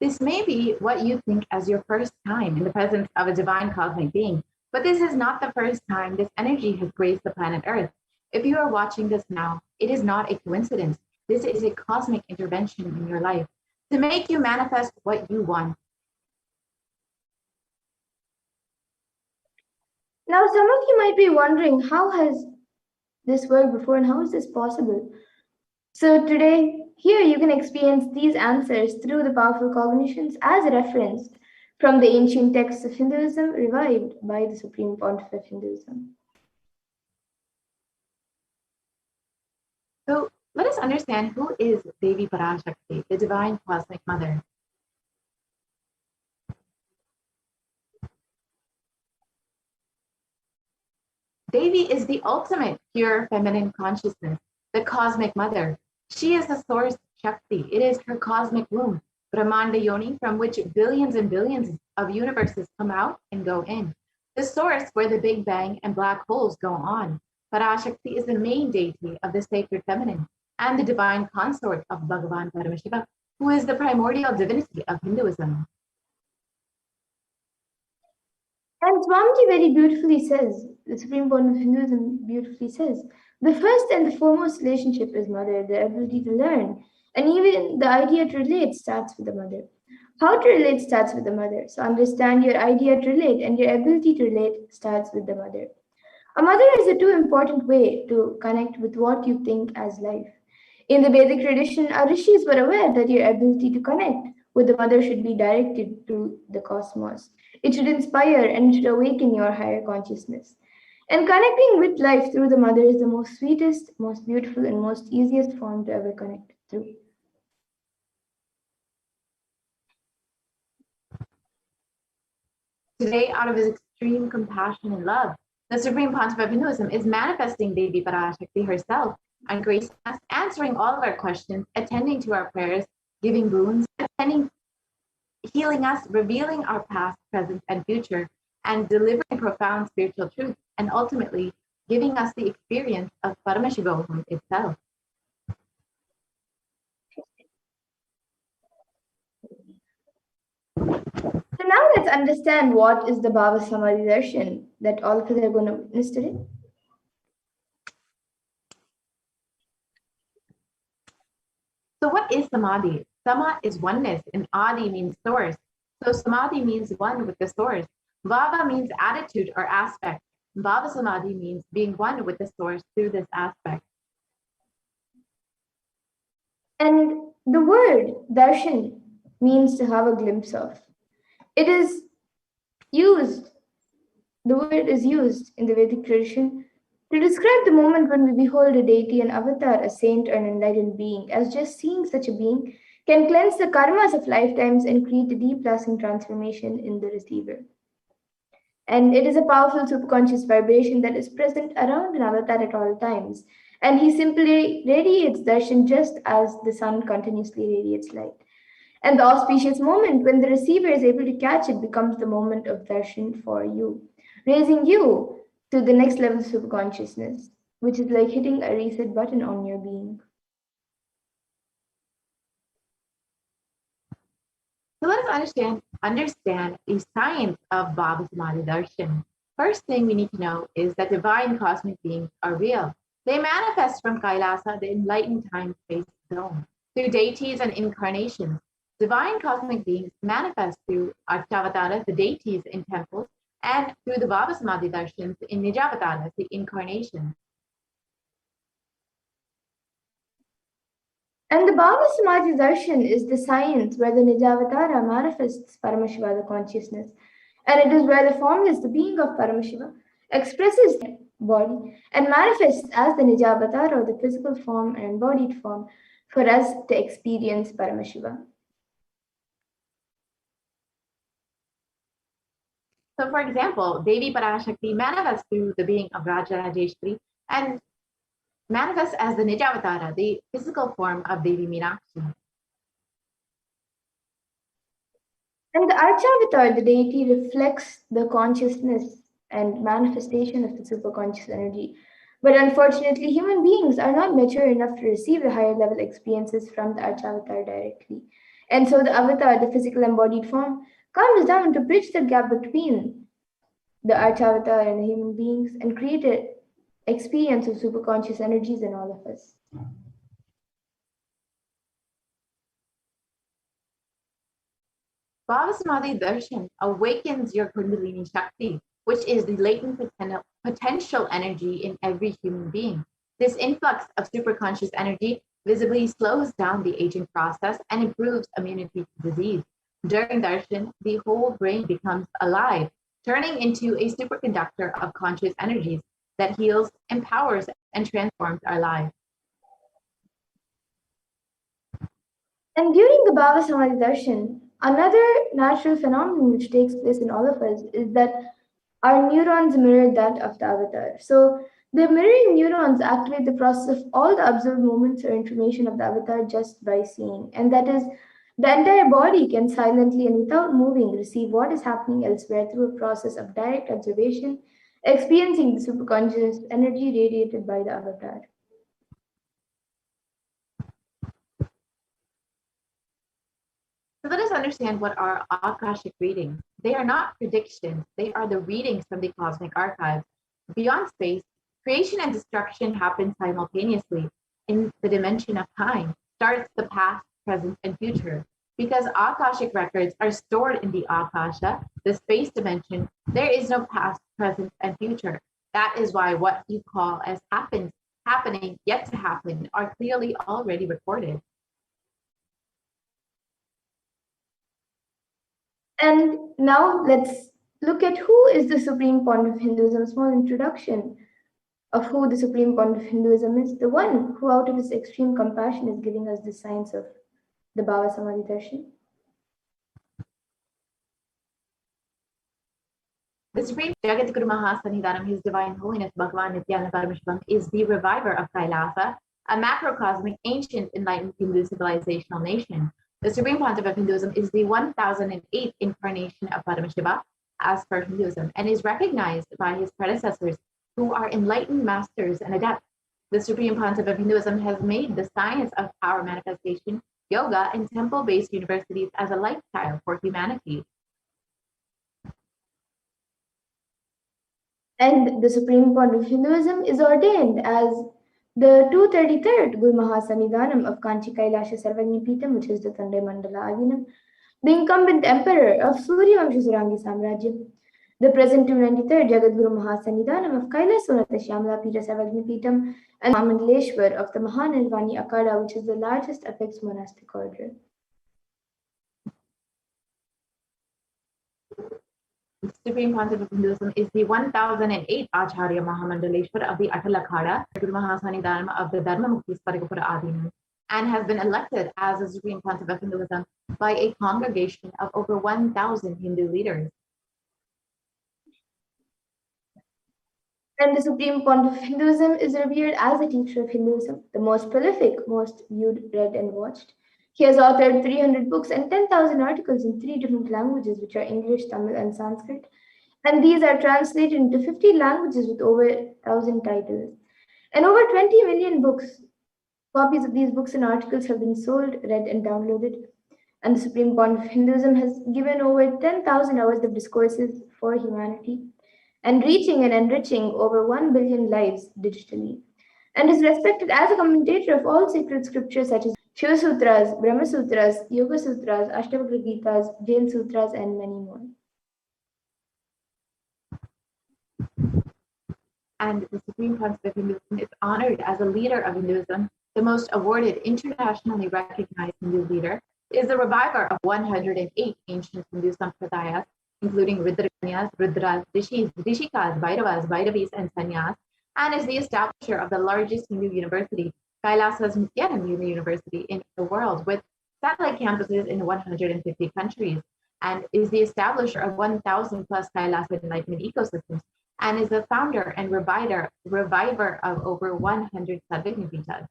This may be what you think as your first time in the presence of a divine cosmic being, but this is not the first time this energy has graced the planet Earth. If you are watching this now, it is not a coincidence. This is a cosmic intervention in your life to make you manifest what you want. Now, some of you might be wondering, how has this worked before and how is this possible? So today, here you can experience these answers through the powerful cognitions as referenced from the ancient texts of Hinduism revived by the Supreme Pontiff of Hinduism. So let us understand who is Devi Parashakti, the divine cosmic mother. Devi is the ultimate pure feminine consciousness, the cosmic mother. She is the source Shakti. It is her cosmic womb, Brahmanda Yoni, from which billions and billions of universes come out and go in. The source where the Big Bang and black holes go on. Parashakti is the main deity of the sacred feminine and the divine consort of Bhagavan Paramashiva, who is the primordial divinity of Hinduism. And Swamiji very beautifully says, the Supreme Pontiff of Hinduism beautifully says, the first and the foremost relationship is mother, the ability to learn. And even the idea to relate starts with the mother. How to relate starts with the mother. So understand your idea to relate and your ability to relate starts with the mother. A mother is a too important way to connect with what you think as life. In the Vedic tradition, our rishis were aware that your ability to connect with the mother should be directed to the cosmos. It should inspire and it should awaken your higher consciousness. And connecting with life through the mother is the most sweetest, most beautiful, and most easiest form to ever connect through. Today, out of his extreme compassion and love, the Supreme Pontiff of Hinduism is manifesting Devi Parashakti herself and gracing us, answering all of our questions, attending to our prayers, giving boons, healing us, revealing our past, present, and future, and delivering profound spiritual truth, and ultimately giving us the experience of Paramashivoham itself. So now let's understand what is the Bhava Samadhi Darshan that all of us are going to witness today. So what is Samadhi? Sama is oneness and Adi means source. So Samadhi means one with the source. Bhava means attitude or aspect. Bhava Samadhi means being one with the source through this aspect. And the word darshan means to have a glimpse of. It is used, the word is used in the Vedic tradition to describe the moment when we behold a deity, an avatar, a saint, or an enlightened being, as just seeing such a being can cleanse the karmas of lifetimes and create a deep lasting transformation in the receiver. And it is a powerful superconscious vibration that is present around an avatar at all times. And he simply radiates darshan just as the sun continuously radiates light. And the auspicious moment when the receiver is able to catch it becomes the moment of darshan for you, raising you to the next level of superconsciousness, which is like hitting a reset button on your being. So let us understand the science of Bhava Samadhi Darshan. First thing we need to know is that divine cosmic beings are real. They manifest from Kailasa, the enlightened time-space zone, through deities and incarnations. Divine cosmic beings manifest through Archavataras, the deities in temples, and through the Bhava Samadhi Darshans in Nijavataras, the incarnations. And the Bhava Samadhi Darshan is the science where the Nijavatara manifests Paramashiva, the consciousness. And it is where the formless, the being of Paramashiva, expresses the body and manifests as the Nijavatara, or the physical form and embodied form, for us to experience Paramashiva. So for example, Devi Parashakti manifests through the being of Raja Rajeshwari and manifests as the Nijavatara, the physical form of Devi Meenakshi. And the Archavatar, the deity, reflects the consciousness and manifestation of the superconscious energy. But unfortunately, human beings are not mature enough to receive the higher level experiences from the Archavatar directly. And so the avatar, the physical embodied form, comes down to bridge the gap between the arch avatar and the human beings and create an experience of superconscious energies in all of us. Bhavasamadhi Darshan awakens your Kundalini Shakti, which is the latent potential energy in every human being. This influx of superconscious energy visibly slows down the aging process and improves immunity to disease. During Darshan, the whole brain becomes alive, turning into a superconductor of conscious energies that heals, empowers, and transforms our lives. And during the Bhava Samadhi Darshan, another natural phenomenon which takes place in all of us is that our neurons mirror that of the avatar. So the mirroring neurons activate the process of all the observed movements or information of the avatar just by seeing. And that is, the entire body can silently and without moving receive what is happening elsewhere through a process of direct observation, experiencing the superconscious energy radiated by the avatar. So let us understand what are Akashic readings. They are not predictions, they are the readings from the cosmic archives. Beyond space, creation and destruction happen simultaneously in the dimension of time, starts the past, present, and future. Because Akashic records are stored in the Akasha, the space dimension, there is no past, present, and future. That is why what you call as happening, yet to happen, are clearly already recorded. And now let's look at who is the supreme point of Hinduism. A small introduction of who the supreme point of Hinduism is. The one who, out of his extreme compassion, is giving us the science of the Bhava Samadhi Darshan. The Supreme Jagadguru Mahasanidhanam, His Divine Holiness Bhagavan Nithyananda Paramashivam, is the reviver of Kailasa, a macrocosmic, ancient, enlightened Hindu civilizational nation. The Supreme Pontiff of Hinduism is the 1008th incarnation of Paramashiva, as per Hinduism, and is recognized by his predecessors, who are enlightened masters and adepts. The Supreme Pontiff of Hinduism has made the science of power manifestation, yoga, and temple-based universities as a lifestyle for humanity. And the supreme point of Hinduism is ordained as the 233rd Guru Mahasanidhanam of Kanchi Kailasha Sarvagnipitam, which is the Tandai Mandala Adinam, the incumbent emperor of Suryavamsha Surangi Samrajyam, the present 293rd Jagadguru Mahasanidhanam of Kailasonata Shyamala Pita Sarvagnipitam, and Mahamandaleshwar of the Mahanirvani Akada, which is the largest apex monastic order. The Supreme Pontiff of Hinduism is the 1008th Acharya Mahamandaleshwar of the Atal Guru Mahasanidhanam of the Dharma Mukti Sparigapura Adinam, and has been elected as the Supreme Pontiff of Hinduism by a congregation of over 1,000 Hindu leaders. And the Supreme Pontiff of Hinduism is revered as a teacher of Hinduism, the most prolific, most viewed, read, and watched. He has authored 300 books and 10,000 articles in 3 different languages, which are English, Tamil, and Sanskrit. And these are translated into 50 languages with over 1,000 titles. And over 20 million books, copies of these books and articles have been sold, read, and downloaded. And the Supreme Pontiff of Hinduism has given over 10,000 hours of discourses for humanity and reaching and enriching over 1 billion lives digitally, and is respected as a commentator of all sacred scriptures such as Shiva Sutras, Brahma Sutras, Yoga Sutras, Ashtavakra Gitas, Jain Sutras, and many more. And the Supreme Pontiff of Hinduism is honored as a leader of Hinduism. The most awarded, internationally recognized Hindu leader is the reviver of 108 ancient Hindu sampradayas, including Rudranyas, Rudras, Rishis, Rishikas, Bhairavas, Bhairavis, and Sanyas, and is the establisher of the largest Hindu university, Kailasa's Nithyananda University in the world, with satellite campuses in 150 countries, and is the establisher of 1,000 plus Kailasa enlightenment ecosystems, and is the founder and reviver of over 100 Sadhgnipitas.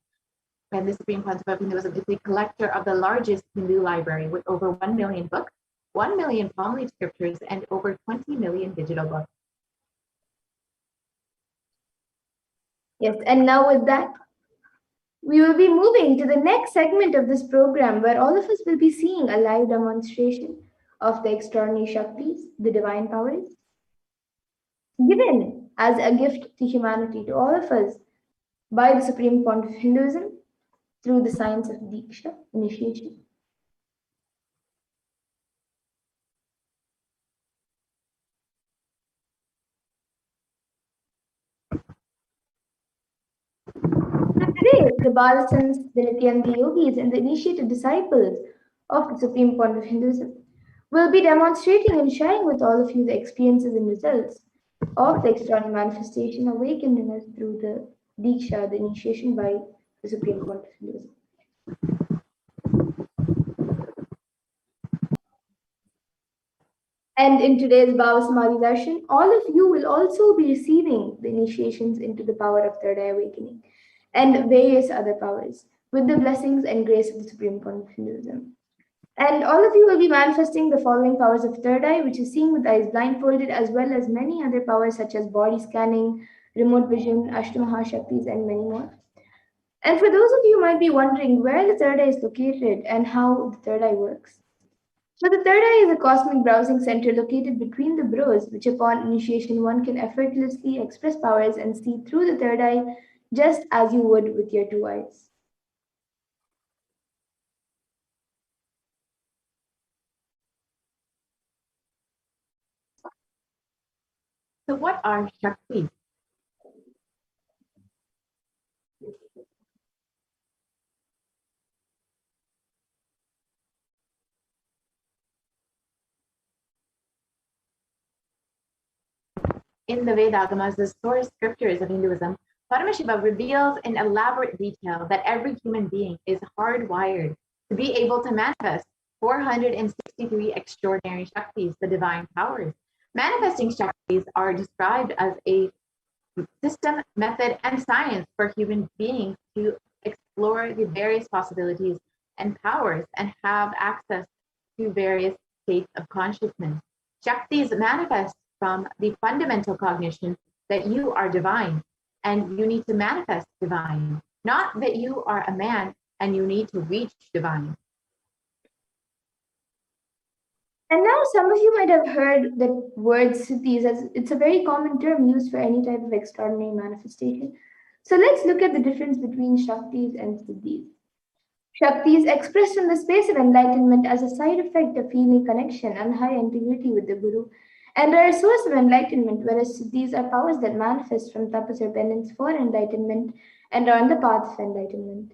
And the Supreme Pontiff of Hinduism is the collector of the largest Hindu library with over 1 million books, 1 million palm leaf scriptures, and over 20 million digital books. Yes, and now with that, We will be moving to the next segment of this program where all of us will be seeing a live demonstration of the extraordinary Shaktis, the divine powers, given as a gift to humanity, to all of us, by the Supreme Font of Hinduism through the science of Diksha, initiation. So today, the Balasans, the Nithyananda Yogis, and the initiated disciples of the Supreme Font of Hinduism will be demonstrating and sharing with all of you the experiences and results of the extraordinary manifestation awakened in us through the Diksha, the initiation by the Supreme Font of Hinduism. And in today's Bhava Samadhi darshan, all of you will also be receiving the initiations into the power of third eye awakening and various other powers with the blessings and grace of the Supreme Font of Hinduism. And all of you will be manifesting the following powers of third eye, which is seeing with eyes blindfolded, as well as many other powers such as body scanning, remote vision, Ashtamahashaktis, and many more. And for those of you who might be wondering where the third eye is located and how the third eye works. So the third eye is a cosmic browsing center located between the brows, which upon initiation one can effortlessly express powers and see through the third eye just as you would with your two eyes. So what are Shaktis? In the Vedagamas, the source scriptures of Hinduism, Paramashiva reveals in elaborate detail that every human being is hardwired to be able to manifest 463 extraordinary Shaktis, the divine powers. Manifesting Shaktis are described as a system, method, and science for human beings to explore the various possibilities and powers and have access to various states of consciousness. Shaktis manifest from the fundamental cognition that you are divine and you need to manifest divine, not that you are a man and you need to reach divine. And now some of you might have heard the word siddhis, as it's a very common term used for any type of extraordinary manifestation. So let's look at the difference between Shaktis and siddhis. Shaktis expressed in the space of enlightenment as a side effect of feeling connection and high integrity with the Guru, and are a source of enlightenment, whereas siddhis are powers that manifest from tapas or penance for enlightenment and are on the path of enlightenment.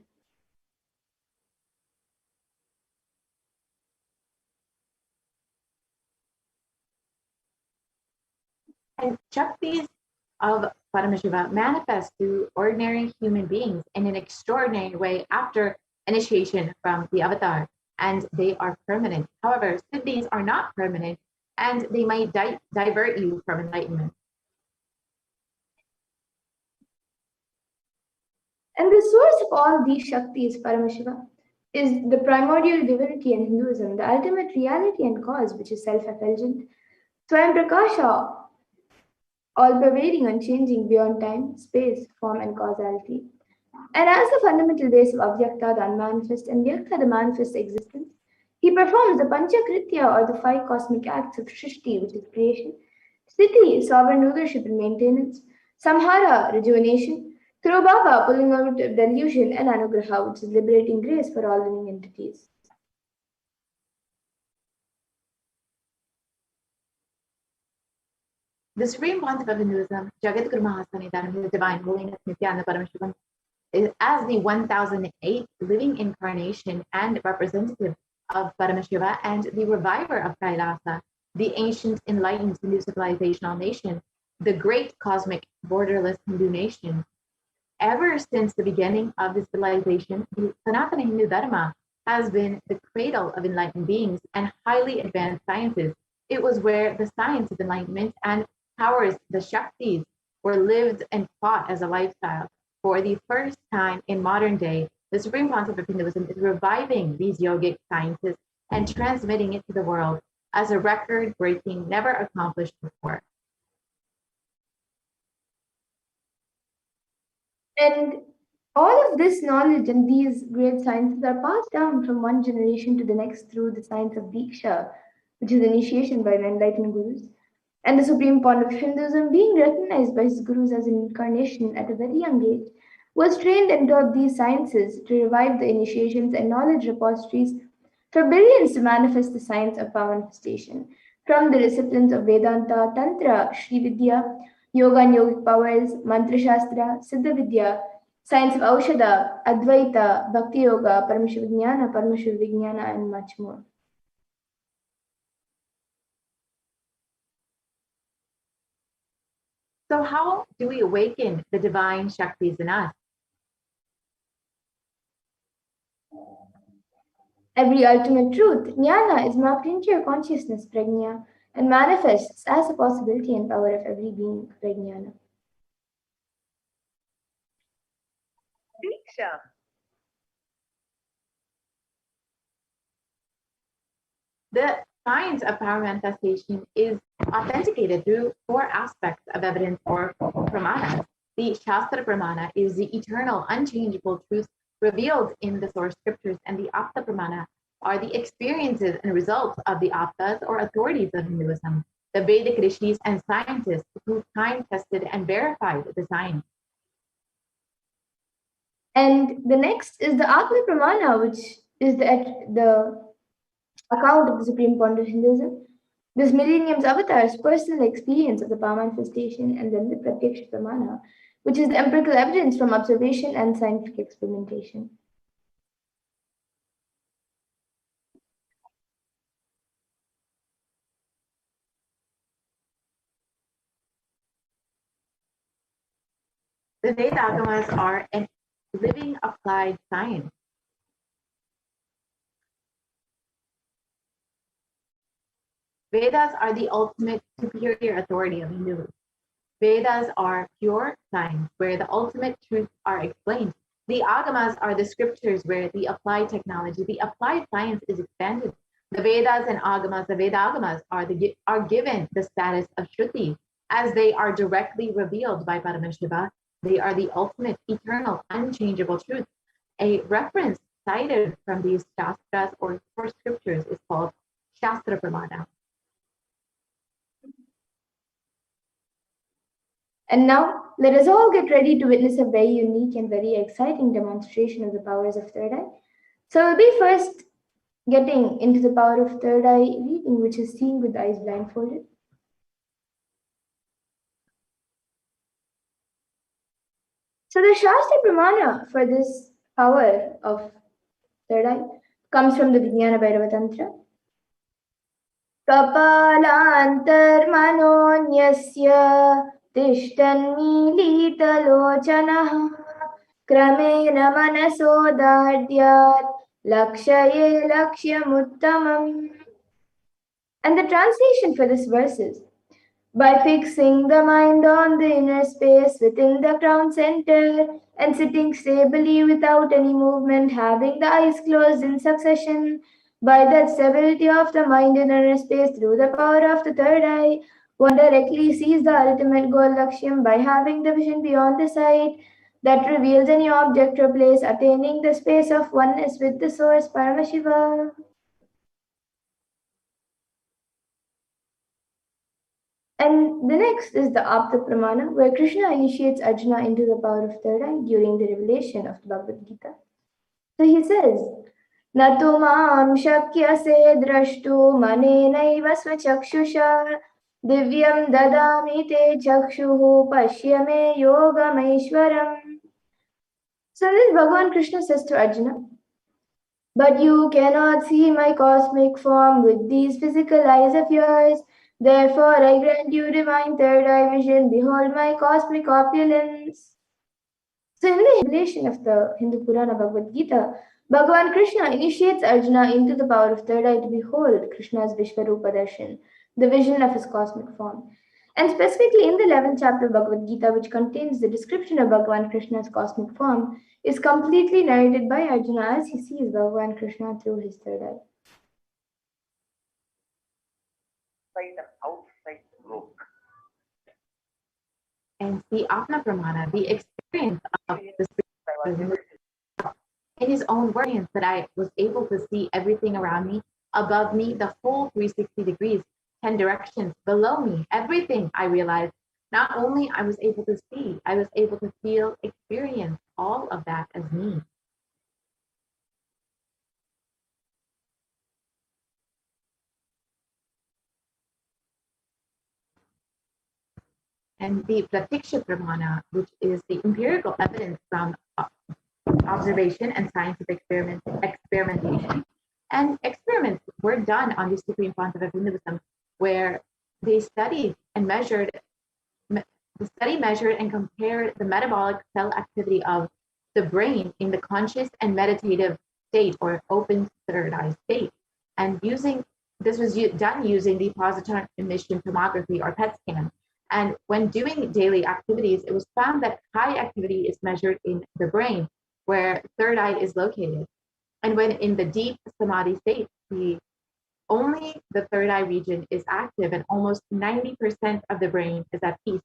And Shaktis of Paramashiva manifest through ordinary human beings in an extraordinary way after initiation from the avatar, and they are permanent. However, siddhis are not permanent, and they might divert you from enlightenment. And the source of all these Shaktis, Paramashiva, is the primordial divinity in Hinduism, the ultimate reality and cause, which is self-effulgent, Swayam Prakasha, all-pervading, unchanging, beyond time, space, form, and causality. And as the fundamental base of Avyakta, the unmanifest, and Vyakta, the manifest existence, he performs the Panchakritya, or the five cosmic acts of Shrishti, which is creation, Sthiti, sovereign rulership and maintenance, Samhara, rejuvenation, Throbhava, pulling out of delusion, and Anugraha, which is liberating grace for all living entities. The Supreme Pontiff of Hinduism, Jagadguru Mahasanidanam, His Divine Holiness Nithyananda Paramashivam, is as the 1008th living incarnation and representative of Paramashiva and the reviver of Kailasa, the ancient enlightened Hindu civilizational nation, the great cosmic borderless Hindu nation. Ever since the beginning of the civilization, the Sanatana Hindu Dharma has been the cradle of enlightened beings and highly advanced sciences. It was where the science of enlightenment and powers, the Shaktis, were lived and taught as a lifestyle. For the first time in modern day, the Supreme Pontiff of Hinduism is reviving these yogic sciences and transmitting it to the world as a record-breaking, never accomplished before. And All of this knowledge and these great sciences are passed down from one generation to the next through the science of Diksha, which is initiation by the enlightened gurus. And the supreme point of Hinduism, being recognized by his gurus as an incarnation at a very young age, was trained and taught these sciences to revive the initiations and knowledge repositories for billions to manifest the science of power manifestation. From the disciplines of Vedanta, Tantra, Sri Vidya, Yoga and Yogic powers, Mantra Shastra, Siddha Vidya, science of Aushadha, Advaita, Bhakti Yoga, Paramashivoham, Paramashivoham, and much more. So how do we awaken the divine Shaktis in us? Every ultimate truth, jnana, is mapped into your consciousness, prajna, and manifests as a possibility and power of every being, prajnana. Diksha. The science of power manifestation is authenticated through four aspects of evidence or pramana. The Shastra Pramana is the eternal, unchangeable truth revealed in the source scriptures, and the Apta Pramana are the experiences and results of the Aptas or authorities of Hinduism, the Vedic rishis and scientists who time tested and verified the science. And the next is the Atma Pramana, which is the account of the supreme point of Hinduism. This millennium's avatar's personal experience of the power manifestation, and then the Pratyaksha Pramana, which is the empirical evidence from observation and scientific experimentation. The Vedagamas are a living applied science. Vedas are the ultimate superior authority of Hinduism. Vedas are pure science where the ultimate truths are explained. The Agamas are the scriptures where the applied technology, the applied science is expanded. The Vedas and Agamas, the Vedagamas are given the status of Shruti as they are directly revealed by Paramashiva. They are the ultimate, eternal, unchangeable truth. A reference cited from these Shastras or source scriptures is called Shastra Pramana. And now, let us all get ready to witness a very unique and very exciting demonstration of the powers of third eye. So we'll be first getting into the power of third eye reading, which is seen with the eyes blindfolded. So the Shastra Pramana for this power of third eye comes from the Vijnana Bhairava Tantra. Kapalantarmanonyasya तिष्ठन्मीलितलोचनः क्रमेण मनसोदार्द्यात् lakshye lakshyamuttama. And the translation for this verse is, by fixing the mind on the inner space within the crown center and sitting stably without any movement, having the eyes closed in succession, by that stability of the mind in inner space through the power of the third eye, one directly sees the ultimate goal Lakshyam by having the vision beyond the sight that reveals any object or place, attaining the space of oneness with the source Paramashiva. And the next is the Apta Pramana, where Krishna initiates Arjuna into the power of third eye during the revelation of the Bhagavad Gita. So he says, Natu mam shakyase drashtu manenaiva swachakshusha divyam dadami te chakshuhu pashyame yogamaishwaram. So this Bhagavan Krishna says to Arjuna, but you cannot see my cosmic form with these physical eyes of yours. Therefore, I grant you divine third eye vision. Behold my cosmic opulence. So, in the revelation of the Hindu Purana Bhagavad Gita, Bhagavan Krishna initiates Arjuna into the power of third eye to behold Krishna's Vishvarupa Darshan, the vision of his cosmic form. And specifically in the 11th chapter of Bhagavad Gita, which contains the description of Bhagavan Krishna's cosmic form, is completely narrated by Arjuna as he sees Bhagavan Krishna through his third eye. Outside look. And the Atma Pramana, the experience of the in his own words, that I was able to see everything around me, above me, the full 360 degrees, 10 directions below me, everything. I realized not only I was able to see, I was able to feel, experience all of that as me. And the Pratiksha Pramana, which is the empirical evidence from observation and scientific experimentation. And experiments were done on the Supreme Pontiff of Hinduism, where they studied and measured, and compared the metabolic cell activity of the brain in the conscious and meditative state, or open third eye state. And this was done using the positron emission tomography, or PET scan. And when doing daily activities, it was found that high activity is measured in the brain, where third eye is located. And when in the deep samadhi state, only the third eye region is active, and almost 90% of the brain is at peace.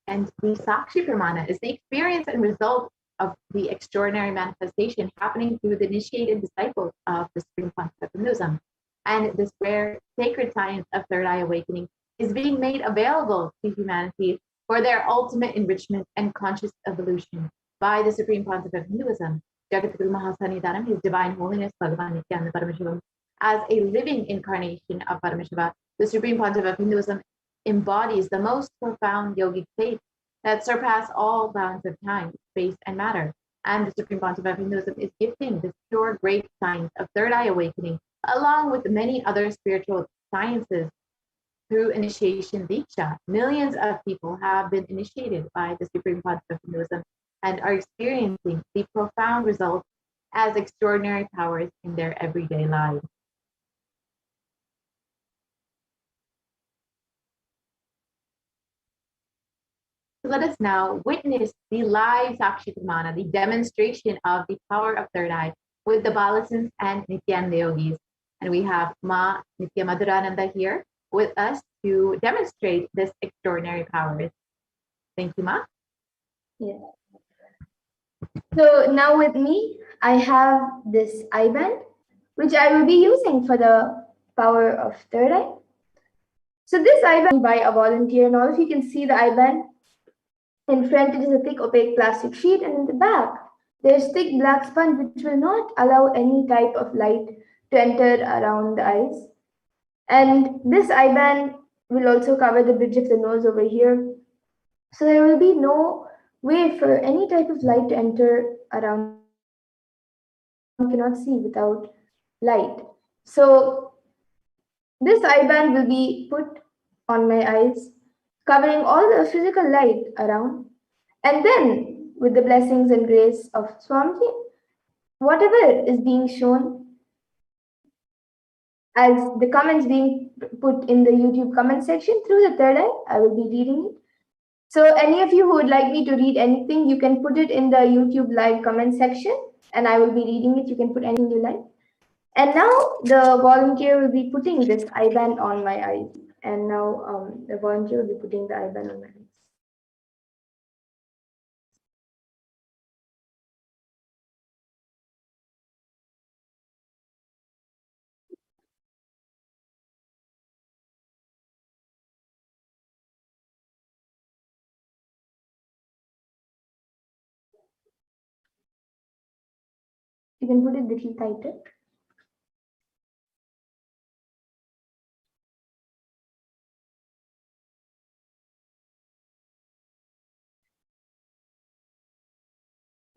And the Sakshi Pramana is the experience and result of the extraordinary manifestation happening through the initiated disciples of the Supreme Pontiff of Hinduism. And this rare sacred science of third eye awakening is being made available to humanity for their ultimate enrichment and conscious evolution by the Supreme Pontiff of Hinduism, Jagatguru Mahasannidhanam, His Divine Holiness Bhagavan Nithyananda Paramashivam. As a living incarnation of Paramashiva, the Supreme Pontiff of Hinduism embodies the most profound yogic faith that surpass all bounds of time, space, and matter. And the Supreme Pontiff of Hinduism is gifting this pure, great science of third eye awakening, along with many other spiritual sciences, through initiation Diksha. Millions of people have been initiated by the Supreme Pontiff of Hinduism and are experiencing the profound results as extraordinary powers in their everyday lives. So let us now witness the live Sakshi Pramana, the demonstration of the power of third eye with the Balasins and Nityananda Yogis. And we have Ma Nitya Madhurananda here with us to demonstrate this extraordinary powers. Thank you, Ma. Yeah. So now with me, I have this I-band, which I will be using for the power of third eye. So this I-band by a volunteer, and all of you can see the I-band. In front, it is a thick opaque plastic sheet, and in the back, there is thick black sponge which will not allow any type of light to enter around the eyes. And this I-band will also cover the bridge of the nose over here. So there will be no way for any type of light to enter around. You cannot see without light. So this I-band will be put on my eyes, covering all the physical light around. And then, with the blessings and grace of Swamiji, whatever is being shown as the comments being put in the YouTube comment section through the third eye, I will be reading it. So any of you who would like me to read anything, you can put it in the YouTube live comment section, and I will be reading it. You can put anything you like. And now the volunteer will be putting this I-band on my eyes. And now the volunteer will be putting the I-band on my eyes. You can put it a little tighter.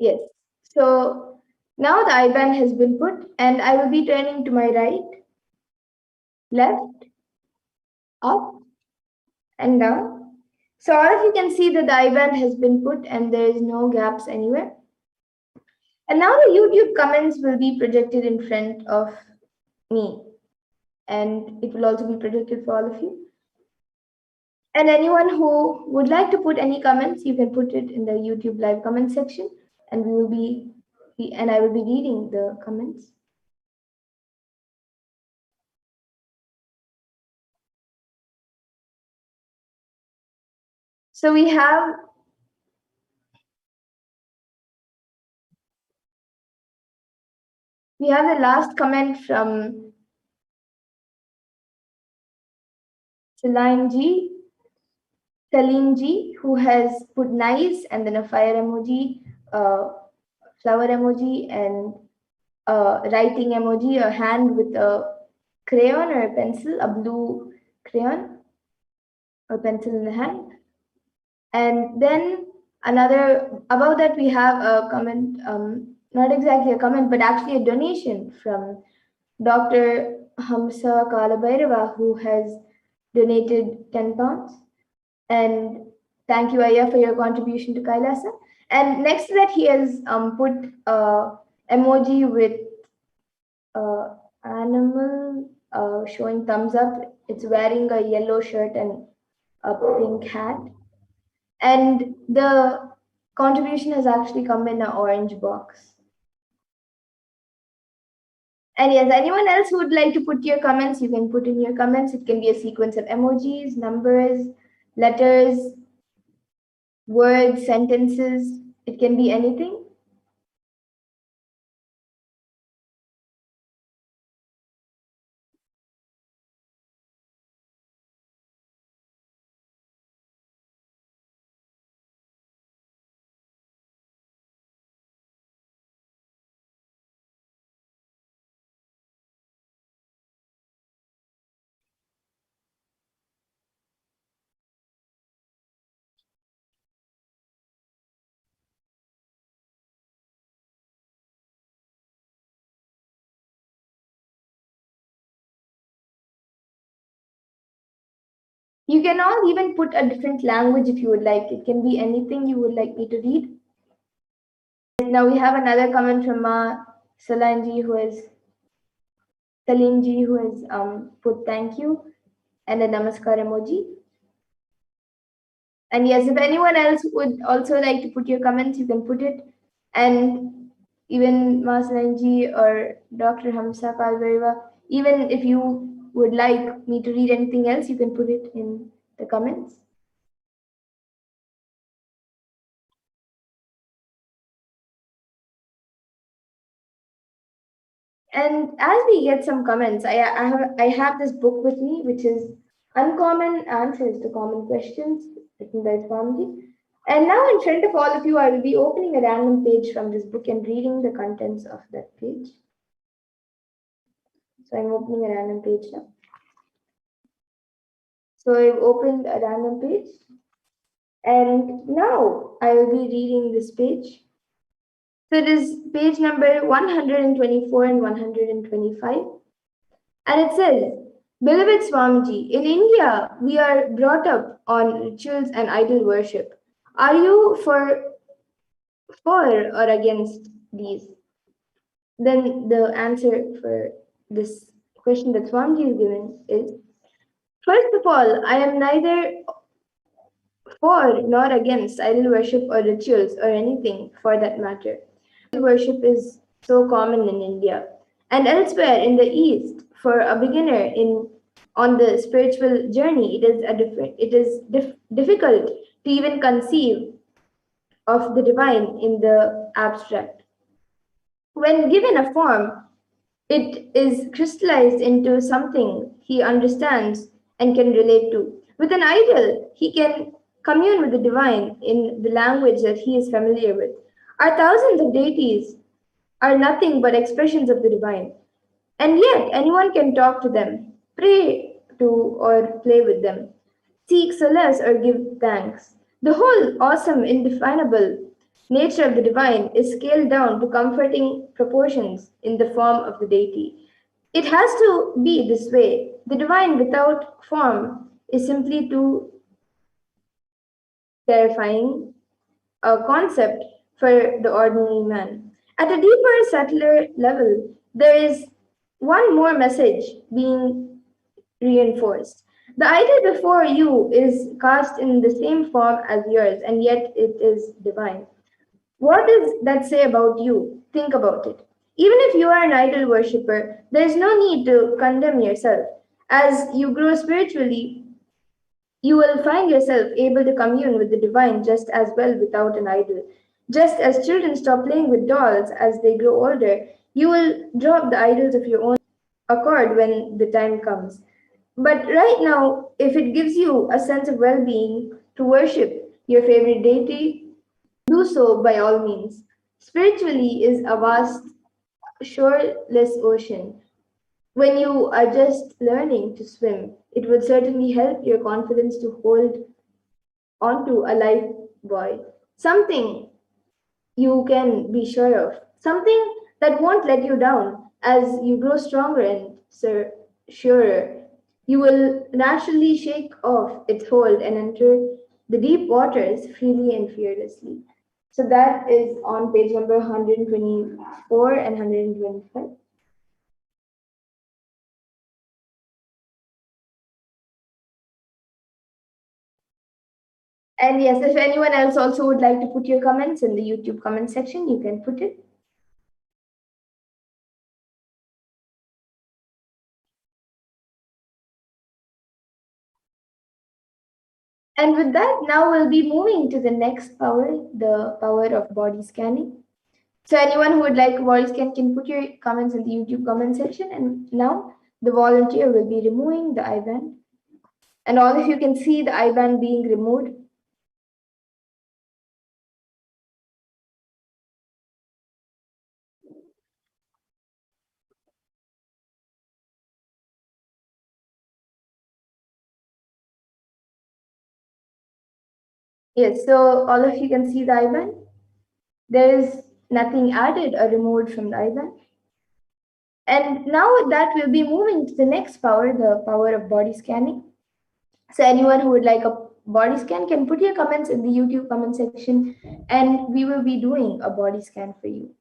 Yes. So now the I-band has been put, and I will be turning to my right, left, up, and down. So all of you can see that the I-band has been put and there is no gaps anywhere. And now the YouTube comments will be projected in front of me, and it will also be projected for all of you. And anyone who would like to put any comments, you can put it in the YouTube live comment section, and we will be and I will be reading the comments. So we have the last comment from Celine Ji, who has put nice and then a fire emoji, flower emoji, and a writing emoji, a hand with a crayon or a pencil, a blue crayon or pencil in the hand. And then above that we have a comment, not exactly a comment, but actually a donation from Dr. Hamsa Kalabhairava, who has donated 10 pounds. And thank you, Aya, for your contribution to Kailasa. And next to that, he has put emoji with animal showing thumbs up. It's wearing a yellow shirt and a pink hat. And the contribution has actually come in an orange box. And yes, anyone else who would like to put your comments, you can put in your comments. It can be a sequence of emojis, numbers, letters, words, sentences. It can be anything. You can all even put a different language if you would like. It can be anything you would like me to read. Now we have another comment from Salinji, who has put thank you and a namaskar emoji. And yes, if anyone else would also like to put your comments, you can put it. And even Salinji or Dr. Hamsa Kalbariva, even if you would like me to read anything else, you can put it in the comments. And as we get some comments, I have this book with me, which is Uncommon Answers to Common Questions, written by Swamiji. And now in front of all of you, I will be opening a random page from this book and reading the contents of that page. So I'm opening a random page now. So I've opened a random page. And now I will be reading this page. So it is page number 124 and 125. And it says, Beloved Swamiji, in India, we are brought up on rituals and idol worship. Are you for or against these? Then the answer for this question that Swamiji is given is, first of all, I am neither for nor against idol worship or rituals or anything for that matter. Idol worship is so common in India and elsewhere in the East. For a beginner on the spiritual journey, it is difficult to even conceive of the divine in the abstract. When given a form, it is crystallized into something he understands and can relate to. With an idol, he can commune with the divine in the language that he is familiar with. Our thousands of deities are nothing but expressions of the divine. And yet, anyone can talk to them, pray to or play with them, seek solace or give thanks. The whole awesome, indefinable nature of the divine is scaled down to comforting proportions in the form of the deity. It has to be this way. The divine without form is simply too terrifying a concept for the ordinary man. At a deeper, subtler level, there is one more message being reinforced. The idol before you is cast in the same form as yours, and yet it is divine. What does that say about you? Think about it. Even if you are an idol worshipper, there is no need to condemn yourself. As you grow spiritually, you will find yourself able to commune with the divine just as well without an idol. Just as children stop playing with dolls as they grow older, you will drop the idols of your own accord when the time comes. But right now, if it gives you a sense of well being to worship your favorite deity, do so by all means. Spiritually is a vast, shoreless ocean. When you are just learning to swim, it would certainly help your confidence to hold onto a life buoy. Something you can be sure of. Something that won't let you down as you grow stronger and surer. You will naturally shake off its hold and enter the deep waters freely and fearlessly. So that is on page number 124 and 125. And yes, if anyone else also would like to put your comments in the YouTube comment section, you can put it. And with that, now we'll be moving to the next power, the power of body scanning. So anyone who would like a body scan can put your comments in the YouTube comment section. And now the volunteer will be removing the IBAN. And all of you can see the IBAN being removed. Yes, so all of you can see the IBAN. There is nothing added or removed from the IBAN. And now with that, we'll be moving to the next power, the power of body scanning. So anyone who would like a body scan can put your comments in the YouTube comment section and we will be doing a body scan for you.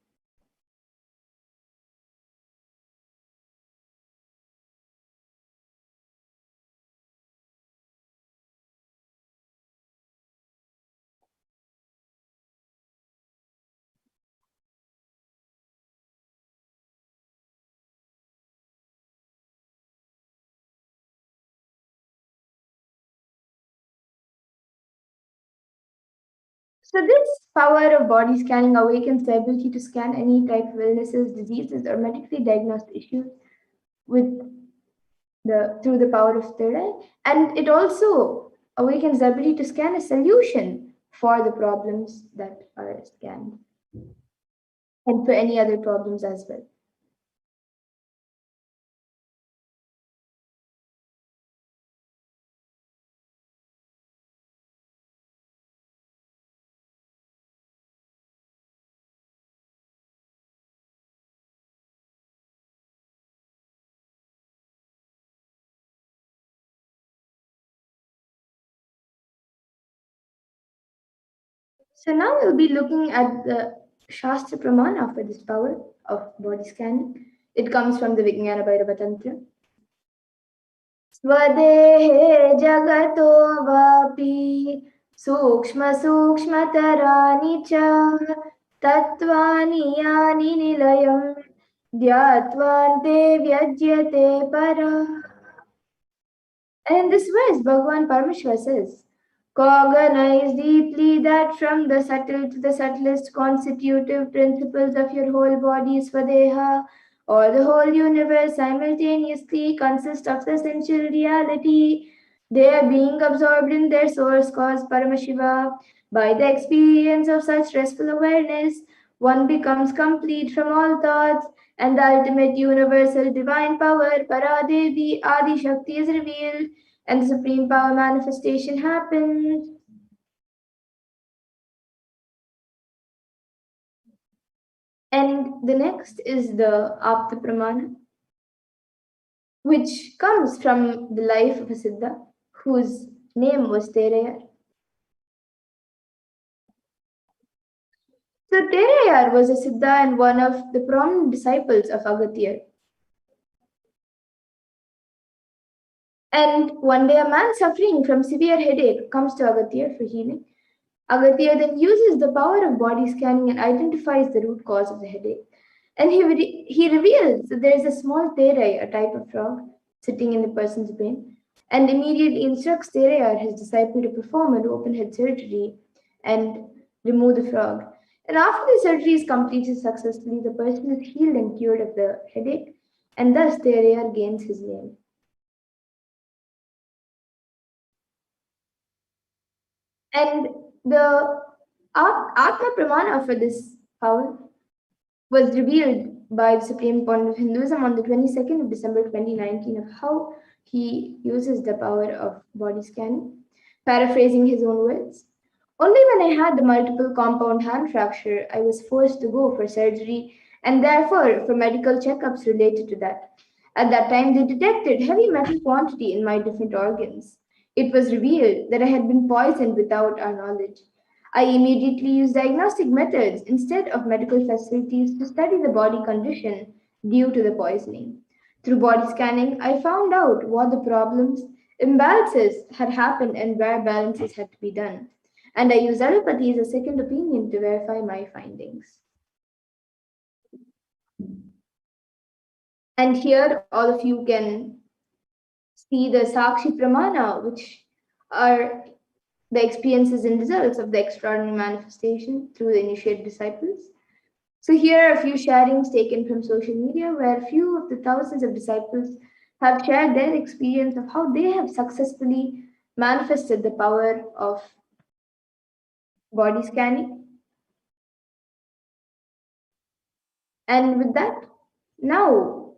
So this power of body scanning awakens the ability to scan any type of illnesses, diseases, or medically diagnosed issues with through the power of third eye. And it also awakens the ability to scan a solution for the problems that are scanned and for any other problems as well. So now we'll be looking at the Shastra Pramana for this power of body scanning. It comes from the Vijnana Bhairava Tantra. Swadehe jagato vapi sukshma sukshmataraani cha tattvani yani nilayam dhyatvante vyajyate para. And in this verse, Bhagavan Paramashiva says, cognize deeply that from the subtle to the subtlest constitutive principles of your whole body, Swadeha, or the whole universe simultaneously consist of the essential reality. They are being absorbed in their source cause, Paramashiva. By the experience of such restful awareness, one becomes complete from all thoughts, and the ultimate universal divine power, Paradevi Adi Shakti, is revealed, and the supreme power manifestation happens. And the next is the Apta Pramana, which comes from the life of a Siddha whose name was Terayar. So Terayar was a Siddha and one of the prominent disciples of Agatya. And one day a man suffering from severe headache comes to Agatya for healing. Agatya then uses the power of body scanning and identifies the root cause of the headache. And he reveals that there is a small terai, a type of frog, sitting in the person's brain, and immediately instructs Terayar, his disciple, to perform an open head surgery and remove the frog. And after the surgery is completed successfully, the person is healed and cured of the headache, and thus Terayar gains his name. And the Atma Pramana for this power was revealed by the Supreme Point of Hinduism on the 22nd of December 2019 of how he uses the power of body scanning, paraphrasing his own words. Only when I had the multiple compound hand fracture, I was forced to go for surgery and therefore for medical checkups related to that. At that time, they detected heavy metal quantity in my different organs. It was revealed that I had been poisoned without our knowledge. I immediately used diagnostic methods instead of medical facilities to study the body condition due to the poisoning. Through body scanning, I found out what the problems, imbalances had happened and where balances had to be done. And I used allopathy as a second opinion to verify my findings. And here, all of you can see the Sakshi Pramana, which are the experiences and results of the extraordinary manifestation through the initiated disciples. So here are a few sharings taken from social media where a few of the thousands of disciples have shared their experience of how they have successfully manifested the power of body scanning. And with that, now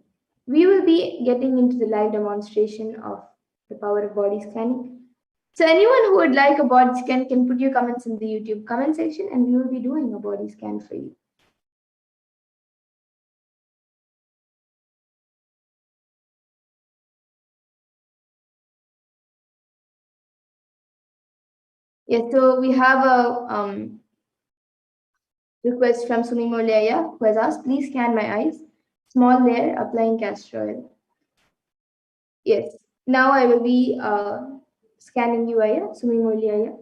we will be getting into the live demonstration of the power of body scanning. So anyone who would like a body scan can put your comments in the YouTube comment section and we will be doing a body scan for you. Yes, so we have a request from Sumimolaya who has asked, please scan my eyes. Small layer, applying castor oil. Yes, now I will be scanning you, Aya, Sumimolaya.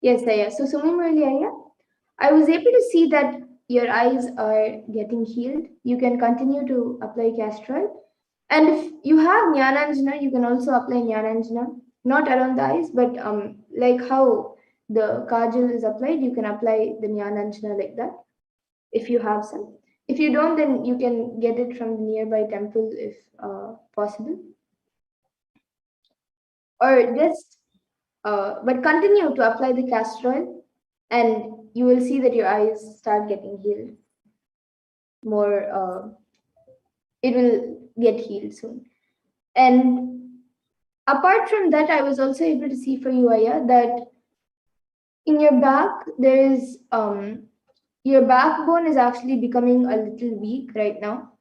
Yes, Aya. So Sumimolaya, I was able to see that your eyes are getting healed. You can continue to apply castor oil. And if you have Jnananjana, you can also apply Jnananjana, not around the eyes, but like how the kajal is applied, you can apply the Jnananjana like that if you have some. If you don't, then you can get it from the nearby temple if possible. Or just, but continue to apply the castor oil and you will see that your eyes start getting healed more. It will get healed soon. And apart from that, I was also able to see for you, Aya, that in your back, there is your backbone is actually becoming a little weak right now.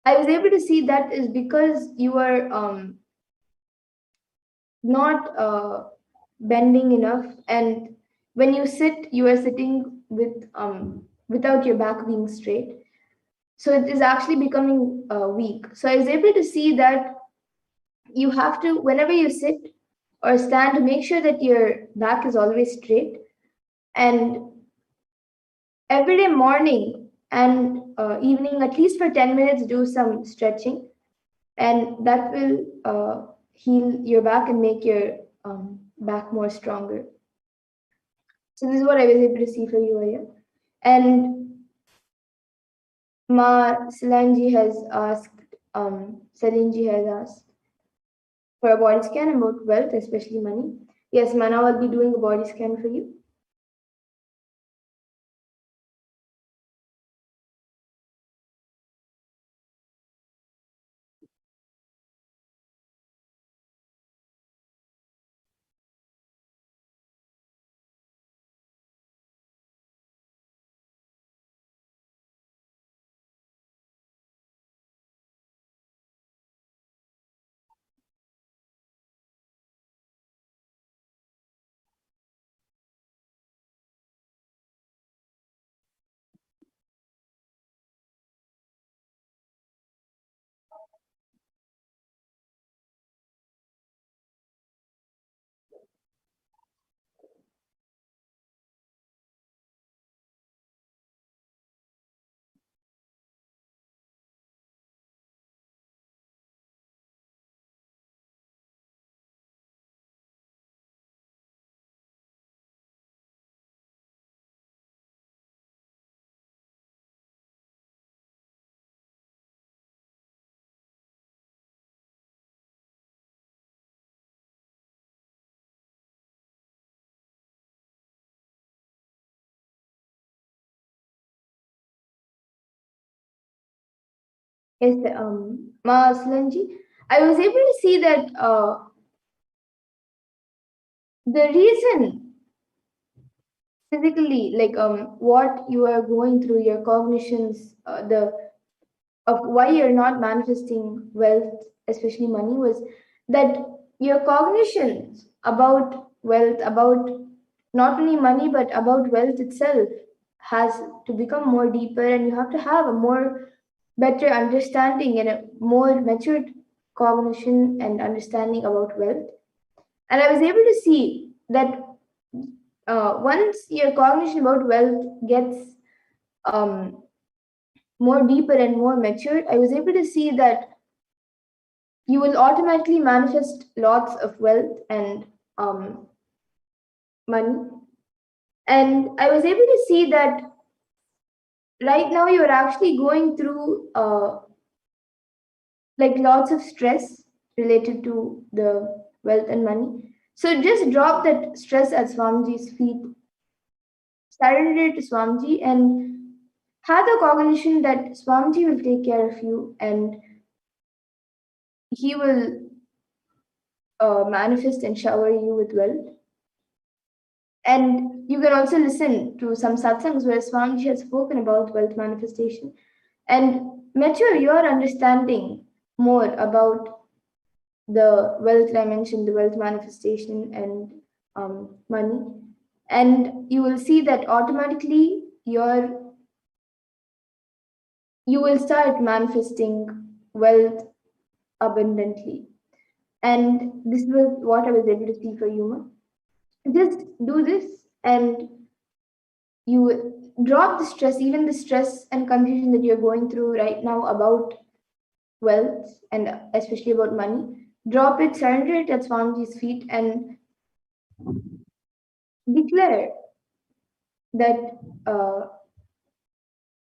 I was able to see that is because you are not bending enough, and when you sit, you are sitting with without your back being straight. So it is actually becoming weak. So I was able to see that you have to, whenever you sit or stand, make sure that your back is always straight. And every day morning and evening, at least for 10 minutes, do some stretching. And that will heal your back and make your back more stronger. So this is what I was able to see for you, Aya. And Selanji has asked, Selinji has asked for a body scan about wealth, especially money. Yes, Mana will be doing a body scan for you. Yes, Selanji, I was able to see that the reason physically, like what you are going through, your cognitions, the of why you're not manifesting wealth, especially money, was that your cognitions about wealth, about not only money but about wealth itself, has to become more deeper, and you have to have a more better understanding and a more matured cognition and understanding about wealth. And I was able to see that once your cognition about wealth gets um, more deeper and more matured, I was able to see that you will automatically manifest lots of wealth and money. And I was able to see that right now you're actually going through like lots of stress related to the wealth and money. So just drop that stress at Swamiji's feet, surrender it to Swamiji, and have the cognition that Swamiji will take care of you and he will manifest and shower you with wealth. And you can also listen to some satsangs where Swamiji has spoken about wealth manifestation and mature your understanding more about the wealth dimension, the wealth manifestation, and money. And you will see that automatically you will start manifesting wealth abundantly. And this was what I was able to see for you. Just do this and you drop the stress, even the stress and confusion that you're going through right now about wealth and especially about money. Drop it, surrender it at Swamiji's feet, and declare that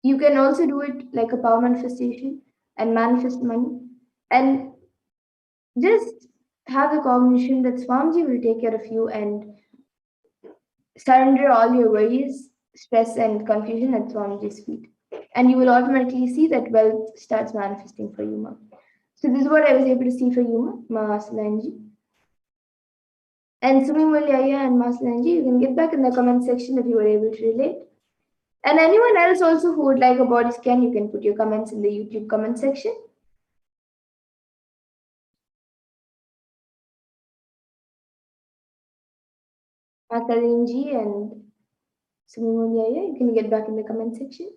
you can also do it like a power manifestation and manifest money. And just have the cognition that Swamiji will take care of you and surrender all your worries, stress, and confusion at Swamiji's feet. And you will automatically see that wealth starts manifesting for you, Ma. So this is what I was able to see for you, Ma Salanji. And Sumi Mulyaya and Ma Salanji, you can get back in the comment section if you were able to relate. And anyone else also who would like a body scan, you can put your comments in the YouTube comment section. Ma Salanji and Sumi Mulyaya, you can get back in the comment section.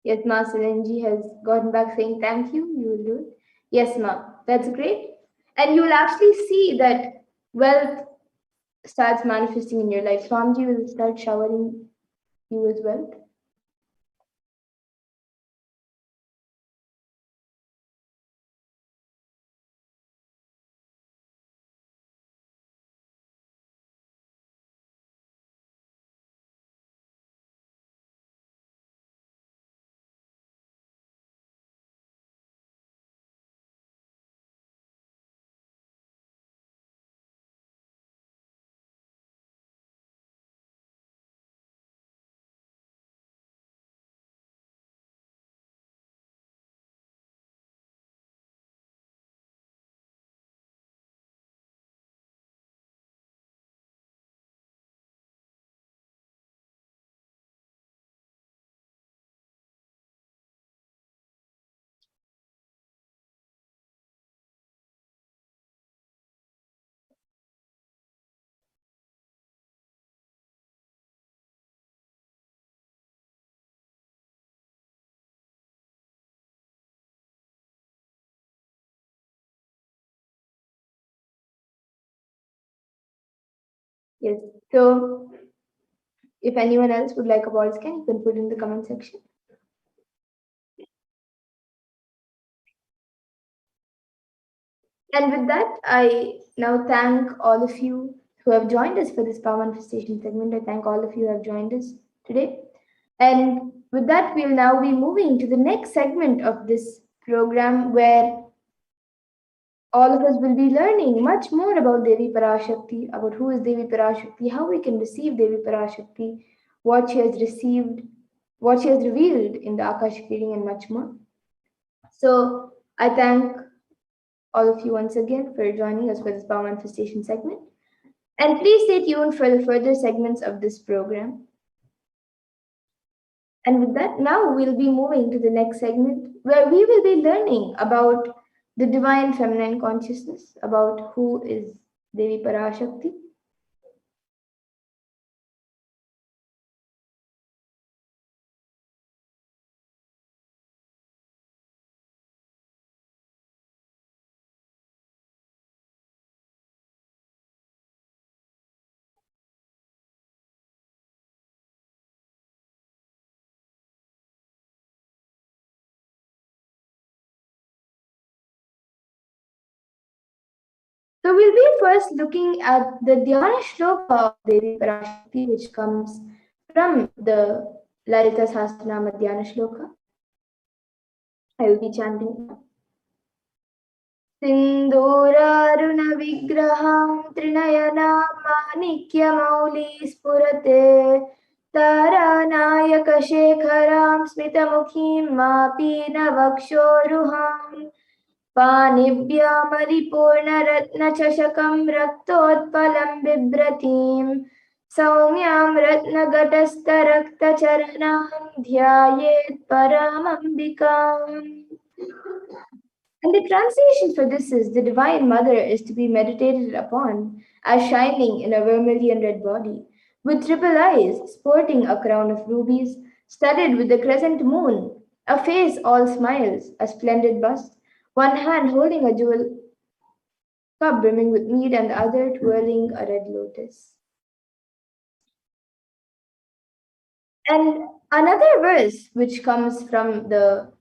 Yes, Ma Silenji has gotten back saying thank you. You will do it. Yes, Ma. That's great. And you will actually see that wealth starts manifesting in your life. Swamiji will start showering you as wealth. Yes. So if anyone else would like a body scan, you can put in the comment section. And with that, I now thank all of you who have joined us for this power manifestation segment. I thank all of you who have joined us today. And with that, we'll now be moving to the next segment of this program where all of us will be learning much more about Devi Parashakti, about who is Devi Parashakti, how we can receive Devi Parashakti, what she has received, what she has revealed in the Akashic reading, and much more. So I thank all of you once again for joining us for this power manifestation segment. And please stay tuned for the further segments of this program. And with that, now we'll be moving to the next segment where we will be learning about the divine feminine consciousness, about who is Devi Parashakti. So we'll be first looking at the Dhyana Shloka of Devi Parashakti, which comes from the Lalita Sahasranama Dhyana Shloka. I will be chanting. सिन्दूरारुण विग्रहां त्रिनयनां माणिक्यमौली स्फुरते तारानायकशेखरां स्मितमुखीं मापीनवक्षोरुहाम् पाणिभ्यामलिपूर्णरत्नचषकं रक्तोत्पलं बिभ्रतीं सौम्यां रत्नघटस्थरक्तचरणां ध्यायेत् परामम्बिकाम्. And the translation for this is the Divine Mother is to be meditated upon as shining in a vermilion red body, with triple eyes, sporting a crown of rubies, studded with the crescent moon, a face all smiles, a splendid bust, one hand holding a jewel cup brimming with mead, and the other twirling a red lotus. And another verse which comes from the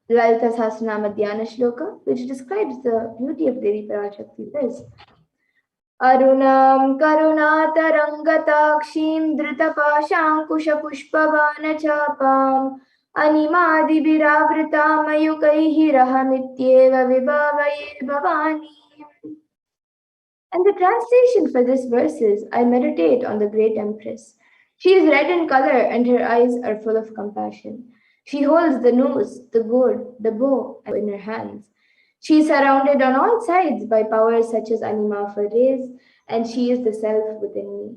Lalita Sahasranama Dhyana Shloka, which describes the beauty of Devi Parashakti, says, Arunam karunatarangatakshin dhrutapashankushapushpavanachapam animadibhiravritam rahamityeva vibhavaye bhavani. And the translation for this verse is, I meditate on the great Empress. She is red in color and her eyes are full of compassion. She holds the nose, the gourd, the bow in her hands. She is surrounded on all sides by powers such as Anima for rays, and she is the self within me.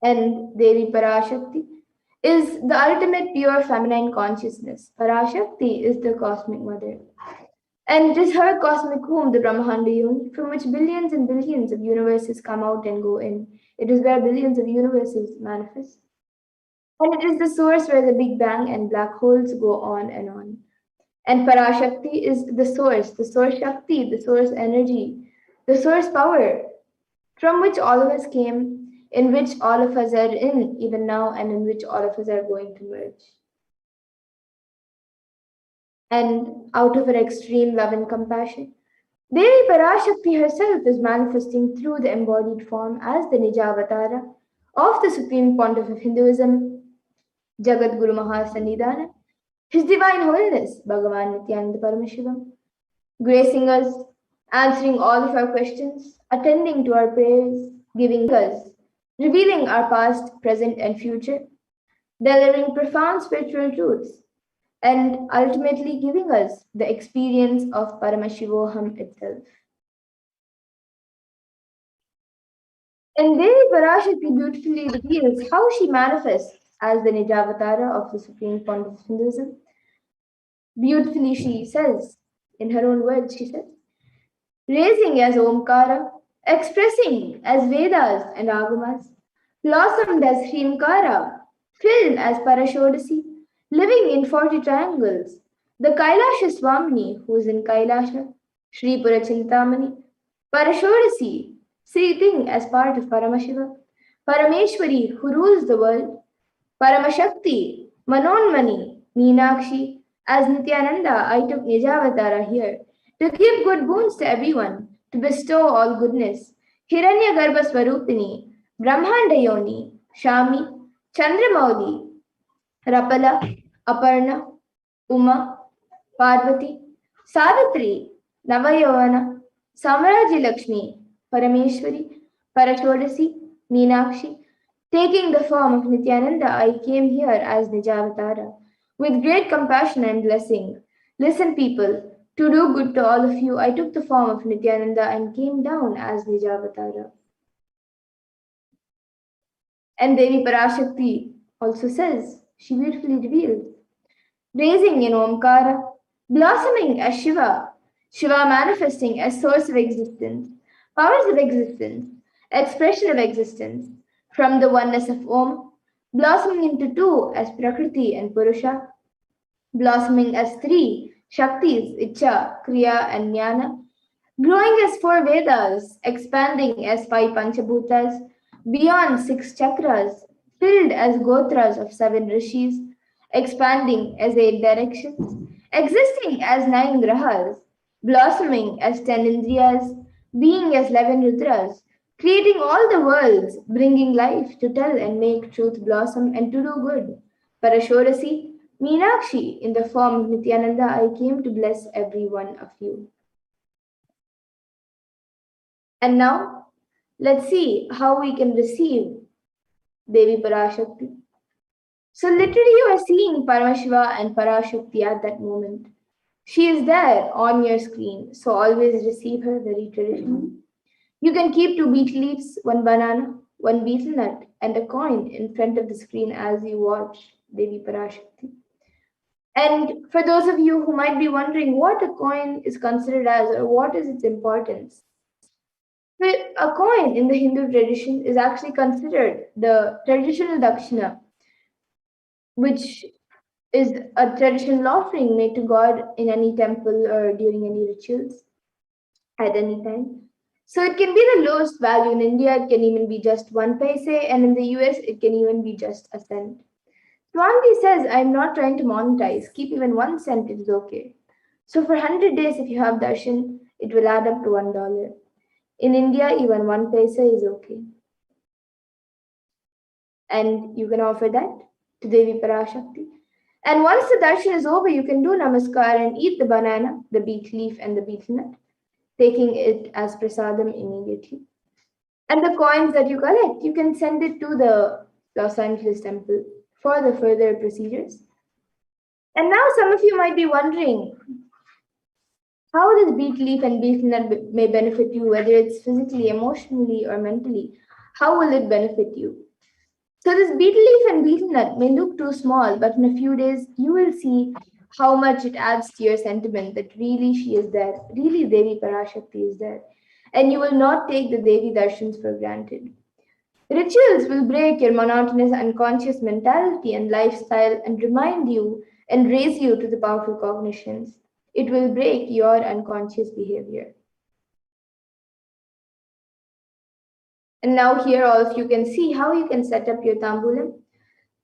And Devi Parashakti is the ultimate pure feminine consciousness. Parashakti is the cosmic mother. And it is her cosmic womb, the Brahmanda Yoni, from which billions and billions of universes come out and go in. It is where billions of universes manifest. And it is the source where the Big Bang and black holes go on and on. And Parashakti is the source Shakti, the source energy, the source power, from which all of us came, in which all of us are in even now, and in which all of us are going to merge. And out of her extreme love and compassion, Devi Parashakti herself is manifesting through the embodied form as the Nijavatara of the Supreme Pontiff of Hinduism, Jagat Guru Mahasannidhana, His Divine Holiness, Bhagavan Nithyananda Paramashivam, gracing us, answering all of our questions, attending to our prayers, giving us, revealing our past, present, and future, delivering profound spiritual truths, and ultimately giving us the experience of Paramashivoham itself. And Devi Parashakti beautifully reveals how she manifests as the Nijavatara of the Supreme Pontiff of Hinduism. Beautifully, she says, in her own words, she says, raising as Omkara, expressing as Vedas and Agamas, blossomed as Hrimkara, filled as Parashodasi, living in 40 triangles, the Kailasha Swamini, who is in Kailasha, Sri Purachintamani, Parashodasi, sitting as part of Paramashiva, Parameshwari, who rules the world, Paramashakti, Manonmani, Meenakshi, as Nithyananda, I took Nijavatara here to give good boons to everyone, to bestow all goodness. Hiranya Garbha Swarupini, Brahmanda Yoni, Shami, Chandramauli, Rapala, Aparna, Uma, Parvati, Savitri, Navayavana, Samraji Lakshmi, Parameshwari, Parashodasi, Meenakshi. Taking the form of Nithyananda, I came here as Nijavatara. With great compassion and blessing. Listen, people, to do good to all of you, I took the form of Nithyananda and came down as Nijavatara. And Devi Parashakti also says, she beautifully reveals, raising in Omkara, blossoming as Shiva, Shiva manifesting as source of existence, powers of existence, expression of existence, from the oneness of Om, blossoming into two as Prakriti and Purusha, blossoming as three Shaktis, Icha, Kriya, and Jnana, growing as four Vedas, expanding as five Panchabhutas, beyond six chakras, filled as Gotras of seven Rishis, expanding as eight directions, existing as nine Grahas, blossoming as 10 Indriyas, being as 11 Rudras, creating all the worlds, bringing life to tell and make truth blossom and to do good. Parashodasi, Meenakshi, in the form of Nithyananda, I came to bless every one of you. And now, let's see how we can receive Devi Parashakti. So literally you are seeing Paramashiva and Parashakti at that moment. She is there on your screen, so always receive her very traditionally. You can keep two betel leaves, one banana, one betel nut, and a coin in front of the screen as you watch Devi Parashakti. And for those of you who might be wondering what a coin is considered as or what is its importance, a coin in the Hindu tradition is actually considered the traditional dakshina, which is a traditional offering made to God in any temple or during any rituals at any time. So it can be the lowest value. In India, it can even be just 1 paise, and in the US, it can even be just a cent. Swami says, I'm not trying to monetize. Keep even 1 cent, it is okay. So for 100 days, if you have darshan, it will add up to $1. In India, even 1 paise is okay. And you can offer that to Devi Parashakti. And once the darshan is over, you can do namaskar and eat the banana, the beet leaf, and the betel nut, taking it as prasadam immediately. And the coins that you collect, you can send it to the Los Angeles temple for the further procedures. And now some of you might be wondering how this beet leaf and betel nut may benefit you, whether it's physically, emotionally, or mentally. How will it benefit you? So this betel leaf and betel nut may look too small, but in a few days, you will see how much it adds to your sentiment that really she is there, really Devi Parashakti is there. And you will not take the Devi darshans for granted. Rituals will break your monotonous unconscious mentality and lifestyle and remind you and raise you to the powerful cognitions. It will break your unconscious behavior. And now here all of you can see how you can set up your tambulam.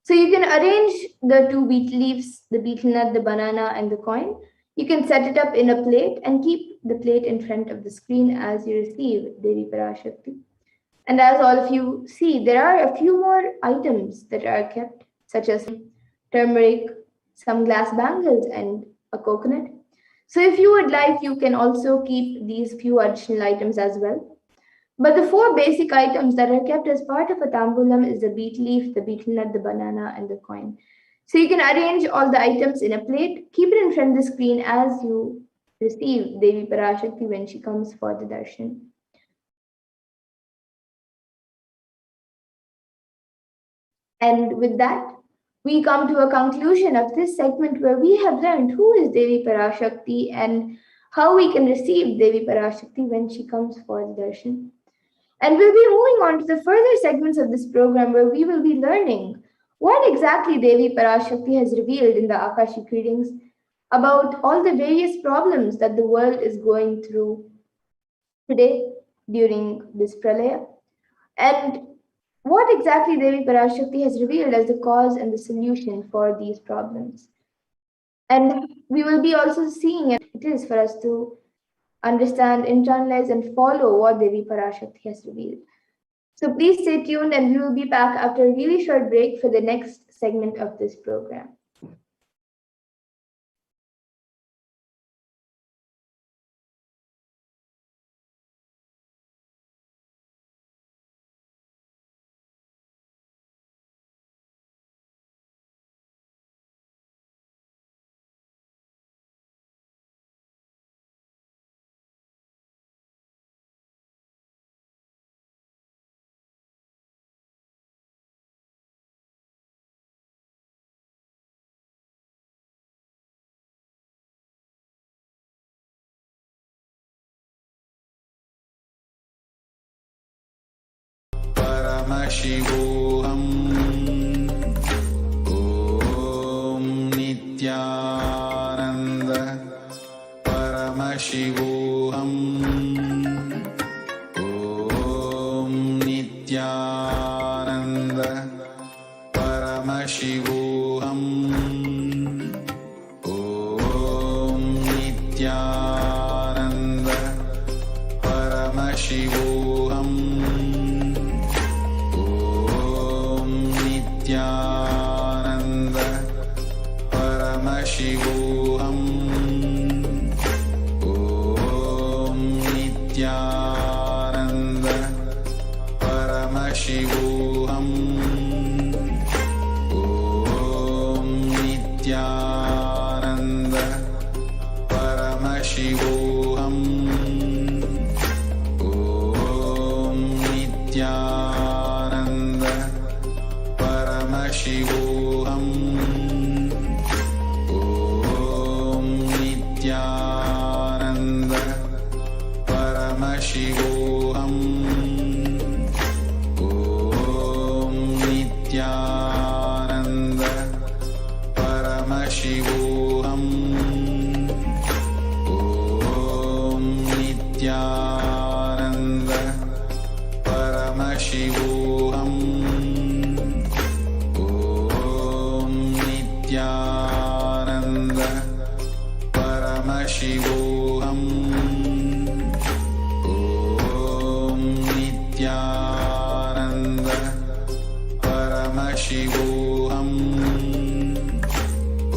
So you can arrange the two betel leaves, the betel nut, the banana, and the coin. You can set it up in a plate and keep the plate in front of the screen as you receive Devi Parashakti. And as all of you see, there are a few more items that are kept, such as turmeric, some glass bangles, and a coconut. So if you would like, you can also keep these few additional items as well. But the four basic items that are kept as part of a tambulam is the betel leaf, the betel nut, the banana, and the coin. So you can arrange all the items in a plate, keep it in front of the screen as you receive Devi Parashakti when she comes for the darshan. And with that, we come to a conclusion of this segment where we have learned who is Devi Parashakti and how we can receive Devi Parashakti when she comes for the darshan. And we'll be moving on to the further segments of this program where we will be learning what exactly Devi Parashakti has revealed in the Akashic readings about all the various problems that the world is going through today during this pralaya, and what exactly Devi Parashakti has revealed as the cause and the solution for these problems. And we will be also seeing it is for us to understand, internalize, and follow what Devi Parashakti has revealed. So please stay tuned, and we will be back after a really short break for the next segment of this program. Paramashivoham. Om Nithyananda Paramashivoham. Om Nithyananda Paramashivoham. Om Nithyananda Paramashivoham. Nithyananda Paramashivoham. Om Nithyananda Paramashivoham. Om Nithyananda Paramashivoham. Om Nithyananda Paramashivoham. Om Nithyananda Paramashivoham. Om Nithyananda Paramashivoham. Om Nithyananda Paramashivoham. Nithyananda Paramashivoham. Om Nithyananda Paramashivoham. Om Nithyananda Paramashivoham.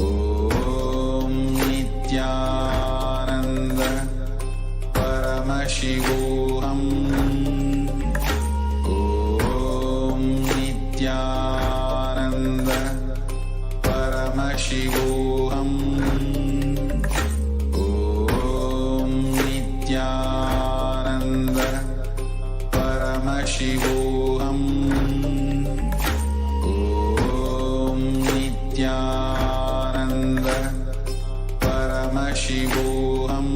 Om Nithyananda Paramashivoham. Om Nithyananda Paramashivoham. Om Nithyananda Paramashivoham.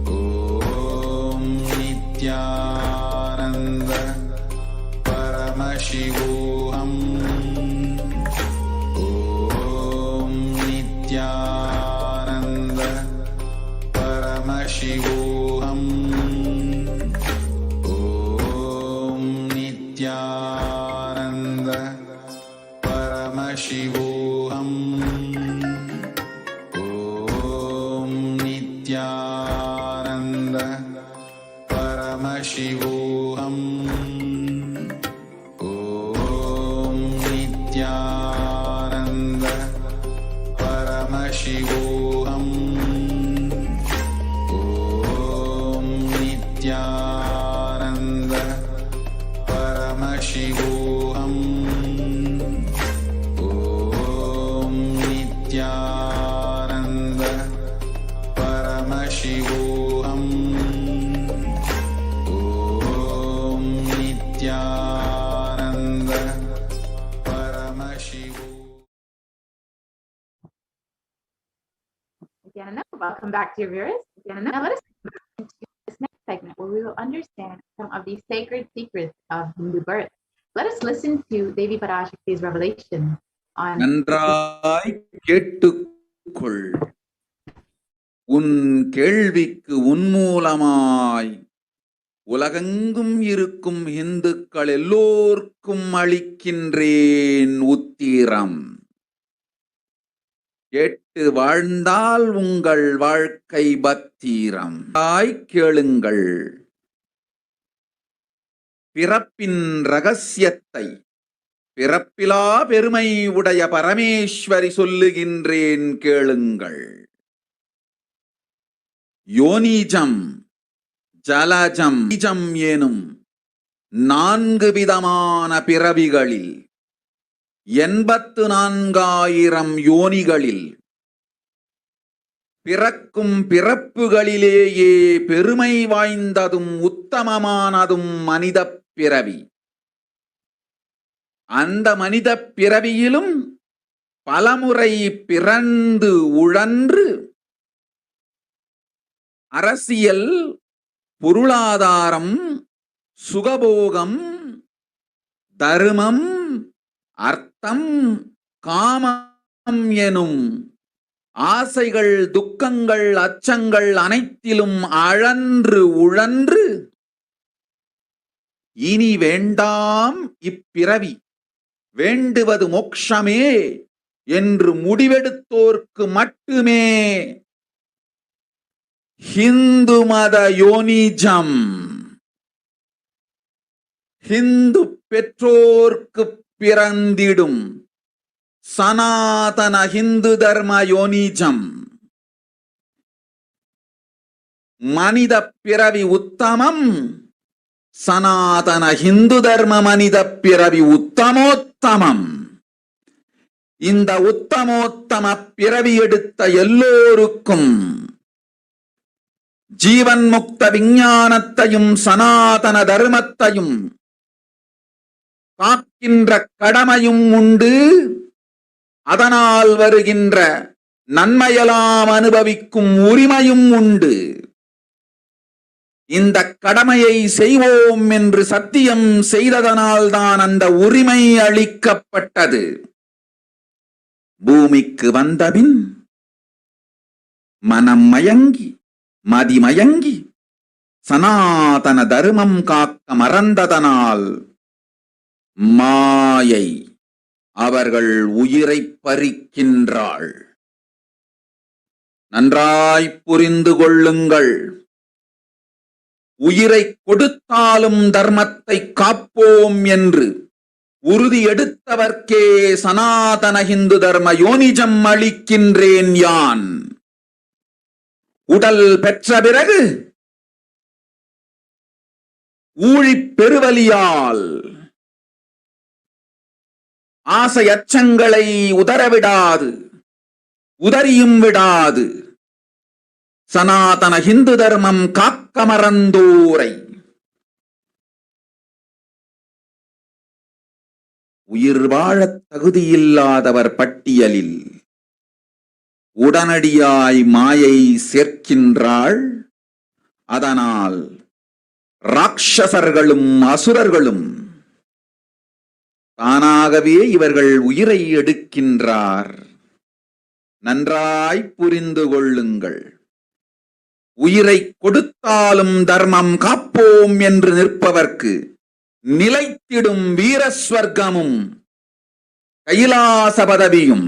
Om Nithyananda Paramashivoham. Om Nithyananda Paramashivoham. Om Nithyananda Paramashivoham. Om Nithyananda Paramashivoham. Om Nithyananda Paramashivoham. Om Nithyananda Paramashivoham. Nithyananda, welcome back to your viewers. Nithyananda, now let us go into this next segment where we will understand some of the sacred secrets of Hindu birth. Let us listen to Devi Parashakti's revelation on நன்றாய் கேட்டுக்கொள். உன் கேள்விக்கு உன்மூலமாய் உலகெங்கும் இருக்கும் இந்துக்கள் எல்லோர்க்கும் அளிக்கின்றேன் உத்திரம். கேட்டு வாழ்ந்தால் உங்கள் வாழ்க்கை பத்திரம். கேளுங்கள். பிறப்பின் ரகசியத்தை பிறப்பிலா பெருமை உடைய பரமேஸ்வரி சொல்லுகின்றேன் கேளுங்கள். யோனிஜம், ஜலஜம், பீஜம் எனும் 4 விதமான பிறவிகளில் 84,000 யோனிகளில் பிறக்கும் பிறப்புகளிலேயே பெருமை வாய்ந்ததும் உத்தமமானதும் மனித பிறவி. அந்த மனித பிறவியிலும் பலமுறை பிறந்து உழன்று அரசியல், பொருளாதாரம், சுகபோகம், தர்மம், அர்த்தம், காமம் எனும் ஆசைகள், துக்கங்கள், அச்சங்கள் அனைத்திலும் அழன்று உழன்று இனி வேண்டாம் இப்பிறவி, வேண்டுவது மோட்சமே என்று முடிவெடுத்தோர்க்கு மட்டுமே ஹிந்து மத யோனிஜம், ஹிந்து பெற்றோர்க்கு பிறந்திடும் சனாதன ஹிந்து தர்ம யோனிஜம். மனித பிறவி உத்தமம், சனாதன ஹிந்து தர்ம மனித பிறவி உத்தமோத்தமம். இந்த உத்தமோத்தம பிறவி எடுத்த எல்லோருக்கும் ஜீவன் முக்த விஞ்ஞானத்தையும் சனாதன தர்மத்தையும் காக்கின்ற கடமையும் உண்டு. அதனால் வருகின்ற நன்மையெல்லாம் அனுபவிக்கும் உரிமையும் உண்டு. இந்த கடமையை செய்வோம் என்று சத்தியம் செய்ததனால்தான் அந்த உரிமை அளிக்கப்பட்டது. பூமிக்கு வந்தபின் மனம் மயங்கி மதிமயங்கி சனாதன தர்மம் காக்க மறந்ததனால் மாயை அவர்கள் உயிரை பறிக்கின்றாள். நன்றாய் புரிந்து கொள்ளுங்கள். உயிரை கொடுத்தாலும் தர்மத்தை காப்போம் என்று உறுதி எடுத்தவர்க்கே சனாதன ஹிந்து தர்ம யோனிஜம் அளிக்கின்றேன் யான். உடல் பெற்ற பிறகு ஊழிப் பெருவலியால் ஆசை அச்சங்களை உதறவிடாது, உதறியும் விடாது சனாதன ஹிந்து தர்மம் காக்க மறந்தோரை உயிர் வாழத் தகுதியில்லாதவர் பட்டியலில் உடனடியாய் மாயை சேர்க்கின்றாள். அதனால் ராட்சசர்களும் அசுரர்களும் தானாகவே இவர்கள் உயிரை எடுக்கின்றார். நன்றாய் புரிந்து கொள்ளுங்கள். உயிரை கொடுத்தாலும் தர்மம் காப்போம் என்று நிற்பவர்க்கு நிலைத்திடும் வீரஸ்வர்க்கமும் கைலாச பதவியும்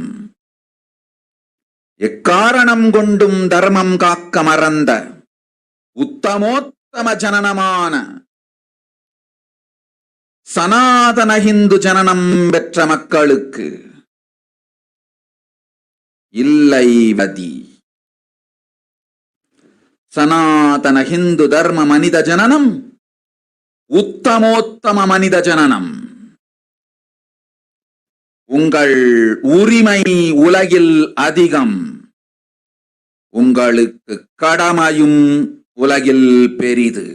எக்காரணம் கொண்டும் தர்மம் காக்க மறந்த உத்தமோத்தம ஜனனமான சனாதன ஹிந்து ஜனனம் பெற்ற மக்களுக்கு இல்லை வதி. சனாதன ஹிந்து தர்ம மனித ஜனனம் உத்தமோத்தம மனித ஜனனம். உங்கள் உரிமை உலகில் அதிகம், உங்களுக்கு கடமையும் உலகில் பெரிது.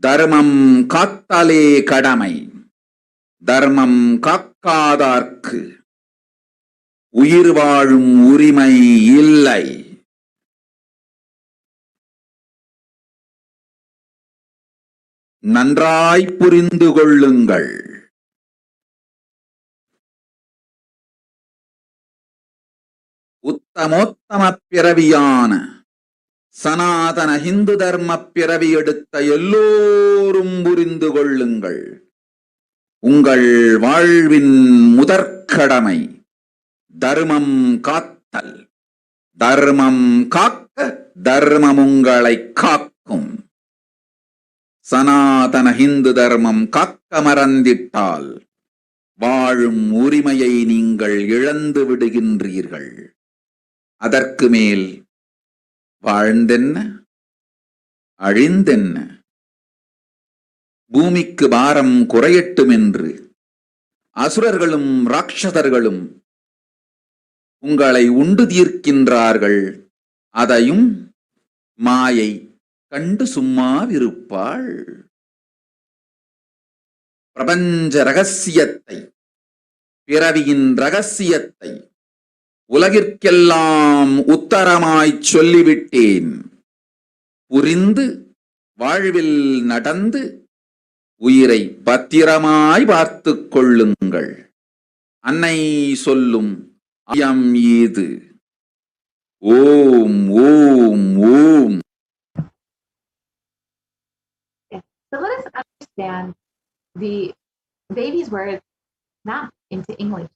தர்மம் காத்தாலே கடமை, தர்மம் காக்காதார்க்கு உயிர் வாழும் உரிமை இல்லை. நன்றாய் புரிந்து கொள்ளுங்கள். உத்தமோத்தம பிறவியான சனாதன ஹிந்து தர்ம பிறவி எடுத்த எல்லோரும் புரிந்து கொள்ளுங்கள். உங்கள் வாழ்வின் முதற்கடமை தர்மம் காத்தல். தர்மம் காக்க தர்மம் உங்களை காக்கும். சனாதன ஹிந்து தர்மம் காக்க மறந்திட்டால் வாழும் உரிமையை நீங்கள் இழந்து விடுகின்றீர்கள். அதற்கு மேல் வாழ்ந்தென்ன அழிந்தென்ன? பூமிக்கு பாரம் குறையட்டும் என்று அசுரர்களும் ராட்சதர்களும் உங்களை உண்டு தீர்க்கின்றார்கள். அதையும் மாயை கண்டு சும்மாவிருப்பாள். பிரபஞ்ச ரகசியத்தை, பிறவியின் ரகசியத்தை உலகிற்கெல்லாம் உத்தரமாய்ச் சொல்லிவிட்டேன். புரிந்து வாழ்வில் நடந்து உயிரை பத்திரமாய் பார்த்துக் கொள்ளுங்கள். அன்னை சொல்லும் ஐயம் ஏது. ஓம் ஓம் ஓம். So let us understand the baby's words mapped into English.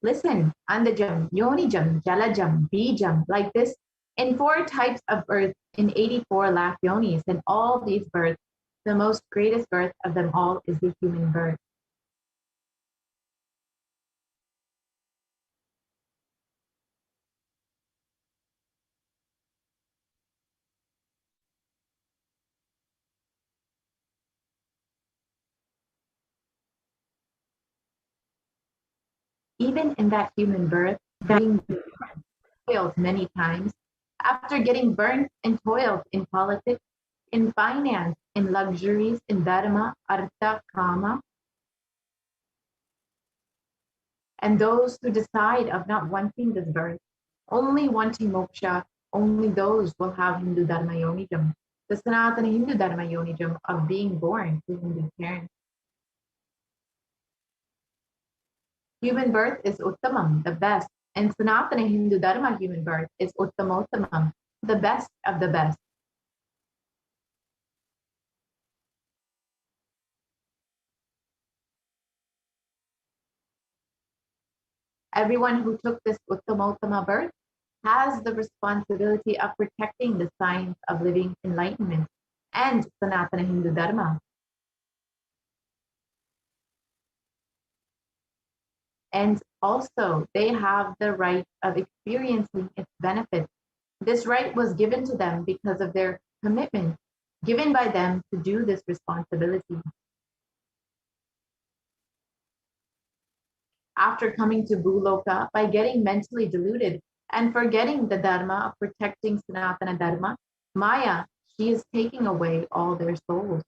Listen, Andajam, Yonijam, Jalajam, Bijam, like this, in 4 types of birth in 84 lakh yonis. And all these births, the most greatest birth of them all is the human birth. Even in that human birth, being toiled many times, after getting burnt and toiled in politics, in finance, in luxuries, in dharma, artha, kama, and those who decide of not wanting this birth, only wanting moksha, only those will have Hindu dharma yonijam, the Sanatana Hindu dharma yonijam of being born to Hindu parents. Human birth is Uttamam, the best, and Sanatana Hindu Dharma human birth is Uttamottamam, the best of the best. Everyone who took this Uttamottama birth has the responsibility of protecting the science of living enlightenment and Sanatana Hindu Dharma. And also, they have the right of experiencing its benefits. This right was given to them because of their commitment given by them to do this responsibility. After coming to Bhuloka, by getting mentally deluded and forgetting the Dharma of protecting Sanatana Dharma, Maya, she is taking away all their souls.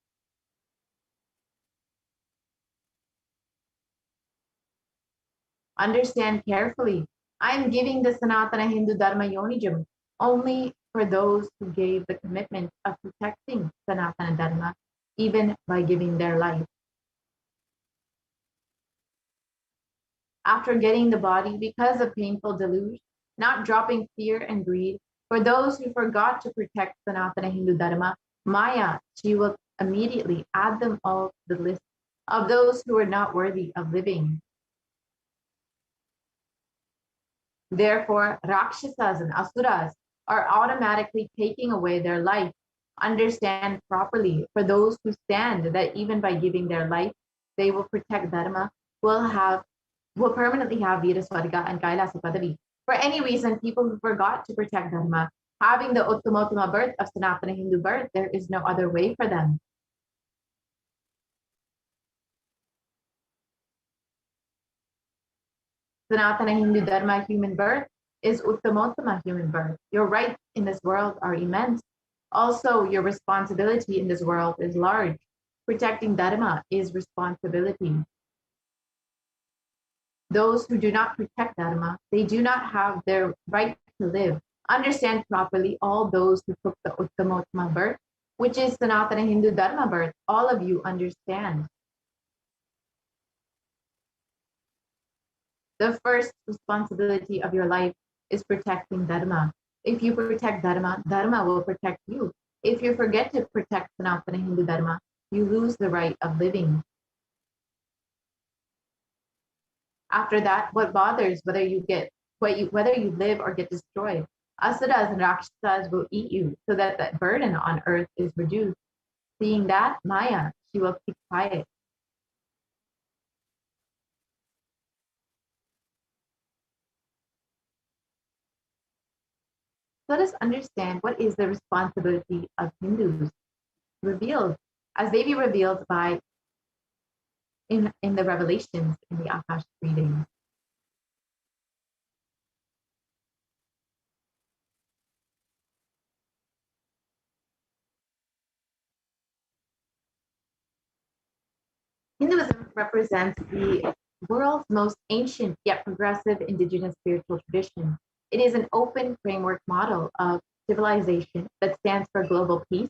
Understand carefully. I am giving the Sanatana Hindu Dharma Yonijam only for those who gave the commitment of protecting Sanatana Dharma, even by giving their life. After getting the body because of painful deluge, not dropping fear and greed, for those who forgot to protect Sanatana Hindu Dharma, Maya, she will immediately add them all to the list of those who are not worthy of living. Therefore, Rakshasas and Asuras are automatically taking away their life. Understand properly, for those who stand that even by giving their life, they will protect Dharma, will permanently have Veera Swarga and Kailasa Padavi. For any reason, people who forgot to protect Dharma, having the Uttamottama birth of Sanatana Hindu birth, there is no other way for them. Sanatana Hindu Dharma human birth is Uttamottama human birth. Your rights in this world are immense. Also, your responsibility in this world is large. Protecting Dharma is responsibility. Those who do not protect Dharma, they do not have their right to live. Understand properly, all those who took the Uttamottama birth, which is Sanatana Hindu Dharma birth, all of you understand. The first responsibility of your life is protecting Dharma. If you protect Dharma, Dharma will protect you. If you forget to protect Sanatana Hindu Dharma, you lose the right of living. After that, what bothers whether you live or get destroyed? Asuras and Rakshasas will eat you so that the burden on earth is reduced. Seeing that, Maya, she will keep quiet. Let us understand what is the responsibility of Hindus revealed, as they be revealed by in the revelations in the Akashic readings. Hinduism represents the world's most ancient yet progressive indigenous spiritual tradition. It is an open framework model of civilization that stands for global peace,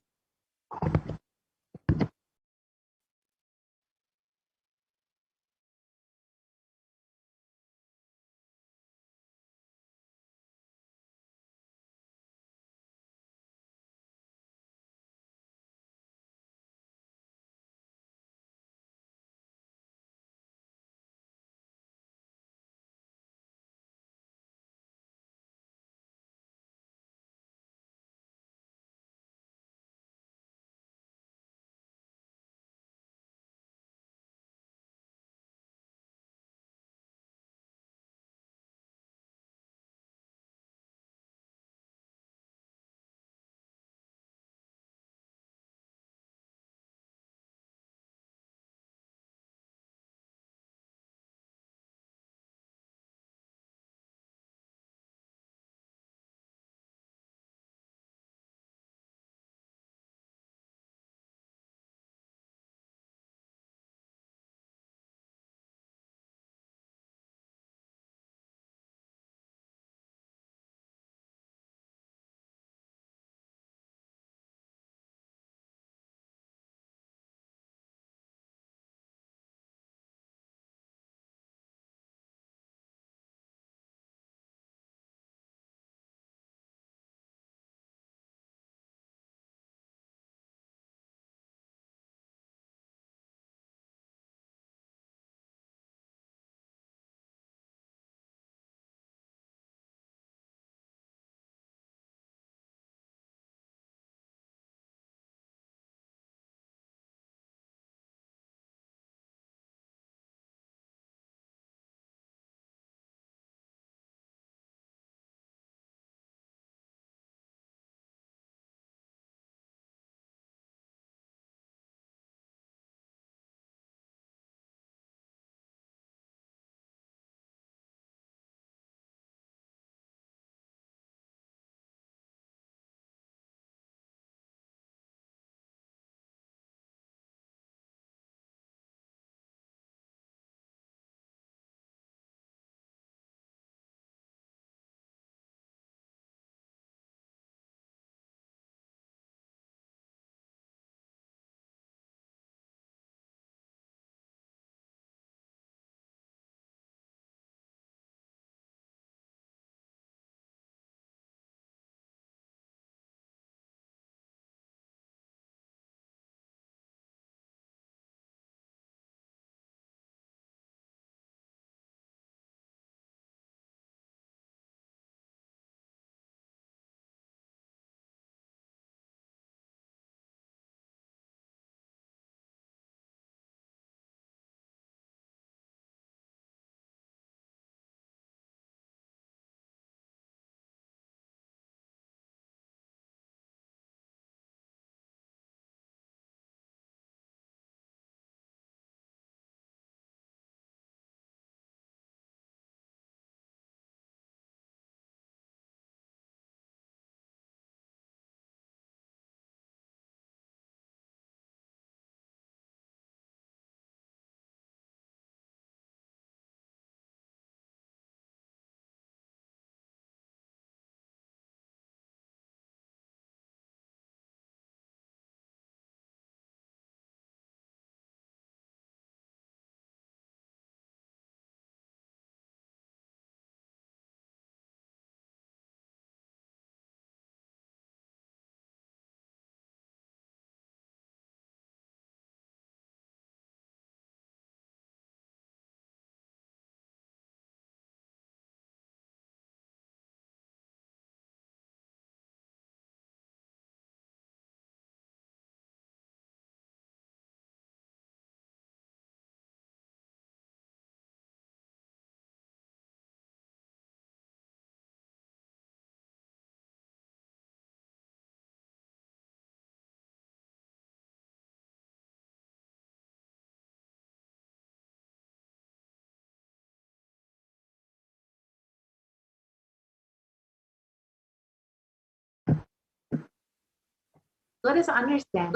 Let us understand.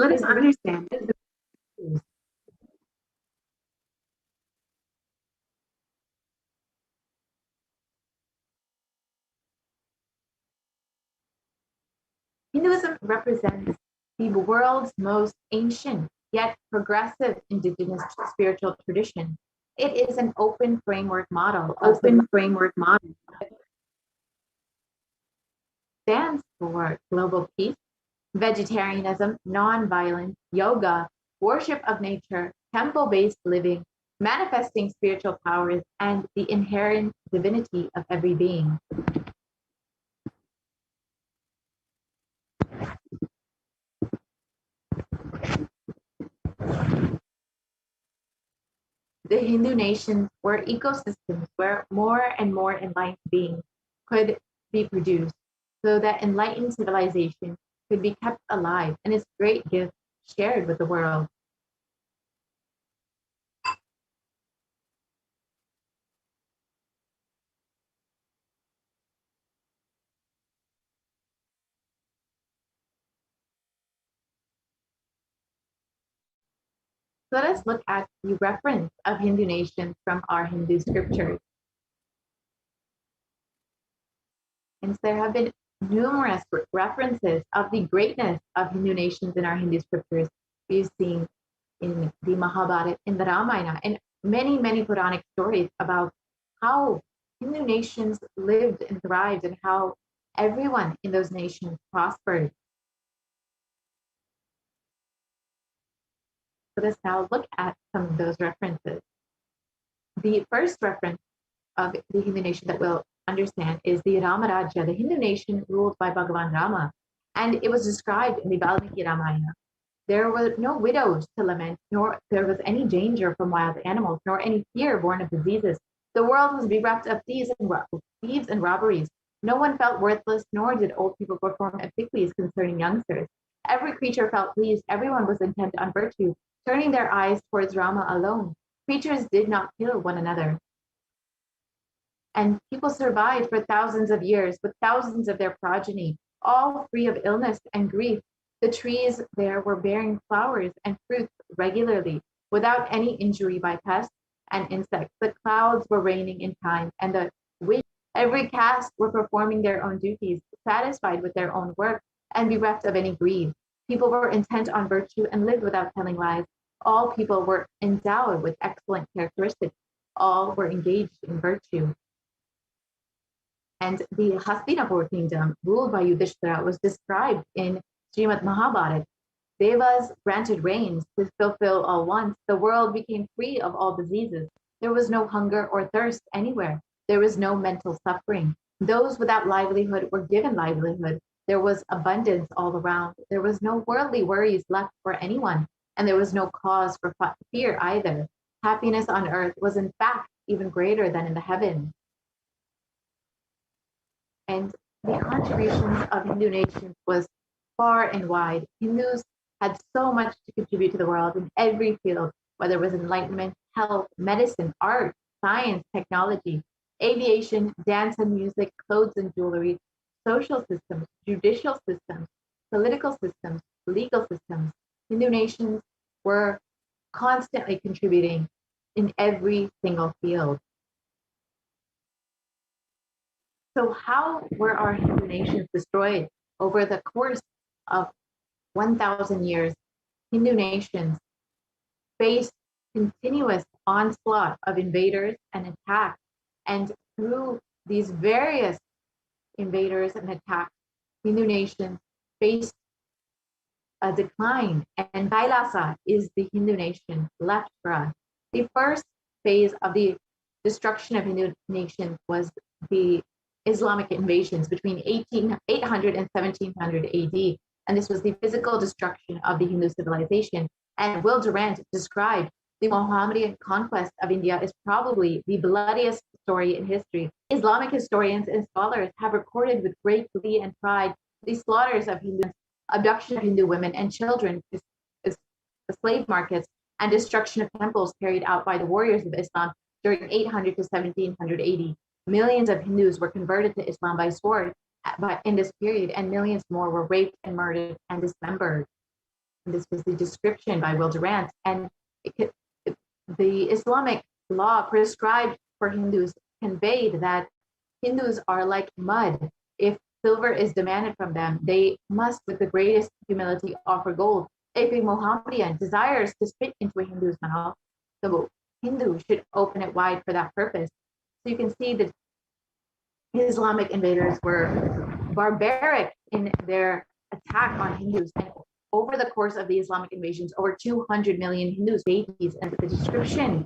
Hinduism represents the world's most ancient yet progressive indigenous spiritual tradition. It is an open framework model stands for global peace, vegetarianism, non-violence, yoga, worship of nature, temple-based living, manifesting spiritual powers, and the inherent divinity of every being. The Hindu nations were ecosystems where more and more enlightened beings could be produced, so that enlightened civilization could be kept alive and its great gift shared with the world. Let us look at the reference of Hindu nations from our Hindu scriptures. And there have been numerous references of the greatness of Hindu nations in our Hindu scriptures. We've seen in the Mahabharata, in the Ramayana, and many, many Puranic stories about how Hindu nations lived and thrived and how everyone in those nations prospered. Let us now look at some of those references. The first reference of the Hindu nation that we'll understand is the Ramaraja, the Hindu nation ruled by Bhagavan Rama. And it was described in the Valmiki Ramayana. There were no widows to lament, nor there was any danger from wild animals, nor any fear born of diseases. The world was bereft of thieves and robberies. No one felt worthless, nor did old people perform obsequies concerning youngsters. Every creature felt pleased. Everyone was intent on virtue, turning their eyes towards Rama alone. Creatures did not kill one another. And people survived for thousands of years with thousands of their progeny, all free of illness and grief. The trees there were bearing flowers and fruits regularly, without any injury by pests and insects. The clouds were raining in time, and the wind, every caste were performing their own duties, satisfied with their own work, and bereft of any greed. People were intent on virtue and lived without telling lies. All people were endowed with excellent characteristics. All were engaged in virtue. And the Hastinapur kingdom, ruled by Yudhishthira, was described in Srimad Mahabharata. Devas granted rains to fulfill all wants. The world became free of all diseases. There was no hunger or thirst anywhere. There was no mental suffering. Those without livelihood were given livelihood. There was abundance all around. There was no worldly worries left for anyone, and there was no cause for fear either. Happiness on earth was in fact even greater than in the heavens. And the contributions of Hindu nations was far and wide. Hindus had so much to contribute to the world in every field, whether it was enlightenment, health, medicine, art, science, technology, aviation, dance and music, clothes and jewelry, social systems, judicial systems, political systems, legal systems. Hindu nations were constantly contributing in every single field. So how were our Hindu nations destroyed? Over the course of 1,000 years, Hindu nations faced continuous onslaught of invaders and attacks. And through these various invaders and attacks, Hindu nations faced a decline. And Kailasa is the Hindu nation left for us. The first phase of the destruction of Hindu nations was the Islamic invasions between 800 and 1700 AD. And this was the physical destruction of the Hindu civilization. And Will Durant described the Mohammedan conquest of India as probably the bloodiest story in history. Islamic historians and scholars have recorded with great glee and pride the slaughters of Hindus, abduction of Hindu women and children, slave markets, and destruction of temples carried out by the warriors of Islam during 800 to 1700 AD. Millions of Hindus were converted to Islam by sword in this period, and millions more were raped and murdered and dismembered. this was the description by Will Durant, and the Islamic law prescribed for Hindus conveyed that Hindus are like mud. If silver is demanded from them, they must, with the greatest humility, offer gold. If a Mohammedan desires to spit into a Hindu's mouth, the Hindu should open it wide for that purpose. So you can see that Islamic invaders were barbaric in their attack on Hindus. And over the course of the Islamic invasions, over 200 million Hindus, babies, and the description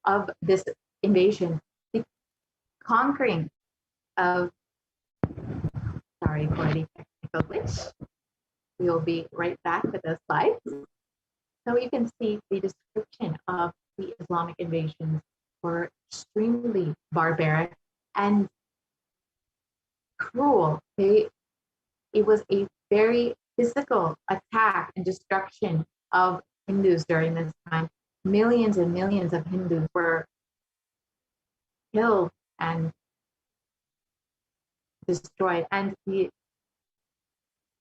of this invasion, the conquering of, sorry for the technical glitch. We will be right back with the slides. So you can see the description of the Islamic invasions were extremely barbaric and cruel. It was a very physical attack and destruction of Hindus during this time. Millions and millions of Hindus were killed and destroyed. And the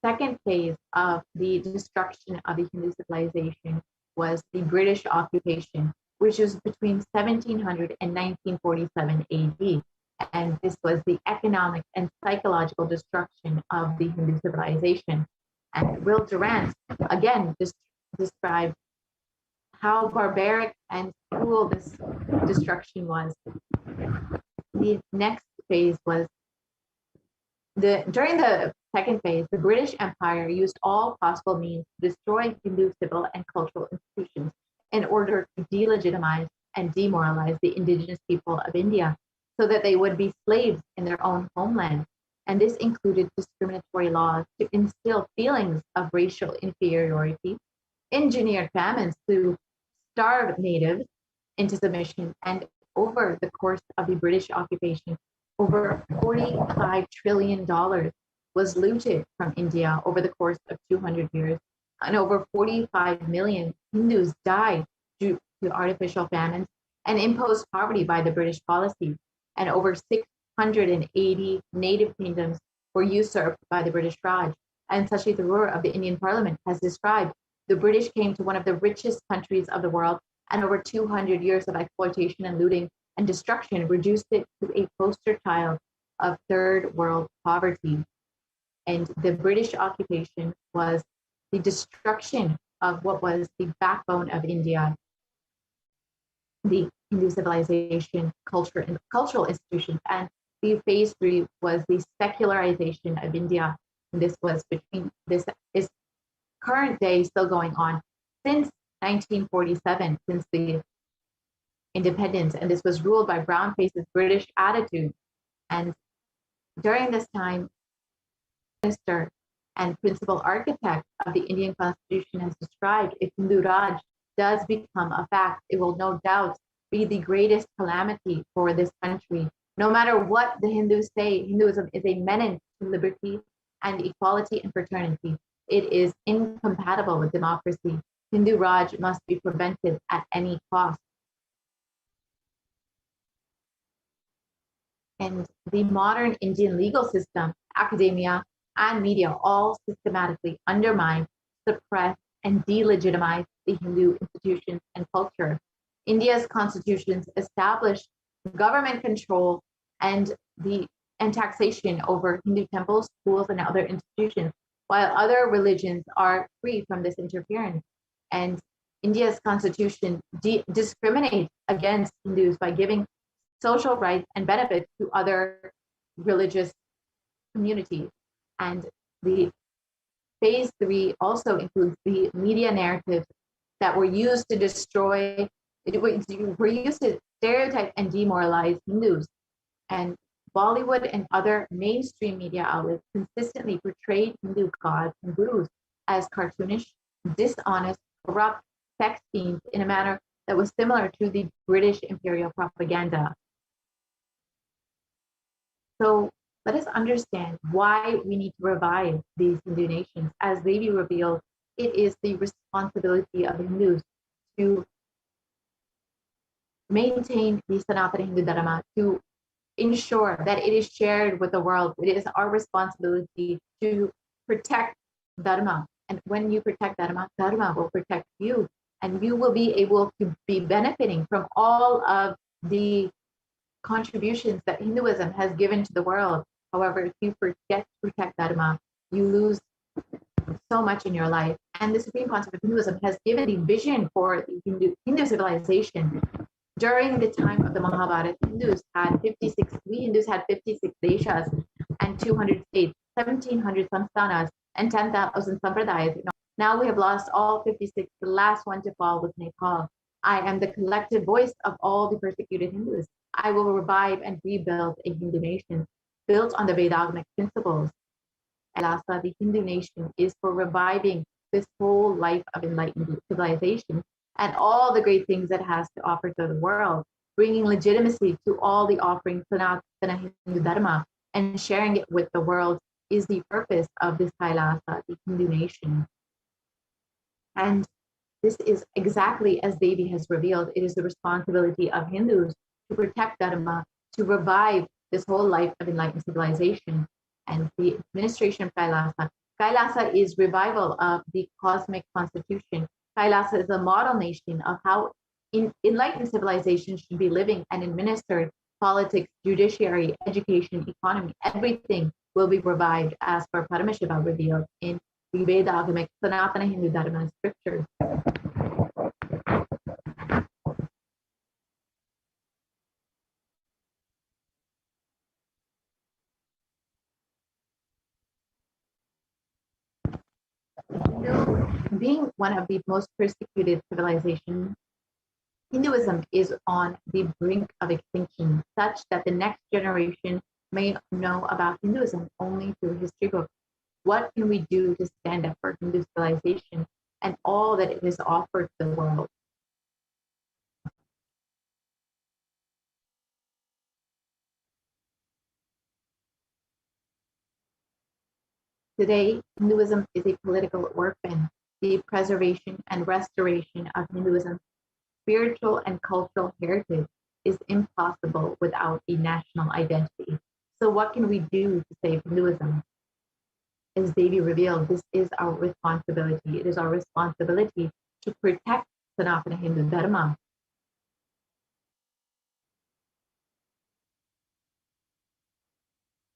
second phase of the destruction of the Hindu civilization was the British occupation, which was between 1700 and 1947 AD. And this was the economic and psychological destruction of the Hindu civilization. And Will Durant, again, described how barbaric and cruel this destruction was. The next phase was during the second phase, the British Empire used all possible means to destroy Hindu civil and cultural institutions in order to delegitimize and demoralize the indigenous people of India so that they would be slaves in their own homeland. And this included discriminatory laws to instill feelings of racial inferiority, engineered famines to starve natives into submission, and over the course of the British occupation, over $45 trillion was looted from India over the course of 200 years, and over 45 million Hindus died due to artificial famines and imposed poverty by the British policies, and over 680 native kingdoms were usurped by the British Raj. And Sashi Tharoor of the Indian Parliament has described the British came to one of the richest countries of the world, and over 200 years of exploitation and looting and destruction reduced it to a poster child of third world poverty. And the British occupation was the destruction of what was the backbone of India, the Hindu civilization, culture, and cultural institutions. And the phase 3 was the secularization of India. And this was this is current day still going on since 1947, since the independence, and this was ruled by brown faces British attitude. And during this time, minister and principal architect of the Indian Constitution has described, if Hindu Raj does become a fact, it will no doubt be the greatest calamity for this country. No matter what the Hindus say, Hinduism is a menace to liberty and equality and fraternity. It is incompatible with democracy. Hindu Raj must be prevented at any cost. And the modern Indian legal system, academia, and media all systematically undermine, suppress, and delegitimize the Hindu institutions and culture. India's constitutions establish government control and taxation over Hindu temples, schools, and other institutions, while other religions are free from this interference. And India's constitution discriminates against Hindus by giving social rights and benefits to other religious communities. And the phase 3 also includes the media narratives that were used to destroy, were used to stereotype and demoralize Hindus. And Bollywood and other mainstream media outlets consistently portrayed Hindu gods and gurus as cartoonish, dishonest, corrupt sex fiends in a manner that was similar to the British imperial propaganda. So let us understand why we need to revive these Hindu nations. As Devi revealed, it is the responsibility of Hindus to maintain the Sanatana Hindu Dharma, to ensure that it is shared with the world. It is our responsibility to protect Dharma And when you protect Dharma, Dharma will protect you. And you will be able to be benefiting from all of the contributions that Hinduism has given to the world. However, if you forget to protect Dharma, you lose so much in your life. And the supreme concept of Hinduism has given the vision for the Hindu civilization. During the time of the Mahabharata, we Hindus had 56 deshas and 200 states, 1700 samsthanas, and 10,000 sampradayas. Now we have lost all 56. The last one to fall was Nepal. I am the collective voice of all the persecuted Hindus. I will revive and rebuild a Hindu nation built on the Vedagamic principles. Lhasa, the Hindu nation, is for reviving this whole life of enlightened civilization and all the great things it has to offer to the world, bringing legitimacy to all the offerings Sanatana Hindu Dharma and sharing it with the world is the purpose of this Kailasa, the Hindu nation. And this is exactly as Devi has revealed. It is the responsibility of Hindus to protect Dharma, to revive this whole life of enlightened civilization. And the administration of Kailasa. Kailasa is revival of the cosmic constitution. Kailasa is a model nation of how enlightened civilization should be living and administered. Politics, judiciary, education, economy, everything will be revived as per Paramashiva revealed in the Vedagamic Sanatana Hindu Dharma scriptures. Being one of the most persecuted civilizations, Hinduism is on the brink of extinction, such that the next generation may know about Hinduism only through history books. What can we do to stand up for Hindu civilization and all that it has offered to the world? Today, Hinduism is a political orphan. The preservation and restoration of Hinduism's spiritual and cultural heritage is impossible without a national identity. So what can we do to save Hinduism? As Devi revealed, this is our responsibility. It is our responsibility to protect Sanatana Hindu Dharma.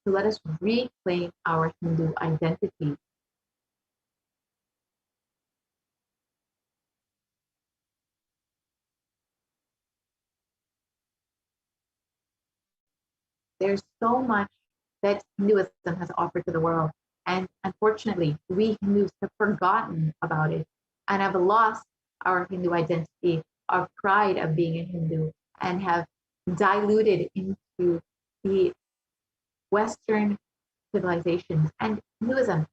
So let us reclaim our Hindu identity. There's so much that Hinduism has offered to the world. And unfortunately, we Hindus have forgotten about it and have lost our Hindu identity, our pride of being a Hindu, and have diluted into the Western civilizations. And Hinduism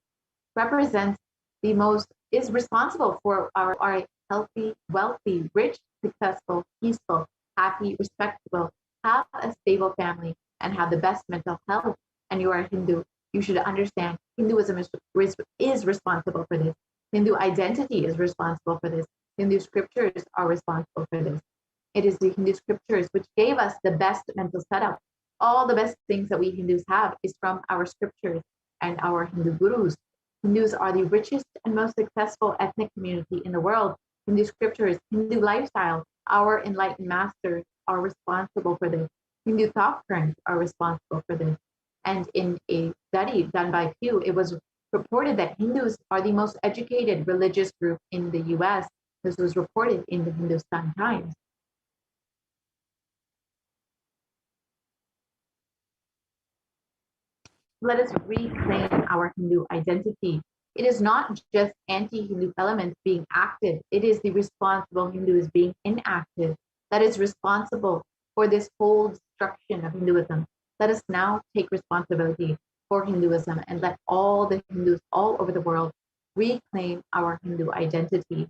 represents is responsible for our healthy, wealthy, rich, successful, peaceful, happy, respectable, have a stable family, and have the best mental health. And you are a Hindu, you should understand Hinduism is responsible for this. Hindu identity is responsible for this. Hindu scriptures are responsible for this. It is the Hindu scriptures which gave us the best mental setup. All the best things that we Hindus have is from our scriptures and our Hindu gurus. Hindus are the richest and most successful ethnic community in the world. Hindu scriptures, Hindu lifestyle, our enlightened masters are responsible for this. Hindu thought currents are responsible for this. And in a study done by Pew, it was reported that Hindus are the most educated religious group in the US. This was reported in the Hindustan Times. Let us reclaim our Hindu identity. It is not just anti-Hindu elements being active. It is the responsible Hindus being inactive that is responsible for this whole destruction of Hinduism. Let us now take responsibility for Hinduism and let all the Hindus all over the world reclaim our Hindu identity.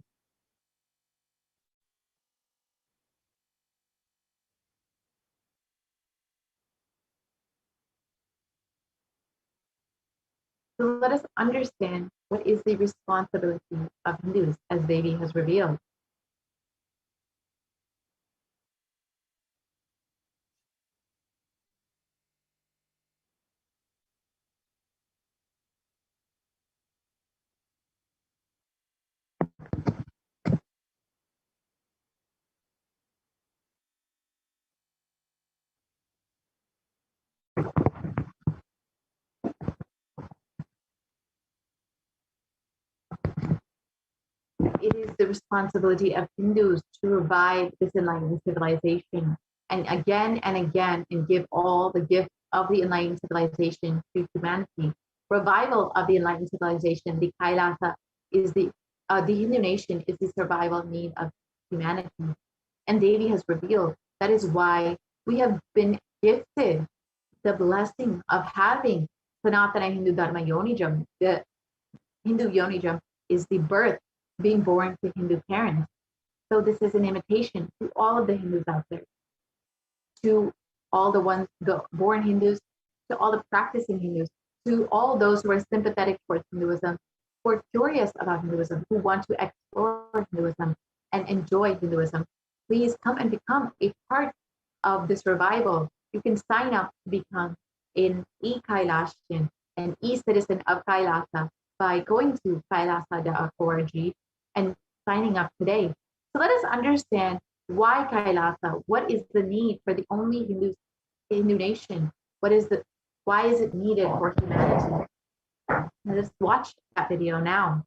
So let us understand what is the responsibility of Hindus as Devi has revealed. it is the responsibility of Hindus to revive this enlightened civilization and again and give all the gift of the enlightened civilization to humanity. Revival of the enlightened civilization, the Kailasa, is the Hindu nation is the survival need of humanity. And Devi has revealed that is why we have been gifted the blessing of having Sanatana Hindu Dharma Yonijam. The Hindu Yonijam is the birth, being born to Hindu parents. So this is an invitation to all of the Hindus out there, to all the ones, the born Hindus, to all the practicing Hindus, to all those who are sympathetic towards Hinduism, who are curious about Hinduism, who want to explore Hinduism and enjoy Hinduism. Please come and become a part of this revival. You can sign up to become an e-Kailashian, an e-citizen of Kailasa by going to kailasa.org and signing up today. So let us understand why Kailasa. What is the need for the only Hindu nation? Why is it needed for humanity? Let us watch that video now.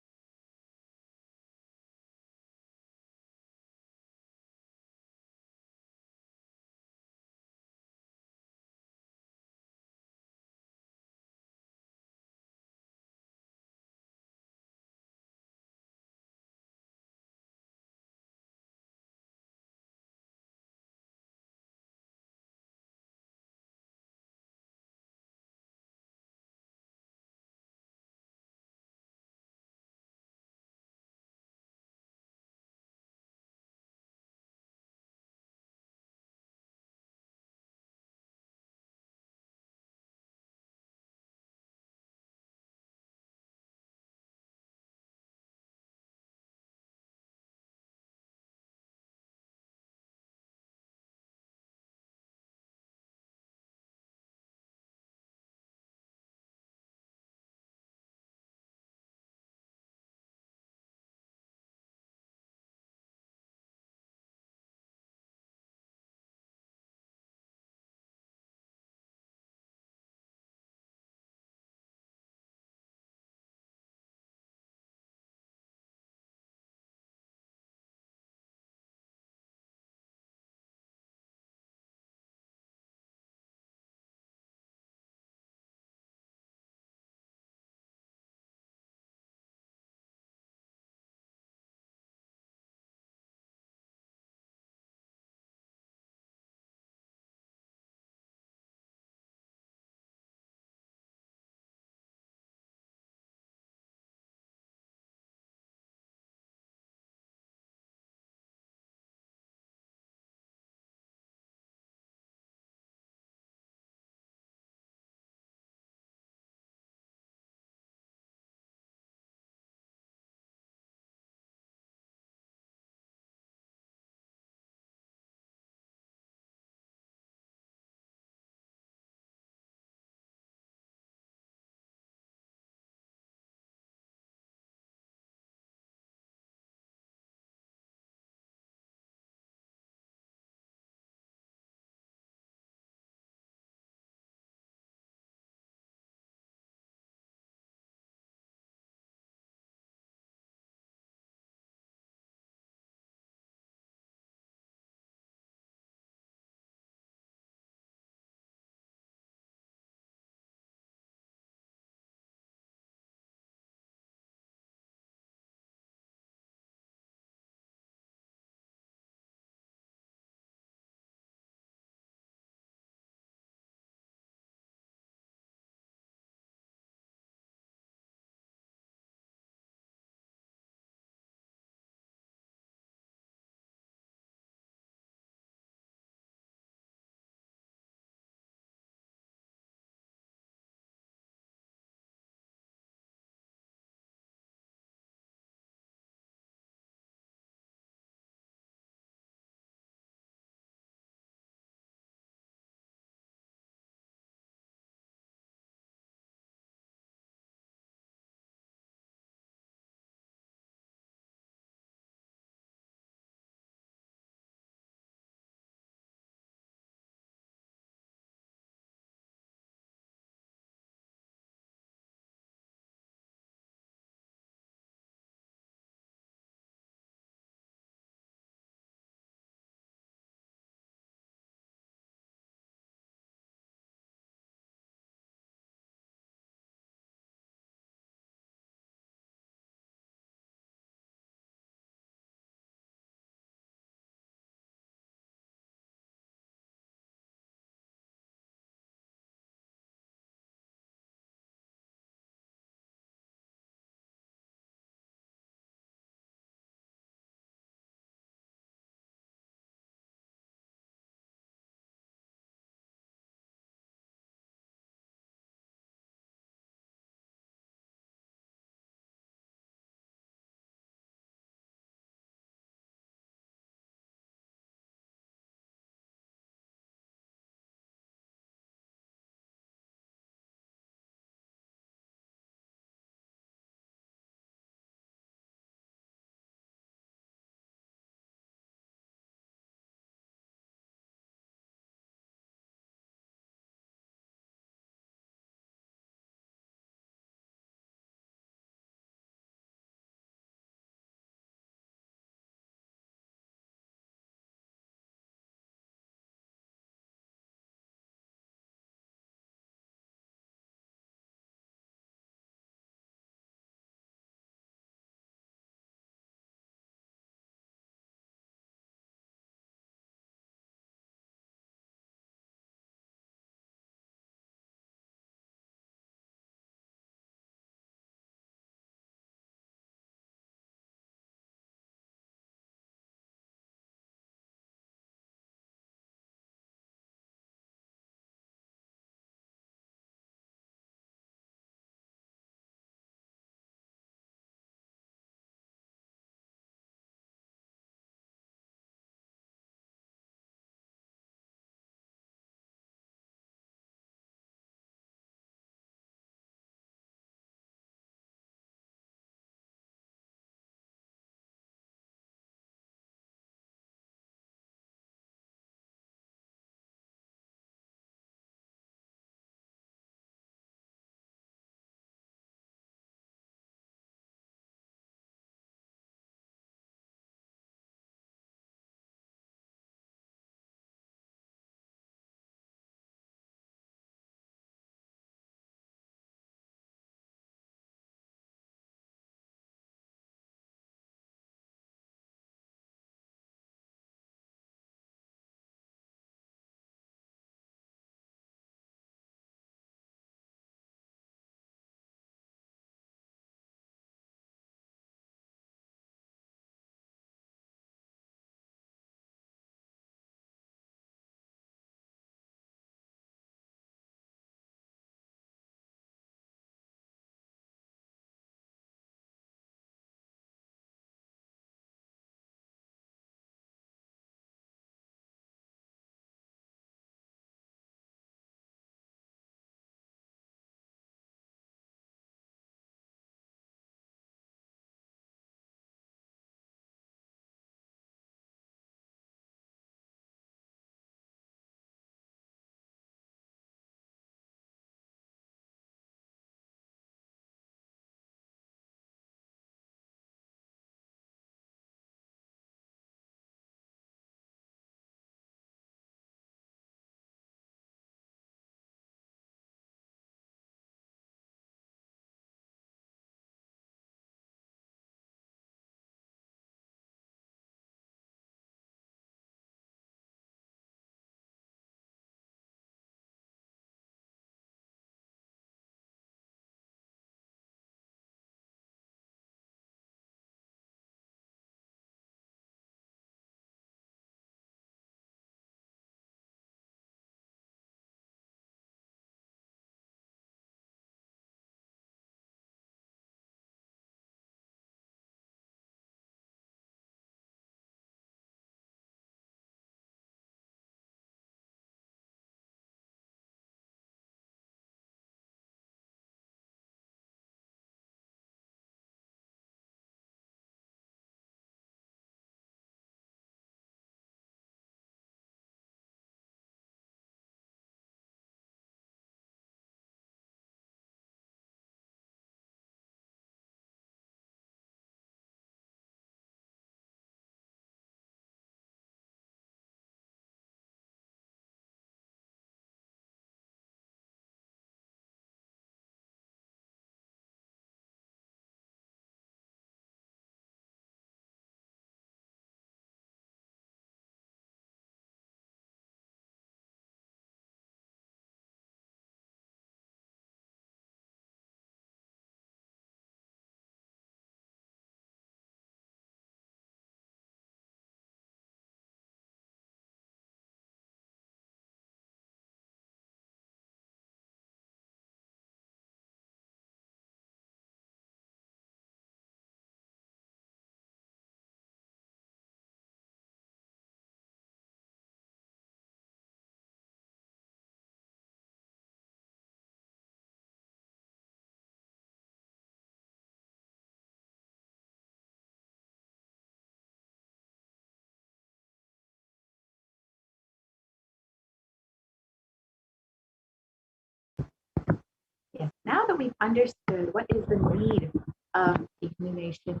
that we've understood what is the need of illumination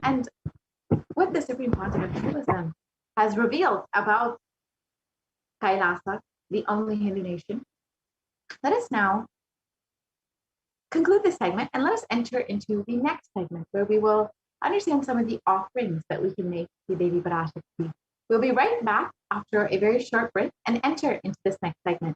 and what the Supreme Content of Hinduism has revealed about Kailasa, the only Hindu nation, let us now conclude this segment and let us enter into the next segment where we will understand some of the offerings that we can make to Devi Parashakti. We'll be right back after a very short break and enter into this next segment.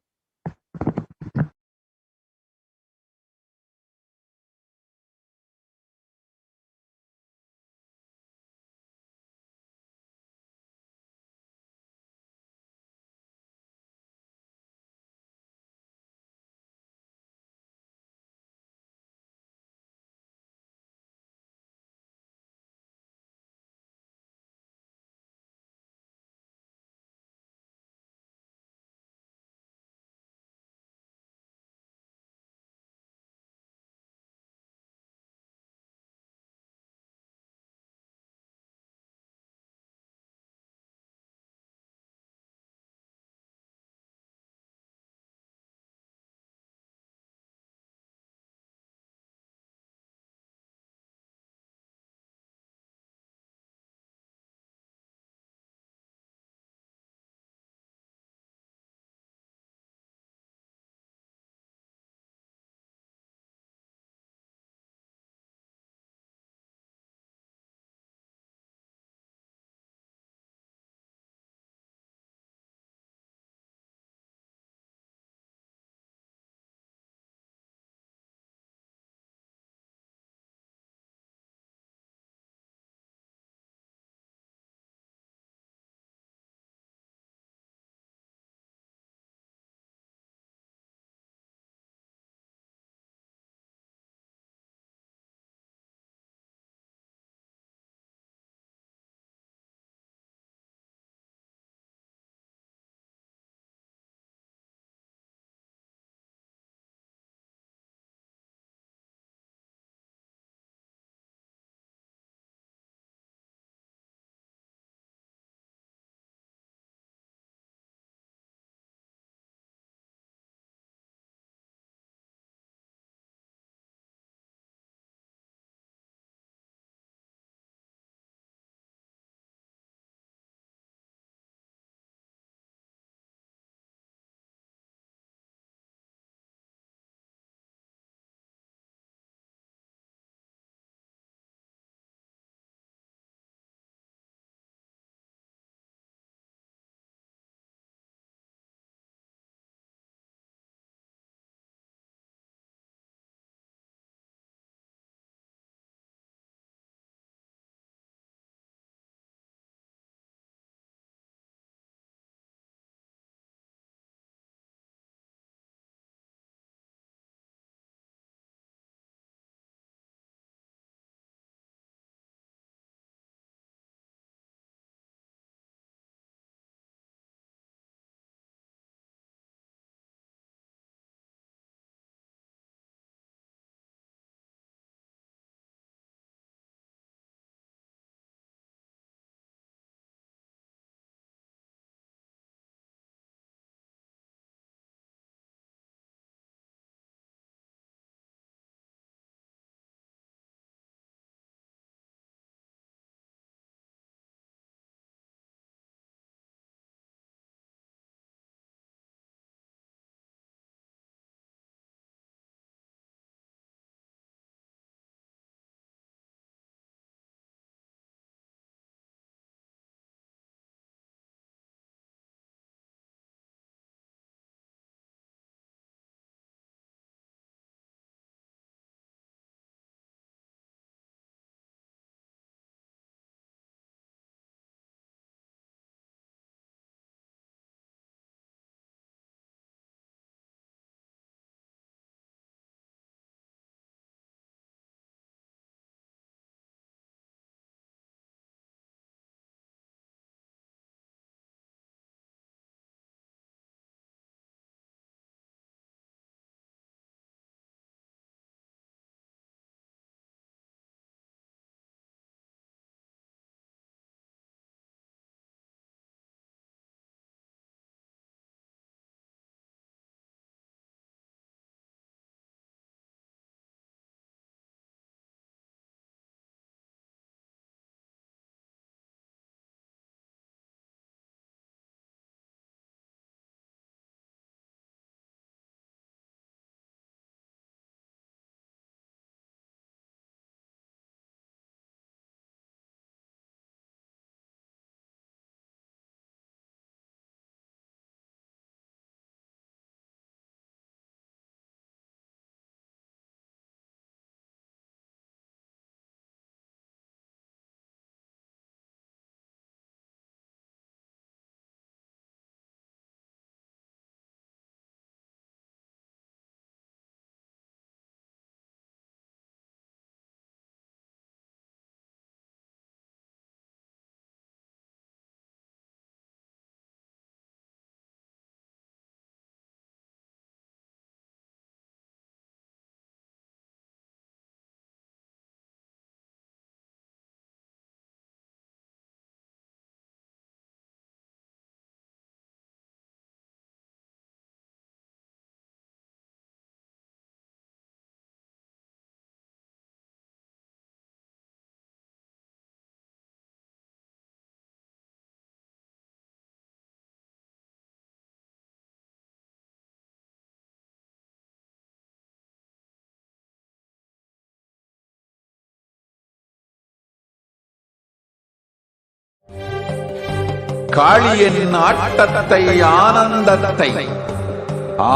காளியின் ஆட்டத்தை ஆனந்தத்தை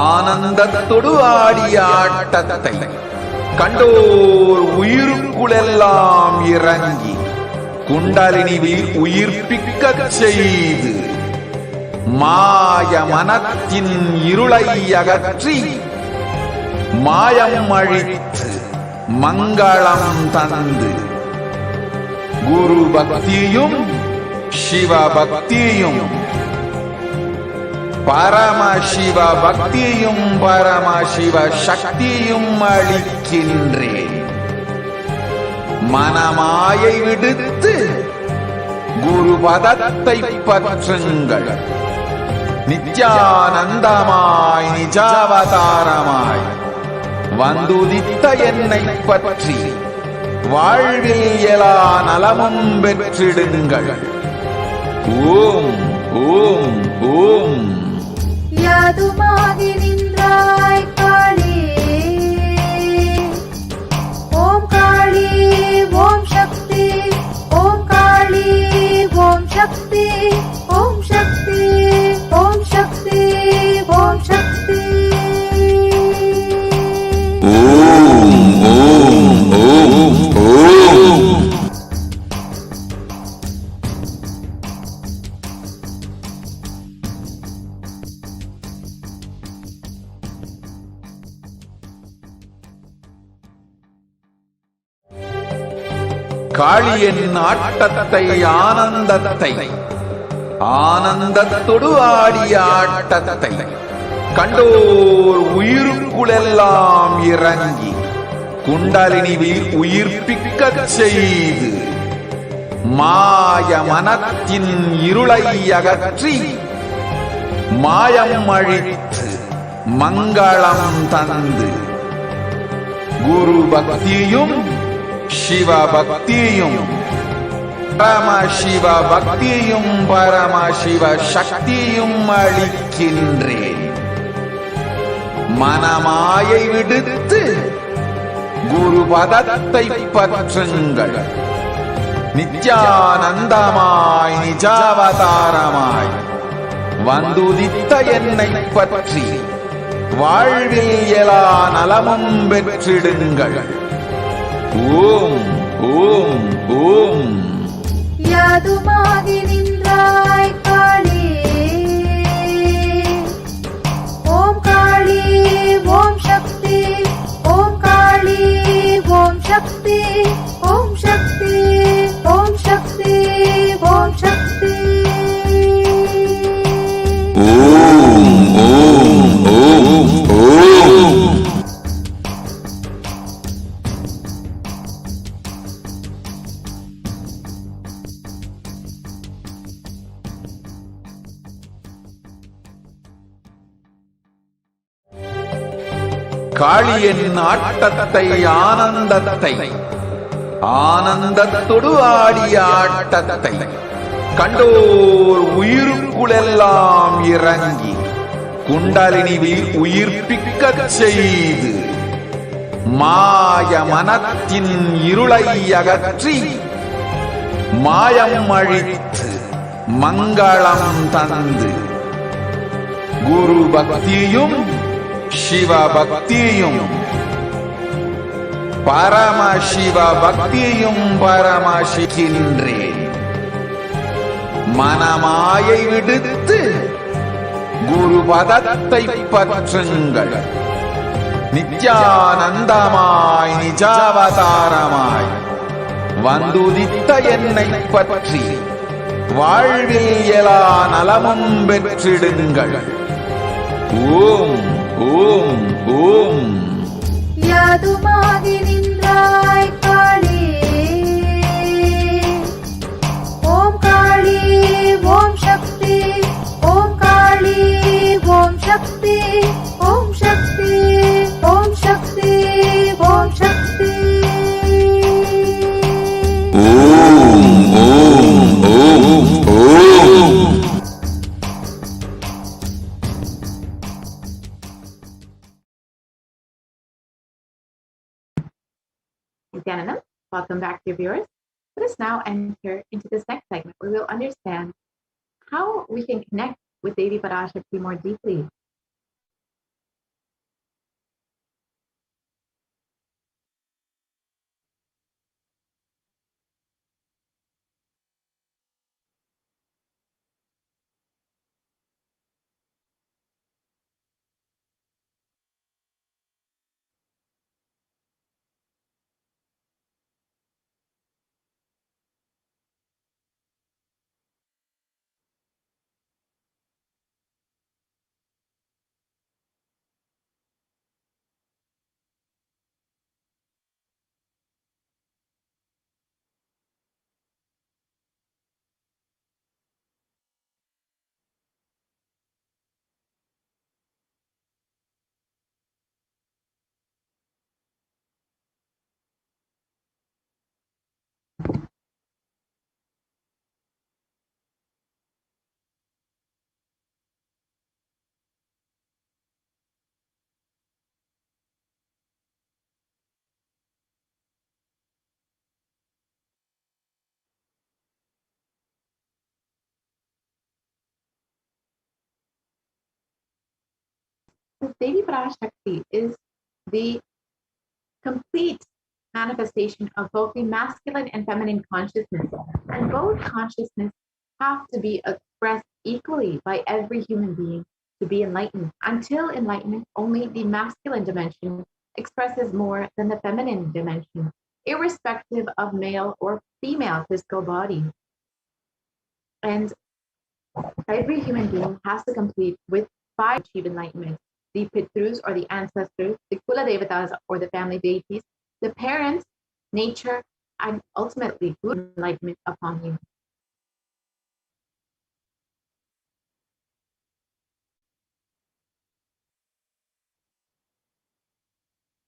ஆனந்தத்தொடு ஆடிய ஆட்டத்தை கண்டோர் உயிருக்குளெல்லாம் இறங்கி குண்டலினிவில் உயிர்ப்பிக்கச் செய்து மாய மனத்தின் இருளை அகற்றி மாயம் அழித்து மங்களம் தந்து குரு பக்தியும் சிவ பக்தியும் பரமசிவ பக்தியும் பரமசிவ சக்தியும் அளிக்கின்றேன். மனமாயை விடுத்து குரு பதத்தை பற்றுங்கள். நித்யானந்தமாய் நிஜாவதாரமாய் வந்துதித்த என்னை பற்றி வாழ்வில் எல்லா நலமும் பெற்றிடுங்கள். ஓம் ஓம் ஓம். யாதுமாகி நின்றாய் காளியே, ஓம் காளி ஓம் சக்தி, ஓம் காளி ஓம் சக்தி, ஓம் சக்தி ஓம் சக்தி ஓம் சக்தி. ஓம் ஓம் ஓம் ஓம். காளியின் ஆட்டத்தை ஆனந்தத்தை ஆனந்தத்தொடு ஆடிய ஆட்டத்தை கண்டோர் உயிருக்குளெல்லாம் இறங்கி குண்டலினிவில் உயிர்ப்பிக்கச் செய்து மாய மனத்தின் இருளை அகற்றி மாயம் அழித்து மங்களம் தந்து குரு பக்தியும் சிவ பக்தியும் பரமசிவ பக்தியும் பரமசிவ சக்தியும் அளிக்கின்றேன். மனமாயை விடுத்து குரு பதத்தை பற்றுங்கள். நித்யானந்தமாய் நிஜாவதாரமாய் வந்துதித்த என்னை பற்றி வாழ்வில் எல்லா நலமும் பெற்றிடுங்கள். ஓம் ஓம் ஓம். யாதுமாகி நின்றாய் காளியே, ஓம் காளி ஓம் சக்தி, ஓம் காளி ஓம் சக்தி, ஓம் சக்தி ஓம் சக்தி ஓம் சக்தி. ஓம் ஓம் ஓம் ஓம். காளியின் ஆட்டத்தை ஆனந்தத்தை ஆனந்தத்தொடு ஆடிய ஆட்டத்தை கண்டோர் உயிருக்குளெல்லாம் இறங்கி குண்டலினிவில் உயிர்ப்பிக்கச் செய்து மாய மனத்தின் இருளை அகற்றி மாயம் அழித்து மங்களம் தந்து குரு பக்தியும் சிவ பக்தியும் பரமசிவ பக்தியும் பரமசிக்கின்றேன். மனமாயை விடுத்து குரு பதத்தை பற்றுங்கள். நித்யானந்தமாய் நிஜாவதாரமாய் வந்துதித்த என்னை பற்றி வாழ்வில் எல்லா நலமும் பெற்றிடுங்கள். ஓம் ஓம் ஓம். யாதுமாகி நின்றாய் காளியே, ஓம் காளி ஓம் சக்தி, ஓம் காளி ஓம் சக்தி, ஓம் சக்தி ஓம் சக்தி ஓம் சக்தி. ஓம் ஓம் ஓம் ஓம். Nithyananda, welcome back, dear viewers. Let us now enter into this next segment where we'll understand how we can connect with Devi Parashakti more deeply. Devi Parashakti is the complete manifestation of both the masculine and feminine consciousness. And both consciousness have to be expressed equally by every human being to be enlightened. Until enlightenment, only the masculine dimension expresses more than the feminine dimension, irrespective of male or female physical body. And every human being has to complete with 5 to achieve enlightenment: the Pitrus or the ancestors, the Kula Devatas or the family deities, the parents, nature, and ultimately good enlightenment upon you.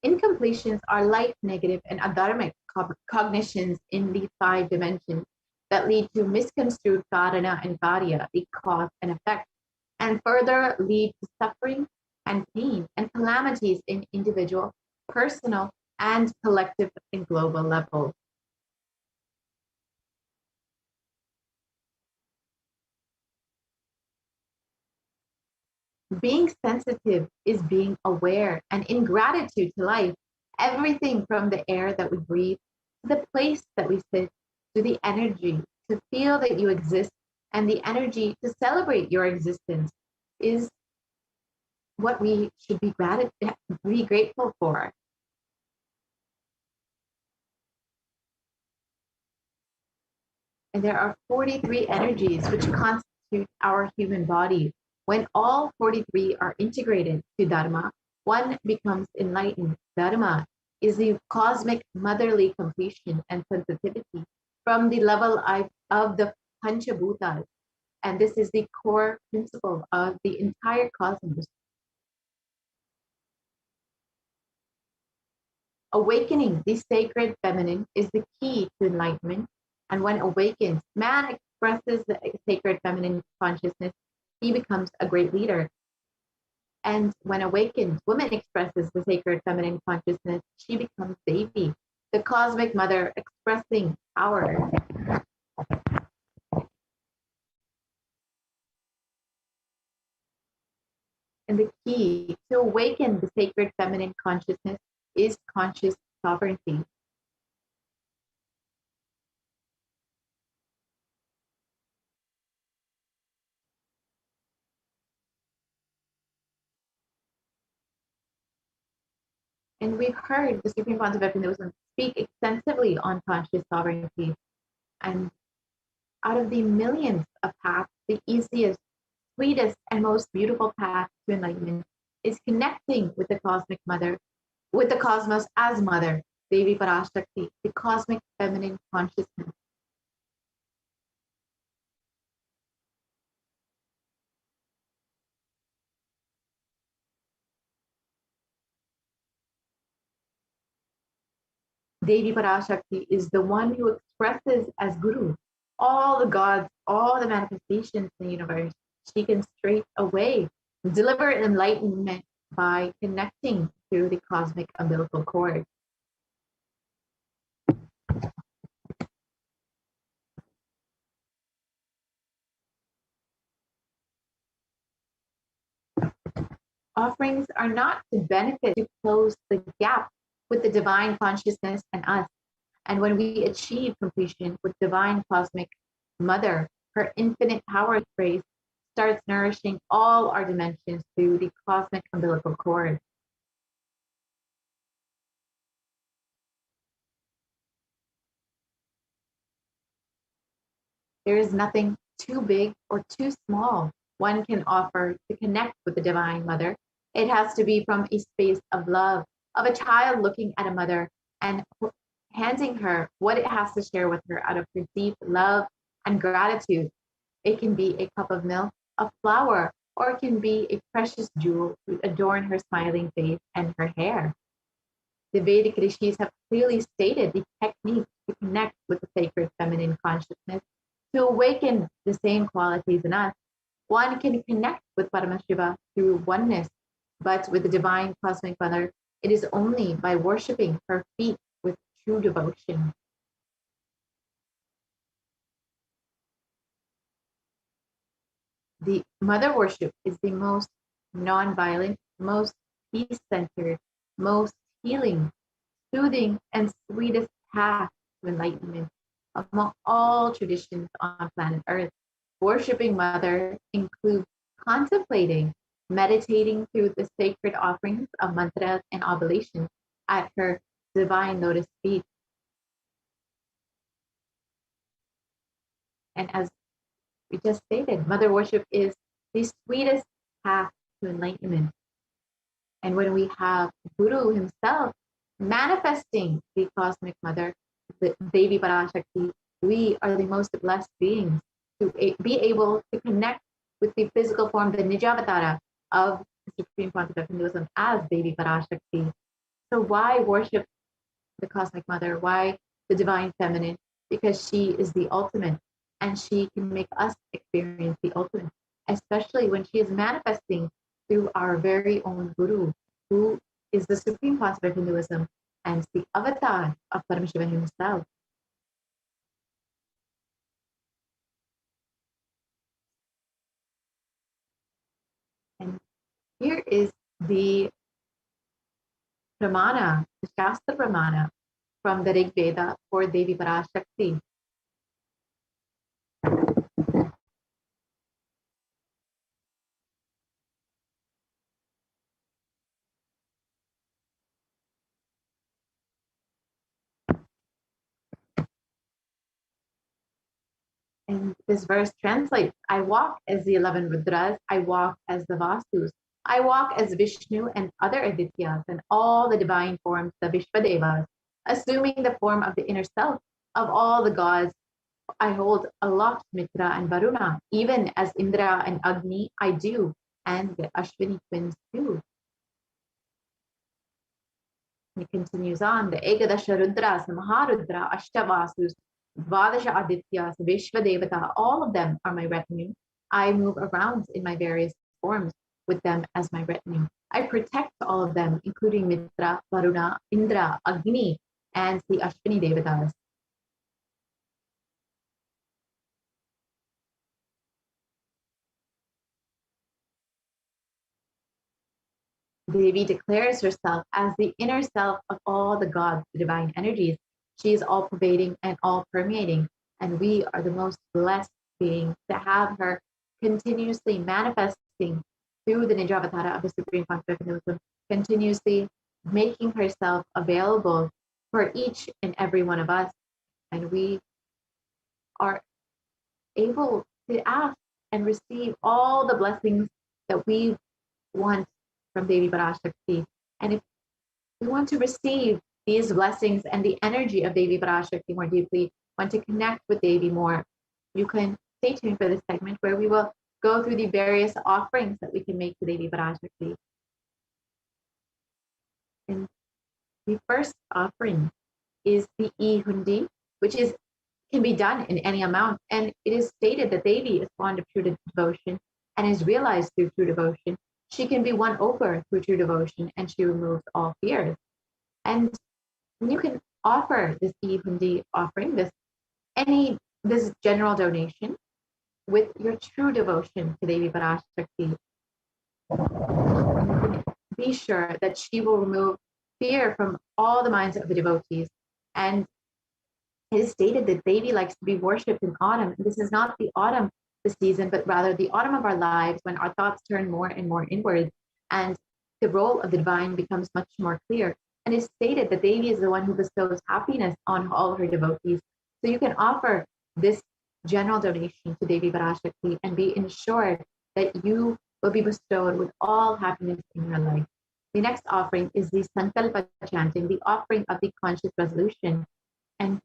Incompletions are life negative and adharmic cognitions in the 5 dimensions that lead to misconstrued karana and karya, the cause and effect, and further lead to suffering and pain and calamities in individual, personal, and collective and global levels. Being sensitive is being aware and in gratitude to life, everything from the air that we breathe, to the place that we sit, to the energy to feel that you exist, and the energy to celebrate your existence is what we should be grateful for. And there are 43 energies which constitute our human body. When all 43 are integrated to Dharma, one becomes enlightened. Dharma is the cosmic motherly completion and sensitivity from the level of the Panchabhutas. And this is the core principle of the entire cosmos. Awakening the sacred feminine is the key to enlightenment. And when awakened, man expresses the sacred feminine consciousness, he becomes a great leader. And when awakened, woman expresses the sacred feminine consciousness, she becomes Devi, the cosmic mother expressing power. And the key to awaken the sacred feminine consciousness is conscious sovereignty. And we heard the Supreme Pontiff speak extensively on conscious sovereignty. And out of the millions of paths, the easiest, sweetest, and most beautiful path to enlightenment is connecting with the cosmic mother, with the cosmos as mother, Devi Parashakti, the cosmic feminine consciousness. Devi Parashakti is the one who expresses as Guru all the gods, all the manifestations in the universe. She can straight away deliver enlightenment by connecting to the cosmic umbilical cord. offerings are not to benefit, to close the gap with the divine consciousness and us. And when we achieve completion with divine cosmic mother, her infinite power grace starts nourishing all our dimensions through the cosmic umbilical cord. There is nothing too big or too small one can offer to connect with the Divine Mother. It has to be from a space of love, of a child looking at a mother and handing her what it has to share with her out of her deep love and gratitude. It can be a cup of milk, a flower, or it can be a precious jewel to adorn her smiling face and her hair. The Vedic rishis have clearly stated the technique to connect with the sacred feminine consciousness, to awaken the same qualities in us. One can connect with Paramashiva through oneness, but with the divine cosmic mother, it is only by worshiping her feet with true devotion. The mother worship is the most non-violent, most peace-centered, most healing, soothing, and sweetest path to enlightenment among all traditions on planet Earth. Worshipping Mother includes contemplating, meditating through the sacred offerings of mantras and oblations at her divine lotus feet. And as we just stated, Mother worship is the sweetest path to enlightenment. And when we have Guru himself manifesting the cosmic mother, the Devi Parashakti, we are the most blessed beings to be able to connect with the physical form, the Nijavatara of the Supreme Concept of Hinduism as Devi Parashakti. So why worship the cosmic mother? Why the divine feminine? Because she is the ultimate, and she can make us experience the ultimate, especially when she is manifesting through our very own Guru, who is the supreme concept of Hinduism and the avatar of Paramashivoham himself. And here is the Pramana, the Shastra Pramana from the Rig Veda for Devi Parashakti. And this verse translates, I walk as the 11 Rudras, I walk as the Vasus, I walk as Vishnu and other Adityas and all the divine forms, the Vishvadevas, assuming the form of the inner self of all the gods. I hold aloft Mitra and Varuna, even as Indra and Agni I do, and the Ashwini twins too. He continues on, the Ekadasha Rudras, Maharudra, Ashtavasus, Dvadasha Adityas, Vishvadevata, all of them are my retinue. I move around in my various forms with them as my retinue. I protect all of them, including Mitra, Varuna, Indra, Agni, and the Ashwini Devatas. Devi declares herself as the inner self of all the gods, the divine energies. She is all pervading and all permeating, and we are the most blessed beings to have her continuously manifesting through the Nijavatara of the Supreme Concept of Hinduism, continuously making herself available for each and every one of us. And we are able to ask and receive all the blessings that we want from Devi Parashakti. And if we want to receive these blessings and the energy of Devi Parashakti more deeply, want to connect with Devi more, you can stay tuned for this segment where we will go through the various offerings that we can make to Devi Parashakti. And the first offering is the E-Hundi, which can be done in any amount. And it is stated that Devi is fond of true devotion and is realized through true devotion. She can be won over through true devotion, and she removes all fears. And you can offer this E-Hundi offering, this general donation with your true devotion to Devi Parashakti. You can be sure that she will remove fear from all the minds of the devotees. And it is stated that Devi likes to be worshipped in autumn. This is not the autumn, the season, but rather the autumn of our lives, when our thoughts turn more and more inward and the role of the divine becomes much more clear. And it's stated that Devi is the one who bestows happiness on all her devotees. So you can offer this general donation to Devi Parashakti and be ensured that you will be bestowed with all happiness in your life. The next offering is the Sankalpa chanting, the offering of the conscious resolution. And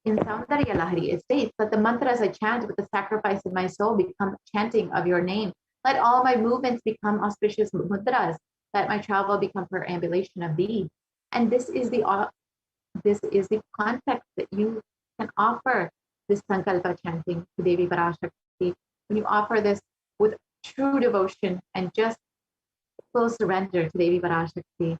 in Saundarya Lahari, it states that the mantras I chant with the sacrifice of my soul become chanting of your name. Let all my movements become auspicious mudras. Let my travel become perambulation of thee. And this is the context that you can offer this Sankalpa chanting to Devi Parashakti. When you offer this with true devotion and just full surrender to Devi Parashakti,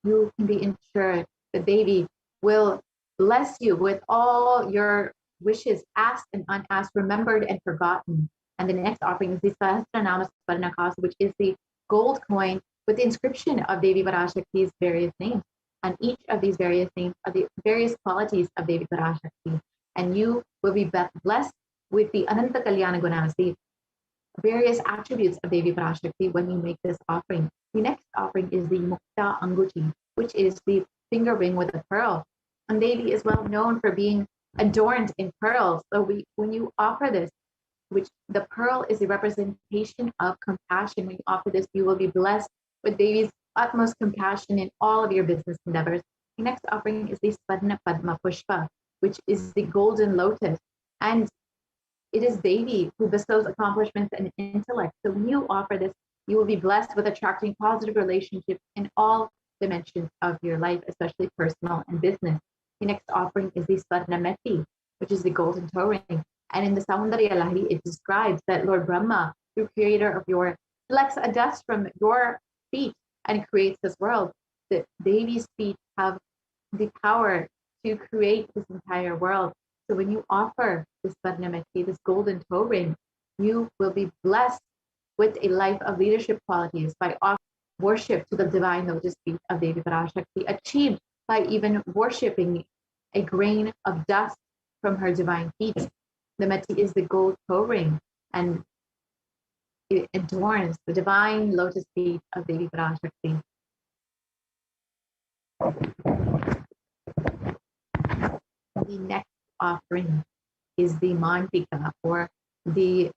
you can be ensured that Devi will bless you with all your wishes, asked and unasked, remembered and forgotten. And the next offering is the Sahasranama Swarnakas, which is the gold coin with the inscription of Devi Parashakti's various names. And each of these various names are the various qualities of Devi Parashakti. And you will be blessed with the Ananta Kalyana Gunas, the various attributes of Devi Parashakti when you make this offering. The next offering is the Mukta Anguti, which is the finger ring with a pearl. And Devi is well known for being adorned in pearls. So when you offer this, which the pearl is a representation of compassion, when you offer this, you will be blessed with Devi's utmost compassion in all of your business endeavors. The next offering is the Swarna Padma Pushpa, which is the golden lotus. And it is Devi who bestows accomplishments and intellect. So when you offer this, you will be blessed with attracting positive relationships in all dimensions of your life, especially personal and business. The next offering is the Swarnameti, which is the golden toe ring. And in the Saundarya Lahari, it describes that Lord Brahma, the creator of your, collects a dust from your feet and creates this world. That Devi's feet have the power to create this entire world. So when you offer this Swarnameti, this golden toe ring, you will be blessed with a life of leadership qualities by offering worship to the divine lotus feet of Devi Parashakti, achieved by even worshipping a grain of dust from her divine feet. The meti is the gold toe ring, and it adorns the divine lotus feet of Devi Parashakti. The next offering is the mantika, or the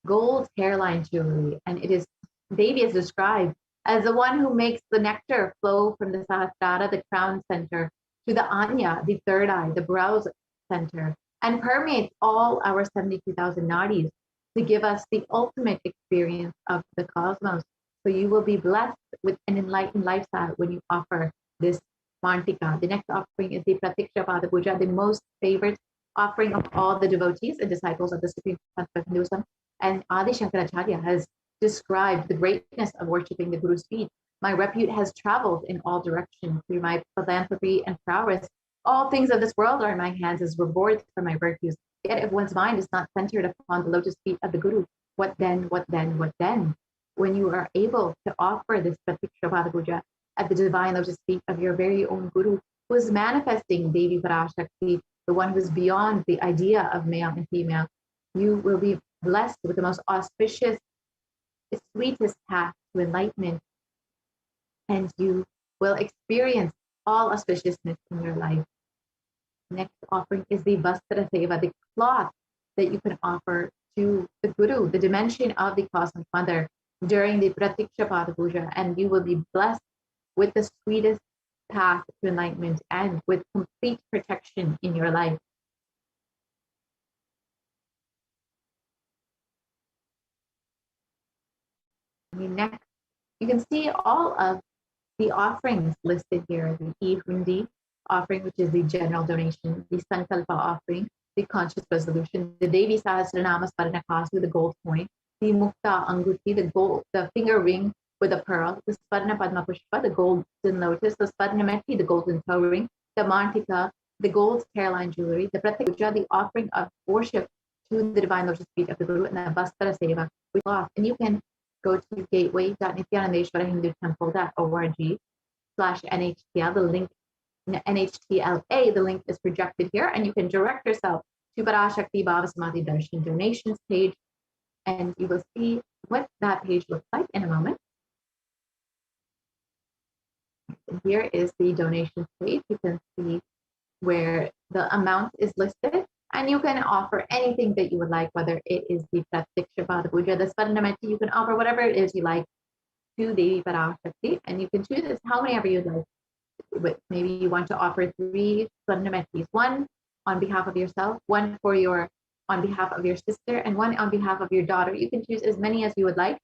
gold hairline jewelry, and it is Devi is described as the one who makes the nectar flow from the Sahasrara, the crown center, to the Anya, the third eye, the brows center, and permeates all our 72,000 nadis to give us the ultimate experience of the cosmos. So you will be blessed with an enlightened lifestyle when you offer this mantika. The next offering is the Pratiksha Pada Puja, the most favorite offering of all the devotees and disciples of the Supreme Path of Hinduism. And Adi Shankaracharya has described the greatness of worshipping the Guru's feet. My repute has traveled in all directions through my philanthropy and prowess. All things of this world are in my hands as rewards for my virtues. Yet if one's mind is not centered upon the lotus feet of the Guru, what then, what then, what then? When you are able to offer this Pratiksha Pada Puja at the divine lotus feet of your very own Guru, who is manifesting Devi Parashakti, the one who is beyond the idea of male and female, you will be blessed with the most auspicious, sweetest path to enlightenment, and you will experience all auspiciousness in your life. Next offering is the Vastra Seva, the cloth that you can offer to the Guru, the dimension of the Cosmic Mother, during the Pratiksha Pada Puja, and you will be blessed with the sweetest path to enlightenment and with complete protection in your life. Next, you can see all of the offerings listed here: the E-Hundi offering, which is the general donation, the Sankalpa offering, the conscious resolution, the Devi Sahasranama Swarnakasu, the gold coin, the Mukta Anguti, the finger ring with a pearl, the Swarna Padma Pushpa, the golden lotus, the Swarnameti, the golden toe ring, the Mantika, the gold hairline jewelry, the Pratikja, the offering of worship to the divine lotus feet of the Guru, and the Vastra Seva with cloth. And you can go to gateway.nithyanandeshwarahindutemple.org/NHTL. The link, NHTLA, the link is projected here, and you can direct yourself to Parashakti Bhavasamadhi Darshan donations page, and you will see what that page looks like in a moment. And here is the donations page. You can see where the amount is listed, and you can offer anything that you would like, whether it is the Pratiksha Pada Puja, the Swarnamati, you can offer whatever it is you like to Devi Parashakti, and you can choose this how many ever you'd like. But maybe you want to offer 3 Swarnamatis, 1 on behalf of yourself, 1 for your on behalf of your sister, and 1 on behalf of your daughter. You can choose as many as you would like,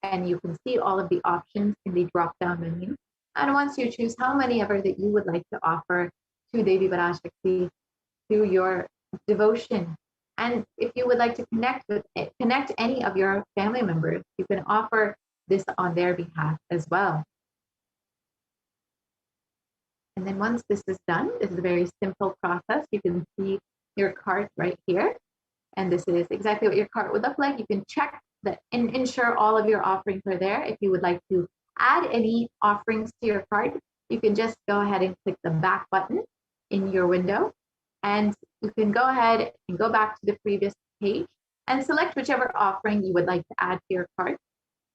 and you can see all of the options in the drop-down menu. And once you choose how many ever that you would like to offer to Devi Parashakti through your devotion, and if you would like to connect any of your family members, you can offer this on their behalf as well. And then once this is done, this is a very simple process. You can see your cart right here. And this is exactly what your cart would look like. You can check that and ensure all of your offerings are there. If you would like to add any offerings to your cart, you can just go ahead and click the back button in your window. And you can go ahead and go back to the previous page and select whichever offering you would like to add to your cart.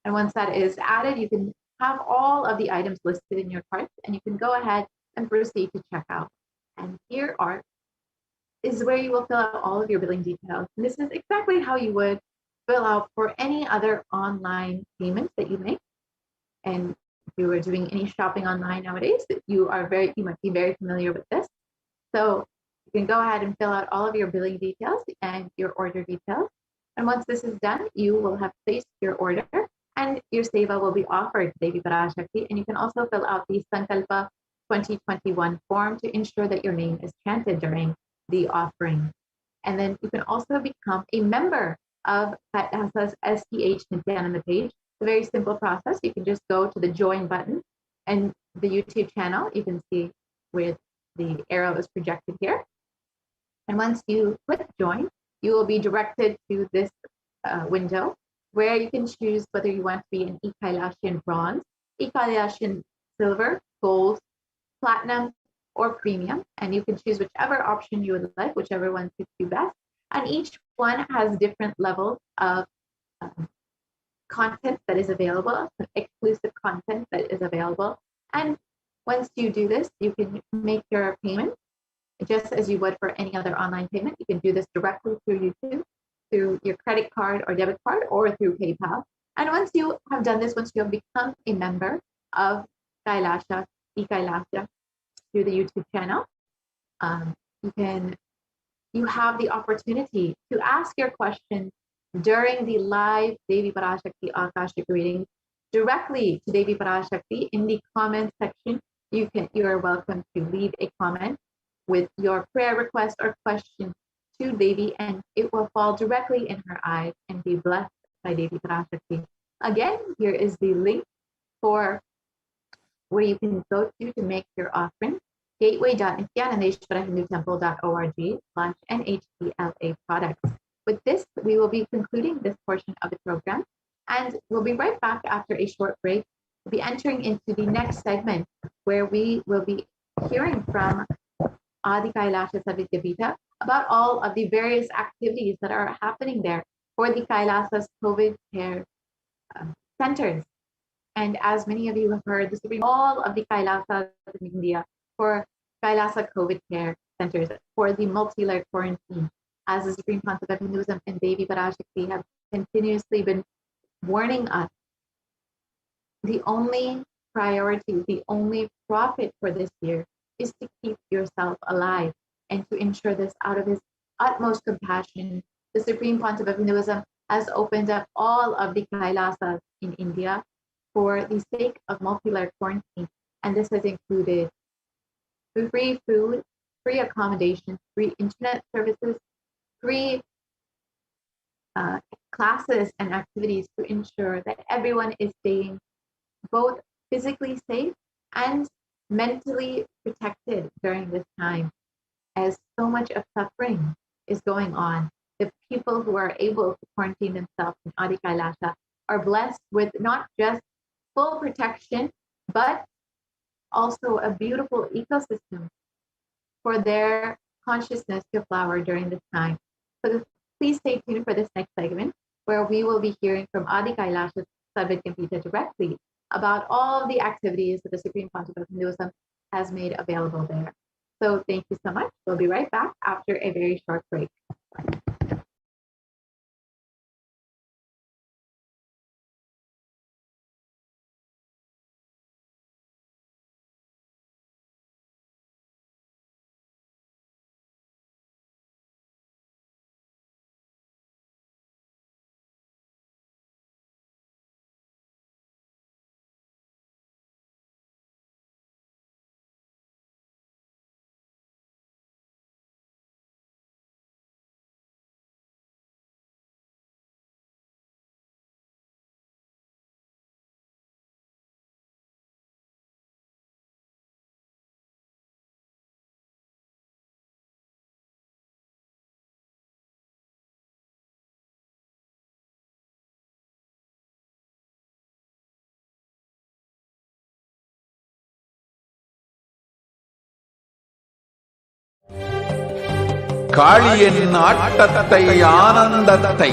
And once that is added, you can have all of the items listed in your cart, and you can go ahead and proceed to checkout. And here is where you will fill out all of your billing details. And this is exactly how you would fill out for any other online payments that you make. And if you are doing any shopping online nowadays, you might be very familiar with this. So you can go ahead and fill out all of your billing details and your order details. And once this is done, you will have placed your order, and your seva will be offered to Devi Parashakti. And you can also fill out the Sankalpa 2021 form to ensure that your name is chanted during the offering. And then you can also become a member of Kailasa's HDH Nithyananda page. It's a very simple process. You can just go to the join button and the YouTube channel. You can see where the arrow is projected here. And once you click join, you will be directed to this window where you can choose whether you want to be an E-Kailashian bronze, E-Kailashian silver, gold, platinum, or premium. And you can choose whichever option you would like, whichever one suits you best. And each one has different levels of content that is available, exclusive content that is available. And once you do this, you can make your payment just as you would for any other online payment. You can do this directly through YouTube, through your credit card or debit card, or through PayPal. And once you have done this, once you have become a member of Kailasa, E-Kailasa, through the YouTube channel, you have the opportunity to ask your questions during the live Devi Parashakti Akashic reading directly to Devi Parashakti in the comment section. You are welcome to leave a comment with your prayer request or question to Devi, and it will fall directly in her eyes and be blessed by Devi Parashakti. Again, here is the link for where you can go to make your offering. gateway.nithyanandeshwarahindutemple.org/NHTLA products. With this, we will be concluding this portion of the program, and we'll be right back after a short break. We'll be entering into the next segment where we will be hearing from Adi Kailasa Savidyapita about all of the various activities that are happening there for the Kailasa's COVID care centers. And as many of you have heard, this will be all of the Kailasas in India for Kailasa COVID care centers for the multi-layer quarantine. As the Supreme Council of Hinduism and Devi Parashakti have continuously been warning us, the only priority, the only profit for this year is to keep yourself alive, and to ensure this out of his utmost compassion. The Supreme Council of Hinduism has opened up all of the Kailasas in India for the sake of multi-layer quarantine, and this has included free food, free accommodation, free internet services, free classes and activities to ensure that everyone is staying both physically safe and mentally protected during this time, as so much of suffering is going on. The people who are able to quarantine themselves in Adi Kailasa are blessed with not just full protection, but also a beautiful ecosystem for their consciousness to flower during this time. So please stay tuned for this next segment, where we will be hearing from Adi Kailash's Sarvityampita directly about all the activities that the Supreme Council of Hinduism has made available there. So thank you so much. We'll be right back after a very short break. காளியின் ஆட்டத்தை ஆனந்தத்தை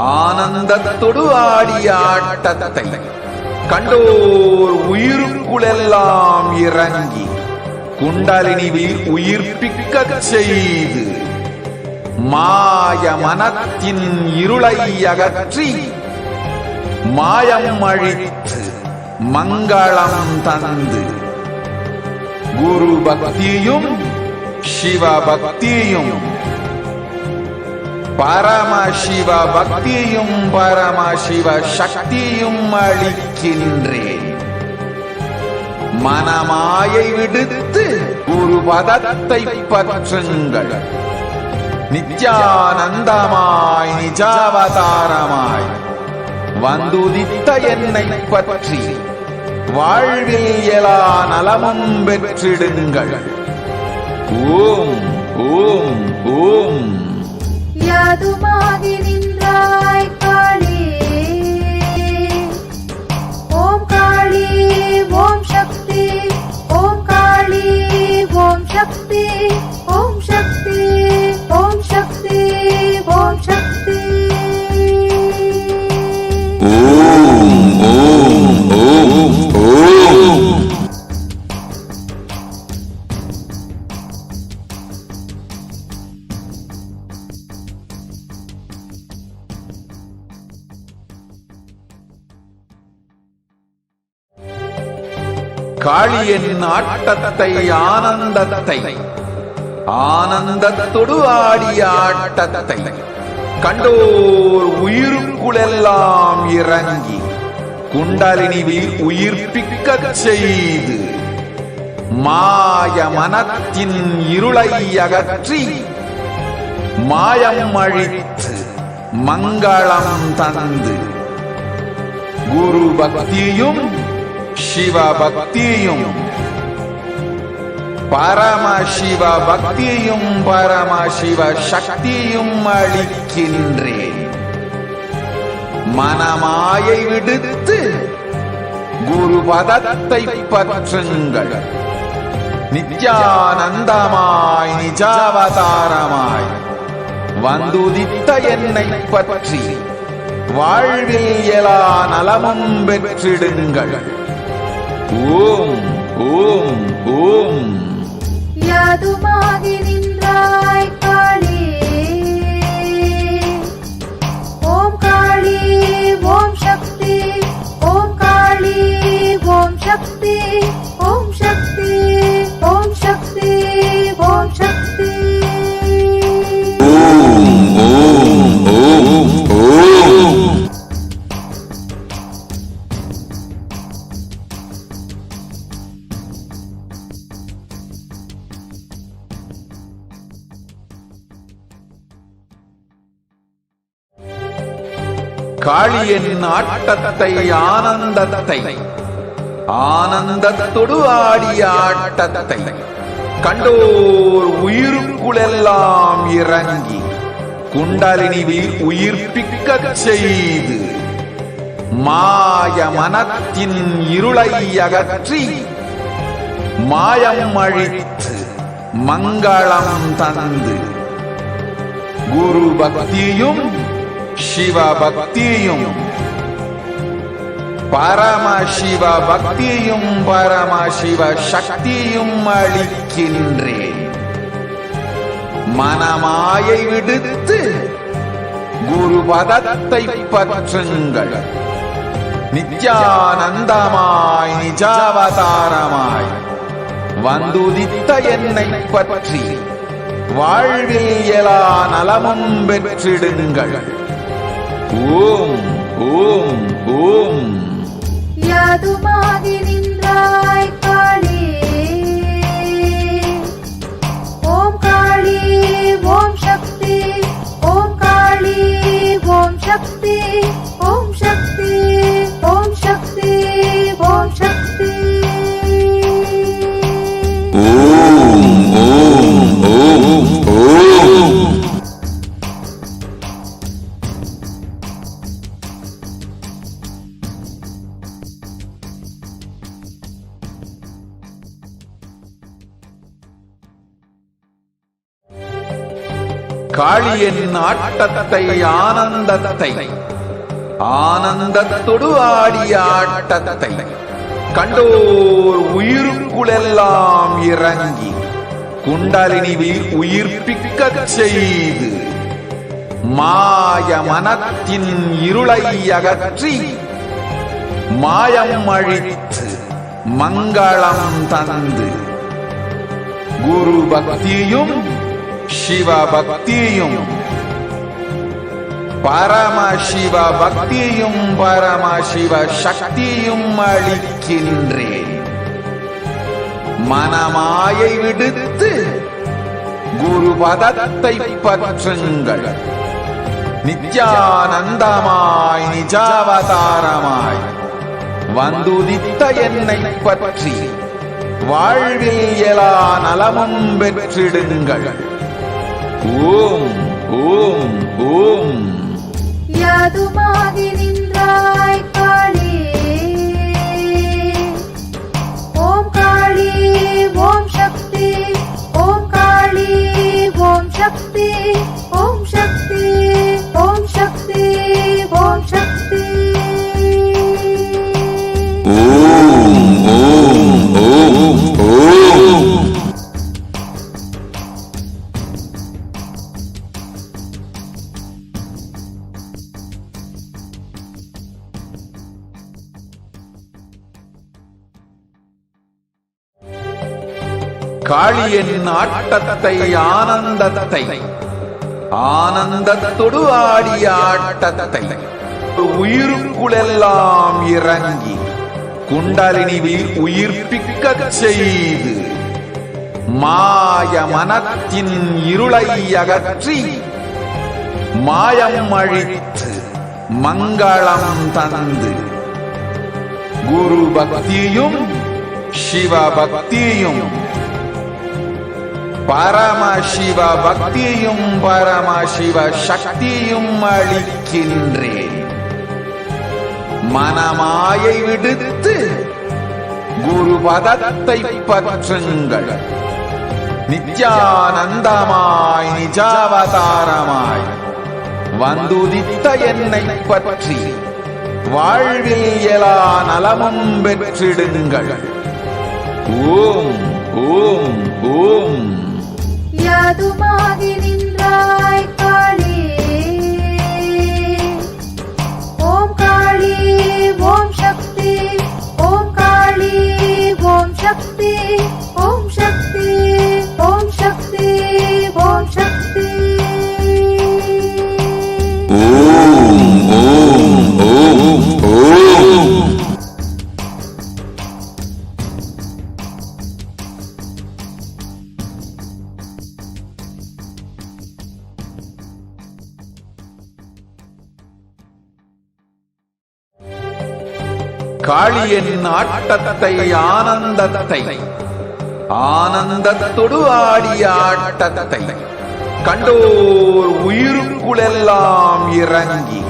ஆனந்தத்தொடு ஆடிய ஆட்டத்தை கண்டோர் உயிருக்குளெல்லாம் இறங்கி குண்டலினிவில் உயிர்ப்பிக்கச் செய்து மாய மனத்தின் இருளை அகற்றி மாயம் அழித்து மங்களம் தந்து குரு பக்தியும் சிவ பக்தியும் பரமசிவ பக்தியும் பரமசிவ சக்தியும் அளிக்கின்றேன். மனமாயை விடுத்து குரு பதத்தை பற்றுங்கள். நித்யானந்தமாய் நிஜாவதாரமாய் வந்துதித்த என்னை பற்றி வாழ்வில் எல்லா நலமும் பெற்றிடுங்கள். ஓம் ஓம் ஓம். யாதுமாகி நின்றாய் காளி, ஓம் காளி ஓம் சக்தி, ஓம் காளி ஓம் சக்தி, ஓம் சக்தி ஓம் சக்தி ஓம் சக்தி. ஓம் ஓம் ஓம் ஓம். காளியின் ஆட்டத்தை ஆனந்தத்தை ஆனந்தத்தொடு ஆடிய ஆட்டத்தை கண்டோர் உயிருக்குளெல்லாம் இறங்கி குண்டலினிவில் உயிர்ப்பிக்கச் செய்து மாய மனத்தின் இருளை அகற்றி மாயம் அழித்து மங்களம் தந்து குரு பக்தியும் சிவ பக்தியும் பரமசிவ பக்தியும் பரமசிவ சக்தியும் அளிக்கின்றேன். மனமாயை விடுத்து குரு பதத்தை பற்றுங்கள். நித்யானந்தமாய் நிஜாவதாரமாய் வந்துதித்த என்னை பற்றி வாழ்வில் எல்லா நலமும் பெற்றிடுங்கள். ஓம் ஓம் ஓம். யாதுமாகி நின்றாய் காளி, ஓம் காளி ஓம் சக்தி, ஓம் காளி ஓம் சக்தி, ஓம் சக்தி ஓம் சக்தி ஓம் சக்தி. ஓம் ஓம் ஓம் ஓம். காளியின் ஆட்டத்தை ஆனந்தத்தை ஆனந்தத்தொடு ஆடிய ஆட்டத்தை கண்டோர் உயிருக்குளெல்லாம் இறங்கி குண்டலினிவில் உயிர்ப்பிக்கச் செய்து மாய மனத்தின் இருளை அகற்றி மாயம் அழித்து மங்களம் தந்து குரு பக்தியும் சிவ பக்தியும் பரமசிவ பக்தியும் பரமசிவ சக்தியும் அளிக்கின்றேன். மனமாயை விடுத்து குரு பதத்தை பற்றுங்கள். நித்யானந்தமாய் நிஜாவதாரமாய் வந்துதித்த என்னை பற்றி வாழ்வில் எல்லா நலமும் பெற்றிடுங்கள். ஓம் ஓம் ஓம். யாதுமாகி நின்றாய் காளி, ஓம் காளி ஓம் சக்தி, ஓம் காளி ஓம் சக்தி, ஓம் சக்தி ஓம் சக்தி ஓம் சக்தி. ஓம் ஓம் ஓம் ஓம். காளியின் ஆட்டத்தை ஆனந்தத்தை ஆனந்தத்தொடு ஆடிய ஆட்டத்தை கண்டோர் உயிருக்குளெல்லாம் இறங்கி குண்டலினிவில் உயிர்ப்பிக்கச் செய்து மாய மனத்தின் இருளை அகற்றி மாயம் அழித்து மங்களம் தந்து குரு பக்தியும் சிவ பக்தியும் பரமசிவ பக்தியும் பரமசிவ சக்தியும் அளிக்கின்றேன். மனமாயை விடுத்து குரு பதத்தை பற்றுங்கள். நித்யானந்தமாய் நிஜாவதாரமாய் வந்துதித்த என்னை பற்றி வாழ்வில் எல்லா நலமும் பெற்றிடுங்கள். ஓம் ஓம் ஓம். யாதுமாகி நின்றாய் காளி, ஓம் காளி ஓம் சக்தி, ஓம் காளி ஓம் சக்தி, ஓம் சக்தி ஓம் சக்தி ஓம் சக்தி. ஓம் ஓம் ஓம் ஓம். காளியின் ஆட்டத்தை ஆனந்தத்தை ஆனந்தத்தொடு ஆடிய ஆட்டத்தை உயிருக்குளெல்லாம் இறங்கி குண்டலினிவில் உயிர்ப்பிக்கச் செய்து மாய மனத்தின் இருளை அகற்றி மாயம் அழித்து மங்களம் தந்து குரு பக்தியும் சிவ பக்தியும் பரமசிவ பக்தியும் பரமசிவ சக்தியும் அளிக்கின்றேன். மனமாயை விடுத்து குரு பதத்தை பற்றுங்கள். நித்யானந்தமாய் நிஜாவதாரமாய் வந்துதித்த என்னை பற்றி வாழ்வில் எல்லா நலமும் பெற்றிடுங்கள். ஓம் ஓம் ஓம். யாதுமாகி நின்றாய் காளி, ஓம் காளி ஓம் சக்தி, ஓம் காளி ஓம் சக்தி, ஓம் சக்தி ஓம் சக்தி ஓம் சக்தி. ஓம் ஓம் ஓம் ஓம். காளியின் ஆட்டத்தை ஆனந்தத்தை ஆனந்தத்தொடு ஆடிய ஆட்டத்தை கண்டோர் உயிருக்குளெல்லாம் இறங்கி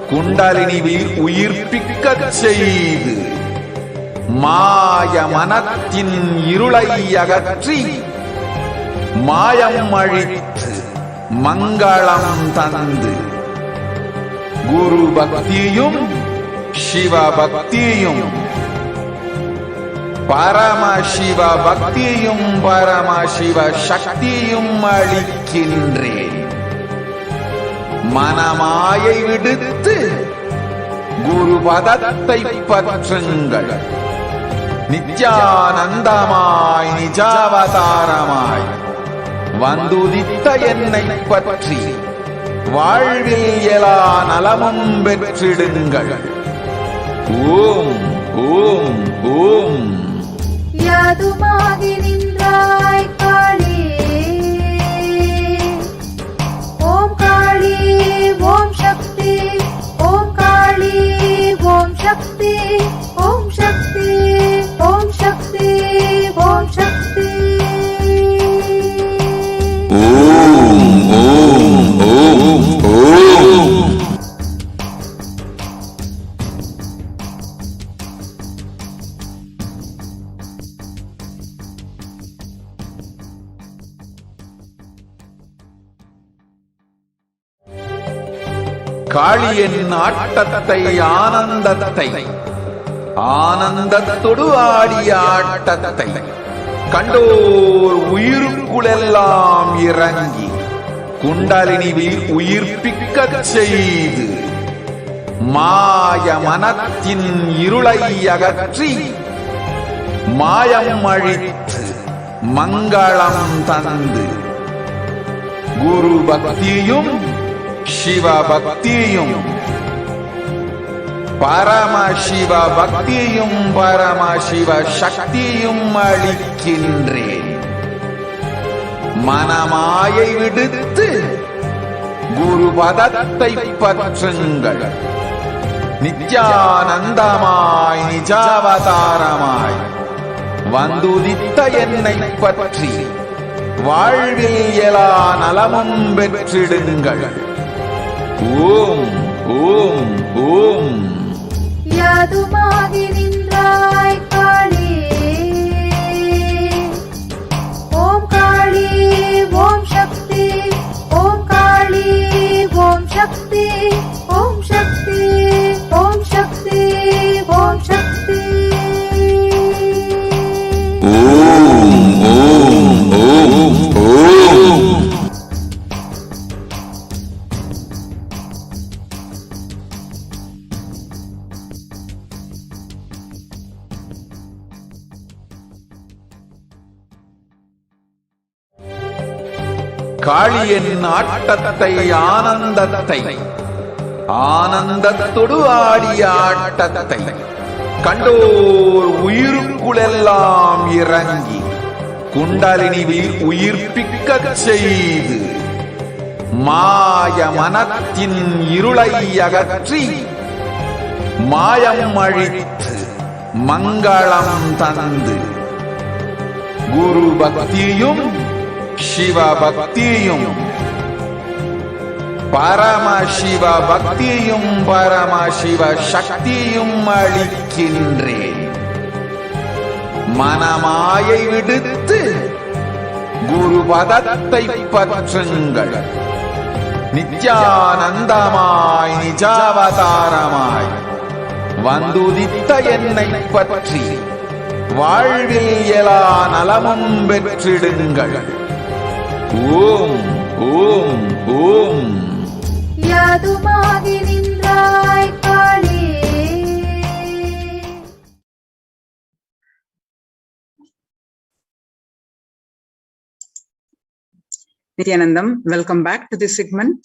குண்டலினிவில் உயிர்ப்பிக்கச் செய்து மாய மனத்தின் இருளை அகற்றி மாயம் அழித்து மங்களம் தந்து குரு பக்தியும் சிவ பக்தியும் பரமசிவ பக்தியும் பரமசிவ சக்தியும் அளிக்கின்றேன். மனமாயை விடுத்து குரு பதத்தை பற்றுங்கள். நித்யானந்தமாய் நிஜாவதாரமாய் வந்துதித்த என்னை பற்றி வாழ்வில் எல்லா நலமும் பெற்றிடுங்கள். ஓம் ஓம் ஓம். யாதுமாகி நின்றாய் காளி, ஓம் காளி ஓம் சக்தி, ஓம் காளி ஓம் சக்தி, ஓம் சக்தி ஓம் சக்தி ஓம் சக்தி. ஓம் ஓம் ஓம் ஓம். காளியின் ஆட்டத்தை ஆனந்தத்தை ஆனந்தத்தொடு ஆடிய ஆட்டத்தை கண்டோர் உயிருக்குளெல்லாம் இறங்கி குண்டலினிவில் உயிர்ப்பிக்கச் செய்து மாய மனத்தின் இருளை அகற்றி மாயம் அழித்து மங்களம் தந்து குரு பக்தியும் சிவ பக்தியும் பரமசிவ பக்தியும் பரமசிவ சக்தியும் அளிக்கின்றேன். மனமாயை விடுத்து குரு பதத்தை பற்றுங்கள். நித்யானந்தமாய் நிஜாவதாரமாய் வந்துதித்த என்னை பற்றி வாழ்வில் எல்லா நலமும் பெற்றிடுங்கள். ஓம் ஓம் ஓம். யாதுமாகி நின்றாய் காளி, ஓம் காளி ஓம் சக்தி, ஓம் காளி ஓம் சக்தி, ஓம் சக்தி ஓம் சக்தி ஓம் சக்தி. ஓம் ஓம் ஓம் ஓம். காளியின் ஆட்டத்தை ஆனந்தத்தை ஆனந்தத்தொடு ஆடிய ஆட்டத்தை கண்டோர் உயிருக்குளெல்லாம் இறங்கி குண்டலினிவில் உயிர்ப்பிக்கச் செய்து மாய மனத்தின் இருளை அகற்றி மாயம் அழித்து மங்களம் தந்து குரு பக்தியும் சிவ பக்தியும் பரமசிவ பக்தியும் பரமசிவ சக்தியும் அளிக்கின்றேன். மனமாயை விடுத்து குரு பதத்தை பற்றுங்கள். நித்யானந்தமாய் நிஜாவதாரமாய் வந்துதித்த என்னை பற்றி வாழ்வில் எல்லா நலமும் பெற்றிடுங்கள். ஓம் ஓம் ஓம். யாதுமாகி நின்றாய் காளி. Nithyanandam, welcome back to this segment.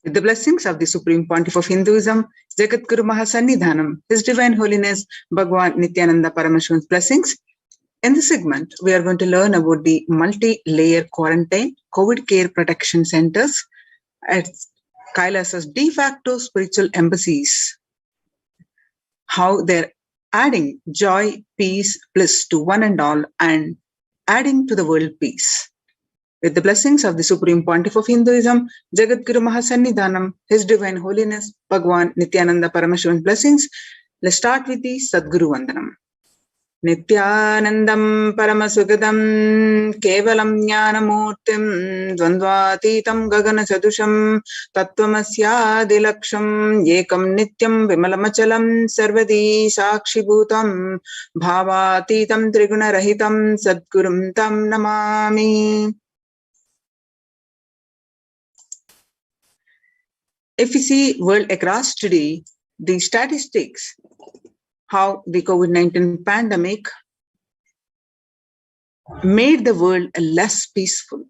With the blessings of the Supreme Pontiff of Hinduism, Jagat Guru Mahasannidhanam, His Divine Holiness Bhagwan Nithyananda Paramashivan's blessings. In this segment, we are going to learn about the multi-layer quarantine COVID care protection centers at Kailasa's de facto spiritual embassies. How they're adding joy, peace, bliss to one and all and adding to the world peace. With the blessings of the Supreme Pontiff of Hinduism, Jagadguru Mahasannidhanam, His Divine Holiness, Bhagwan Nithyananda Paramashivam blessings, let's start with the Sadguru Vandanam. Nithyanandam Paramasukadam Kevalam Jnanamurtim Dvandvatitam Gagana Sadusham Tattvamasya Ekam Nityam Vimalamachalam Sarvadi Sakshibhutam Bhavatitam Triguna Rahitam Sadgurum Tam Namami. If we see world across today, the statistics, how the COVID-19 pandemic made the world less peaceful.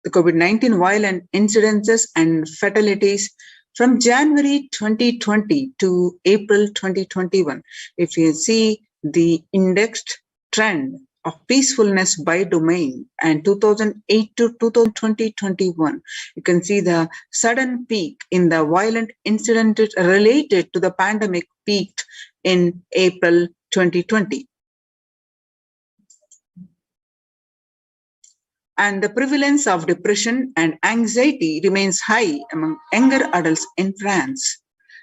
The COVID-19 violent incidences and fatalities from January 2020 to April 2021. If you see the indexed trend of peacefulness by domain and 2008 to 2020-21, you can see the sudden peak in the violent incident related to the pandemic peaked in April 2020. And the prevalence of depression and anxiety remains high among younger adults in France,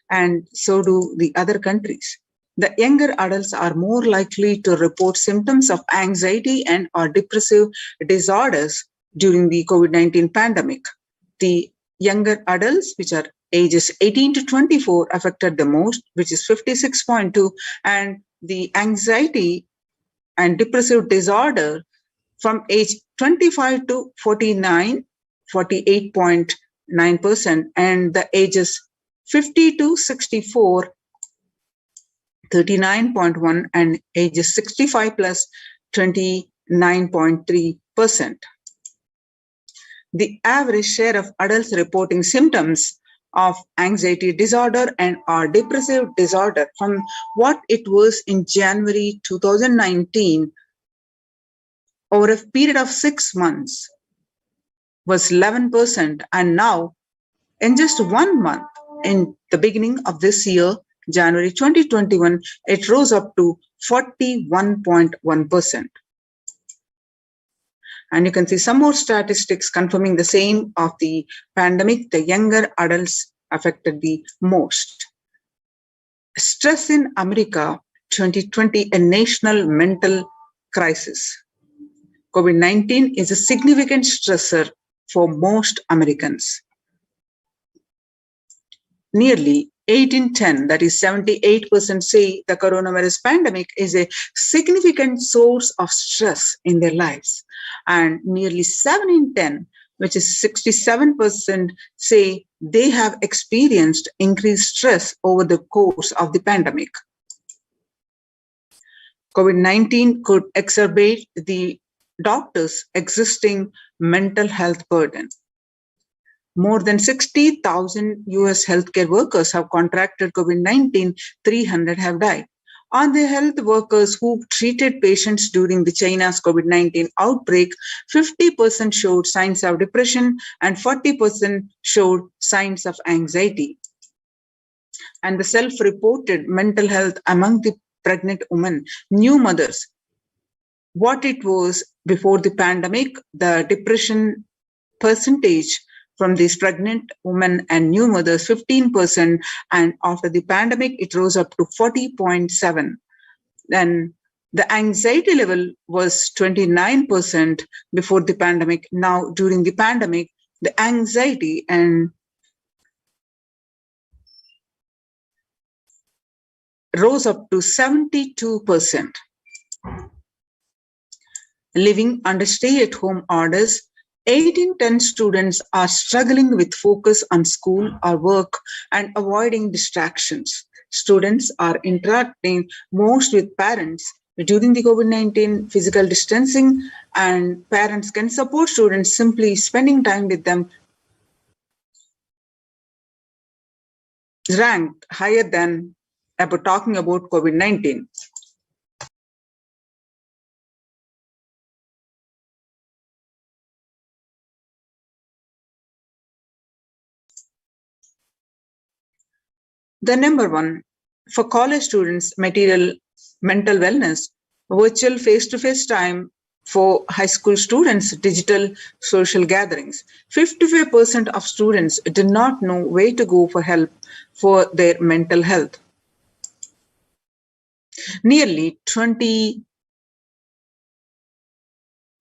and so do the other countries. The younger adults are more likely to report symptoms of anxiety and or depressive disorders during the COVID-19 pandemic. The younger adults, which are ages 18 to 24, affected the most, which is 56.2%, and the anxiety and depressive disorder from age 25 to 49, 48.9%, and the ages 50 to 64, 39.1%, and ages 65 plus, 29.3%. The average share of adults reporting symptoms of anxiety disorder and or depressive disorder from what it was in January 2019 over a period of 6 months was 11%, and now in just 1 month, in the beginning of this year, January 2021, it rose up to 41.1%. And you can see some more statistics confirming the same of the pandemic. The younger adults affected the most. Stress in America 2020, a national mental crisis. COVID-19 is a significant stressor for most Americans. Nearly 8 in 10, that is 78%, say the coronavirus pandemic is a significant source of stress in their lives. And nearly 7 in 10, which is 67%, say they have experienced increased stress over the course of the pandemic. COVID-19 could exacerbate the doctors' existing mental health burden. More than 60,000 US healthcare workers have contracted COVID-19, 300 have died. On the health workers who treated patients during the China's COVID-19 outbreak, 50% showed signs of depression and 40% showed signs of anxiety. And the self-reported mental health among the pregnant women, new mothers, what it was before the pandemic, the depression percentage from these pregnant women and new mothers, 15%, and after the pandemic, it rose up to 40.7%. Then the anxiety level was 29% before the pandemic. Now, during the pandemic, the anxiety and rose up to 72%. Living under stay-at-home orders, 8 in 10 students are struggling with focus on school or work and avoiding distractions. Students are interacting most with parents during the COVID-19 physical distancing, and parents can support students simply spending time with them, ranked higher than about talking about COVID-19. The number one for college students, material mental wellness, virtual face-to-face time for high school students, digital social gatherings. 55% of students did not know where to go for help for their mental health. Nearly 20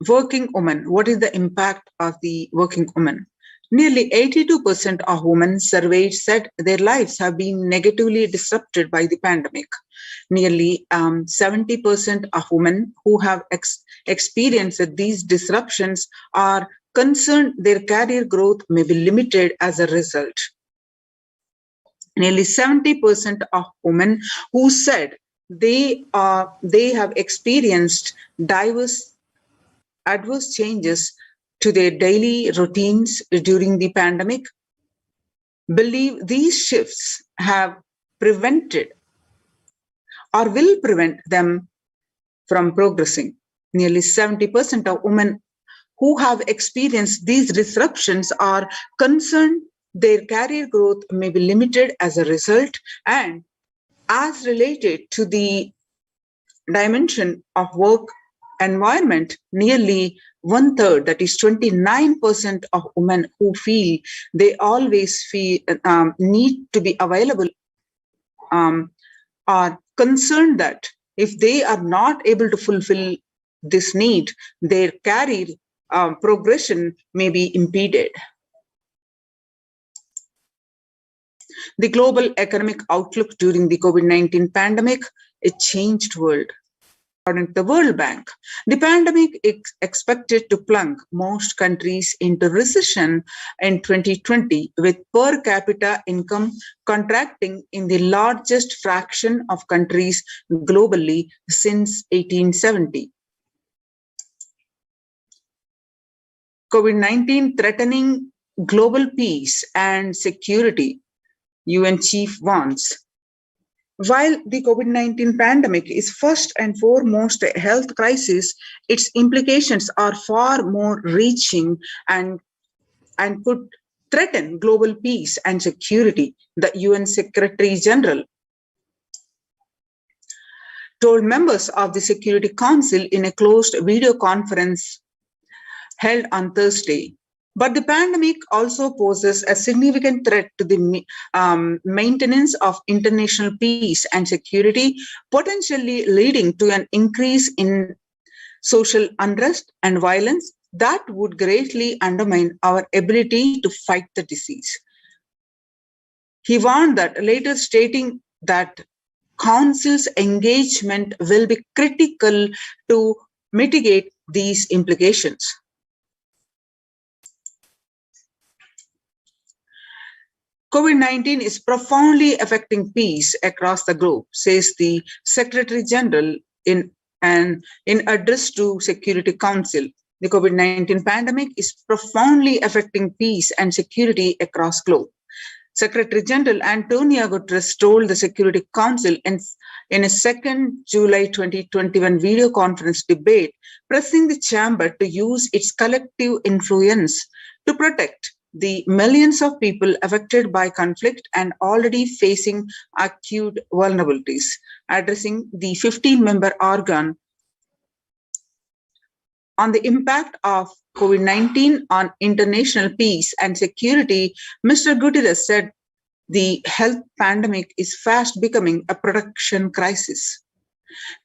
working women. What is the impact of the working woman? Nearly 82% of women surveyed said their lives have been negatively disrupted by the pandemic. Nearly 70% of women who have experienced these disruptions are concerned their career growth may be limited as a result. Nearly 70% of women who said they have experienced adverse changes to their daily routines during the pandemic believe these shifts have prevented or will prevent them from progressing. Nearly 70% of women who have experienced these disruptions are concerned their career growth may be limited as a result, and as related to the dimension of work environment, nearly 1/3, that is 29% of women who feel they always need to be available are concerned that if they are not able to fulfill this need, their career progression may be impeded. The global economic outlook during the COVID-19 pandemic, a changed world. According to the World Bank, the pandemic is expected to plunge most countries into recession in 2020, with per capita income contracting in the largest fraction of countries globally since 1870. COVID-19 threatening global peace and security, UN chief warns. While the COVID-19 pandemic is first and foremost a health crisis, its implications are far more reaching and could threaten global peace and security, the UN Secretary General told members of the Security Council in a closed video conference held on Thursday. But the pandemic also poses a significant threat to the maintenance of international peace and security, potentially leading to an increase in social unrest and violence that would greatly undermine our ability to fight the disease. He warned that, later stating that Council's engagement will be critical to mitigate these implications. COVID-19 is profoundly affecting peace across the globe, says the Secretary General in address to Security Council. The COVID-19 pandemic is profoundly affecting peace and security across globe. Secretary General Antonio Guterres told the Security Council in a 2nd July 2021 video conference debate, pressing the chamber to use its collective influence to protect the millions of people affected by conflict and already facing acute vulnerabilities. Addressing the 15-member organ on the impact of COVID-19 on international peace and security, Mr. Guterres said the health pandemic is fast becoming a production crisis.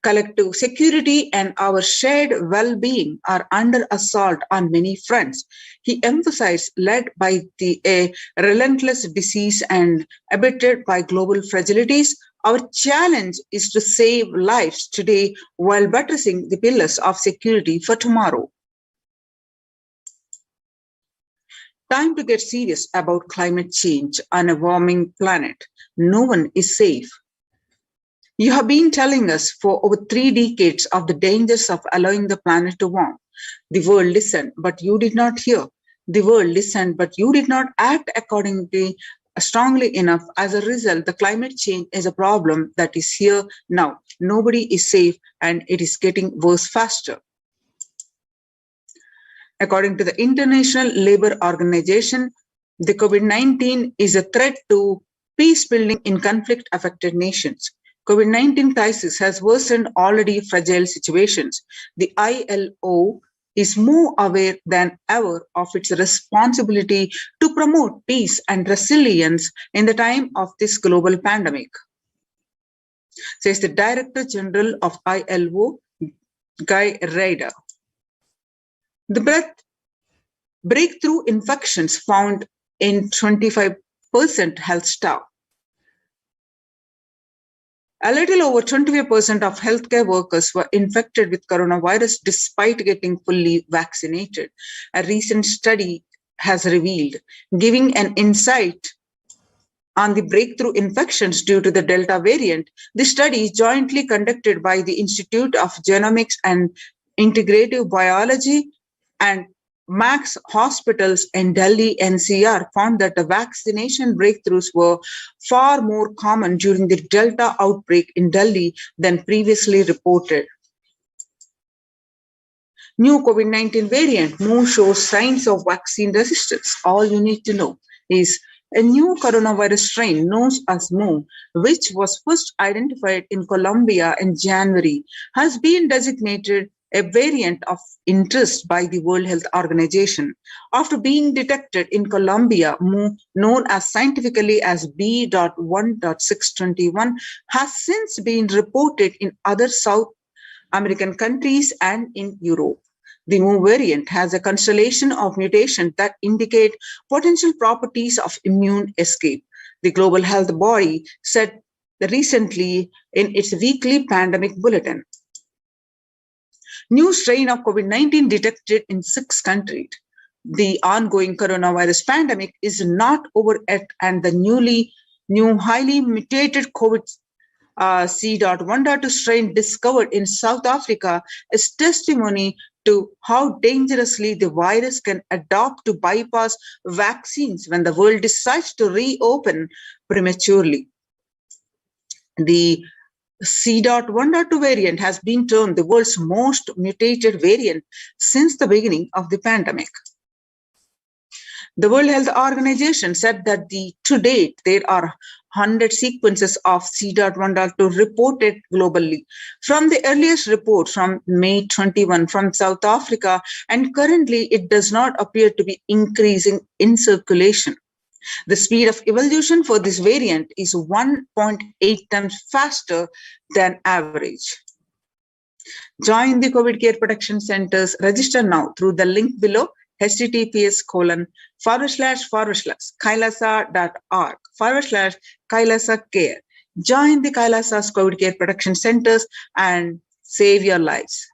Collective security and our shared well-being are under assault on many fronts. He emphasized, led by a relentless disease and abetted by global fragilities, our challenge is to save lives today while buttressing the pillars of security for tomorrow. Time to get serious about climate change on a warming planet. No one is safe. You have been telling us for over 3 decades of the dangers of allowing the planet to warm. The world listened, but you did not hear. The world listened, but you did not act accordingly strongly enough. As a result, the climate change is a problem that is here now. Nobody is safe, and it is getting worse faster. According to the International Labour Organization, the COVID-19 is a threat to peace building in conflict-affected nations. COVID-19 crisis has worsened already fragile situations. The ILO is more aware than ever of its responsibility to promote peace and resilience in the time of this global pandemic, says the Director General of ILO, Guy Ryder. The breakthrough infections found in 25% health staff. A little over 25% of healthcare workers were infected with coronavirus despite getting fully vaccinated, a recent study has revealed, giving an insight on the breakthrough infections due to the Delta variant. The study, jointly conducted by the Institute of Genomics and Integrative Biology and Max Hospitals in Delhi NCR, found that the vaccination breakthroughs were far more common during the Delta outbreak in Delhi than previously reported. New COVID-19 variant, Mu, shows signs of vaccine resistance. All you need to know is a new coronavirus strain known as Mu, which was first identified in Colombia in January, has been designated a variant of interest by the World Health Organization. After being detected in Colombia, Mu, known as scientifically as B.1.621, has since been reported in other South American countries and in Europe. The Mu variant has a constellation of mutations that indicate potential properties of immune escape, the Global Health Body said recently in its weekly pandemic bulletin. New strain of COVID-19 detected in 6 countries. The ongoing coronavirus pandemic is not over yet, and the new highly mutated COVID C.1.2 strain discovered in South Africa is testimony to how dangerously the virus can adapt to bypass vaccines when the world decides to reopen prematurely. The C.1.2 variant has been termed the world's most mutated variant since the beginning of the pandemic. The World Health Organization said that to date, there are 100 sequences of C.1.2 reported globally. From the earliest report from May 21 from South Africa, and currently it does not appear to be increasing in circulation. The speed of evolution for this variant is 1.8 times faster than average. Join the COVID Care Protection Centers. Register now through the link below, https://kailasa.org/kailasa-care. Join the Kailasa's COVID Care Protection Centers and save your lives.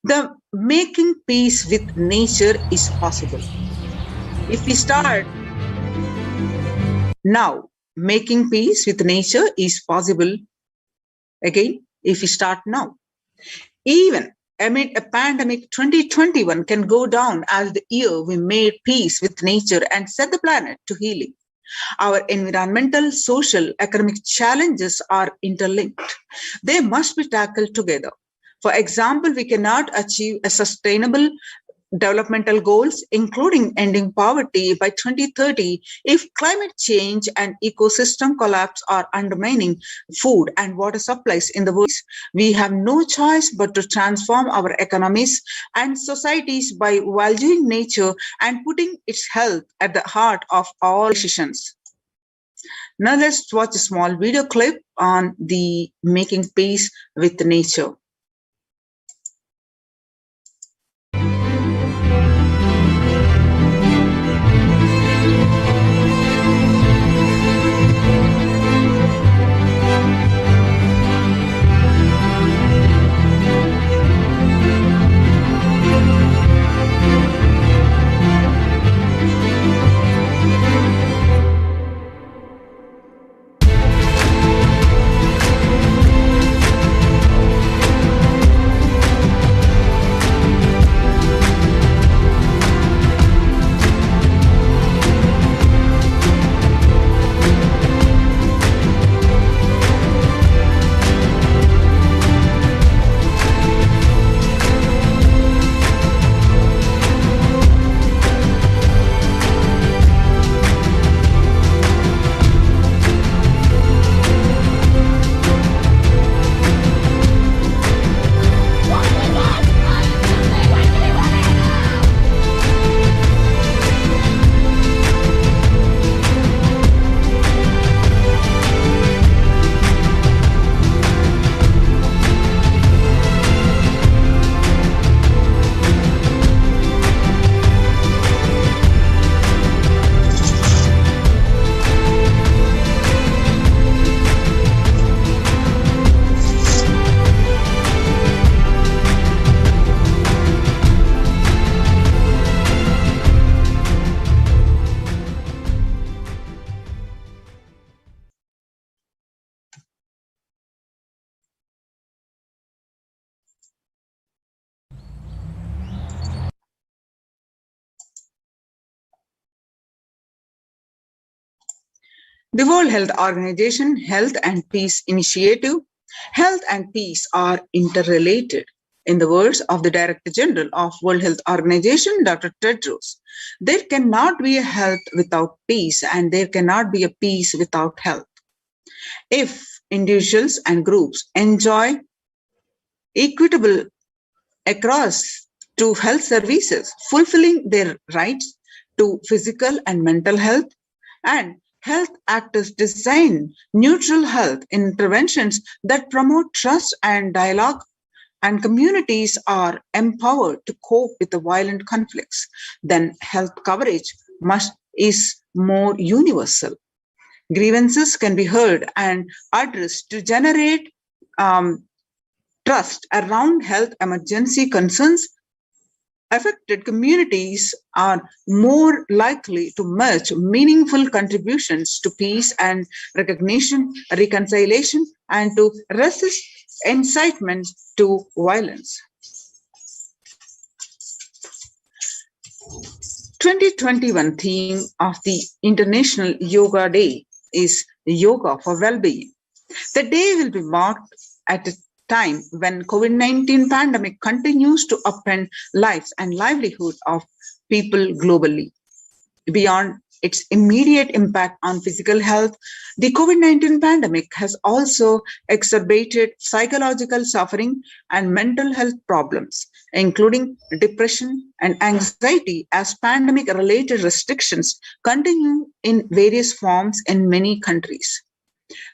The making peace with nature is possible. If we start now, making peace with nature is possible. Again, if we start now. Even amid a pandemic, 2021 can go down as the year we made peace with nature and set the planet to healing. Our environmental, social, economic challenges are interlinked. They must be tackled together. For example, we cannot achieve a sustainable developmental goals, including ending poverty by 2030, if climate change and ecosystem collapse are undermining food and water supplies in the world. We have no choice but to transform our economies and societies by valuing nature and putting its health at the heart of all decisions. Now let's watch a small video clip on the making peace with nature. The World Health Organization Health and Peace Initiative. Health and peace are interrelated. In the words of the Director General of World Health Organization, Dr. Tedros, there cannot be a health without peace, and there cannot be a peace without health. If individuals and groups enjoy equitable across to health services, fulfilling their rights to physical and mental health, and health actors design neutral health interventions that promote trust and dialogue, and communities are empowered to cope with the violent conflicts, then health coverage is more universal. Grievances can be heard and addressed to generate trust around health emergency concerns. Affected communities are more likely to make meaningful contributions to peace and reconciliation, and to resist incitement to violence. 2021 theme of the International Yoga Day is Yoga for Well-being. The day will be marked at a time when COVID-19 pandemic continues to upend lives and livelihood of people globally. Beyond its immediate impact on physical health, the COVID-19 pandemic has also exacerbated psychological suffering and mental health problems, including depression and anxiety, as pandemic-related restrictions continue in various forms in many countries.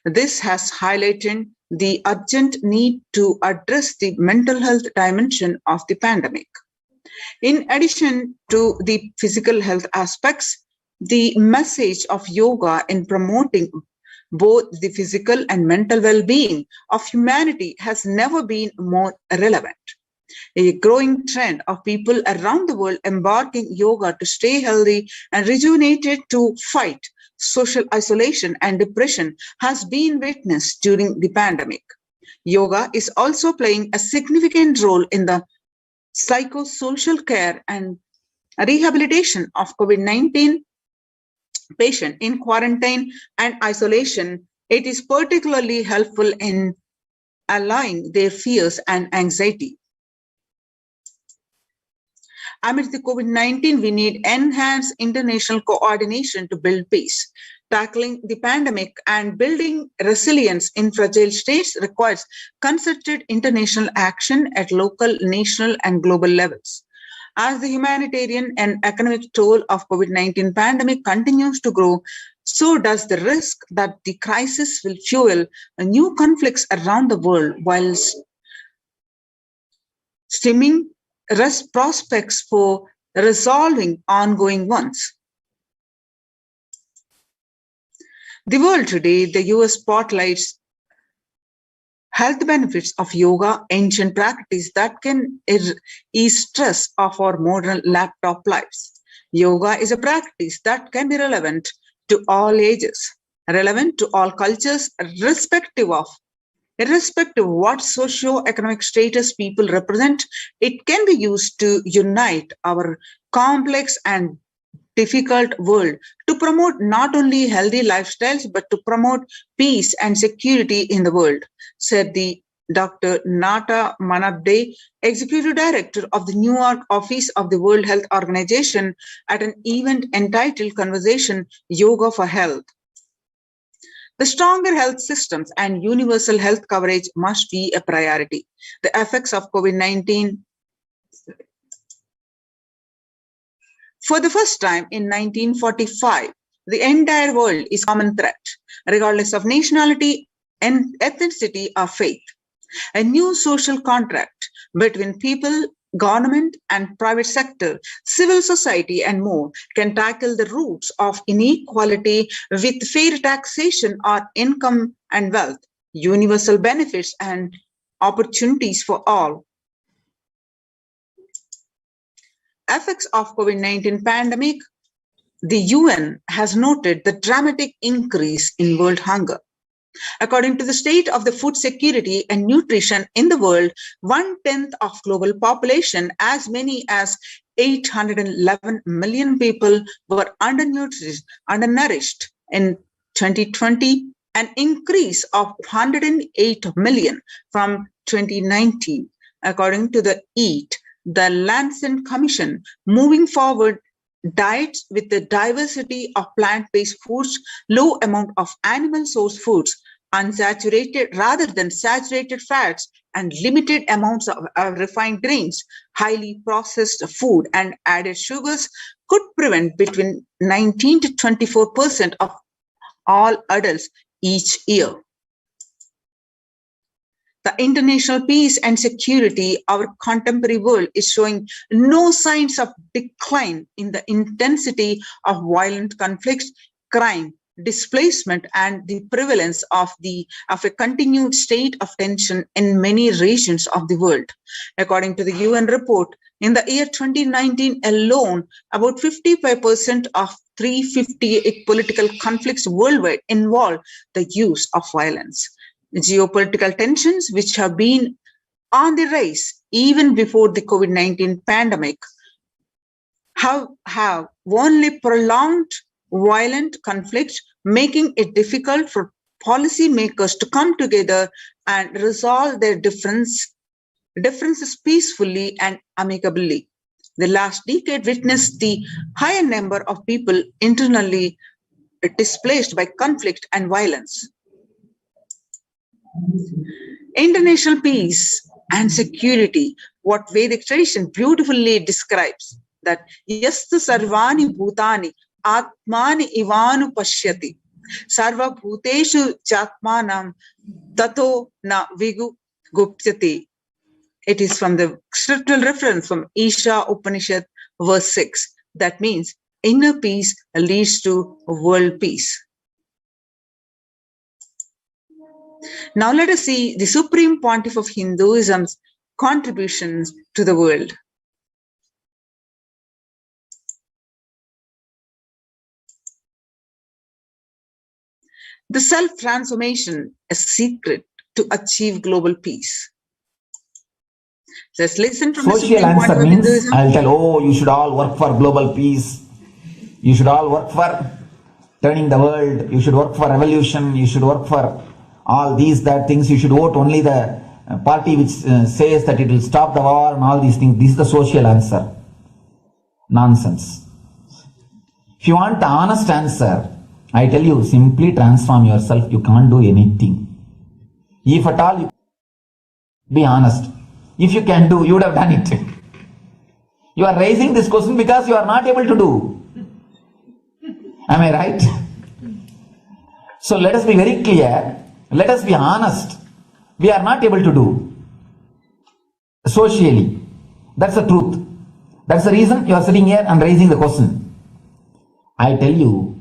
This has highlighted the urgent need to address the mental health dimension of the pandemic. In addition to the physical health aspects, the message of yoga in promoting both the physical and mental well-being of humanity has never been more relevant. A growing trend of people around the world embarking yoga to stay healthy and rejuvenated to fight social isolation and depression has been witnessed during the pandemic. Yoga is also playing a significant role in the psychosocial care and rehabilitation of COVID-19 patients in quarantine and isolation. It is particularly helpful in allaying their fears and anxiety. Amidst the COVID-19, we need enhanced international coordination to build peace. Tackling the pandemic and building resilience in fragile states requires concerted international action at local, national, and global levels. As the humanitarian and economic toll of COVID-19 pandemic continues to grow, so does the risk that the crisis will fuel new conflicts around the world, whilst stemming prospects for resolving ongoing ones. The world today, the US spotlights health benefits of yoga, ancient practice that can ease stress of our modern laptop lives. Yoga is a practice that can be relevant to all ages, relevant to all cultures, irrespective of what socio-economic status people represent. It can be used to unite our complex and difficult world, to promote not only healthy lifestyles, but to promote peace and security in the world, said the Dr. Nata Manabde, Executive Director of the New York office of the World Health Organization, at an event entitled Conversation Yoga for Health. The stronger health systems and universal health coverage must be a priority. The effects of COVID-19. For the first time in 1945, the entire world is a common threat, regardless of nationality and ethnicity or faith. A new social contract between people, government and private sector, civil society and more can tackle the roots of inequality with fair taxation on income and wealth, universal benefits and opportunities for all. Effects of COVID-19 pandemic. The UN has noted the dramatic increase in world hunger. According to the state of the food security and nutrition in the world, 1/10 of global population, as many as 811 million people, were undernourished in 2020, an increase of 108 million from 2019, according to the EAT, the Lancet Commission. Moving forward, diets with the diversity of plant-based foods, low amount of animal source foods, unsaturated rather than saturated fats, and limited amounts of refined grains, highly processed food, and added sugars could prevent between 19 to 24% of all adults each year. The international peace and security, our contemporary world is showing no signs of decline in the intensity of violent conflicts, crime, displacement, and the prevalence of a continued state of tension in many regions of the world. According to the UN report, in the year 2019 alone, about 55% of 358 political conflicts worldwide involve the use of violence. Geopolitical tensions, which have been on the rise even before the COVID-19 pandemic, have only prolonged violent conflicts, making it difficult for policymakers to come together and resolve their differences peacefully and amicably. The last decade witnessed the higher number of people internally displaced by conflict and violence. International peace and security, what Vedic tradition beautifully describes, that yasta sarvani bhutani atmani ivanu pashyati sarva bhuteshu chatmanam tato na vigu gupyati. It is from the scriptural reference from Isha Upanishad verse 6. That means inner peace leads to world peace. Now let us see the Supreme Pontiff of Hinduism's contributions to the world. The self-transformation, a secret to achieve global peace. Let's listen from Social the Supreme answer Pontiff of means Hinduism. I'll tell, oh, you should all work for global peace. You should all work for turning the world. You should work for revolution. You should work for all these, that things. You should vote only the party which says that it will stop the war and all these things. This is the social answer. Nonsense. If you want the honest answer, I tell you, simply transform yourself. You can't do anything. If at all, you be honest. If you can do, you would have done it. You are raising this question because you are not able to do. Am I right? So let us be very clear. Let us be honest. We are not able to do socially. That's the truth. That's the reason you are sitting here and raising the question. I tell you,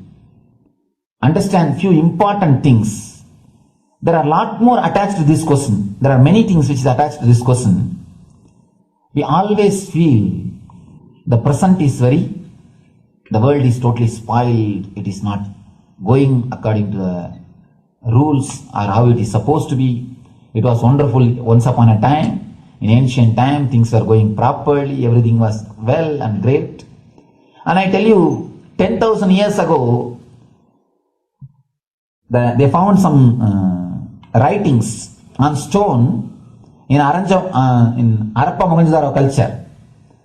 understand few important things. There are a lot more attached to this question. There are many things which is attached to this question. We always feel the present is the world is totally spoiled. It is not going according to the rules or how it is supposed to be. It was wonderful once upon a time. In ancient time, things were going properly. Everything was well and great. And I tell you, 10,000 years ago, they found some writings on stone in Harappa Mohenjo-daro culture.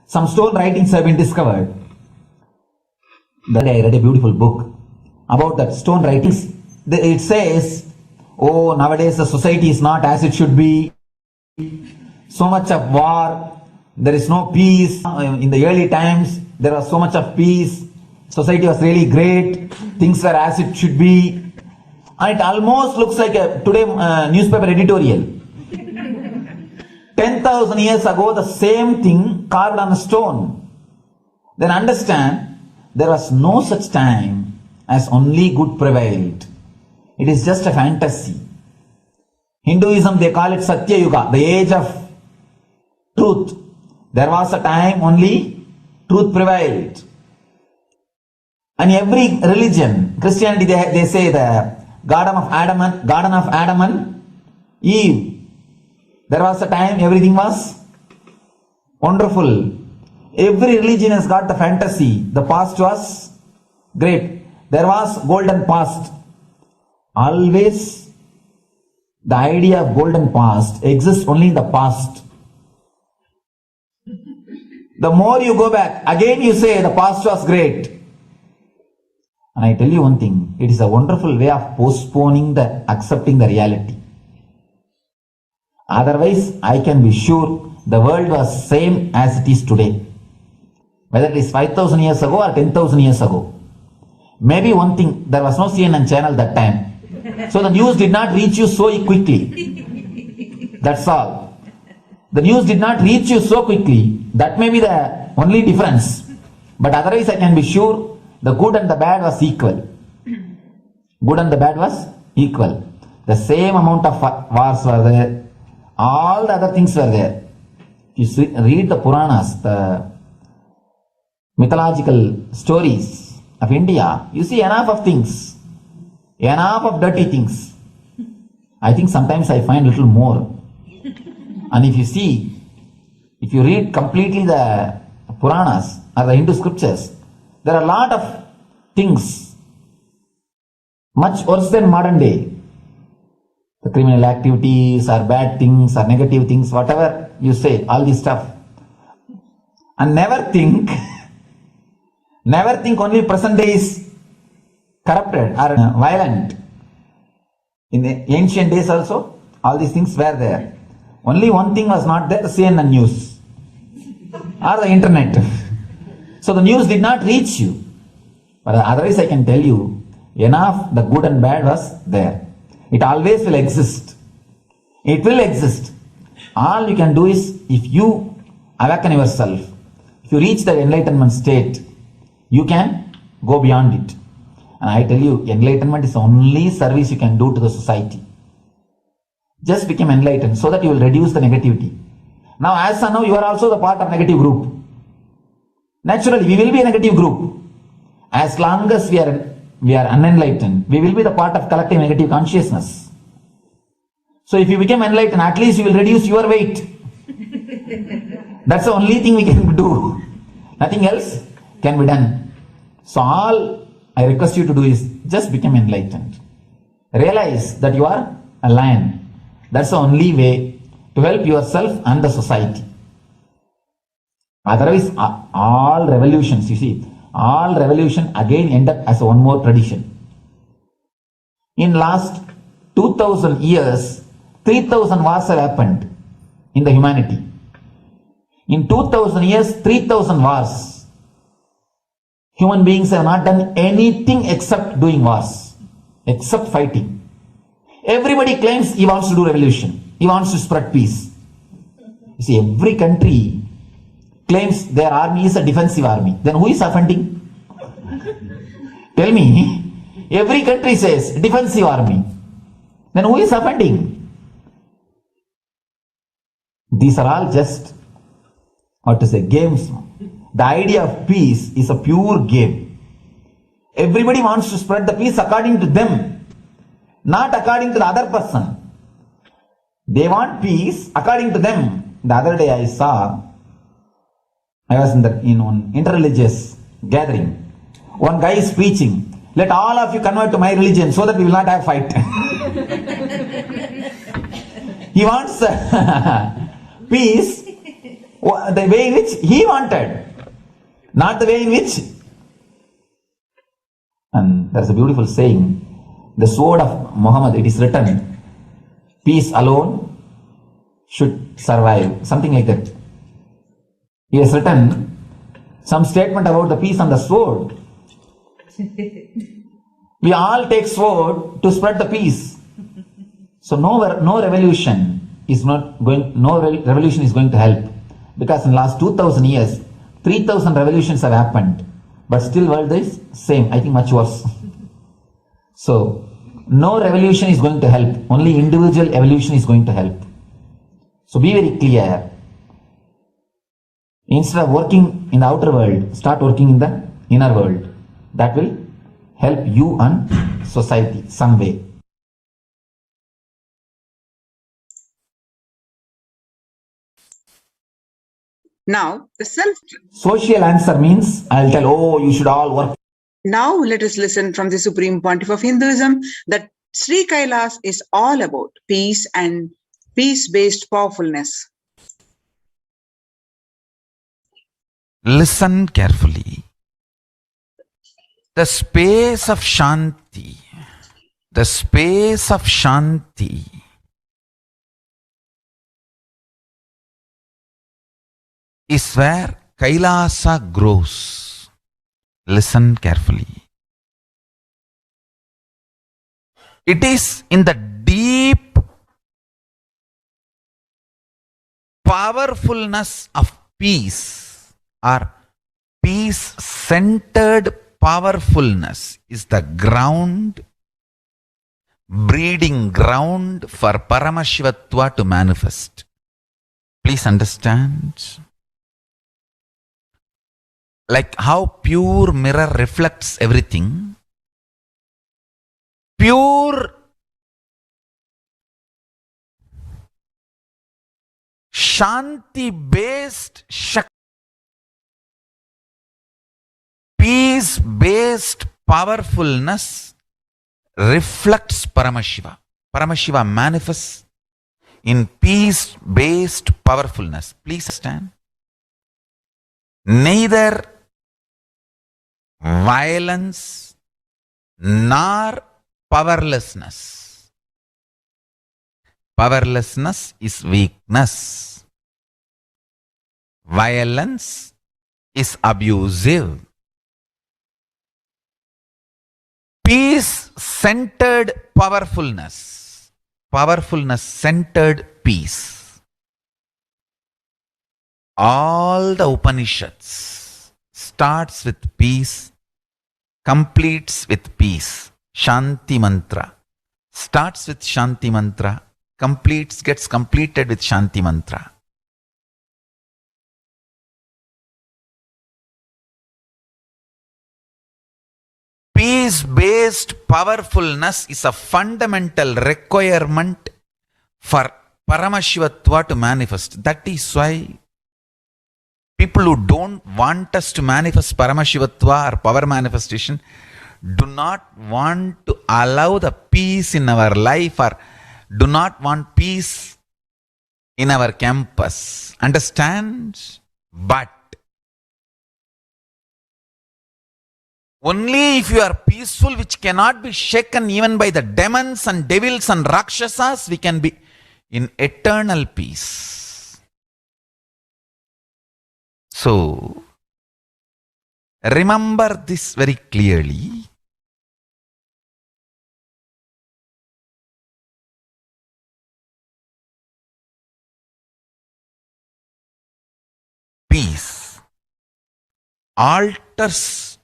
Some stone writings have been discovered. That I read a beautiful book about that stone writings. It says, oh, nowadays the society is not as it should be. So much of war. There is no peace. In the early times, there was so much of peace. Society was really great. Things were as it should be. And it almost looks like a today newspaper editorial. 10,000 years ago, the same thing carved on a stone. Then understand, there was no such time as only good prevailed. It is just a fantasy. Hinduism, they call it Satya Yuga, the age of truth. There was a time only truth prevailed. And every religion, Christianity, they say the Garden of Adam and Eve. There was a time everything was wonderful. Every religion has got the fantasy. The past was great. There was golden past. Always the idea of golden past exists only in the past. The more you go back, again you say the past was great. And I tell you one thing, it is a wonderful way of postponing accepting the reality. Otherwise, I can be sure the world was same as it is today. Whether it is 5,000 years ago or 10,000 years ago. Maybe one thing, there was no CNN channel that time. So the news did not reach you so quickly. That's all. The news did not reach you so quickly. That may be the only difference. But otherwise, I can be sure the good and the bad was equal. Good and the bad was equal. The same amount of wars were there. All the other things were there. You read the Puranas, the mythological stories of India, you see enough of things. Enough of dirty things. I think sometimes I find a little more. And if you read completely the Puranas or the Hindu scriptures, there are a lot of things much worse than modern day. The criminal activities or bad things or negative things, whatever you say, all this stuff. And never think only present day is corrupted or violent. In the ancient days also, all these things were there. Only one thing was not there, the CNN news or the internet. So the news did not reach you. But otherwise I can tell you, enough the good and bad was there. It always will exist. It will exist. All you can do is, if you awaken yourself, if you reach the enlightenment state, you can go beyond it. And I tell you, enlightenment is the only service you can do to the society. Just become enlightened so that you will reduce the negativity. Now, as of now, you are also the part of negative group. Naturally, we will be a negative group. As long as we are unenlightened, we will be the part of collective negative consciousness. So if you become enlightened, at least you will reduce your weight. That's the only thing we can do. Nothing else can be done. So all I request you to do is just become enlightened. Realize that you are a lion. That's the only way to help yourself and the society. Otherwise, all revolutions, you see, all revolution again end up as one more tradition. In last 2000 years, 3000 wars have happened in the humanity. In 2000 years, 3000 wars. Human beings have not done anything except doing wars, except fighting. Everybody claims he wants to do revolution. He wants to spread peace. You see, every country claims their army is a defensive army. Then who is offending? Tell me. Every country says defensive army. Then who is offending? These are all just, games. The idea of peace is a pure game. Everybody wants to spread the peace according to them, not according to the other person. They want peace according to them. The other day I was in one interreligious gathering. One guy is preaching, let all of you convert to my religion so that we will not have fight. He wants peace the way in which he wanted, not the way in which. And there's a beautiful saying, the sword of Muhammad, it is written, peace alone should survive, something like that. He has written some statement about the peace on the sword. We all take sword to spread the peace. So no revolution is going to help, because in the last 2000 years 3000 revolutions have happened, but still world is same, I think much worse. So no revolution is going to help, only individual evolution is going to help. So be very clear. Instead of working in the outer world, start working in the inner world. That will help you and society some way. Now, the self. Social answer means I'll tell, oh, you should all work. Now, let us listen from the Supreme Pontiff of Hinduism that Sri Kailas is all about peace and peace-based powerfulness. Listen carefully. The space of Shanti, the space of Shanti is where Kailasa grows. Listen carefully. It is in the deep powerfulness of peace, or peace-centered powerfulness is the ground, breeding ground for Paramashivatva to manifest. Please understand. Like how pure mirror reflects everything, pure Shanti-based Shakti, peace-based powerfulness reflects Paramashiva. Paramashiva manifests in peace-based powerfulness. Please understand. Neither violence nor powerlessness. Powerlessness is weakness. Violence is abusive. Peace-centered powerfulness. Powerfulness-centered peace. All the Upanishads starts with peace, completes with peace. Shanti mantra starts with Shanti mantra, gets completed with Shanti mantra. Peace-based powerfulness is a fundamental requirement for Paramashivatva to manifest. That is why people who don't want us to manifest Paramashivatva or power manifestation do not want to allow the peace in our life, or do not want peace in our campus. Understand? But only if you are peaceful, which cannot be shaken even by the demons and devils and rakshasas, we can be in eternal peace. So, remember this very clearly. Peace alters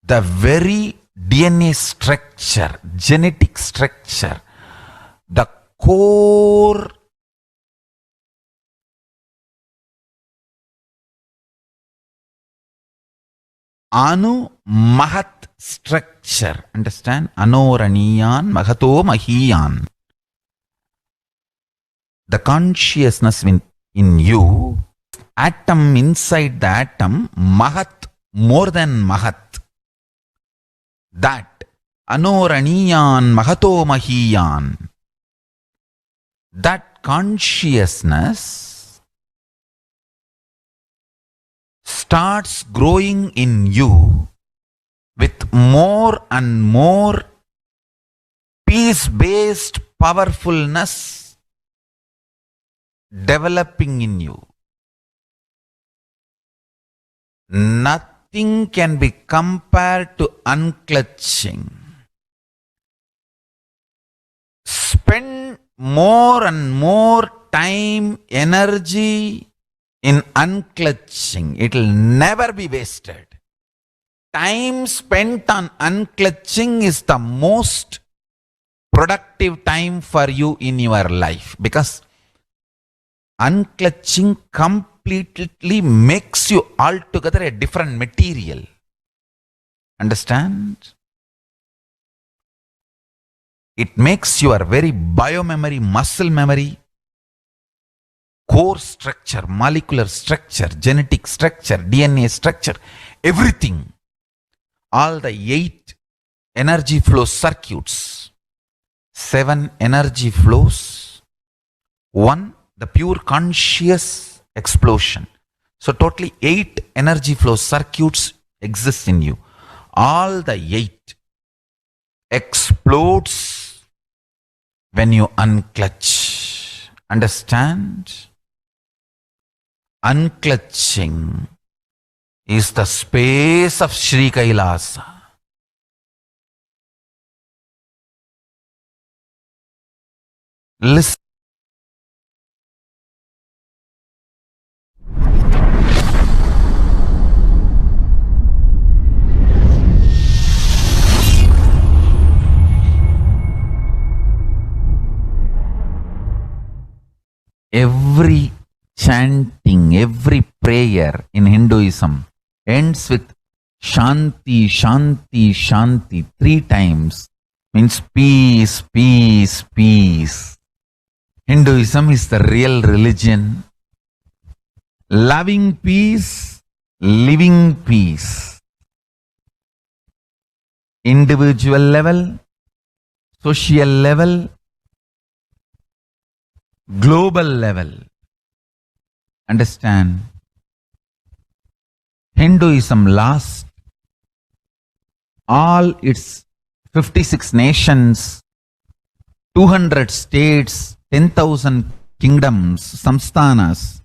the very DNA structure, genetic structure, the core Anu Mahat structure. Understand? Anoraniyan Mahato Mahiyan. The consciousness in you, atom inside the atom, Mahat, more than Mahat. That Anoraniyan Mahato Mahiyan. That consciousness starts growing in you with more and more peace-based powerfulness developing in you. Nothing can be compared to unclutching. Spend more and more time, energy in unclutching. It will never be wasted. Time spent on unclutching is the most productive time for you in your life, because unclutching completely makes you altogether a different material. Understand? It makes your very biomemory, muscle memory, core structure, molecular structure, genetic structure, DNA structure, everything, all the 8 energy flow circuits 7 energy flows. 1, the pure conscious explosion. So totally 8 energy flow circuits exist in you. All the 8 explodes when you unclutch. Understand? Unclutching is the space of Sri Kailasa. Listen. Every chanting, every prayer in Hinduism ends with Shanti, Shanti, Shanti 3 times. Means peace, peace, peace. Hinduism is the real religion. Loving peace, living peace. Individual level, social level, global level. Understand? Hinduism lasts all its 56 nations, 200 states, 10,000 kingdoms, samsthanas,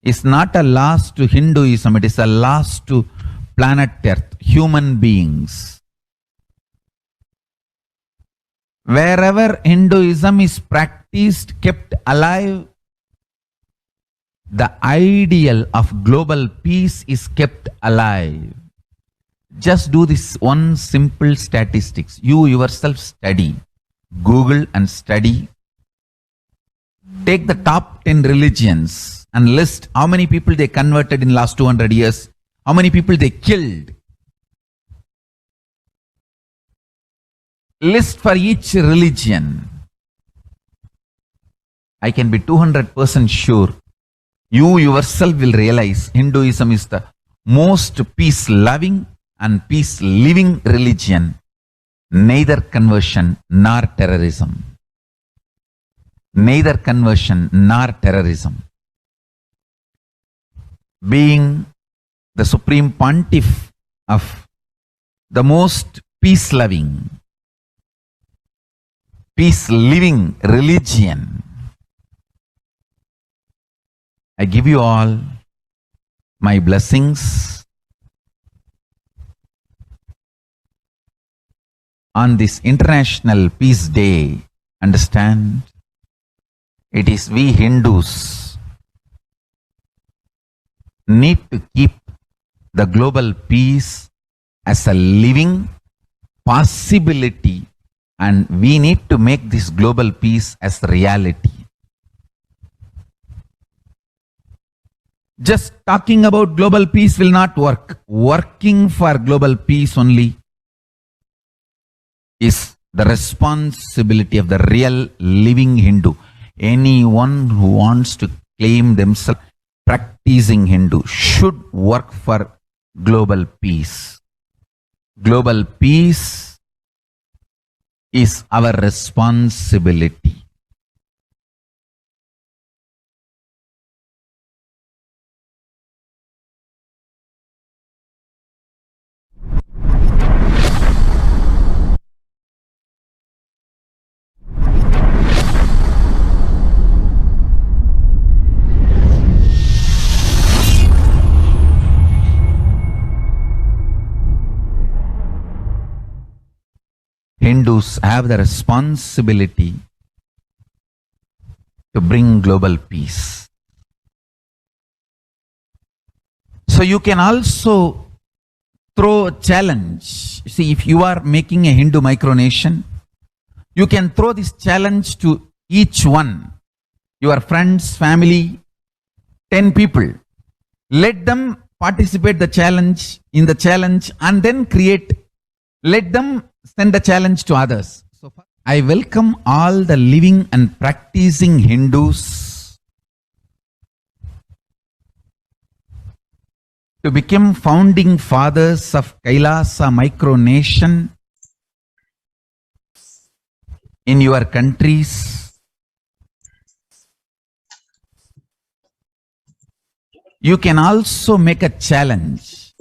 is not a loss to Hinduism, it is a loss to planet Earth, human beings. Wherever Hinduism is practiced, kept alive, the ideal of global peace is kept alive. Just do this one simple statistics. You yourself study. Google and study. Take the top 10 religions and list how many people they converted in last 200 years, how many people they killed. List for each religion. I can be 200% sure you yourself will realize Hinduism is the most peace-loving and peace-living religion, neither conversion nor terrorism. Neither conversion nor terrorism. Being the Supreme Pontiff of the most peace-loving, peace-living religion, I give you all my blessings on this International Peace Day. Understand? It is we Hindus need to keep the global peace as a living possibility, and we need to make this global peace as reality. Just talking about global peace will not work. Working for global peace only is the responsibility of the real living Hindu. Anyone who wants to claim themselves practicing Hindu should work for global peace. Global peace is our responsibility. Hindus have the responsibility to bring global peace. So you can also throw a challenge. See, if you are making a Hindu micronation, you can throw this challenge to each one, your friends, family, 10 people. Let them participate in the challenge and then let them send the challenge to others. So I welcome all the living and practicing Hindus to become founding fathers of Kailasa micronation in your countries. You can also make a challenge,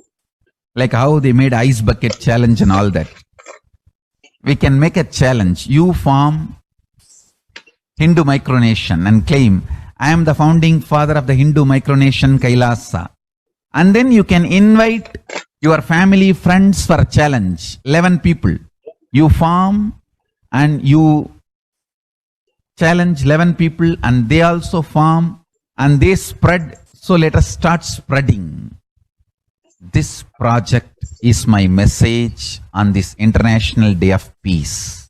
like how they made ice bucket challenge and all that. We can make a challenge. You form Hindu micronation and claim, I am the founding father of the Hindu micronation Kailasa. And then you can invite your family, friends for a challenge. 11 people. You form and you challenge 11 people and they also form and they spread. So let us start spreading. This project is my message on this International Day of Peace.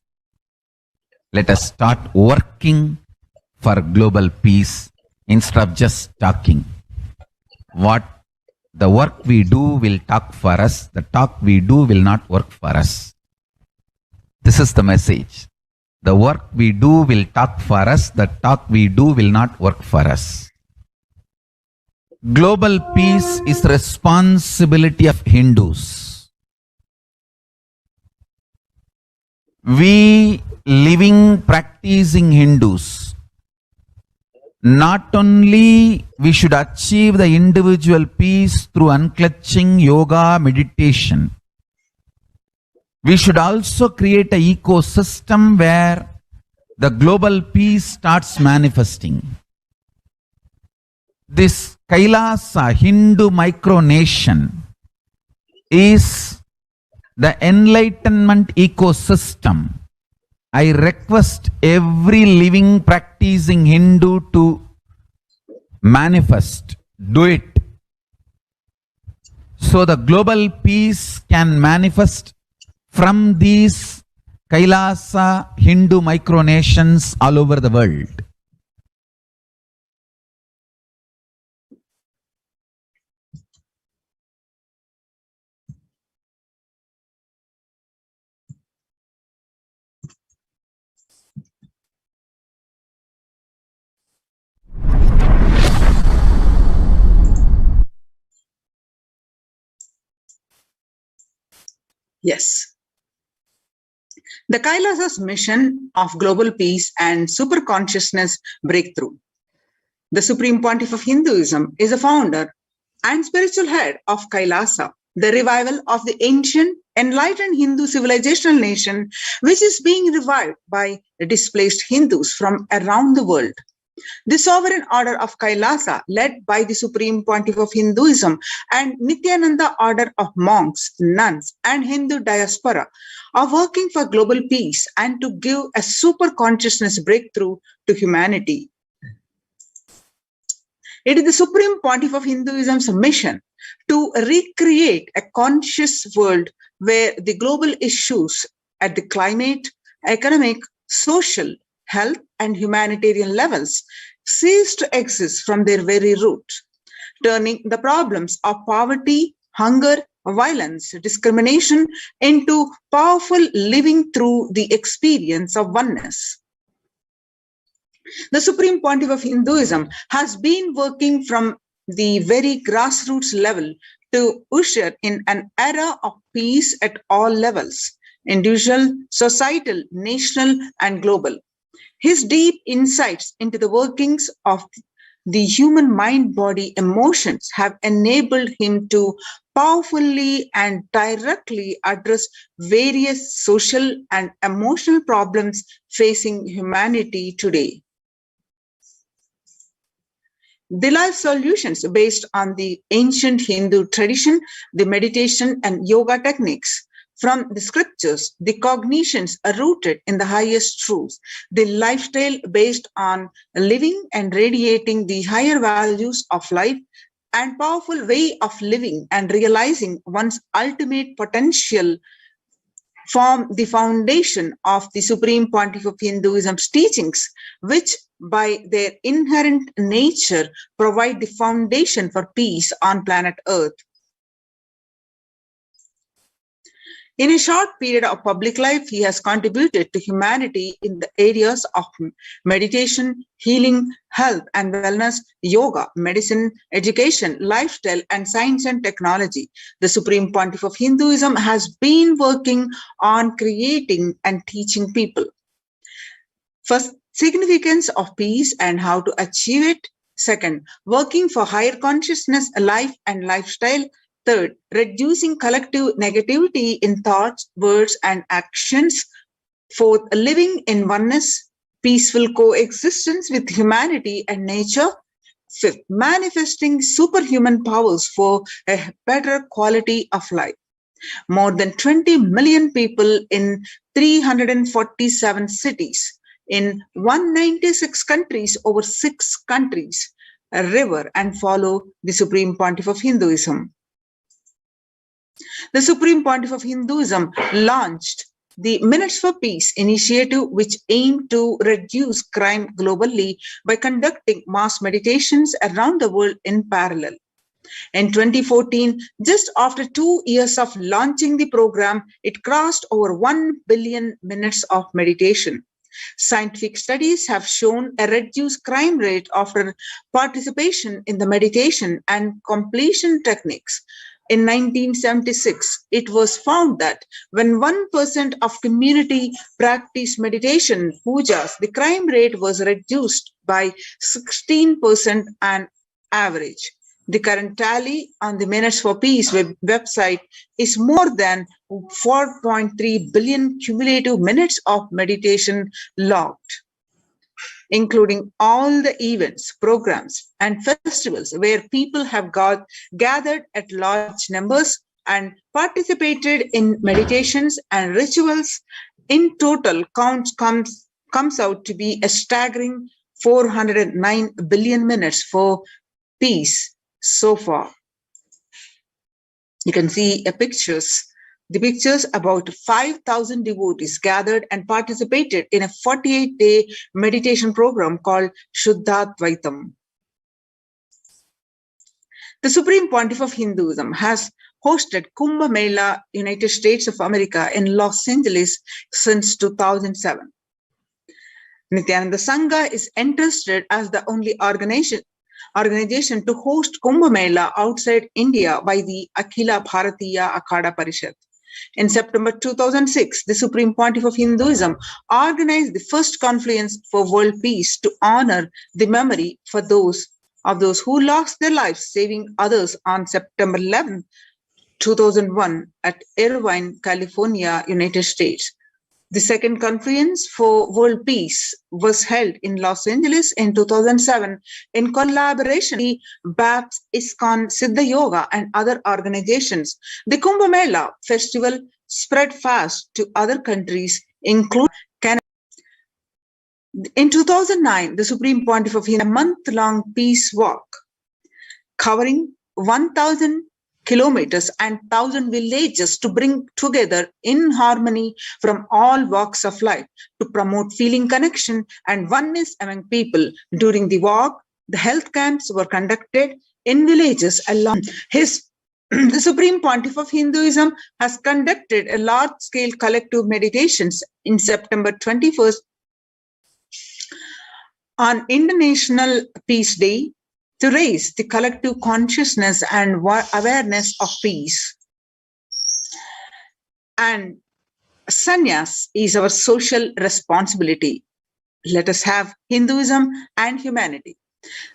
Let us start working for global peace instead of just talking. What the work we do will talk for us. The talk we do will not work for us. This is the message. The work we do will talk for us. The talk we do will not work for us. Global peace is the responsibility of Hindus. We living, practicing Hindus, not only we should achieve the individual peace through unclutching yoga, meditation, we should also create an ecosystem where the global peace starts manifesting. This Kailasa Hindu micronation is the enlightenment ecosystem. I request every living practicing Hindu to manifest, do it. So the global peace can manifest from these Kailasa Hindu micronations all over the world. Yes. The Kailasa's mission of global peace and superconsciousness breakthrough. The Supreme Pontiff of Hinduism is a founder and spiritual head of Kailasa, the revival of the ancient, enlightened Hindu civilizational nation, which is being revived by displaced Hindus from around the world. The sovereign order of Kailasa, led by the Supreme Pontiff of Hinduism and Nithyananda order of monks, nuns, and Hindu diaspora, are working for global peace and to give a super consciousness breakthrough to humanity. It is the Supreme Pontiff of Hinduism's mission to recreate a conscious world where the global issues at the climate, economic, social, health, and humanitarian levels cease to exist from their very root, turning the problems of poverty, hunger, violence, discrimination into powerful living through the experience of oneness. The Supreme Pontiff of Hinduism has been working from the very grassroots level to usher in an era of peace at all levels, individual, societal, national, and global. His deep insights into the workings of the human mind-body emotions have enabled him to powerfully and directly address various social and emotional problems facing humanity today. The life solutions based on the ancient Hindu tradition, the meditation and yoga techniques, from the scriptures, the cognitions are rooted in the highest truths, the lifestyle based on living and radiating the higher values of life, and powerful way of living and realizing one's ultimate potential form the foundation of the Supreme Pontiff of Hinduism's teachings, which by their inherent nature provide the foundation for peace on planet Earth. In a short period of public life, he has contributed to humanity in the areas of meditation, healing, health and wellness, yoga, medicine, education, lifestyle, and science and technology. The Supreme Pontiff of Hinduism has been working on creating and teaching people. First, significance of peace and how to achieve it. Second, working for higher consciousness, life and lifestyle. Third, reducing collective negativity in thoughts, words, and actions. Fourth, living in oneness, peaceful coexistence with humanity and nature. Fifth, manifesting superhuman powers for a better quality of life. More than 20 million people in 347 cities, in 196 countries, over 6 countries, revere and follow the Supreme Pontiff of Hinduism. The Supreme Pontiff of Hinduism launched the Minutes for Peace initiative, which aimed to reduce crime globally by conducting mass meditations around the world in parallel. In 2014, just after 2 years of launching the program, it crossed over 1 billion minutes of meditation. Scientific studies have shown a reduced crime rate after participation in the meditation and completion techniques. In 1976, it was found that when 1% of community practiced meditation, pujas, the crime rate was reduced by 16% on average. The current tally on the Minutes for Peace website is more than 4.3 billion cumulative minutes of meditation logged, including all the events, programs, and festivals where people have gathered at large numbers and participated in meditations and rituals. In total, comes out to be a staggering 409 billion minutes for peace so far. You can see the pictures about 5,000 devotees gathered and participated in a 48-day meditation program called Shuddhadvaitam. The Supreme Pontiff of Hinduism has hosted Kumbh Mela, United States of America in Los Angeles since 2007. Nithyananda Sangha is entrusted as the only organization to host Kumbh Mela outside India by the Akhila Bharatiya Akhada Parishad. In September 2006, the Supreme Pontiff of Hinduism organized the first confluence for world peace to honor the memory of those who lost their lives saving others on September 11, 2001 at Irvine, California, United States. The second confluence for world peace was held in Los Angeles in 2007 in collaboration with BAPS, ISKCON, Siddha Yoga, and other organizations. The Kumbh Mela festival spread fast to other countries, including Canada. In 2009, the Supreme Pontiff of Hinduism, a month-long peace walk covering 1,000 kilometers and 1,000 villages to bring together in harmony from all walks of life to promote feeling connection and oneness among people. During the walk, the health camps were conducted in villages along the Supreme Pontiff of Hinduism has conducted a large-scale collective meditations in September 21st on International Peace Day to raise the collective consciousness and awareness of peace. And sannyas is our social responsibility. Let us have Hinduism and humanity.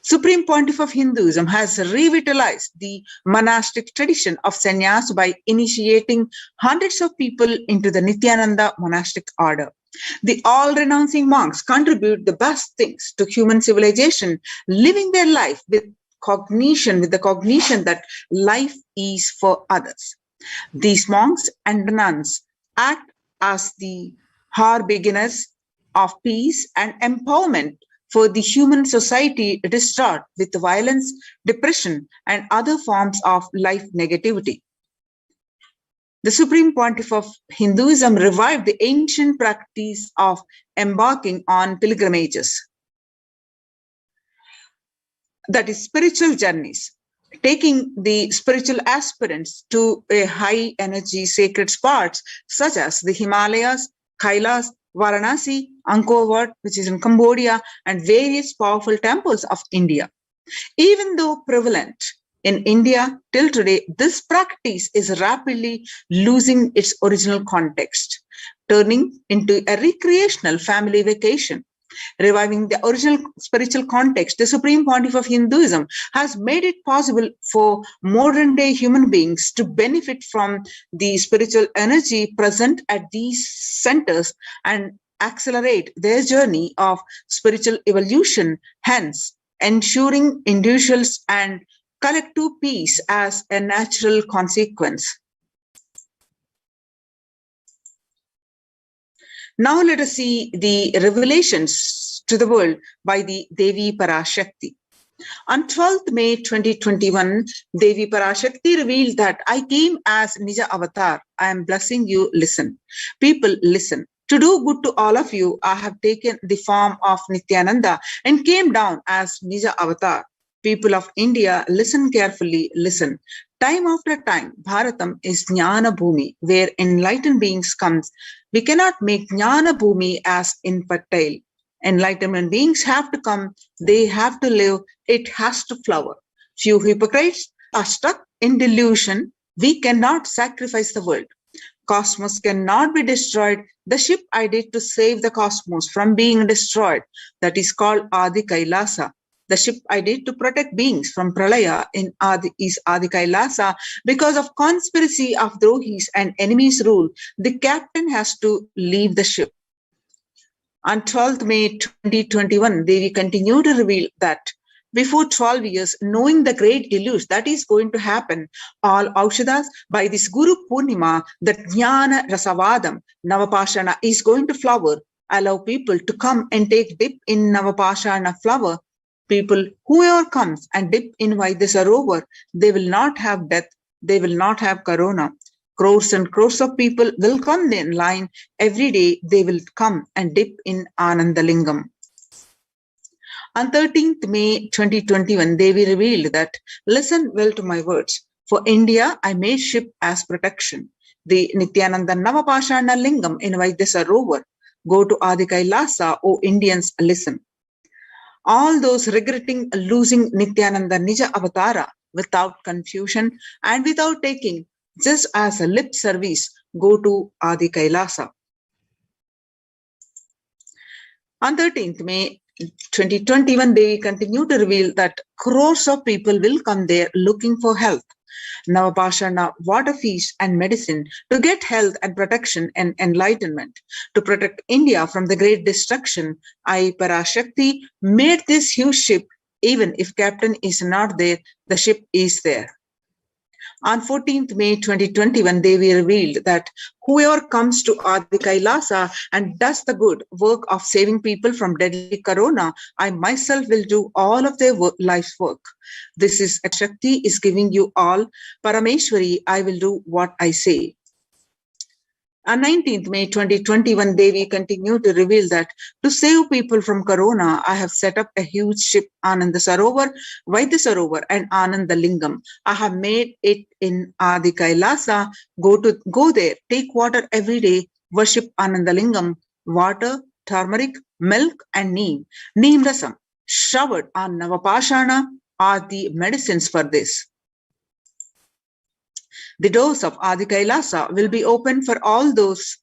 Supreme Pontiff of Hinduism has revitalized the monastic tradition of sannyas by initiating hundreds of people into the Nithyananda monastic order. The all-renouncing monks contribute the best things to human civilization, living their life with the cognition that life is for others. These monks and nuns act as the harbingers of peace and empowerment for the human society distraught with violence, depression, and other forms of life negativity. The Supreme Pontiff of Hinduism revived the ancient practice of embarking on pilgrimages, that is, spiritual journeys, taking the spiritual aspirants to a high energy sacred spots such as the Himalayas, Kailas, Varanasi, Angkor Wat, which is in Cambodia, and various powerful temples of India. Even though prevalent in India till today, this practice is rapidly losing its original context, turning into a recreational family vacation. Reviving the original spiritual context, the Supreme Pontiff of Hinduism has made it possible for modern day human beings to benefit from the spiritual energy present at these centers and accelerate their journey of spiritual evolution, hence ensuring individuals and collective peace as a natural consequence. Now let us see the revelations to the world by the Devi Parashakti. On 12th May 2021, Devi Parashakti revealed that I came as Nija Avatar. I am blessing you, listen. People, listen. To do good to all of you, I have taken the form of Nithyananda and came down as Nija Avatar. People of India, listen carefully, listen. Time after time, Bharatam is Jnana Bhumi, where enlightened beings come. We cannot make Jnana Bhumi as infertile. Enlightenment beings have to come, they have to live, it has to flower. Few hypocrites are stuck in delusion. We cannot sacrifice the world. Cosmos cannot be destroyed. The ship I did to save the cosmos from being destroyed, that is called Adi Kailasa. The ship I did to protect beings from Pralaya is Adi Kailasa. Because of conspiracy of Drohis and enemies' rule, the captain has to leave the ship. On 12th May 2021, Devi continued to reveal that before 12 years, knowing the great deluge that is going to happen, all Aushadas, by this Guru Purnima, the Jnana Rasavadam, Navapashana is going to flower. Allow people to come and take dip in Navapashana flower. People, whoever comes and dip in Vaidyasarovar, they will not have death, they will not have corona. Crores and crores of people will come in line. Every day they will come and dip in Anandalingam. On 13th May 2021, Devi revealed that, listen well to my words. For India, I made ship as protection. The Nithyananda Navapashana Lingam in Vaidyasarovar. Go to Adi Kailasa, O Indians, listen. All those regretting losing Nithyananda Nija Avatara without confusion and without taking just as a lip service, go to Adi Kailasa. On 13th May 2021, they continue to reveal that crores of people will come there looking for health, Navapashana, water feast and medicine to get health and protection and enlightenment. To protect India from the great destruction, I, Parashakti, made this huge ship. Even if captain is not there, the ship is there. On 14th May 2021, Devi revealed that whoever comes to Adi Kailasa and does the good work of saving people from deadly corona, I myself will do all of their life's work. This is Shakti is giving you all. Parameshwari, I will do what I say. On 19th May 2021, Devi continued to reveal that to save people from corona, I have set up a huge ship, Ananda Sarovar, Vaidyasarovar and Anandalingam. I have made it in Adi Kailasa. Go there, take water every day, worship Anandalingam, water, turmeric, milk and neem rasam, showered on Navapashana are the medicines for this. The doors of Adi Kailasa will be open for all those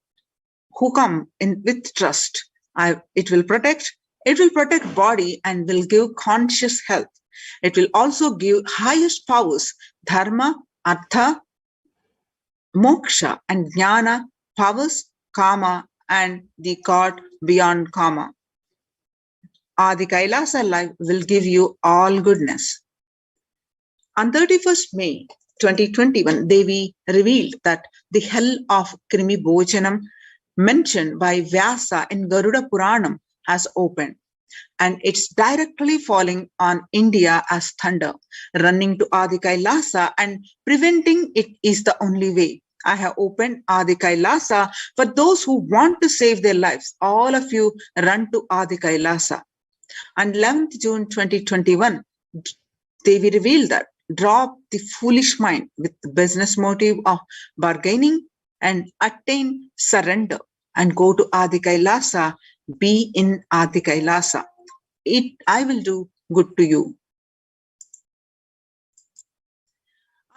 who come in with trust. It will protect body and will give conscious health. It will also give highest powers, dharma, artha, moksha and jnana, powers, kama and the God beyond kama. Adi Kailasa life will give you all goodness. On 31st May 2021, Devi revealed that the hell of Krimi Bhojanam mentioned by Vyasa in Garuda Puranam has opened, and it's directly falling on India as thunder. Running to Adi Kailasa and preventing it is the only way. I have opened Adi Kailasa for those who want to save their lives. All of you run to Adi Kailasa. On 11th June 2021, Devi revealed that drop the foolish mind with the business motive of bargaining and attain surrender and go to Adi Kailasa. Be in Adi Kailasa. I will do good to you.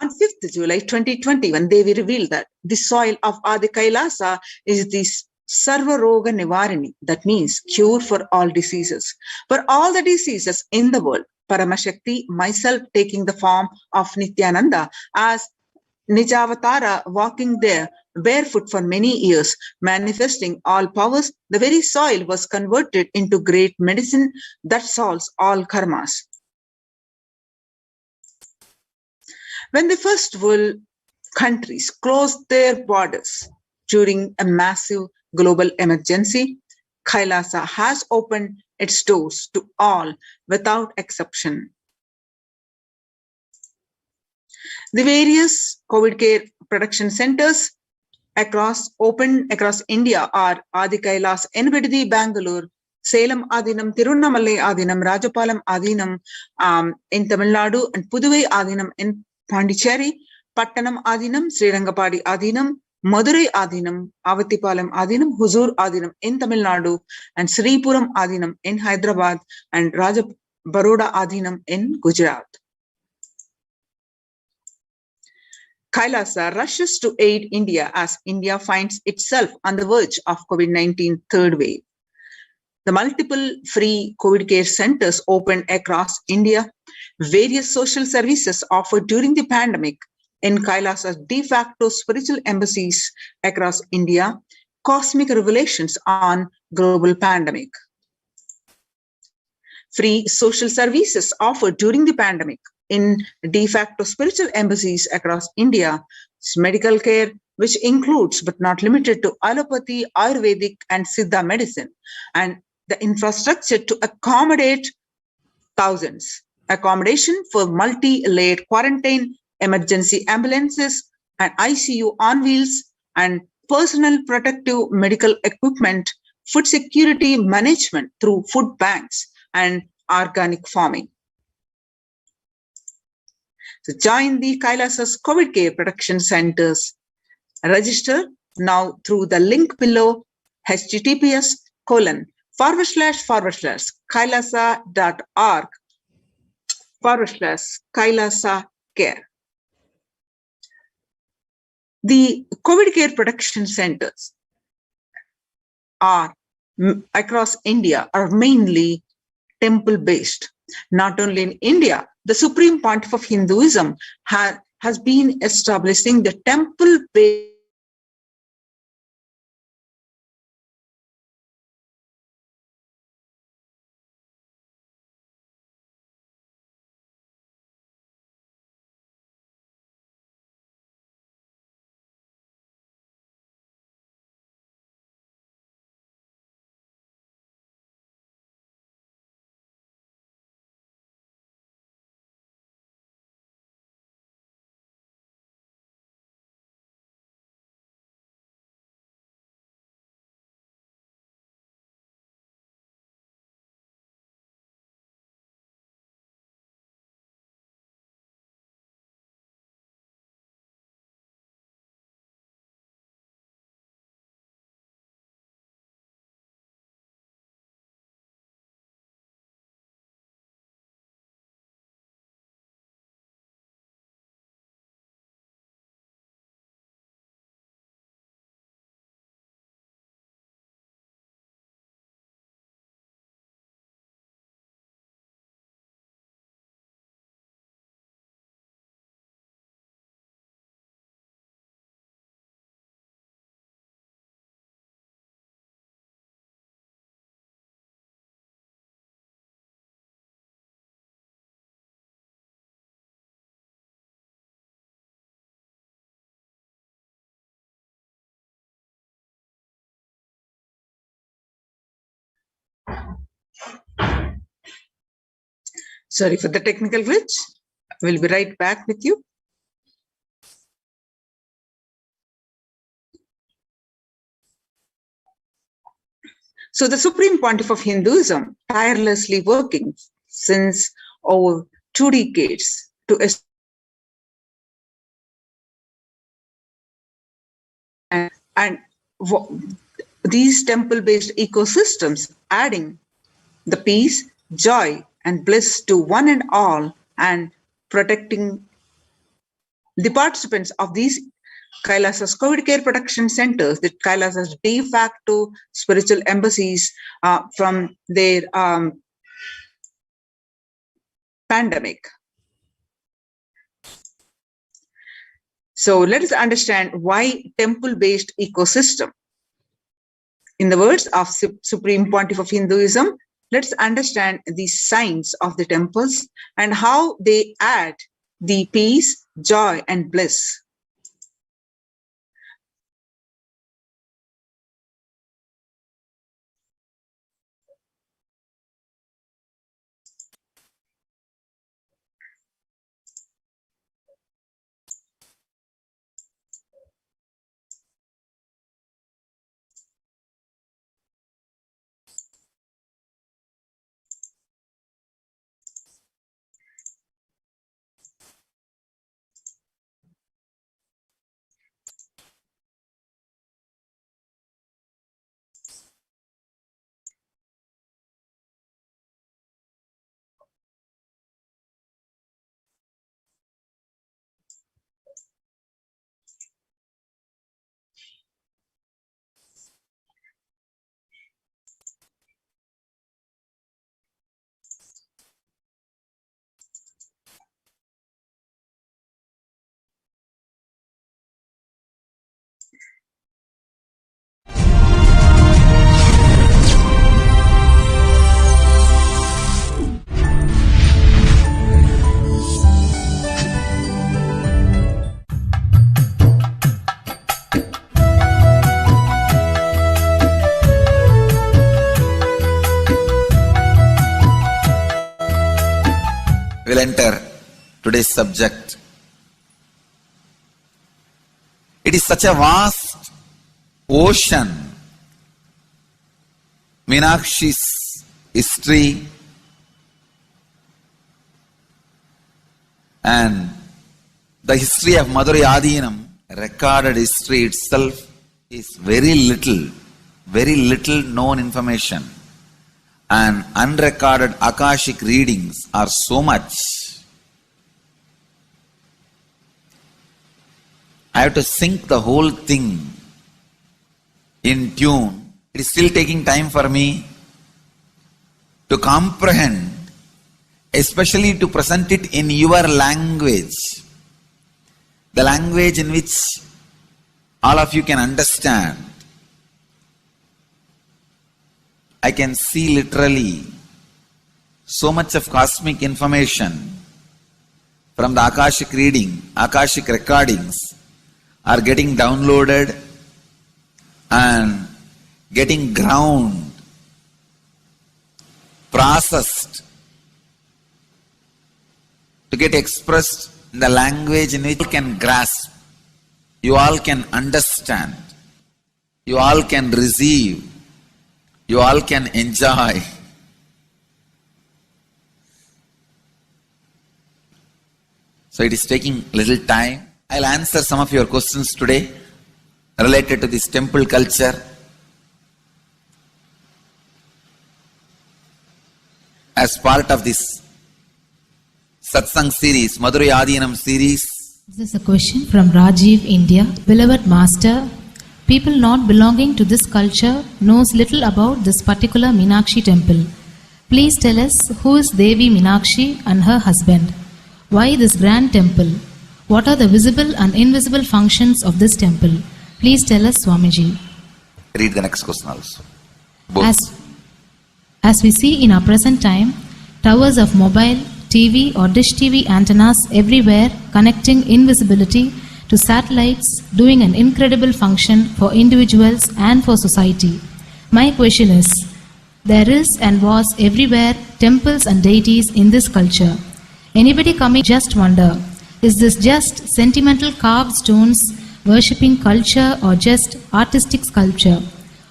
On 5th July 2021, Devi revealed that the soil of Adi Kailasa is the Sarva Roga Nivarini, that means cure for all diseases. For all the diseases in the world, Paramashakti, myself taking the form of Nithyananda as Nijavatara, walking there barefoot for many years, manifesting all powers, the very soil was converted into great medicine that solves all karmas. When the first world countries closed their borders during a massive global emergency, Kailasa has opened its doors to all without exception. The various COVID care production centers opened across India are Adi Kailas, Envididi, Bangalore, Salem Adinam, Tirunnamalai Adinam, Rajapalam Adinam in Tamil Nadu, and Puduvai Adinam in Pondicherry, Pattanam Adinam, Srirangapadi Adinam, Madurai Adinam, Avatipalam Adinam, Huzur Adinam in Tamil Nadu, and Sripuram Adinam in Hyderabad, and Raja Baroda Adinam in Gujarat. Kailasa rushes to aid India as India finds itself on the verge of COVID-19 third wave. The multiple free COVID care centers opened across India, various social services offered during the pandemic in Kailasa's de facto spiritual embassies across India, cosmic revelations on global pandemic. Free social services offered during the pandemic in de facto spiritual embassies across India, medical care, which includes but not limited to allopathy, Ayurvedic, and Siddha medicine, and the infrastructure to accommodate thousands, accommodation for multi-layered quarantine, emergency ambulances, and ICU on wheels, and personal protective medical equipment, food security management through food banks, and organic farming. So join the Kailasa's COVID care production centers. Register now through the link below, https://kailasa.org/Kailasa care. The COVID care production centers are across India are mainly temple-based. Not only in India, the Supreme Pontiff of Hinduism has been establishing the temple-based Sorry for the technical glitch. We'll be right back with you. So the Supreme Pontiff of Hinduism, tirelessly working since over 2 decades to and these temple-based ecosystems, adding the peace, joy, and bliss to one and all, and protecting the participants of these Kailasa's COVID care production centers, the Kailasa's de facto spiritual embassies from their pandemic. So let us understand why temple-based ecosystem. In the words of Supreme Pontiff of Hinduism, let's understand the signs of the temples and how they add the peace, joy, and bliss. We'll enter today's subject. It is such a vast ocean. Meenakshi's history and the history of Madurai Adinam, recorded history itself, is very little known information. And unrecorded Akashic readings are so much. I have to sink the whole thing in tune. It is still taking time for me to comprehend, especially to present it in your language. The language in which all of you can understand. I can see literally so much of cosmic information from the Akashic reading, Akashic recordings are getting downloaded and getting ground, processed to get expressed in the language in which you can grasp, you all can understand, you all can receive, you all can enjoy. So it is taking little time. I'll answer some of your questions today related to this temple culture. As part of this Satsang series, Madurai Adinam series. This is a question from Rajiv, India. Beloved Master, people not belonging to this culture knows little about this particular Meenakshi temple. Please tell us who is Devi Meenakshi and her husband. Why this grand temple? What are the visible and invisible functions of this temple? Please tell us, Swamiji. Read the next question also. Both. As we see in our present time, towers of mobile, TV or dish TV antennas everywhere connecting invisibility to satellites, doing an incredible function for individuals and for society. My question is, there is and was everywhere temples and deities in this culture. Anybody coming just wonder, is this just sentimental carved stones worshipping culture or just artistic sculpture?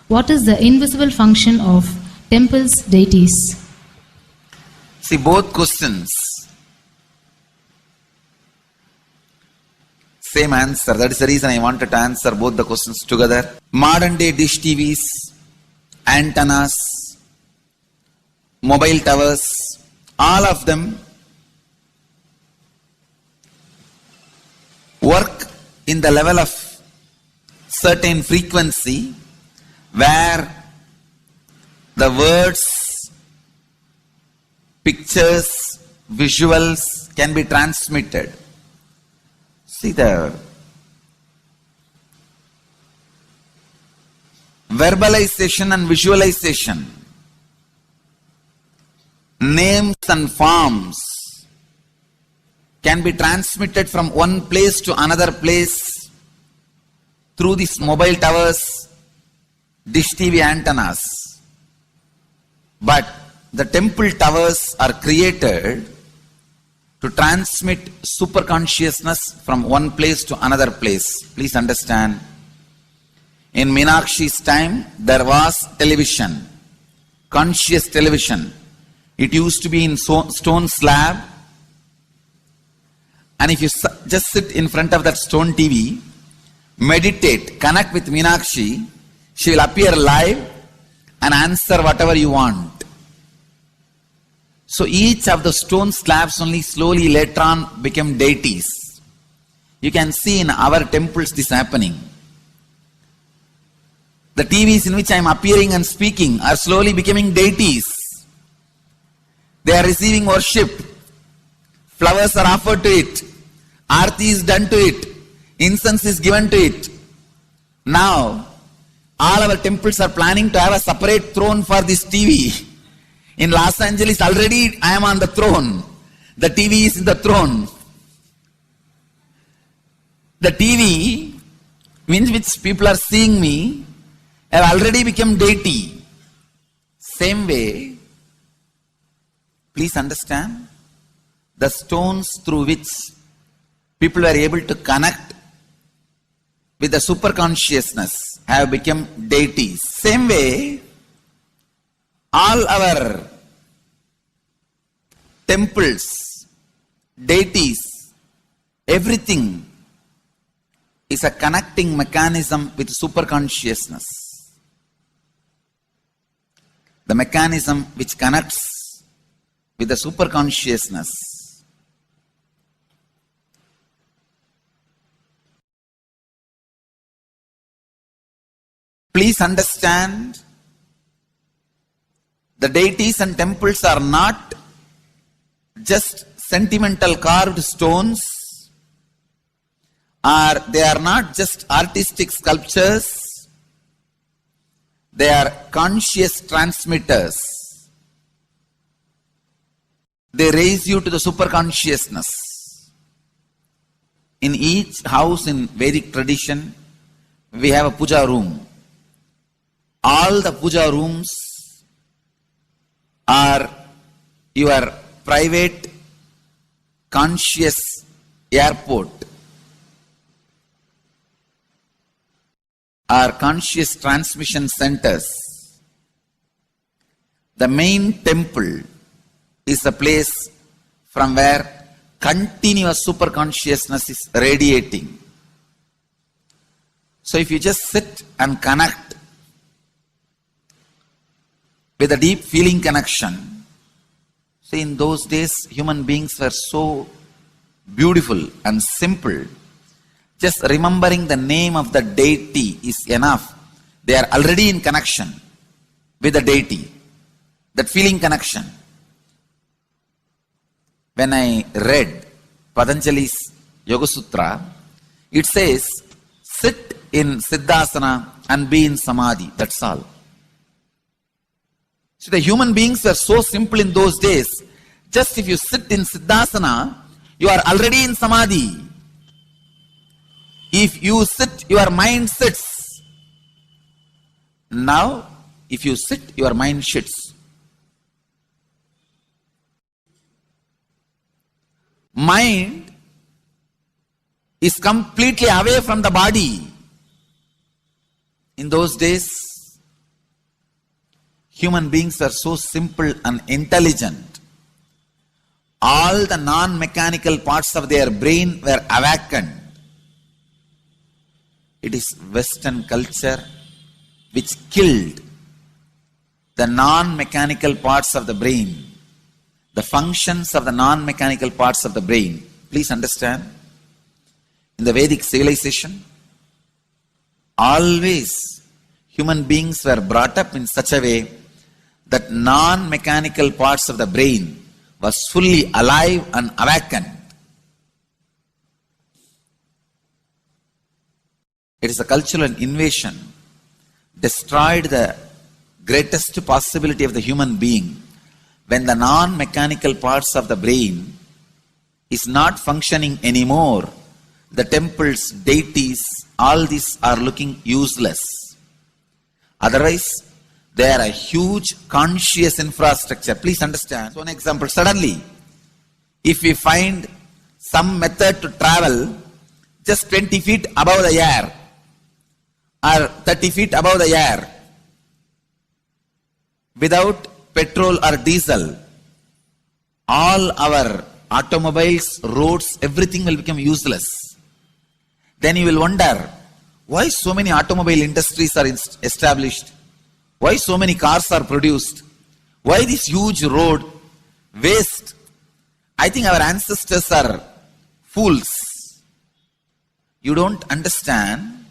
What is the invisible function of temples, deities? See, both questions, same answer. That is the reason I wanted to answer both the questions together. Modern day dish TVs, antennas, mobile towers, all of them work in the level of certain frequency where the words, pictures, visuals can be transmitted. See the verbalization and visualization, names and forms can be transmitted from one place to another place through these mobile towers, dish TV antennas. But the temple towers are created to transmit super consciousness from one place to another place. Please understand. In Meenakshi's time, there was television, conscious television. It used to be in stone slab. And if you just sit in front of that stone TV, meditate, connect with Meenakshi, she will appear live and answer whatever you want. So each of the stone slabs only slowly later on became deities. You can see in our temples this happening. The TVs in which I am appearing and speaking are slowly becoming deities. They are receiving worship. Flowers are offered to it. Aarti is done to it. Incense is given to it. Now, all our temples are planning to have a separate throne for this TV. In Los Angeles, already I am on the throne. The TV is in the throne. The TV, in which people are seeing me, have already become deity. Same way, please understand, the stones through which people were able to connect with the super consciousness have become deities. Same way, all our temples, deities, everything is a connecting mechanism with super consciousness. The mechanism which connects with the super consciousness. Please understand, the deities and temples are not just sentimental carved stones, or they are not just artistic sculptures. They are conscious transmitters. They raise you to the super consciousness. In each house in Vedic tradition, we have a puja room. All the puja rooms are your private conscious airport, are conscious transmission centers. The main temple is a place from where continuous super consciousness is radiating. So if you just sit and connect with a deep feeling connection, see, in those days human beings were so beautiful and simple. Just remembering the name of the deity is enough. They are already in connection with the deity. That feeling connection. When I read Patanjali's Yoga Sutra, it says, sit in Siddhasana and be in Samadhi. That's all. So the human beings were so simple in those days. Just if you sit in Siddhasana, you are already in Samadhi. If you sit, your mind sits. Now, if you sit, your mind sits. Mind is completely away from the body. In those days, human beings were so simple and intelligent. All the non-mechanical parts of their brain were awakened. It is Western culture which killed the non-mechanical parts of the brain, the functions of the non-mechanical parts of the brain. Please understand, in the Vedic civilization, always human beings were brought up in such a way that non-mechanical parts of the brain was fully alive and awakened. It is a cultural invasion, destroyed the greatest possibility of the human being when the non-mechanical parts of the brain is not functioning anymore. The temples, deities, all these are looking useless. Otherwise, they are a huge conscious infrastructure. Please understand. One example, suddenly, if we find some method to travel just 20 feet above the air or 30 feet above the air without petrol or diesel, all our automobiles, roads, everything will become useless. Then you will wonder, why so many automobile industries are established? Why so many cars are produced? Why this huge road waste? I think our ancestors are fools. You don't understand.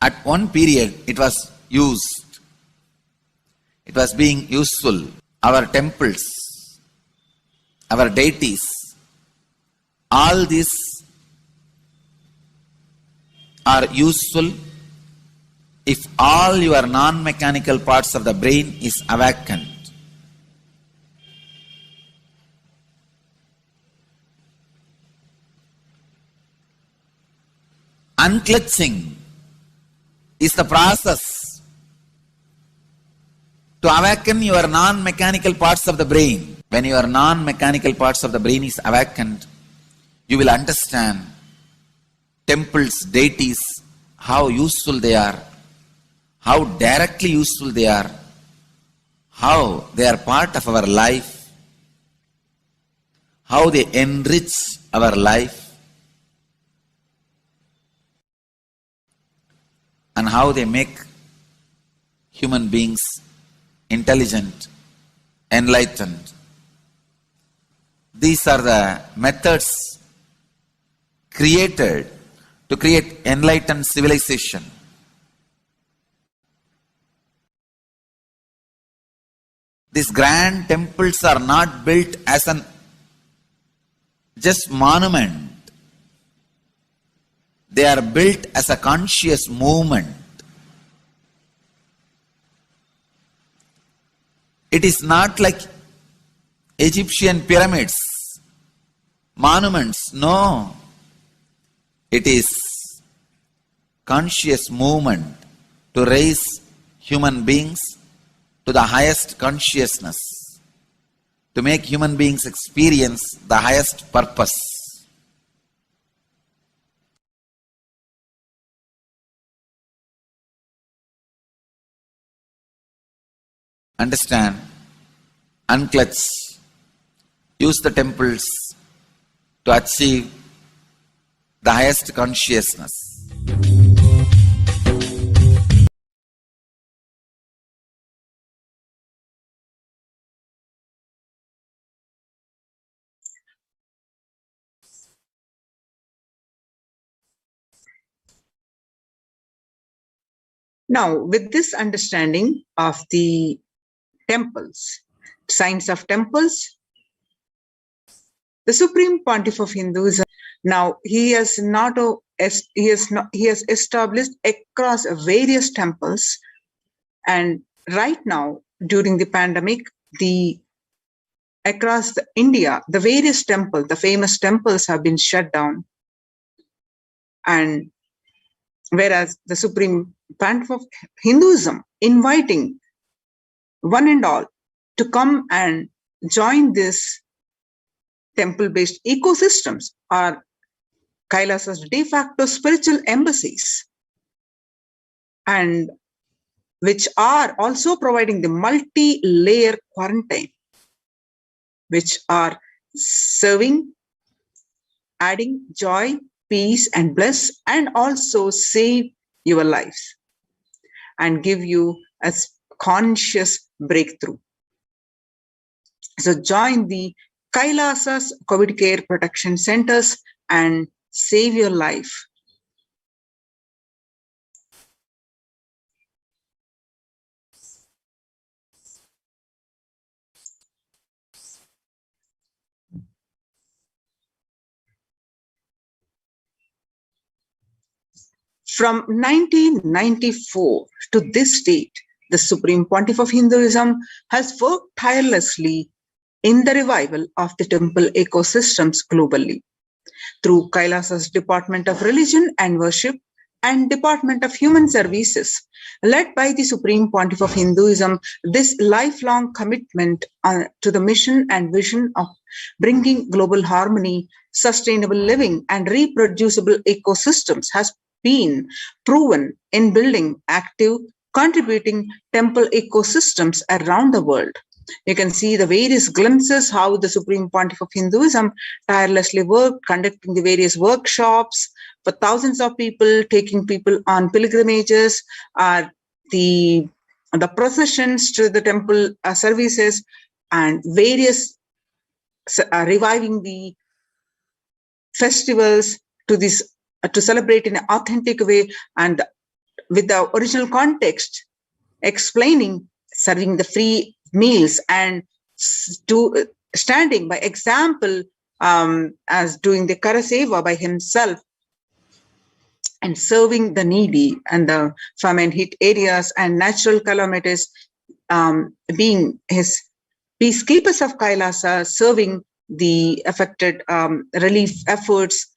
At one period, it was used. It was being useful. Our temples, our deities, all these are useful if all your non-mechanical parts of the brain is awakened. Unclutching is the process to awaken your non-mechanical parts of the brain. When your non-mechanical parts of the brain is awakened, you will understand temples, deities, how useful they are, how directly useful they are, how they are part of our life, how they enrich our life, and how they make human beings intelligent, enlightened. These are the methods created to create enlightened civilization. These grand temples are not built as an just monument. They are built as a conscious movement. It is not like Egyptian pyramids, monuments. No. It is conscious movement to raise human beings to the highest consciousness, to make human beings experience the highest purpose. Understand, unclutch, use the temples to achieve the highest consciousness. Now, with this understanding of the temples, science of temples, the Supreme Pontiff of Hinduism, now he has established across various temples, and right now during the pandemic, across India, the various temples, the famous temples have been shut down, and whereas the Supreme Pontiff of Hinduism inviting one and all to come and join this temple-based ecosystems are Kailasa's de facto spiritual embassies, and which are also providing the multi-layer quarantine, which are serving, adding joy, peace, and bliss, and also save your lives and give you a conscious breakthrough. So join the Kailasa's COVID care protection centers and save your life From 1994 to this date, the Supreme Pontiff of Hinduism has worked tirelessly in the revival of the temple ecosystems globally. Through Kailasa's Department of Religion and Worship and Department of Human Services, led by the Supreme Pontiff of Hinduism, this lifelong commitment to the mission and vision of bringing global harmony, sustainable living, and reproducible ecosystems has been proven in building active, contributing temple ecosystems around the world. You can see the various glimpses how the Supreme Pontiff of Hinduism tirelessly worked, conducting the various workshops for thousands of people, taking people on pilgrimages, the processions to the temple services, and various reviving the festivals to celebrate in an authentic way and with the original context, explaining, serving the free meals, and standing by example as doing the Karaseva by himself and serving the needy and the famine hit areas and natural calamities, being his peacekeepers of Kailasa, serving the affected relief efforts.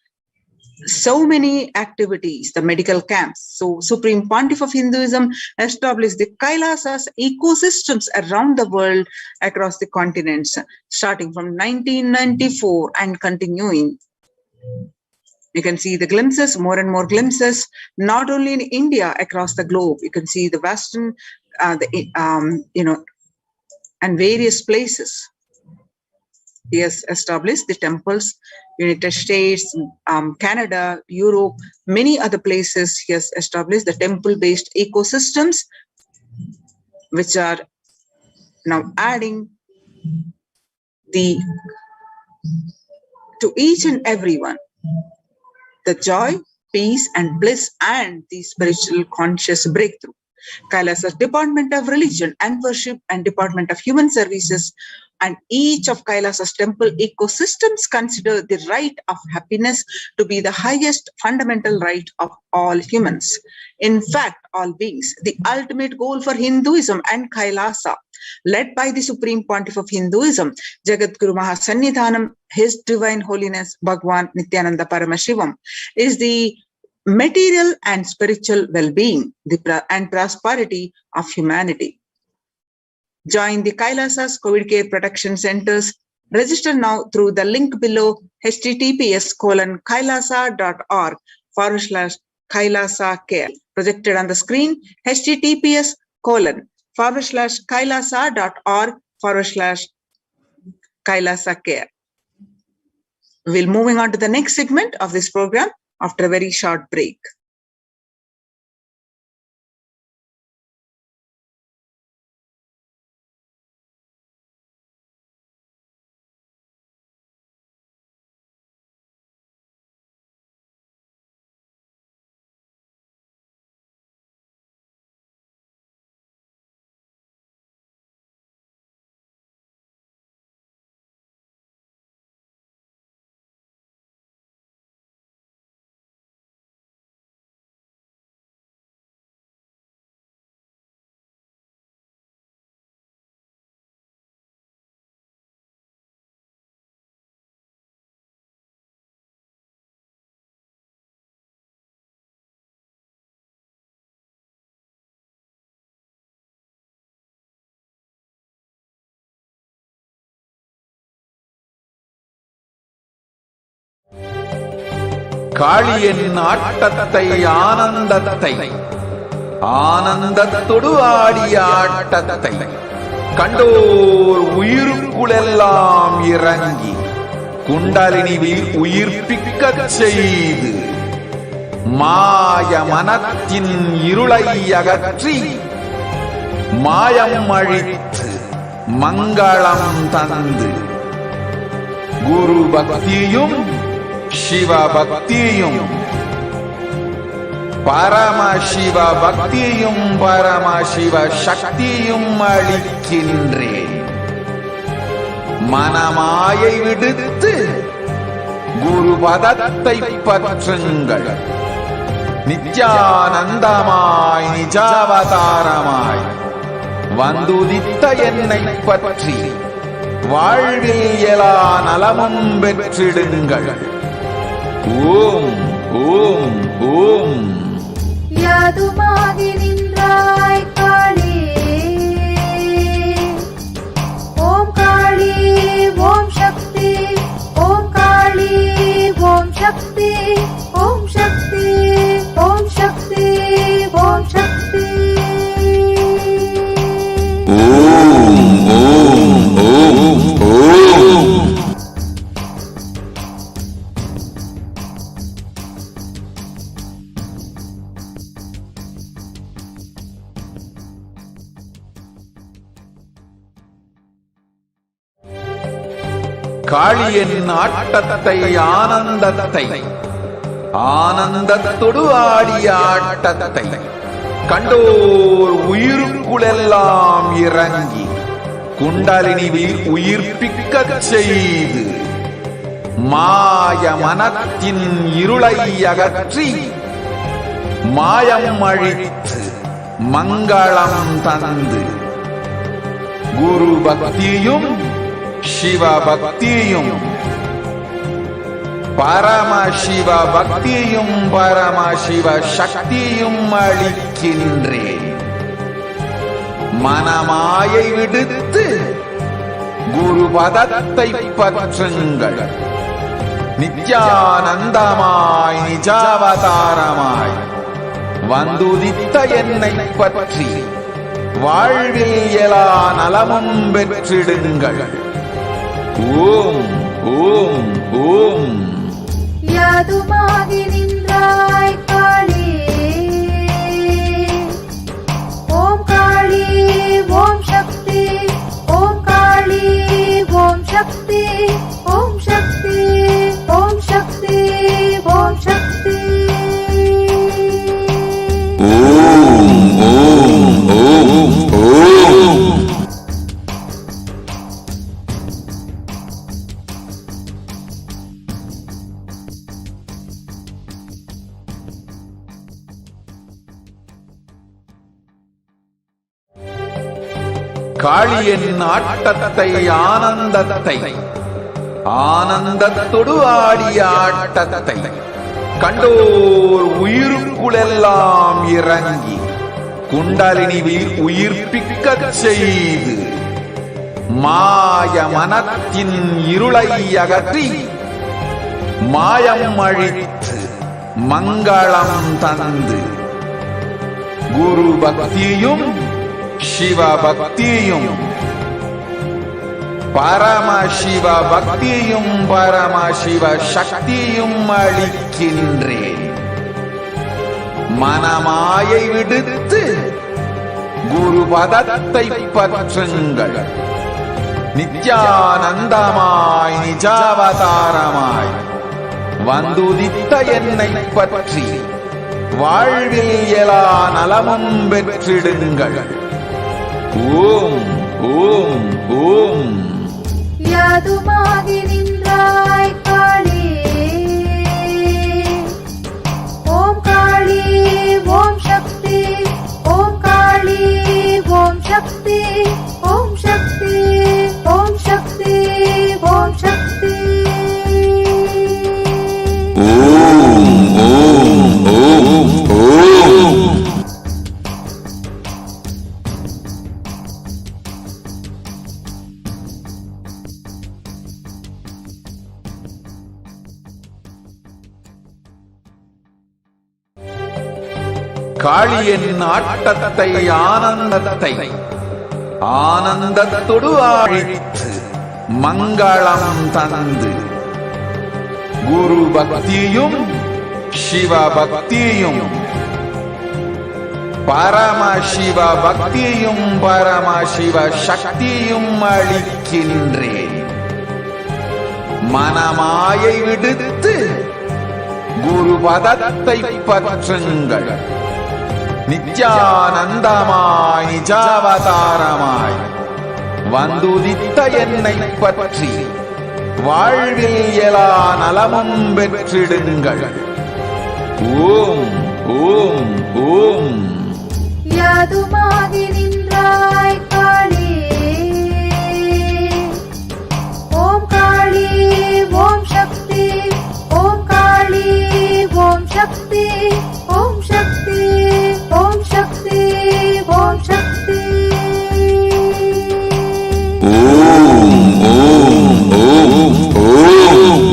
So many activities, the medical camps. So Supreme Pontiff of Hinduism established the Kailasas ecosystems around the world across the continents, starting from 1994 and continuing. You can see the glimpses, more and more glimpses, not only in India, across the globe. You can see the Western, and various places. He has established the temples, United States, Canada, Europe, many other places. He has established the temple-based ecosystems, which are now adding to each and everyone the joy, peace, and bliss, and the spiritual conscious breakthrough. Kailasa's Department of Religion and Worship and Department of Human Services and each of Kailasa's temple ecosystems consider the right of happiness to be the highest fundamental right of all humans. In fact, all beings, the ultimate goal for Hinduism and Kailasa, led by the Supreme Pontiff of Hinduism, Jagadguru Mahasannidhanam, His Divine Holiness Bhagwan Nithyananda Paramashivam, is the material and spiritual well-being and prosperity of humanity. Join the Kailasa's COVID Care Protection Centers. Register now through the link below, https:/kailasa.org/Kailasa Care. Projected on the screen, https:/kailasa.org/Kailasa Care. We'll moving on to the next segment of this program after a very short break. காளியின் ஆட்டத்தை ஆனந்தத்தை ஆனந்தத்தொடு ஆடிய ஆட்டத்தை கண்டோர் உயிருக்குளெல்லாம் இறங்கி குண்டலினிவில் உயிர்ப்பிக்கச் செய்து மாய மனத்தின் இருளை அகற்றி மாயம் அழித்து மங்களம் தந்து குரு பக்தியும் சிவ பக்தியும் பரமசிவ பக்தியும் பரமசிவ சக்தியும் அளிக்கின்றேன். மனமாயை விடுத்து குரு பதத்தை பற்றுங்கள். நித்யானந்தமாய் நிஜாவதாரமாய் வந்துதித்த என்னை பற்றி வாழ்வில் எலா நலமும் பெற்றிடுங்கள். ஓம் ஓம் ஓம். யாதுமாகி நின்றாய் காளி, ஓம் காளி ஓம் சக்தி, ஓம் காளி ஓம் சக்தி, ஓம் சக்தி ஓம் சக்தி ஓம் சக்தி. ஓம் ஓம் ஓம் ஓம். காளியின் ஆட்டத்தை ஆனந்தத்தை ஆனந்தத்தொடு ஆடிய ஆட்டத்தை கண்டோர் உயிருக்குளெல்லாம் இறங்கி குண்டலினிவில் உயிர்ப்பிக்கச் செய்து மாய மனத்தின் இருளை அகற்றி மாயம் அழித்து மங்களம் தந்து குரு பக்தியும் சிவ பக்தியும் பரமசிவ பக்தியும் பரமசிவ சக்தியும் அளிக்கின்றேன். மனமாயை விடுத்து குரு பதத்தை பற்றுங்கள். நித்யானந்தமாய் நிஜாவதாரமாய் வந்துதித்த என்னை பற்றி வாழ்வில் எலா நலமும் பெற்றிடுங்கள். ஓம் ஓம் ஓம். யாதுமாகி நின்றாய் காளி, ஓம் காளி ஓம் சக்தி, ஓம் காளி ஓம் சக்தி, ஓம் சக்தி ஓம் சக்தி ஓம் சக்தி. ஓம் ஓம் ஓம் ஓம். காளியின் ஆட்டத்தை ஆனந்தத்தை ஆனந்தத்தொடு ஆடிய ஆட்டத்தை கண்டோர் உயிருக்குளெல்லாம் இறங்கி குண்டலினிவில் உயிர்ப்பிக்கச் செய்து மாய மனத்தின் இருளை அகற்றி மாயம் அழித்து மங்களம் தந்து குரு பக்தியும் சிவ பக்தியும் பரமசிவ பக்தியும் பரமசிவ சக்தியும் அளிக்கின்றேன். மனமாயை விடுத்து குரு பதத்தை பற்றுங்கள். நித்யானந்தமாய் நிஜாவதாரமாய் வந்துதித்த என்னை பற்றி வாழ்வில் எலா நலமும் பெற்றிடுங்கள். ஓம் ஓம் ஓம். யாதுமாகி நின்றாய் காளி, ஓம் காளி ஓம் சக்தி, ஓம் காளி ஓம் சக்தி, ஓம் சக்தி ஓம் சக்தி ஓம் சக்தி. ஓம் ஓம் ஓம் ஓம். காளியின் ஆட்டத்தை ஆனந்தத்தை ஆனந்தத்தொடு ஆழித்து மங்களம் தந்து குரு பக்தியும் சிவ பக்தியும் பரமசிவ பக்தியும் பரமசிவ சக்தியும் அளிக்கின்றேன். மனமாயை விடுத்து குரு பதத்தை பற்றுங்கள். நித்யானந்தமாய் நிஜாவதாரமாய் வந்துதித்த என்னை பற்றி வாழ்வில் எலா நலமும் பெற்றிடுங்கள். ஓம் ஓம் ஓம் யாதுமாகி நின்றாய் காளி. ஓம் காளி ஓம் சக்தி. ஓம் காளி ஓம் சக்தி. ஓம் சக்தி ஓம் சக்தி ஓம் சக்தி. ஓம் ஓம் ஓம் ஓம்.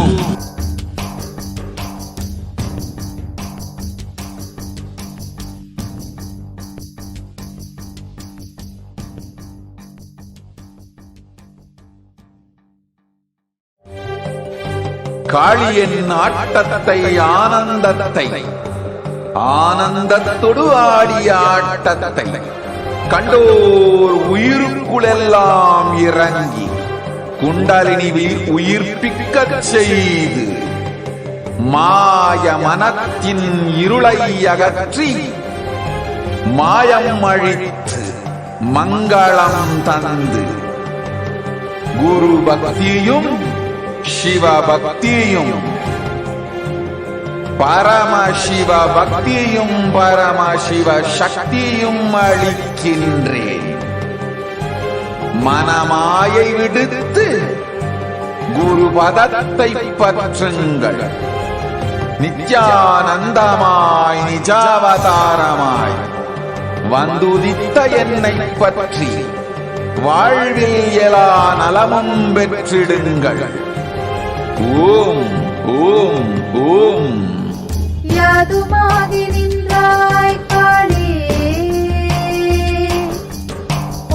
காளியின் ஆட்டத்தை ஆனந்தத்தை ஆனந்தத்தொடு ஆடிய ஆட்டத்தை கண்டோர் உயிருக்குளெல்லாம் இறங்கி குண்டலினிவில் உயிர்ப்பிக்கச் செய்து மாய மனத்தின் இருளை அகற்றி மாயம் அழித்து மங்களம் தந்து குரு பக்தியும் சிவ பக்தியும் பரமசிவ பக்தியும் பரமசிவ சக்தியும் அளிக்கின்றேன். மனமாயை விடுத்து குரு பதத்தை பற்றுங்கள். நித்யானந்தமாய் நிஜாவதாரமாய் வந்துதித்த என்னை பற்றி வாழ்வில் எல்லா நலமும் பெற்றிடுங்கள். ஓம் ஓம் ஓம். யாதுமாகி நின்றாய் காளி.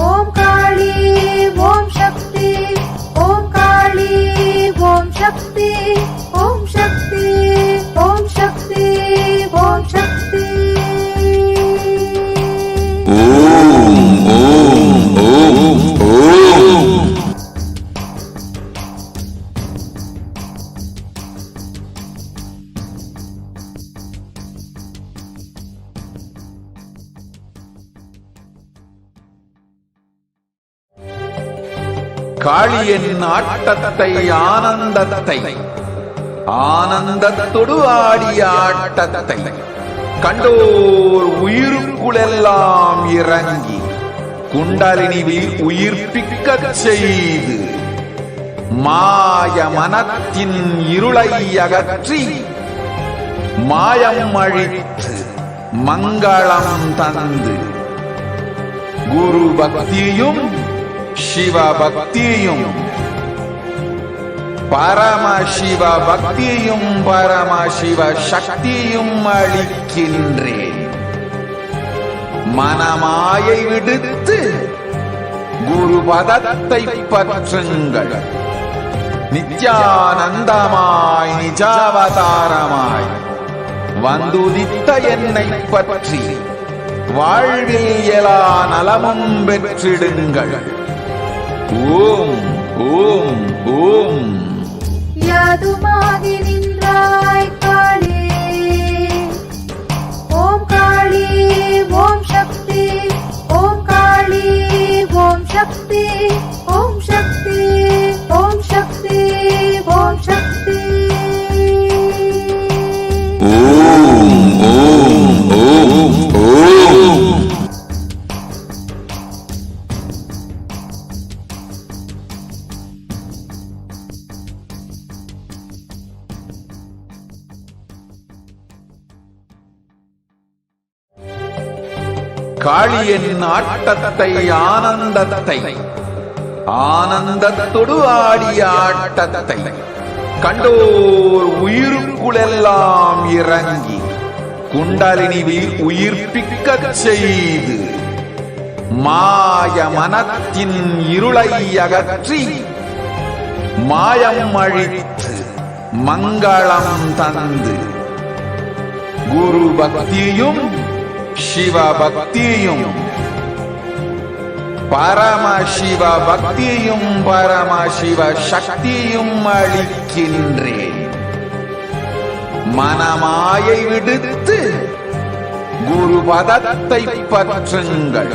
ஓம் காளி ஓம் சக்தி. ஓம் காளி ஓம் சக்தி. ஓம் சக்தி ஓம் சக்தி ஓம் சக்தி. ஓம் ஓம் ஓம் ஓம். காளியின் ஆட்டத்தை ஆனந்தத்தை ஆனந்தத்தொடு ஆடிய ஆட்டத்தை கண்டோர் உயிருக்குளெல்லாம் இறங்கி குண்டலினிவில் உயிர்ப்பிக்கச் செய்து மாய மனத்தின் இருளை அகற்றி மாயம் அழித்து மங்களம் தந்து குரு பக்தியும் சிவ பக்தியும் பரமசிவ பக்தியும் பரமசிவ சக்தியும் அளிக்கின்றேன். மனமாயை விடுத்து குரு பதத்தை பற்றுங்கள். நித்யானந்தமாய் நிஜாவதாரமாய் வந்துதித்த என்னை பற்றி வாழ்வில் எல்லா நலமும் பெற்றிடுங்கள். ஓம் ஓம் ஓம். யாதுமாகி நின்றாய் காளி. ஓம் காளி ஓம் சக்தி. ஓம் காளி ஓம் சக்தி. ஓம் சக்தி ஓம் சக்தி ஓம் சக்தி. ஓம் ஓம் ஓம் ஓம். காளியின் ஆட்டத்தை ஆனந்தத்தை ஆனந்தத்தொடு ஆடிய ஆட்டத்தை கண்டோர் உயிருக்குளெல்லாம் இறங்கி குண்டலினிவில் உயிர்ப்பிக்கச் செய்து மாய மனத்தின் இருளை அகற்றி மாயம் அழித்து மங்களம் தந்து குரு பக்தியும் சிவ பக்தியும் பரமசிவ பக்தியும் பரமசிவ சக்தியும் அளிக்கின்றேன். மனமாயை விடுத்து குரு பதத்தை பற்றுங்கள்.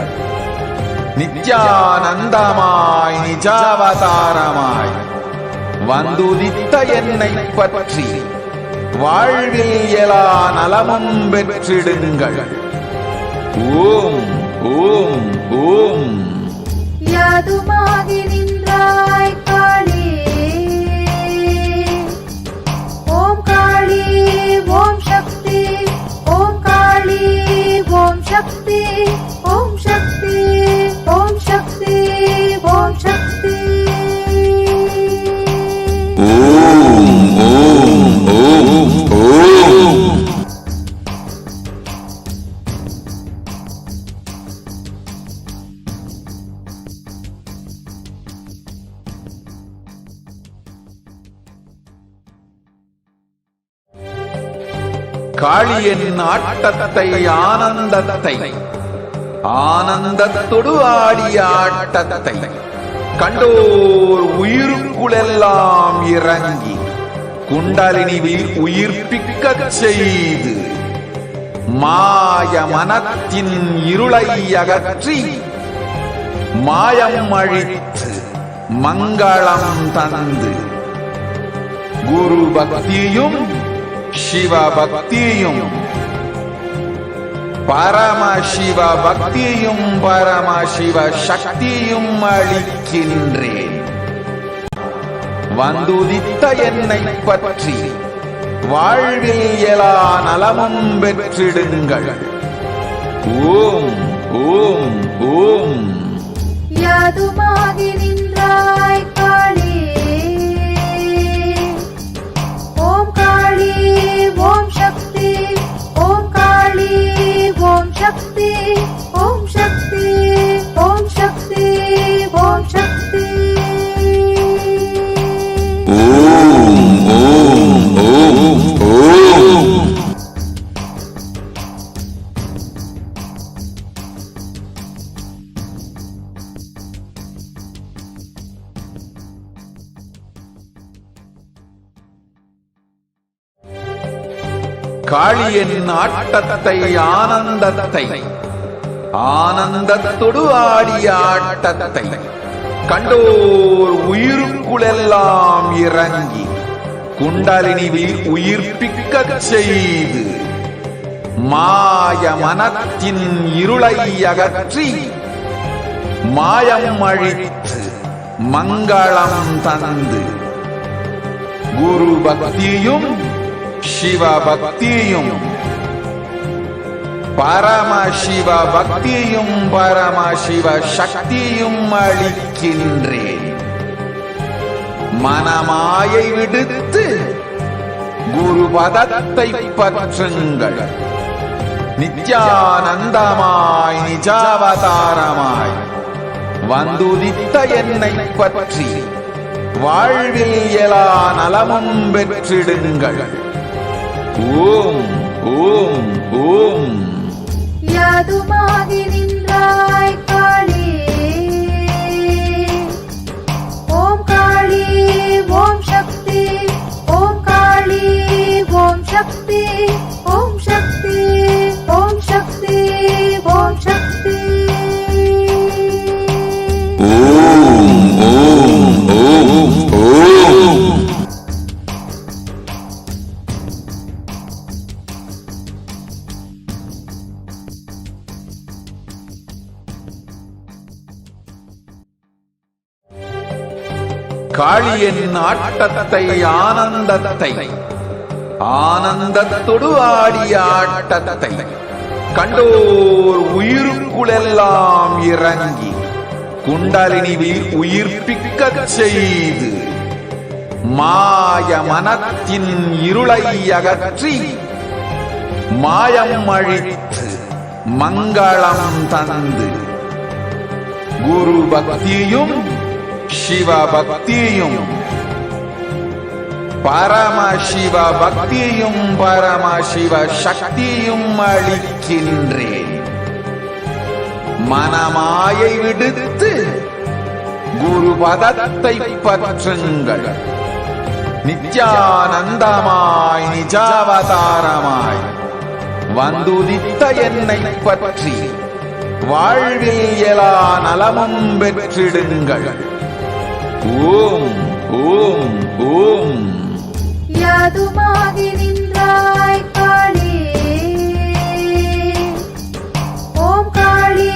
நித்யானந்தமாய் நிஜாவதாரமாய் வந்துதித்த என்னை பற்றி வாழ்வில் எலா நலமும் பெற்றிடுங்கள். ஓம் ஓம் ஓம். யாதுமாகி நின்றாய் காளி, ஓம் காளி ஓம் சக்தி, ஓம் காளி ஓம் சக்தி, ஓம் சக்தி ஓம் சக்தி ஓம் சக்தி. ஓம் ஓம் ஓம் ஓம். காளியின் ஆட்டத்தை ஆனந்தத்தை, ஆனந்தத்தொடு ஆடிய ஆட்டத்தை கண்டோர் உயிருக்குளெல்லாம் இறங்கி குண்டலினிவில் உயிர்ப்பிக்கச் செய்து மாய மனத்தின் இருளை அகற்றி மாயம் அழித்து மங்களம் தந்து குரு பக்தியும் சிவ பக்தியும் பரமசிவ பக்தியும் பரமசிவ சக்தியும் அளிக்கின்றேன். வந்துதித்த என்னை பற்றி வாழ்வில் எலா நலமும் பெற்றிடுங்கள். ஓம் ஓம் ஓம். யாதுமாகி நின்றாய் காளி, ஓம் காளி ஓம் சக்தி, ஓம் காளி ஓம் சக்தி, ஓம் சக்தி ஓம் சக்தி ஓம் சக்தி. ஓம் ஓம் ஓம் ஓம். காளியின் ஆட்டத்தை ஆனந்தத்தை, ஆனந்தத்தொடு ஆடிய ஆட்டத்தை கண்டோர் உயிருக்குளெல்லாம் இறங்கி குண்டலினிவில் உயிர்ப்பிக்கச் செய்து மாய மனத்தின் இருளை அகற்றி மாயம் அழித்து மங்களம் தந்து குரு பக்தியும் சிவ பக்தியும் பரமசிவ பக்தியும் பரமசிவ சக்தியும் அளிக்கின்றேன். மனமாயை விடுத்து குரு பதத்தை பற்றுங்கள். நித்யானந்தமாய் நிஜாவதாரமாய் வந்துதித்த என்னை பற்றி வாழ்வில் எலா நலமும் பெற்றிடுங்கள். ஓம் ஓம் ஓம். யாதுமாகி நின்றாய் காளி, ஓம் காளி ஓம் சக்தி, ஓம் காளி ஓம் சக்தி, ஓம் சக்தி ஓம் சக்தி ஓம் சக்தி. ஓம் ஓம் ஓம் ஓம். காளியின் ஆட்டத்தை ஆனந்தத்தை, ஆனந்தத்தொடு ஆடிய ஆட்டத்தை கண்டோர் உயிருக்குளெல்லாம் இறங்கி குண்டலினிவில் உயிர்ப்பிக்கச் செய்து மாய மனத்தின் இருளை அகற்றி மாயம் அழித்து மங்களம் தந்து குரு பக்தியும் சிவ பக்தியும் பரமசிவ பக்தியும் பரமசிவ சக்தியும் அளிக்கின்றேன். மனமாயை விடுத்து குரு பதத்தை பற்றுங்கள். நித்யானந்தமாய் நிஜாவதாரமாய் வந்துதித்த என்னை பற்றி வாழ்வில் எலா நலமும் பெற்றிடுங்கள். ஓம் ஓம் ஓம். யாதுமாகி நின்ற நின்றாய் காளி. ஓம் காளி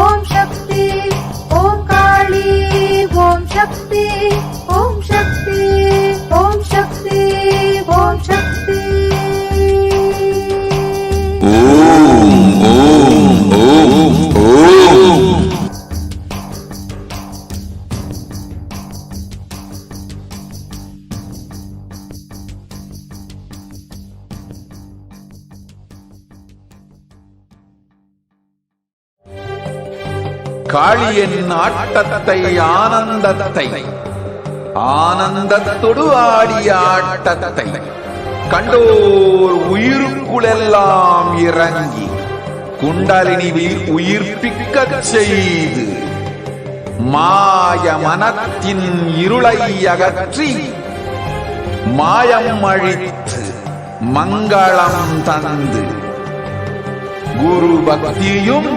ஓம் சக்தி, ஓம் காளி ஓம் சக்தி, ஓம் சக்தி ஓம் சக்தி ஓம் சக்தி. காளியின் ஆட்டத்தை ஆனந்தத்தை, ஆனந்தத்தொடு ஆடிய ஆட்டத்தை கண்டோர் உயிருக்குளெல்லாம் இறங்கி குண்டலினிவில் உயிர்ப்பிக்கச் செய்து மாய மனத்தின் இருளை அகற்றி மாயம் அழித்து மங்களம் தந்து குரு பக்தியும்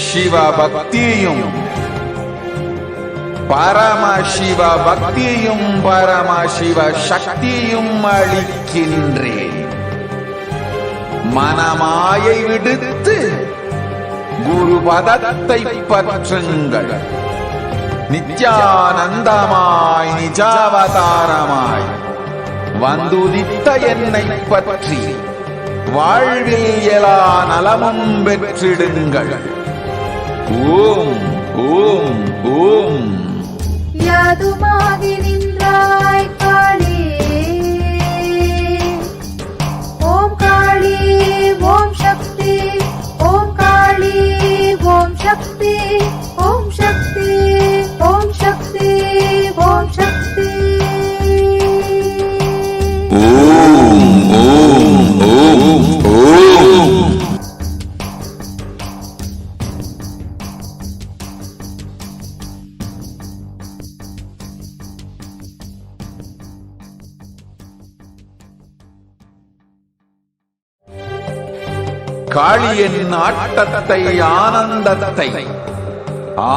சிவ பக்தியும் பரமசிவ பக்தியும் பரமசிவ சக்தியும் அளிக்கின்றேன். மனமாயை விடுத்து குரு பதத்தை பற்றுங்கள். நித்யானந்தமாய் நிஜாவதாரமாய் வந்துதித்த என்னை பற்றி வாழ்வில் எல்லா நலமும் பெற்றிடுங்கள். ஓம் ஓம் ஓம். யாதுமாகி நின்றாய் காளி. ஓம் காளி ஓம் சக்தி, ஓம் காளி ஓம் சக்தி, ஓம் சக்தி ஓம் சக்தி ஓம் சக்தி. ஓம் ஓம் ஓம் ஓம். காளியின் ஆட்டத்தை ஆனந்தத்தை,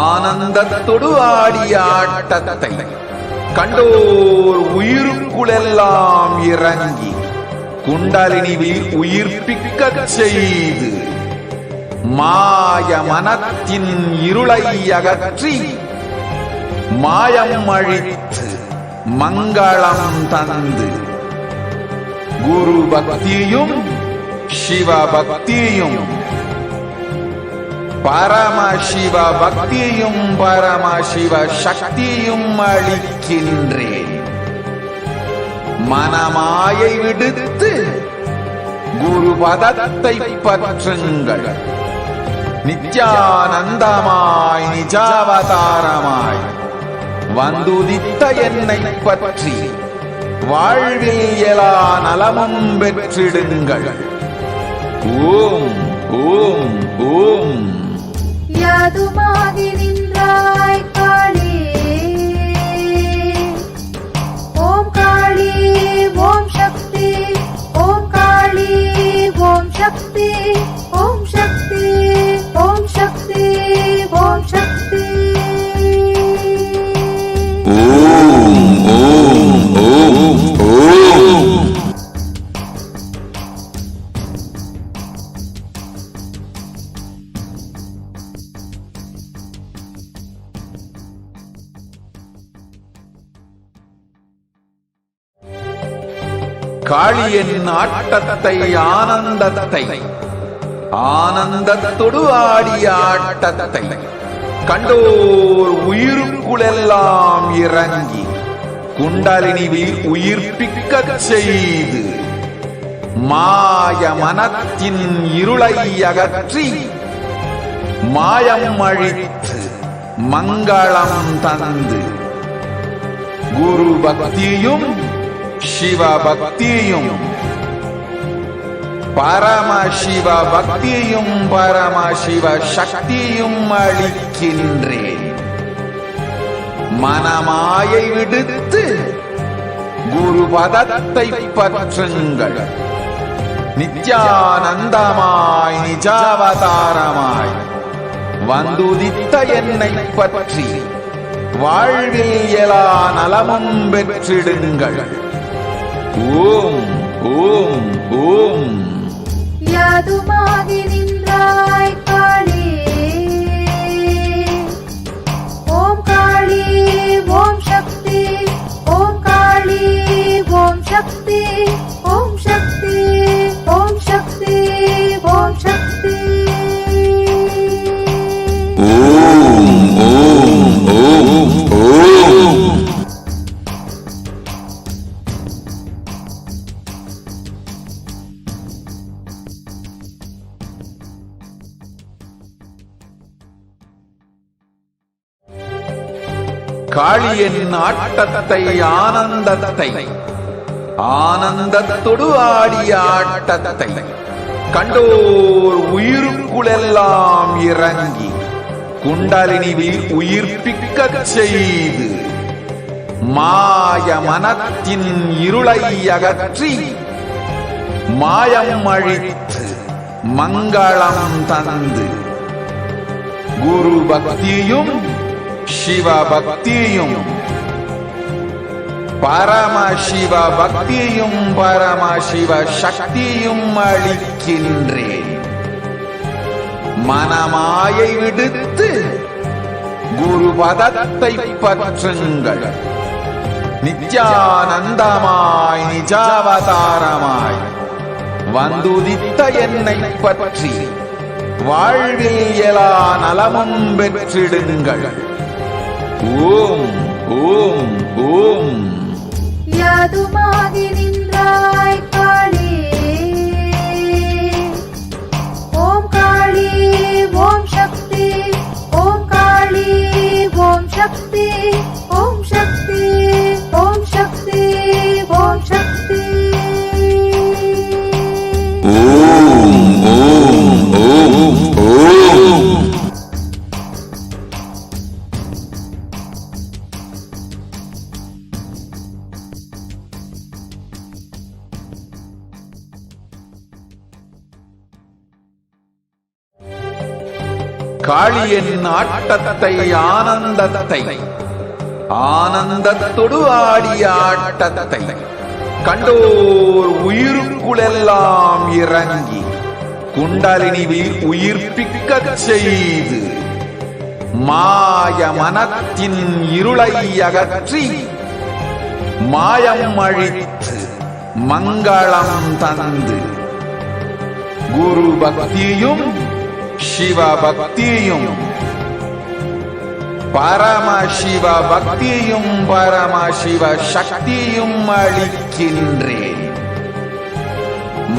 ஆனந்தத்தொடு ஆடிய ஆட்டத்தை கண்டோர் உயிருக்குளெல்லாம் இறங்கி குண்டலினிவில் உயிர்ப்பிக்கச் செய்து மாய மனத்தின் இருளை அகற்றி மாயம் அழித்து மங்களம் தந்து குரு பக்தியும் சிவ பக்தியும் பரமசிவ பக்தியும் பரமசிவ சக்தியும் அளிக்கின்றேன். மனமாயை விடுத்து குரு பதத்தை பற்றுங்கள். நித்யானந்தமாய் நிஜாவதாரமாய் வந்துதித்த என்னை பற்றி வாழ்வில் எல்லா நலமும் பெற்றிடுங்கள். ஓம் ஓம் ஓம். யாதுமாகி நின்றாய் காளி. ஓம் காளி ஓம் சக்தி, ஓம் காளி ஓம் சக்தி, ஓம் சக்தி ஓம் சக்தி ஓம் சக்தி. ஓம் ஓம் ஓம் ஓம். காளியின் ஆட்டத்தை ஆனந்தத்தை, ஆனந்தத்தொடு ஆடிய ஆட்டத்தை கண்டோர் உயிருக்குளெல்லாம் இறங்கி குண்டலினிவில் உயிர்ப்பிக்கச் செய்து மாய மனத்தின் இருளை அகற்றி மாயம் அழித்து மங்களம் தந்து குரு பக்தியும் சிவ பக்தியும் பரமசிவ பக்தியும் பரமசிவ சக்தியும் அளிக்கின்றேன். மனமாயை விடுத்து குரு பதத்தை பற்றுங்கள். நித்யானந்தமாய் நிஜாவதாரமாய் வந்துதித்த என்னை பற்றி வாழ்வில் எல்லா நலமும் பெற்றிடுங்கள். ஓம் ஓம் ஓம் யாதுமாகி நின்றாய் காளி. ஓம் காளி ஓம் சக்தி. ஓம் காளி ஓம் சக்தி. ஓம் சக்தி ஓம் சக்தி ஓம் சக்தி. ஓம் ஓம் ஓம் ஓம். காளியின் ஆட்டத்தை ஆனந்தத்தை ஆனந்தத்தொடு ஆடிய ஆட்டத்தை கண்டோர் உயிருக்குளெல்லாம் இறங்கி குண்டலினிவில் உயிர்ப்பிக்கச் செய்து மாய மனத்தின் இருளை அகற்றி மாயம் அழித்து மங்களம் தந்து குரு பக்தியும் சிவ பக்தியும் பரமசிவ பக்தியும் பரமசிவ சக்தியும் அளிக்கின்றேன். மனமாயை விடுத்து குரு பதத்தை பற்றுங்கள். நித்யானந்தமாய் நிஜாவதாரமாய் வந்துதித்த என்னை பற்றி வாழ்வில் எல்லா நலமும் பெற்றிடுங்கள். ஓம் ஓம் ஓம். யாதுமாகி நின்றாய் காளி. ஓம் காளி ஓம் சக்தி. ஓம் காளி ஓம் சக்தி. ஓம் சக்தி ஓம் சக்தி ஓம் சக்தி. ஓம் ஓம் ஓம் ஓம். காளியின் ஆட்டத்தை ஆனந்தத்தை ஆனந்தத்தொடு ஆடிய ஆட்டத்தை கண்டோர் உயிருக்குளெல்லாம் இறங்கி குண்டலினிவில் உயிர்ப்பிக்கச் செய்து மாய மனத்தின் இருளை அகற்றி மாயம் அழித்து மங்களம் தந்து குரு பக்தியும் சிவ பக்தியும் பரமசிவ பக்தியும் பரமசிவ சக்தியும் அளிக்கின்றேன்.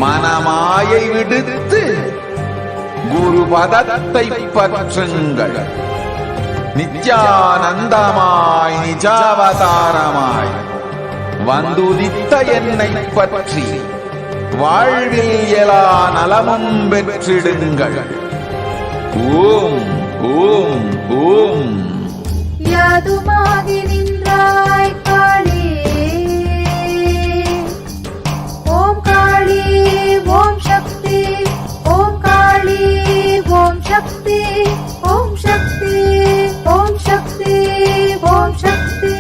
மனமாயை விடுத்து குரு பதத்தை பற்றுங்கள். நித்யானந்தமாய் நிஜாவதாரமாய் வந்துதித்த என்னை பற்றி வாழ்வில் எல்லா நலமும் பெற்றிடுங்கள். ஓம் ஓம் ஓம். யாதுமாகி நின்றாய் காளி. ஓம் காளி ஓம் சக்தி. ஓம் காளி ஓம் சக்தி. ஓம் சக்தி ஓம் சக்தி ஓம் சக்தி.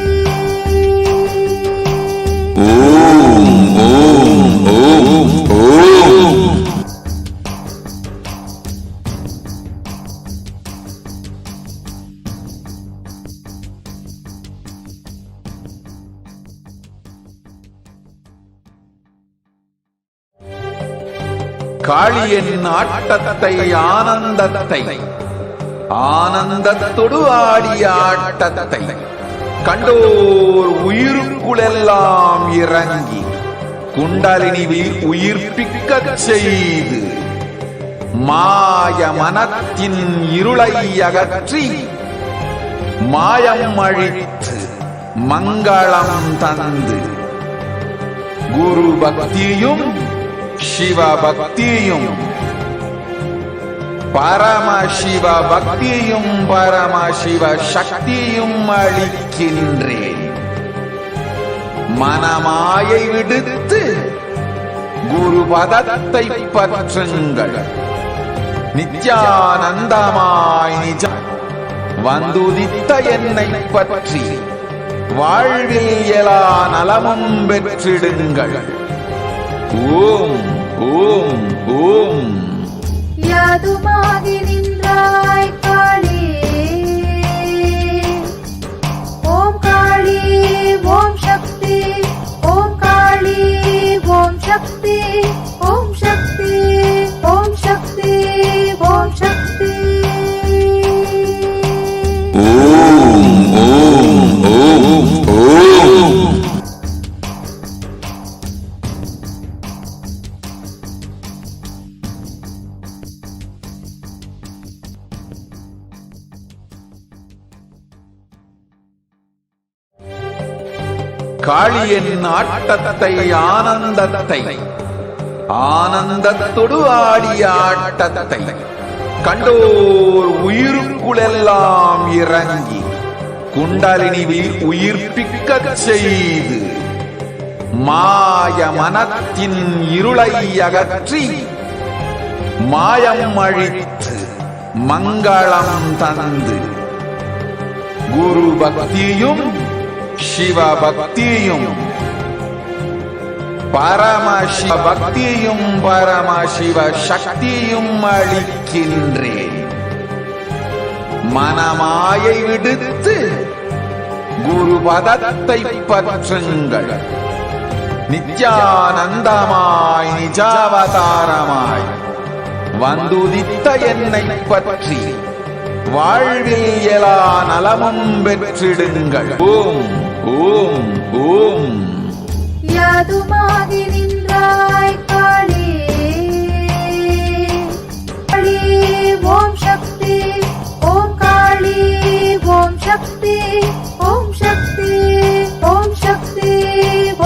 ஓம் ஓம் ஓம் ஓம். காளியின் ஆட்டத்தை ஆனந்தத்தை ஆனந்தத்தொடு ஆடிய ஆட்டத்தை கண்டோர் உயிருக்குளெல்லாம் இறங்கி குண்டலினிவில் உயிர்ப்பிக்கச் செய்து மாய மனத்தின் இருளை அகற்றி மாயம் அழித்து மங்களம் தந்து குரு பக்தியும் சிவ பக்தியும் பரமசிவ பக்தியும் பரமசிவ சக்தியும் அளிக்கின்றேன். மனமாயை விடுத்து குரு பதத்தை பற்றுங்கள். நித்யானந்தமாய் நிஜ வந்துதித்த என்னை பற்றி வாழ்வில் எல்லா நலமும் பெற்றிடுங்கள். ஓம் ஓம் ஓம். யாதுமாகி நின்றாய் காளி. ஓம் காளி ஓம் சக்தி. ஓம் காளி ஓம் சக்தி. ஓம் சக்தி ஓம் சக்தி ஓம் சக்தி. ஓம் ஓம் ஓம் ஓம். காளியின் ஆட்டத்தை ஆனந்தத்தை ஆனந்தத்தொடு ஆடிய ஆட்டத்தை கண்டோர் உயிருக்குளெல்லாம் இறங்கி குண்டலினிவில் உயிர்ப்பிக்கச் செய்து மாய மனத்தின் இருளை அகற்றி மாயம் அழித்து மங்களம் தந்து குரு பக்தியும் சிவ பக்தியும் பரமசிவ பக்தியும் பரமசிவ சக்தியும் அளிக்கின்றேன். மனமாயை விடுத்து குரு பதத்தை பற்றுங்கள். நித்யானந்தமாய் நிஜாவதாரமாய் வந்துதித்த என்னை பற்றி வாழ்வில் எல்லா நலமும் பெற்றிடுங்கள். ஓம் ஓம் ஓம். யாதுமாகி நின்றாய் காளி. காளி ஓம் சக்தி. ஓம் காளி ஓம் சக்தி. ஓம் சக்தி ஓம் சக்தி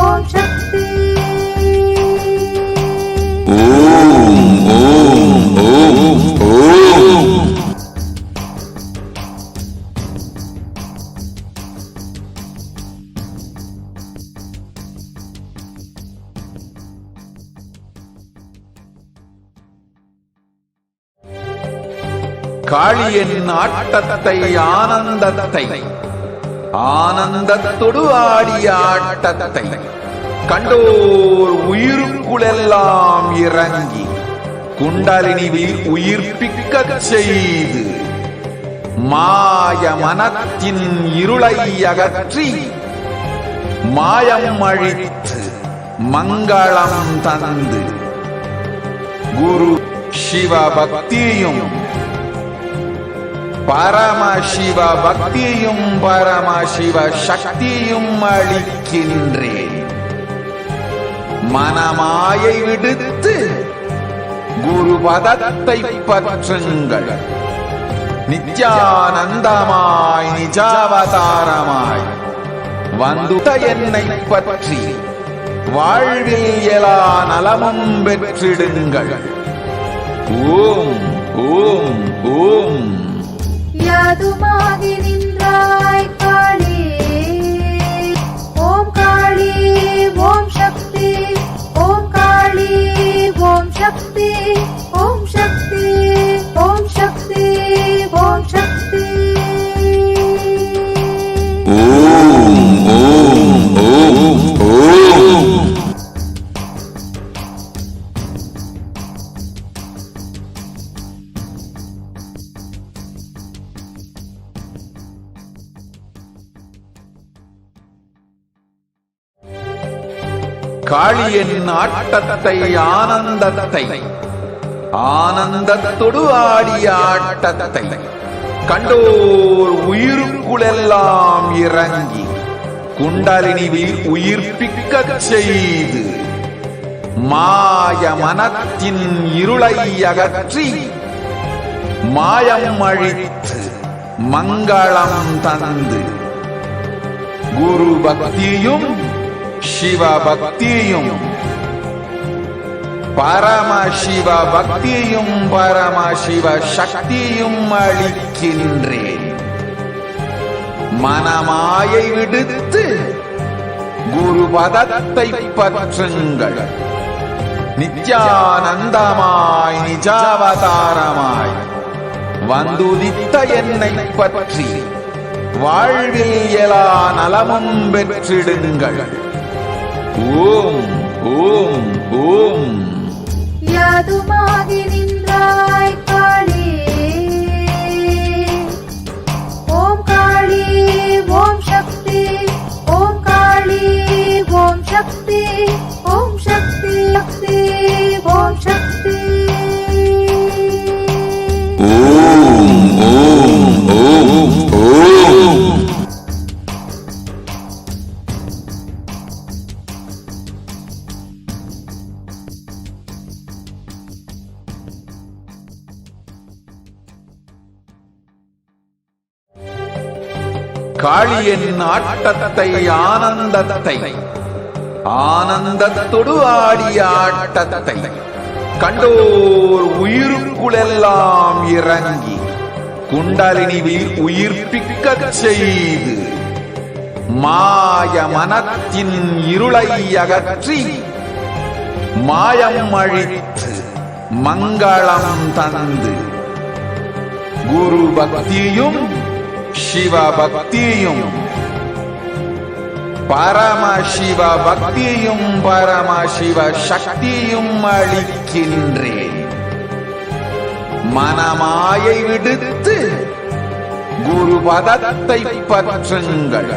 ஓம் சக்தி. ஓம் ஓம் ஓம் ஓம். காளியின் ஆட்டத்தை ஆனந்தத்தை ஆனந்தத்தொடு ஆடிய ஆட்டத்தை கண்டோர் உயிருக்குளெல்லாம் இறங்கி குண்டலினிவில் உயிர்ப்பிக்கச் செய்து மாய மனத்தின் இருளை அகற்றி மாயம் அழித்து மங்களம் தந்து குரு சிவ பக்தியும் பரமசிவ பக்தியும் பரமசிவ சக்தியும் அளிக்கின்றேன். மனமாயை விடுத்து குரு பதத்தை பற்றுங்கள். நித்யானந்தமாய் நிஜாவதாரமாய் வந்துத என்னை பற்றி வாழ்வில் எல்லா நலமும் பெற்றிடுங்கள். ஓம் ஓம் ஓம். யாதுமாகி நின்றாய் காளி. ஓம் காளி ஓம் சக்தி. ஓம் காளி ஓம் சக்தி. ஓம் சக்தி ஓம் சக்தி ஓம் சக்தி. ஓம் ஓம் ஓம் ஓம். காளியின் ஆட்டத்தை ஆனந்தத்தை ஆனந்தத்தொடு ஆடிய ஆட்டத்தை கண்டோர் உயிருக்குளெல்லாம் இறங்கி குண்டலினிவில் உயிர்ப்பிக்கச் செய்து மாய மனத்தின் இருளை அகற்றி மாயம் அழித்து மங்களம் தந்து குரு பக்தியும் சிவ பக்தியும் பரமசிவ பக்தியும் பரமசிவ சக்தியும் அளிக்கின்றேன். மனமாயை விடுத்து குரு பதத்தை பற்றுங்கள். நித்யானந்தமாய் நிஜாவதாரமாய் வந்துதித்த என்னை பற்றி வாழ்வில் எல்லா நலமும் பெற்றிடுங்கள். ஓம் ஓம் ஓம் யாதுமாகி நின்றாய் காளி ஓம் காளி ஓம் சக்தி ஓம் காளி ஓம் சக்தி ஓம் சக்தி சக்தி ஓம் சக்தி ஓம் ஓம் ஓம் ஓம் காளியின் ஆட்டத்தை ஆனந்தத்தை ஆனந்தத்தொடு ஆடிய ஆட்டத்தை கண்டோர் உயிருக்குளெல்லாம் இறங்கி குண்டலினிவில் உயிர்ப்பிக்கச் செய்து மாய மனத்தின் இருளை அகற்றி மாயம் அழித்து மங்களம் தந்து குரு பக்தியும் சிவ பக்தியும் பரமசிவ பக்தியும் பரமசிவ சக்தியும் அளிக்கின்றேன். மனமாயை விடுத்து குரு பதத்தை பற்றுங்கள்.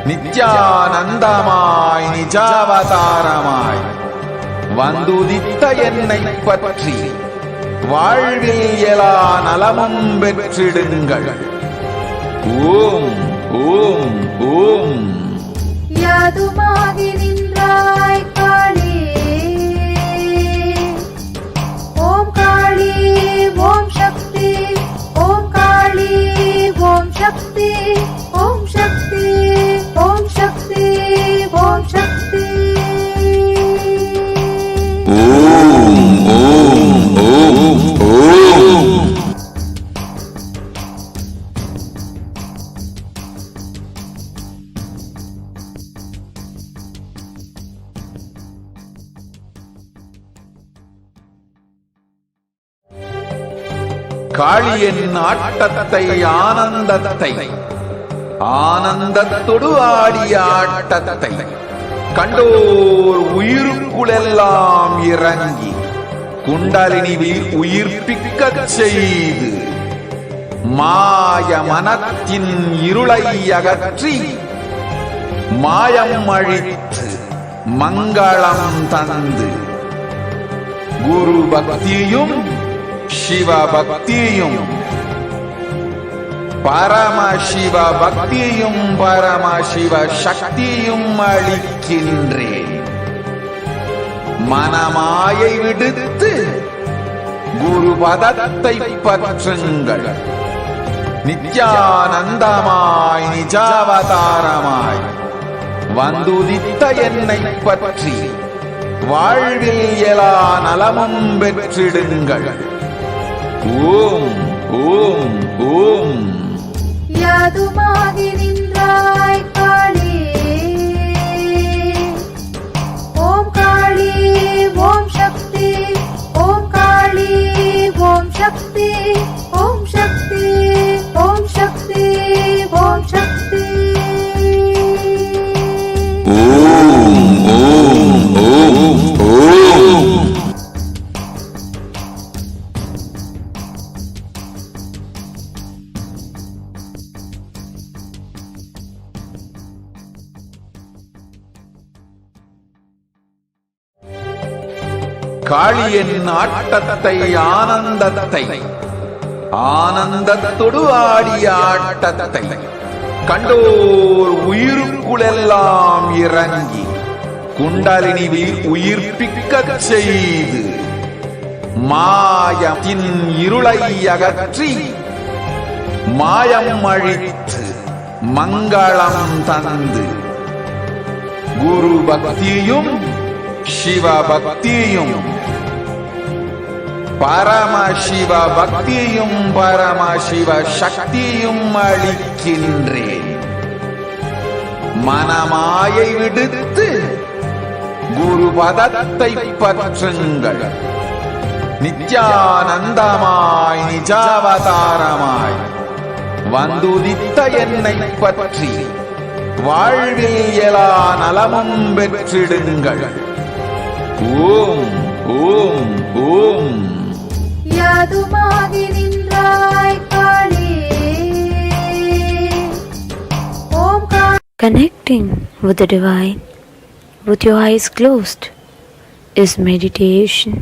நித்யானந்தமாய் நிஜாவதாரமாய் வந்துதித்த என்னை பற்றி வாழ்வில் எல்லா நலமும் பெற்றிடுங்கள். ஓம் ஓம் ஓம் யாதுமாகி நின்றாய் காளி ஓம் காளி ஓம் சக்தி ஓம் காளி ஓம் சக்தி ஓம் சக்தி ஓம் சக்தி ஓம் சக்தி ஓம் ஓம் ஓம் ஓம் காளியின் ஆட்டத்தை ஆனந்தத்தை ஆனந்தத்தொடு ஆடிய ஆட்டத்தை கண்டோர் உயிருக்குளெல்லாம் இறங்கி குண்டலினிவில் உயிர்ப்பிக்கச் செய்து மாய மனத்தின் இருளை அகற்றி மாயம் அழித்து மங்களம் தந்து குரு பக்தியும் சிவ பக்தியும் பரமசிவ பக்தியும் பரமசிவ சக்தியும் அளிக்கின்றேன். மனமாயை விடுத்து குரு பதத்தை பற்றுங்கள். நித்யானந்தமாய் நிஜாவதாரமாய் வந்துதித்த என்னை பற்றி வாழ்வில் எல்லா நலமும் பெற்றிடுங்கள். ஓம் ஓம் ஓம் யாதுமாகி நின்றாய் காளி ஓம் காளி ஓம் சக்தி ஓம் காளி ஓம் சக்தி ஓம் சக்தி ஓம் சக்தி ஓம் சக்தி ஓம் ஓம் ஓம் ஓம் காளியின் ஆட்டத்தை ஆனந்தத்தை ஆனந்தத்தொடு ஆடிய ஆட்டத்தை கண்டோர் உயிருக்குளெல்லாம் இறங்கி குண்டலினிவில் உயிர்ப்பிக்கச் செய்து மாயத்தின் இருளை அகற்றி மாயம் அழித்து மங்களம் தந்து குரு பக்தியும் சிவ பக்தியும் பரமசிவ பக்தியும் பரமசிவ சக்தியும் அளிக்கின்றேன். மனமாயை விடுத்து குரு பதத்தை பற்றுங்கள். நித்யானந்தமாய் நிஜாவதாரமாய் வந்துதித்த என்னை பற்றி வாழ்வில் எலா நலமும் பெற்றிடுங்கள். ஓம் ஓம் ஓம். யாதுமாகி நின்றாய் காளி. ஓம் காளி. Connecting with the divine with your eyes closed is meditation.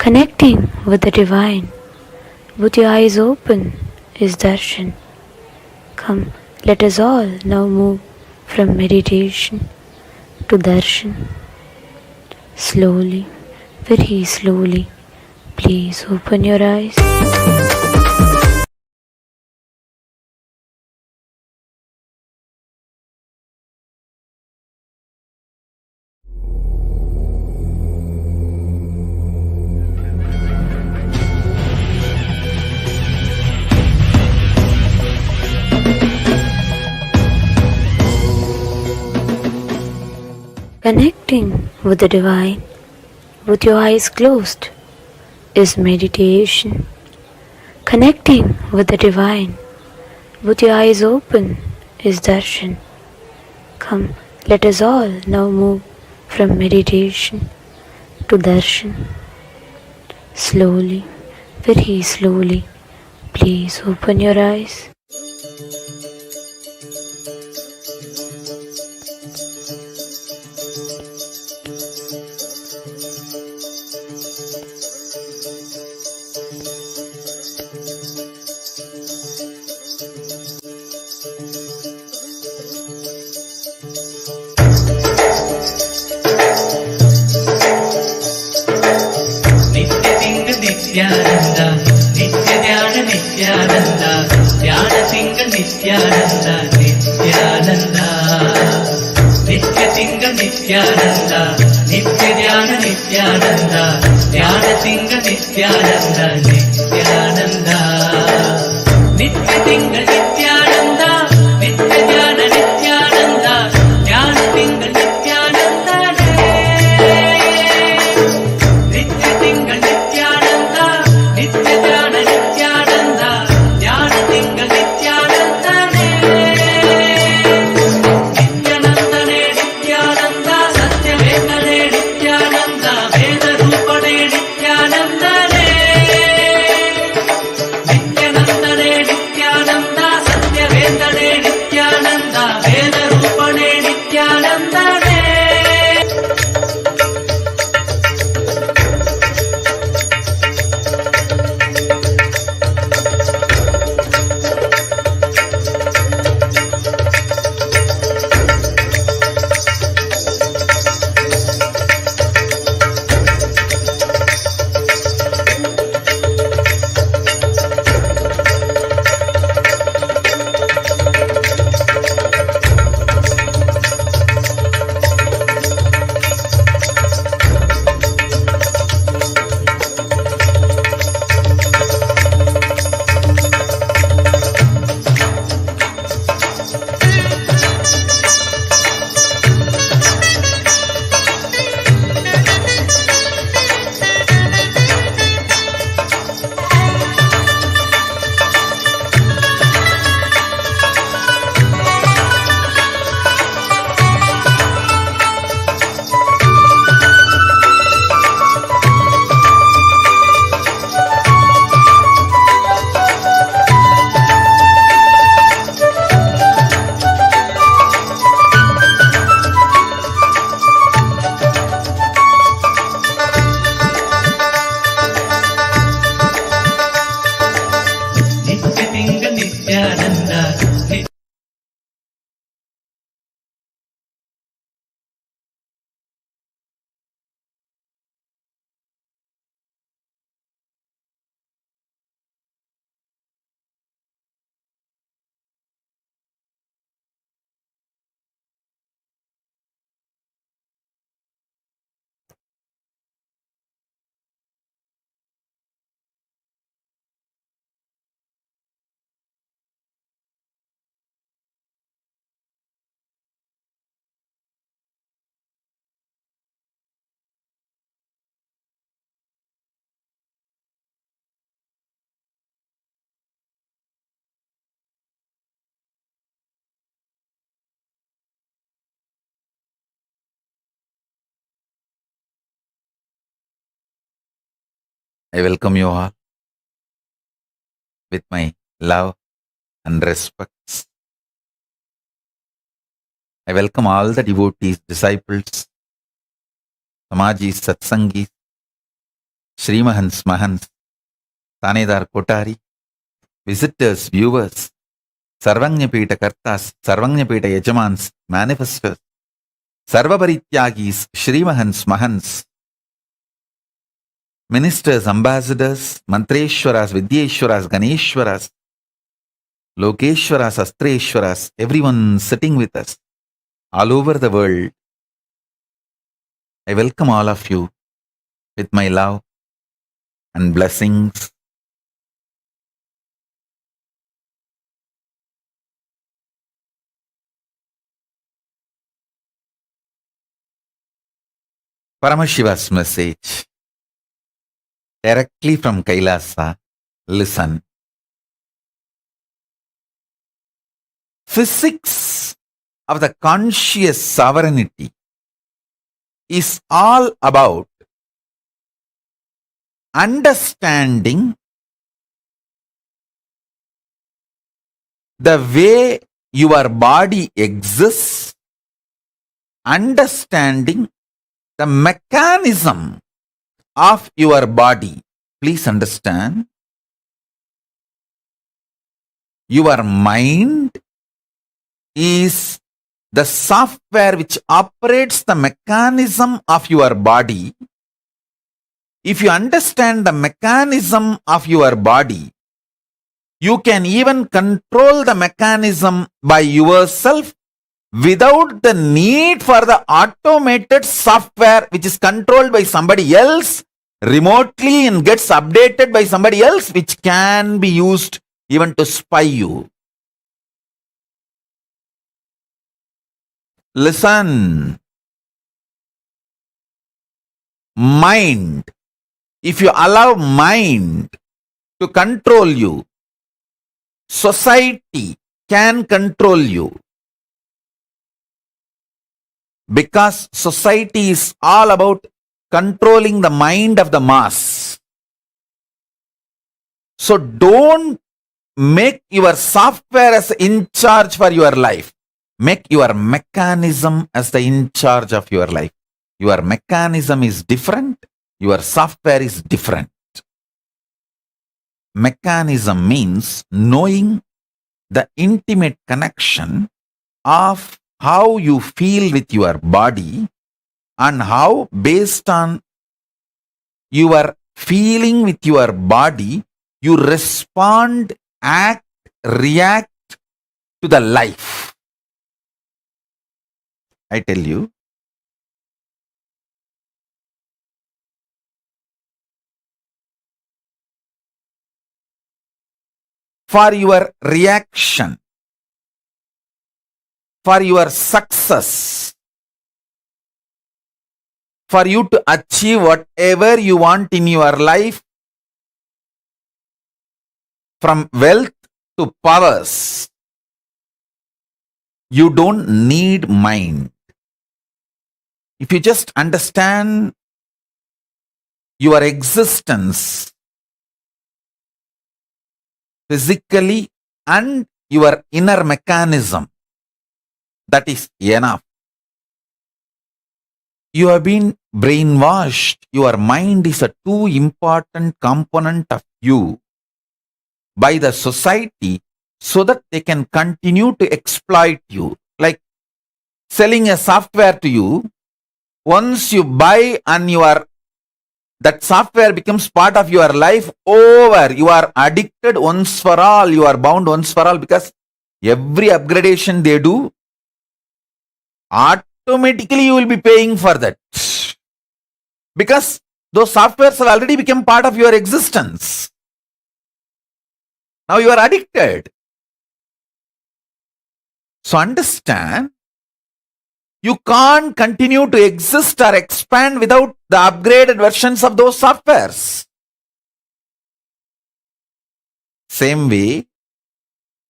Connecting with the divine with your eyes open is darshan. Come, let us all now move from meditation to darshan. Slowly, very slowly, please open your eyes. Connecting with the divine with your eyes closed is meditation. Connecting with the divine with your eyes open is darshan. Come, let us all now move from meditation to darshan. Slowly, very slowly, please open your eyes. Nithyananda, Nithyadhyana Nithyananda, Dhyana Single Nithyananda, Nithyananda. Nitya Single Nithyananda, Nithyadhyana Nithyananda, Dhyana Single Nithyananda, Nithyananda. Nitya Single Nithyananda, Nithyadhyana Nithyananda, Dhyana Single Nithyananda. Nitya Single Nithyananda, Nithyadhyana Nithyananda, Dhyana Single Nithyananda. Nithyanandane Nithyananda, Satyavendane Nithyananda, Veda Rupane Nithyanandane. Nithyanandane Nithyananda, Satyavendane Nithyananda, Veda Rupane Nithyanandane. I welcome you all with my love and respects. I welcome all the devotees, disciples, Samajis, Satsangis, Srimahans, Mahans, Tanedar Kotari, visitors, viewers, Sarvanyapita Kartas, Sarvanyapita Yajamans, manifestors, Sarvaparityagis, Srimahans, Mahans, ministers, ambassadors, Mantreshwaras, Vidyeshwaras, Ganeshwaras, Lokeshwaras, Astreshwaras, everyone sitting with us all over the world. I welcome all of you with my love and blessings. Paramashiva's message directly from Kailasa. Listen. Physics of the conscious sovereignty is all about understanding the way your body exists, understanding the mechanism of your body. Please understand, your mind is the software which operates the mechanism of your body. If you understand the mechanism of your body, you can even control the mechanism by yourself without the need for the automated software which is controlled by somebody else remotely and gets updated by somebody else, which can be used even to spy you. Listen. Mind. If you allow mind to control you, society can control you. Because society is all about controlling the mind of the mass. So don't make your software as in charge for your life. Make your mechanism as the in charge of your life. Your mechanism is different. Your software is different. Mechanism means knowing the intimate connection of how you feel with your body and how, based on your feeling with your body, you respond, act, react to the life. I tell you, for your reaction, for your success, for you to achieve whatever you want in your life, from wealth to powers, you don't need mind. If you just understand your existence physically and your inner mechanism, that is enough. You have been brainwashed. Your mind is a too important component of you by the society so that they can continue to exploit you. Like selling a software to you, once you buy and that software becomes part of your life, over. You are addicted once for all. You are bound once for all, because every upgradation they do, automatically you will be paying for that. Because those softwares have already become part of your existence. Now you are addicted. So understand, you can't continue to exist or expand without the upgraded versions of those softwares. Same way,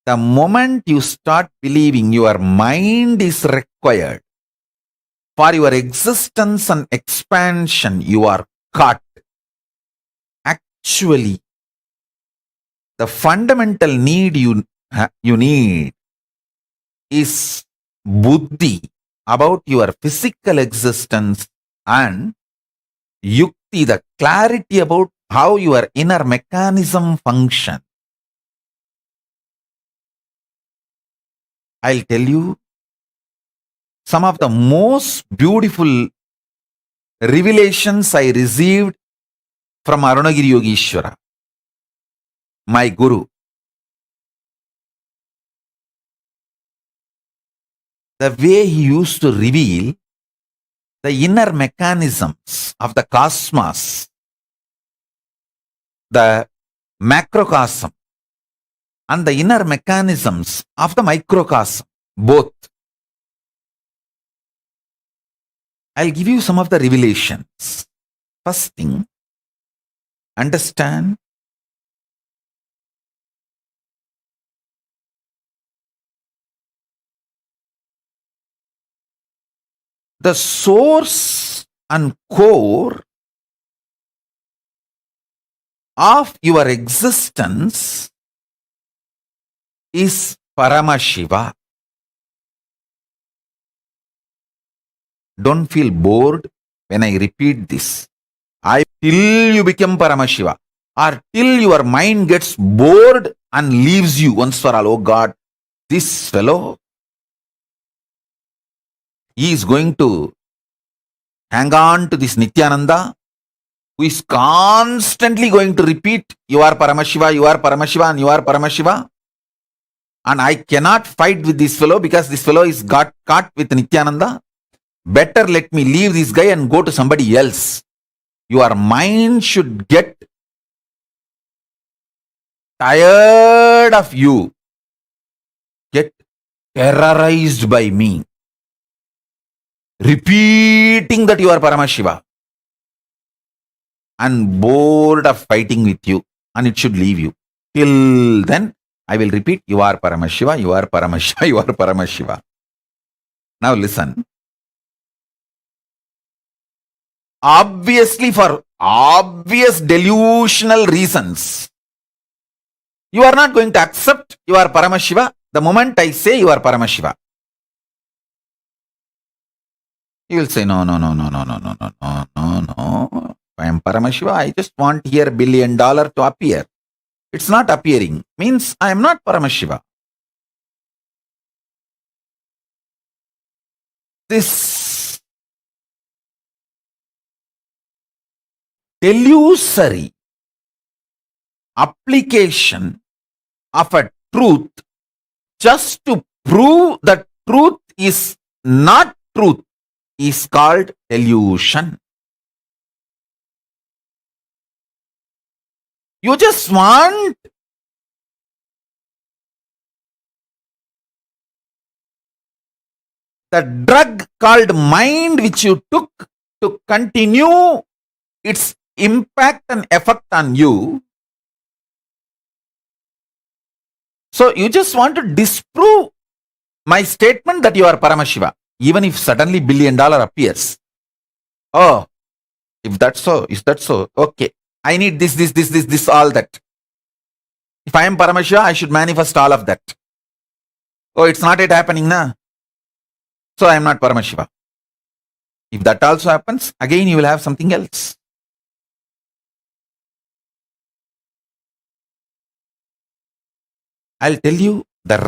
the moment you start believing your mind is required for your existence and expansion, you are caught. actually the fundamental need you need is buddhi about your physical existence and yukti, the clarity about how your inner mechanism function. I'll tell you some of the most beautiful revelations I received from Arunagiri Yogeshwara, my guru. The way he used to reveal the inner mechanisms of the cosmos, the macrocosm, and the inner mechanisms of the microcosm, both. I'll give you some of the revelations. First thing, understand the source and core of your existence is Paramashiva. Don't feel bored when I repeat this. Till you become Paramashiva, or till your mind gets bored and leaves you once for all. Oh God, this fellow, he is going to hang on to this Nithyananda, who is constantly going to repeat, you are Paramashiva, you are Paramashiva, and you are Paramashiva. And I cannot fight with this fellow because this fellow is got caught with Nithyananda. Better let me leave this guy and go to somebody else. Your mind should get tired of you, get terrorized by me, repeating that you are Paramashiva, and bored of fighting with you, and it should leave you. Till then, I will repeat, you are Paramashiva, you are Paramashiva, you are Paramashiva. Now listen. Obviously, for obvious delusional reasons, you are not going to accept you are Paramashiva the moment I say you are Paramashiva. You will say, no. I am Paramashiva. I just want here $1 billion to appear. It's not appearing. Means I am not Paramashiva. This delusory application of a truth just to prove that truth is not truth is called delusion. You just want the drug called mind which you took to continue its impact and effect on you. So you just want to disprove my statement that you are Paramashiva, even if suddenly $1 billion appears. Oh, if that's so, is that so? Okay, I need this, all that. If I am Paramashiva, I should manifest all of that. Oh, it's not yet happening now. So I am not Paramashiva. If that also happens, again you will have something else. I'll tell you the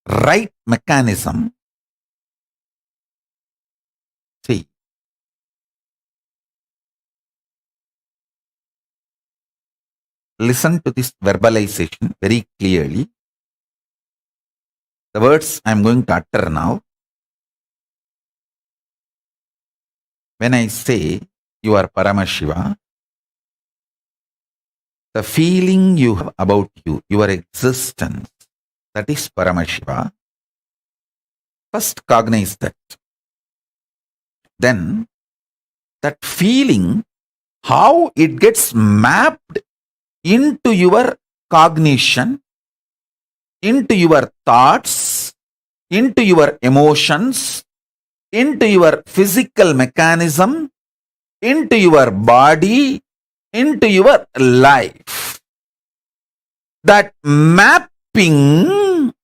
right mechanism. See, listen to this verbalization very clearly. The words I am going to utter now. When I say you are Paramashiva, the feeling you have about you, your existence, that is Paramashiva. First cognize that. Then that feeling, how it gets mapped into your cognition, into your thoughts, into your emotions, into your physical mechanism, into your body, into your life. That mapping,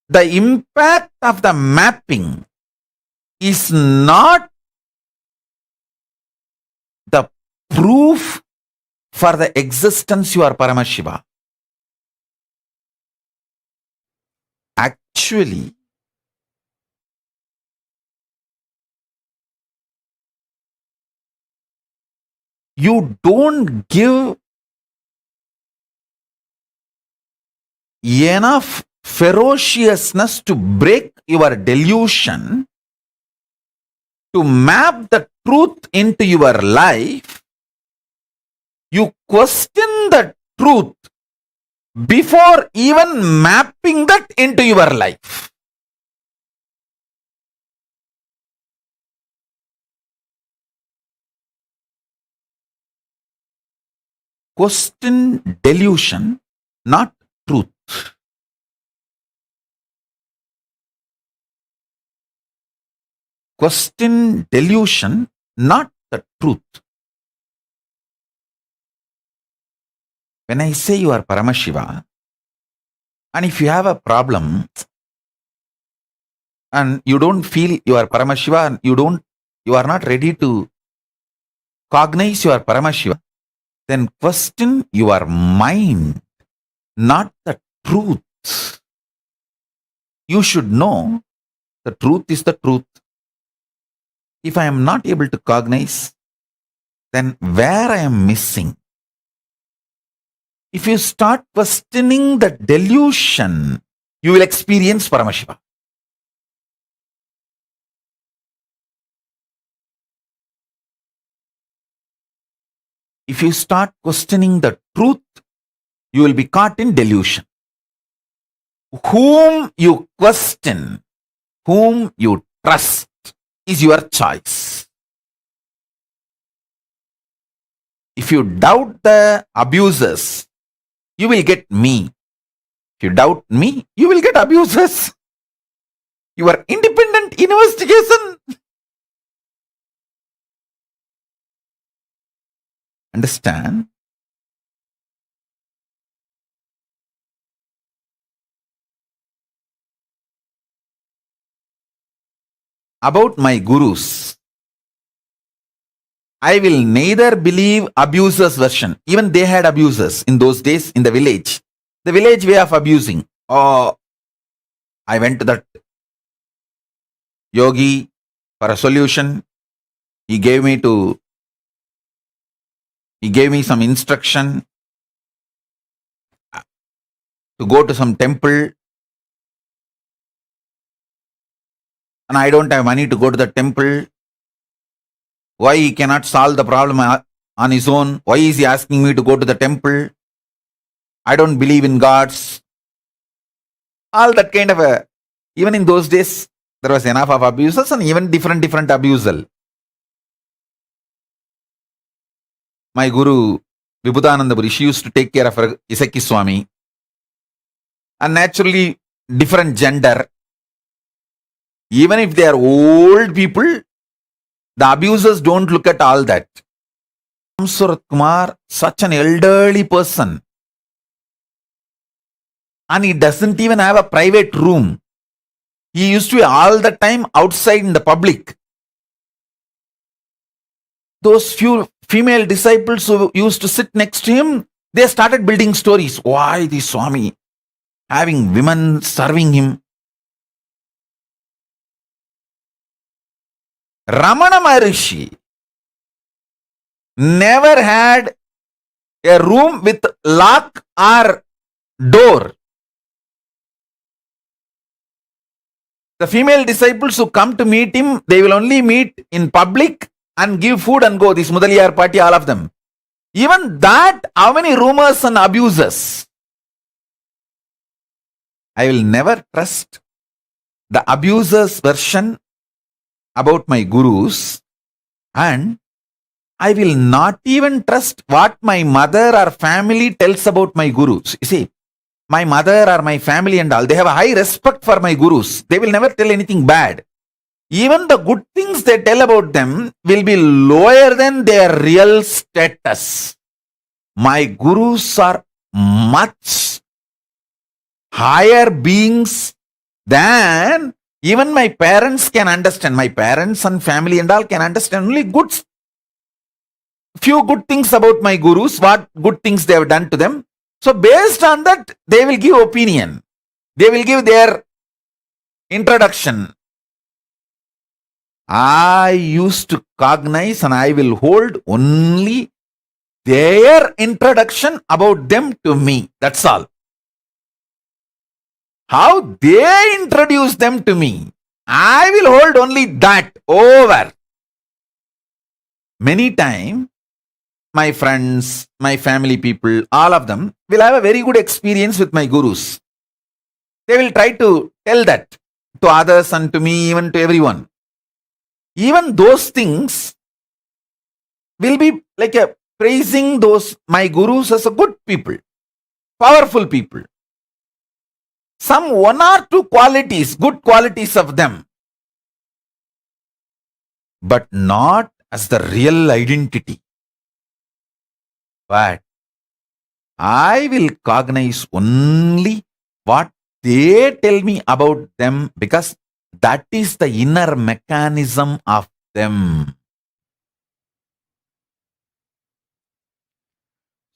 the impact of the mapping is not the proof for the existence you are Paramashiva. Actually, you don't give enough ferociousness to break your delusion, to map the truth into your life. You question the truth before even mapping that into your life. Question delusion, not truth. Question delusion, not the truth. When I say you are Paramashiva, and if you have a problem and you don't feel you are Paramashiva and you are not ready to cognize you are Paramashiva, then question your mind, not the truth. You should know the truth is the truth. If I am not able to cognize, then where I am missing? If you start questioning the delusion, you will experience Paramashiva. If you start questioning the truth, you will be caught in delusion. Whom you question, whom you trust is your choice. If you doubt the abusers, you will get me. If you doubt me, you will get abusers. Your independent investigation. Understand? About my gurus, I will neither believe abusers' version. Even they had abusers in those days in the village. The village way of abusing. Oh, I went to that yogi for a solution. He gave me some instruction to go to some temple. And I don't have money to go to the temple. Why he cannot solve the problem on his own? Why is he asking me to go to the temple? I don't believe in gods. All that kind of a... Even in those days, there was enough of abusers and even different abusal. My guru, Vibhutananda Puri, she used to take care of her Isaki Swami. And naturally, different gender. Even if they are old people, the abusers don't look at all that. Surat Kumar, such an elderly person. And he doesn't even have a private room. He used to be all the time outside in the public. Those few female disciples who used to sit next to him, they started building stories. Why the Swami having women serving him? Ramana Maharishi never had a room with lock or door. The female disciples who come to meet him, they will only meet in public and give food and go. This Mudaliyar party, all of them. Even that, how many rumors and abuses? I will never trust the abuser's version about my gurus, and I will not even trust what my mother or family tells about my gurus. You see, my mother or my family and all, they have a high respect for my gurus. They will never tell anything bad. even the good things they tell about them will be lower than their real status. My gurus are much higher beings than even my parents can understand. My parents and family and all can understand only few good things about my gurus, what good things they have done to them. So based on that, they will give opinion. They will give their introduction. I used to cognize and I will hold only their introduction about them to me. That's all. How they introduce them to me, I will hold only that over. Many times, my friends, my family people, all of them will have a very good experience with my gurus. They will try to tell that to others and to me, even to everyone. Even those things will be like a praising my gurus as a good people, powerful people. Some one or two qualities, good qualities of them, but not as the real identity. But I will cognize only what they tell me about them, because that is the inner mechanism of them.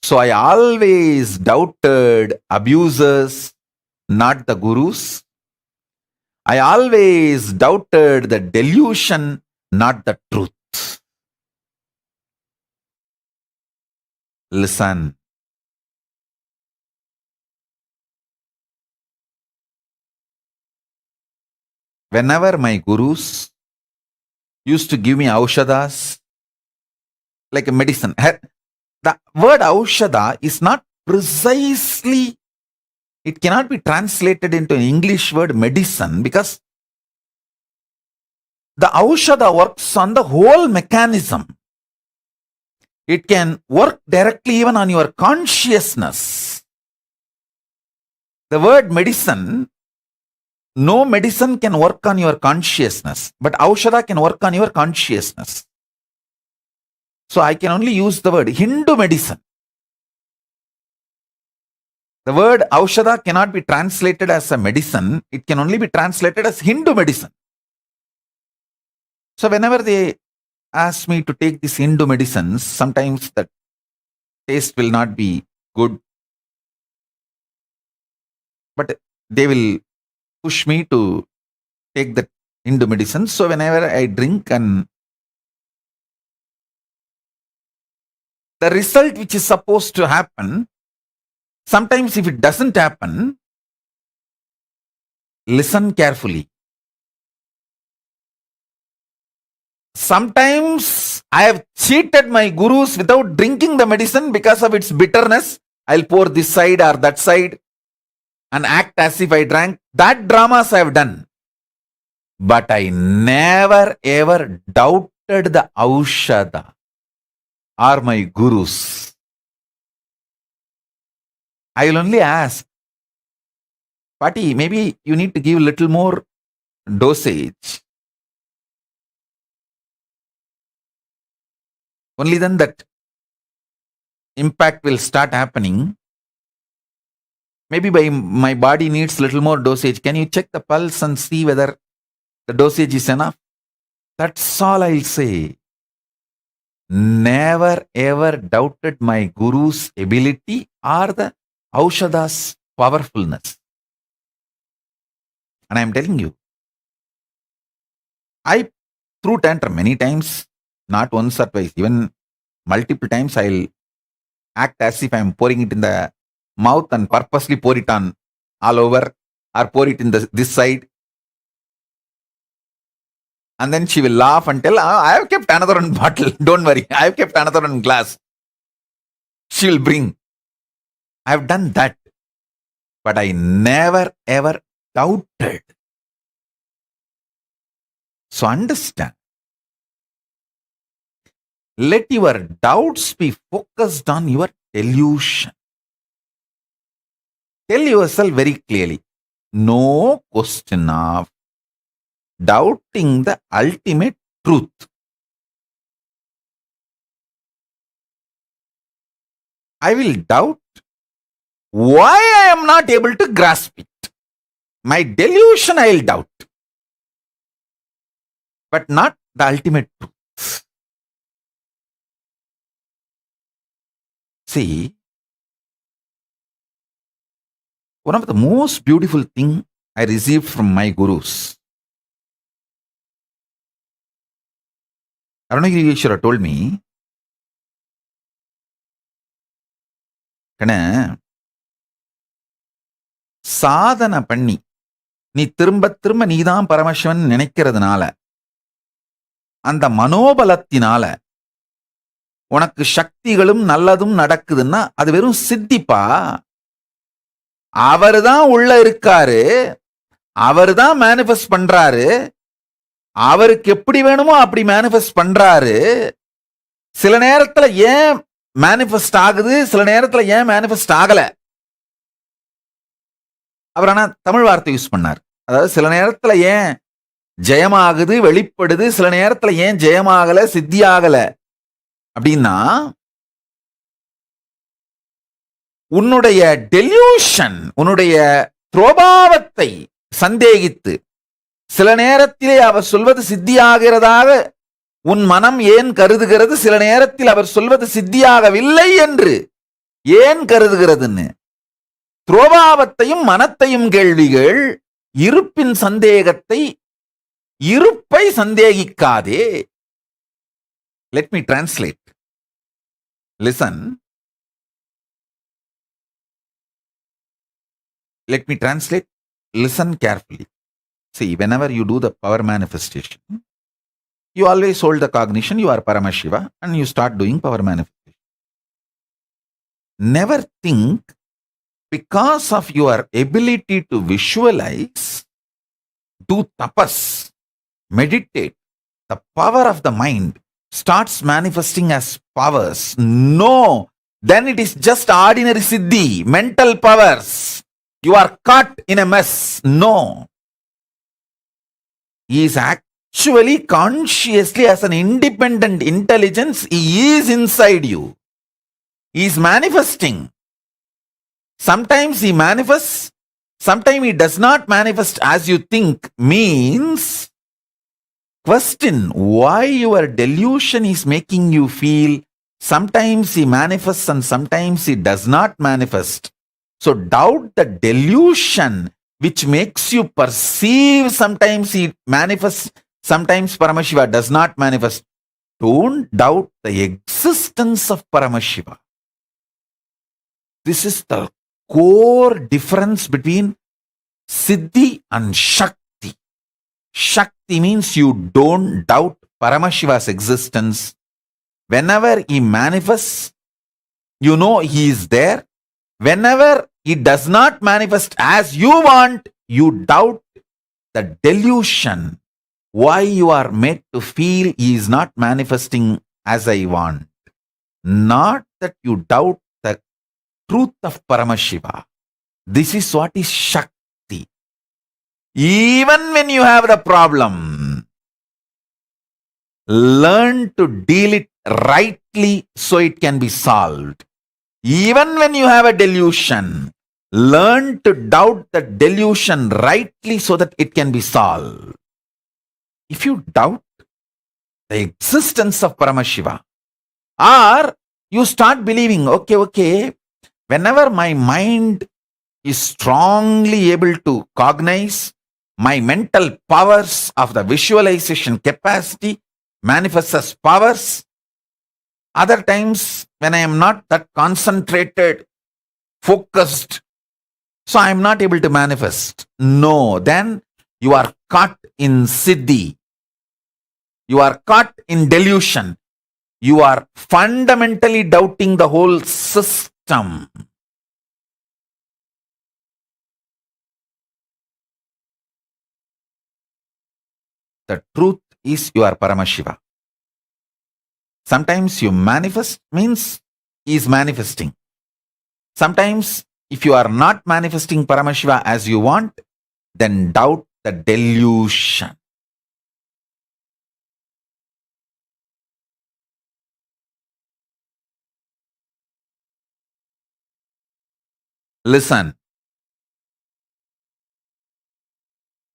So I always doubted abusers, not the gurus. I always doubted the delusion, not the truth. Listen. Whenever my gurus used to give me aushadas, like a medicine, the word aushada is not precisely, it cannot be translated into an English word medicine, because the aushada works on the whole mechanism. It can work directly even on your consciousness. The word medicine, no medicine can work on your consciousness, but aushada can work on your consciousness. So I can only use the word Hindu medicine. The word aushada cannot be translated as a medicine. It can only be translated as Hindu medicine. So whenever they ask me to take these Hindu medicines, sometimes the taste will not be good, but they will push me to take the Hindu medicine. So whenever I drink, and the result which is supposed to happen, sometimes if it doesn't happen, listen carefully. Sometimes I have cheated my gurus without drinking the medicine because of its bitterness. I'll pour this side or that side and act as if I drank. That dramas I have done. But I never ever doubted the aushada or my gurus. I will only ask, Pati, maybe you need to give a little more dosage. Only then that impact will start happening. Maybe my body needs little more dosage. Can you check the pulse and see whether the dosage is enough? That's all I'll say. Never ever doubted my guru's ability or the aushada's powerfulness. And I'm telling you, I threw tantrum many times, not once or twice, even multiple times. I'll act as if I'm pouring it in the mouth and purposely pour it on all over, or pour it in this side. And then she will laugh and tell, I have kept another one bottle. Don't worry, I have kept another one glass. She will bring. I have done that. But I never ever doubted. So understand. Let your doubts be focused on your delusion. Tell yourself very clearly, no question of doubting the ultimate truth. I will doubt why I am not able to grasp it. My delusion I will doubt, but not the ultimate truth. See, one of the most beautiful thing I received from my gurus, Arunagiri Ishwara told me, கண்ண சாதனை பண்ணி நீ திரும்ப திரும்ப நீதான் பரமசிவன் நினைக்கிறதுனால அந்த மனோபலத்தினால உனக்கு சக்திகளும் நல்லதும் நடக்குதுன்னா அது வெறும் சித்திப்பா. அவர்தான் உள்ள இருக்காரு, அவர்தான் மேனிஃபெஸ்ட் பண்றாரு, அவருக்கு எப்படி வேணுமோ அப்படி மேனிஃபெஸ்ட் பண்றாரு. சில நேரத்துல ஏன் மேனிஃபெஸ்ட் ஆகுது, சில நேரத்துல ஏன் மேனிஃபெஸ்ட் ஆகல. அவர் ஆனா தமிழ் வார்த்தை யூஸ் பண்ணார். அதாவது சில நேரத்துல ஏன் ஜெயமாகுது வெளிப்படுது, சில நேரத்துல ஏன் ஜெயமாகல சித்தியாகல அப்படின்னா உன்னுடைய டெல்யூஷன், உன்னுடைய துரோபாவத்தை சந்தேகித்து சில நேரத்திலே அவர் சொல்வது சித்தியாகிறதாக உன் மனம் ஏன் கருதுகிறது, சில நேரத்தில் அவர் சொல்வது சித்தியாகவில்லை என்று ஏன் கருதுகிறதுன்னு துரோபாவத்தையும் மனத்தையும் கேள்விகள். இருப்பின் சந்தேகத்தை, இருப்பை சந்தேகிக்காதே. Let me translate. Listen. Let me translate. Listen carefully. See, whenever you do the power manifestation, you always hold the cognition you are Paramashiva and you start doing power manifestation. Never think because of your ability to visualize, do tapas, meditate, the power of the mind starts manifesting as powers. No, then it is just ordinary siddhi, mental powers. You are caught in a mess. No. He is actually consciously as an independent intelligence, he is inside you. He is manifesting. Sometimes he manifests, sometimes he does not manifest as you think. Means, question why your delusion is making you feel sometimes he manifests and sometimes he does not manifest. So doubt the delusion which makes you perceive sometimes he manifests, sometimes Paramashiva does not manifest. Don't doubt the existence of Paramashiva. This is the core difference between Siddhi and Shakti. Shakti means you don't doubt Paramashiva's existence. Whenever he manifests, you know he is there. Whenever he does not manifest as you want, you doubt the delusion. Why you are made to feel he is not manifesting as I want. Not that you doubt the truth of Paramashiva. This is what is Shakti. Even when you have the problem, learn to deal it rightly so it can be solved. Even when you have a delusion, learn to doubt the delusion rightly so that it can be solved. If you doubt the existence of Paramashiva, or you start believing, okay, whenever my mind is strongly able to cognize, my mental powers of the visualization capacity manifests as powers. Other times when I am not that concentrated, focused, so I am not able to manifest. No, then you are caught in siddhi. You are caught in delusion. You are fundamentally doubting the whole system. The truth is you are Paramashiva. Sometimes you manifest means he is manifesting. Sometimes if you are not manifesting Paramashiva as you want, then doubt the delusion. Listen.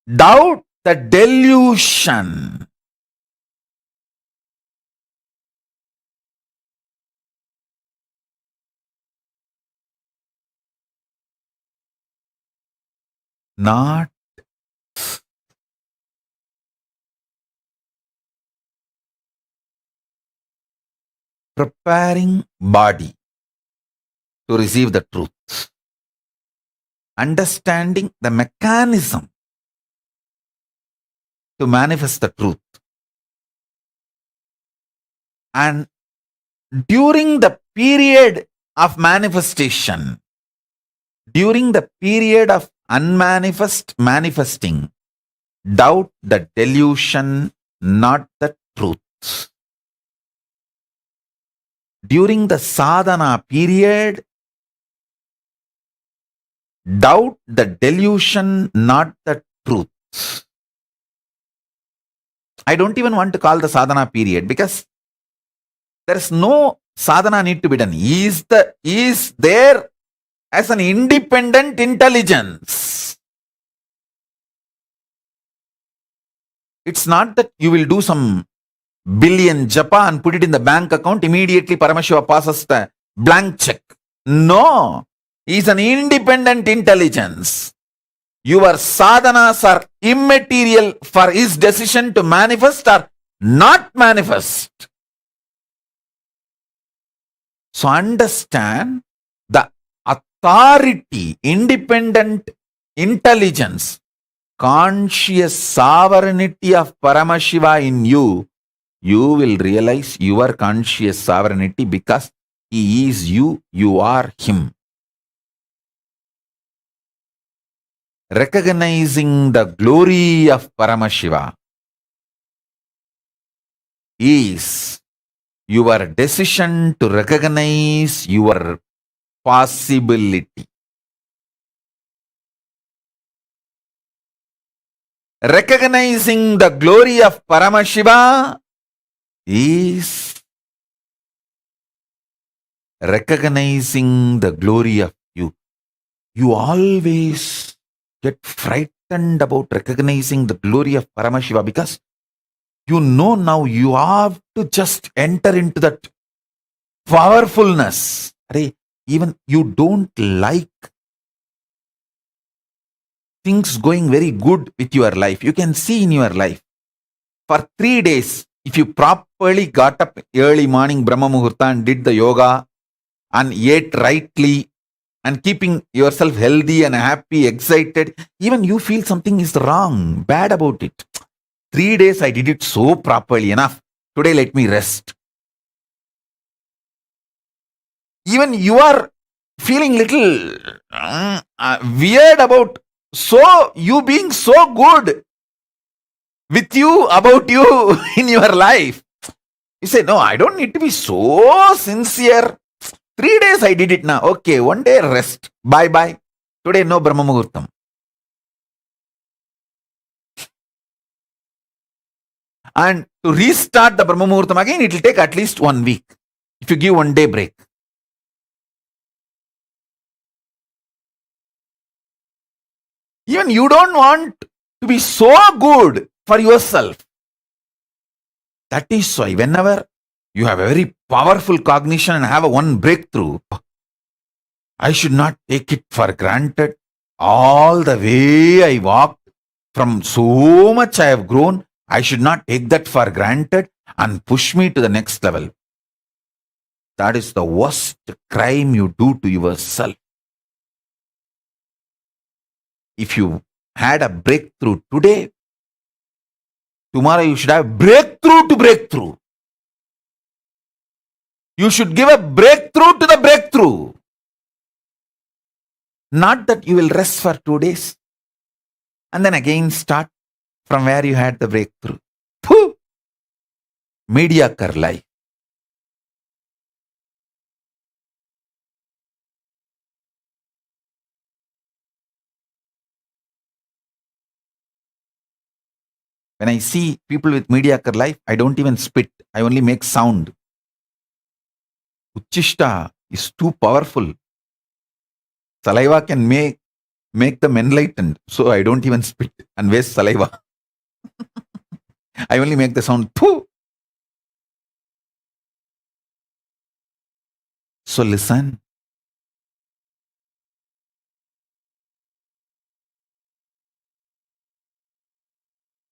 Doubt the delusion. Not preparing body to receive the truth. Understanding the mechanism to manifest the truth. And during the period of manifestation, during the period of manifesting, doubt the delusion, not the truth. During the sadhana period, doubt the delusion, not the truth. I don't even want to call the sadhana period because there is no sadhana need to be done. He is there as an independent intelligence. It's not that you will do some billion japa and put it in the bank account, immediately Paramashiva passes the blank check. No, he is an independent intelligence. Your sadhanas are immaterial for his decision to manifest or not manifest. So understand the authority, independent intelligence, conscious sovereignty of Paramashiva in you. You will realize your conscious sovereignty because he is you, you are him. Recognizing the glory of Paramashiva is your decision to recognize your possibility. Recognizing the glory of Paramashiva is recognizing the glory of you. You always get frightened about recognizing the glory of Paramashiva because you know now you have to just enter into that powerfulness. Even you don't like things going very good with your life. You can see in your life. For 3 days, if you properly got up early morning, Brahma Muhurta, and did the yoga and ate rightly and keeping yourself healthy and happy, excited, even you feel something is wrong, bad about it. 3 days I did it so properly enough. Today let me rest. Even you are feeling little weird about you being so good with you, about you in your life. You say, no, I don't need to be so sincere. 3 days I did it now. Okay, 1 day rest. Bye-bye. Today no Brahma Muhurtam. And to restart the Brahma Muhurtam again, it will take at least 1 week. If you give 1 day break. Even you don't want to be so good for yourself. That is why whenever you have a very powerful cognition and have one breakthrough, I should not take it for granted. All the way I walked, from so much I have grown, I should not take that for granted and push me to the next level. That is the worst crime you do to yourself. If you had a breakthrough today, tomorrow you should have breakthrough to breakthrough. You should give a breakthrough to the breakthrough. Not that you will rest for 2 days and then again start from where you had the breakthrough. Pooh! Mediocre life. When I see people with mediocre life, I don't even spit. I only make sound. Uchishta is too powerful. Saliva can make them enlightened. So I don't even spit and waste saliva. I only make the sound poo. So listen.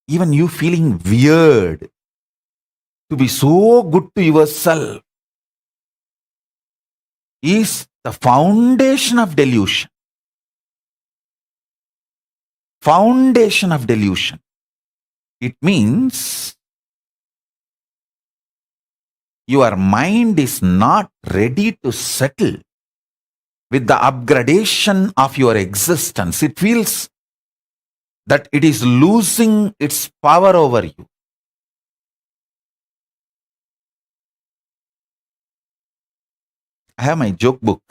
Even you feeling weird to be so good to yourself is the foundation of delusion. Foundation of delusion. It means your mind is not ready to settle with the upgradation of your existence. It feels that it is losing its power over you. I have my joke book.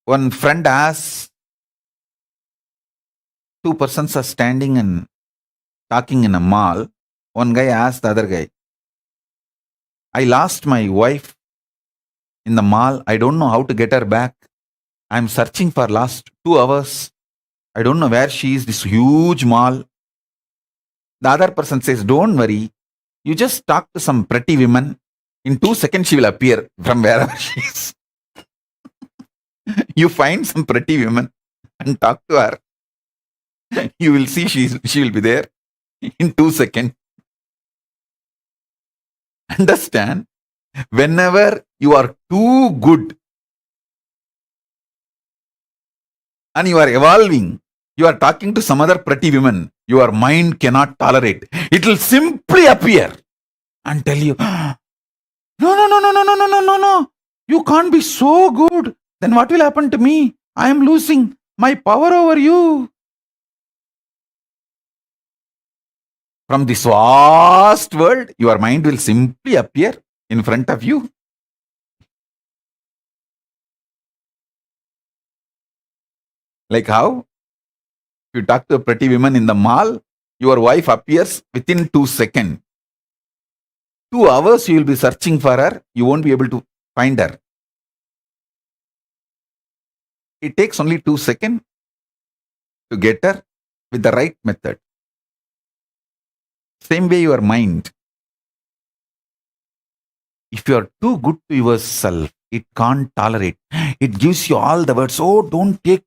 One friend asks, two persons are standing and talking in a mall. One guy asked the other guy, I lost my wife in the mall. I don't know how to get her back. I'm searching for last 2 hours. I don't know where she is, this huge mall. The other person says, don't worry. You just talk to some pretty women. In 2 seconds, she will appear from wherever she is. You find some pretty women and talk to her. You will see she will be there in 2 seconds. Understand? Whenever you are too good and you are evolving, you are talking to some other pretty women, your mind cannot tolerate. It will simply appear and tell you, no, no, no, no, no, no, no, no, no, no. You can't be so good. Then what will happen to me? I am losing my power over you. From this vast world, your mind will simply appear in front of you. Like how? If you talk to a pretty woman in the mall, your wife appears within 2 seconds. 2 hours you will be searching for her, you won't be able to find her. It takes only 2 seconds to get her with the right method. Same way your mind. If you are too good to yourself, it can't tolerate. It gives you all the words. Oh, don't take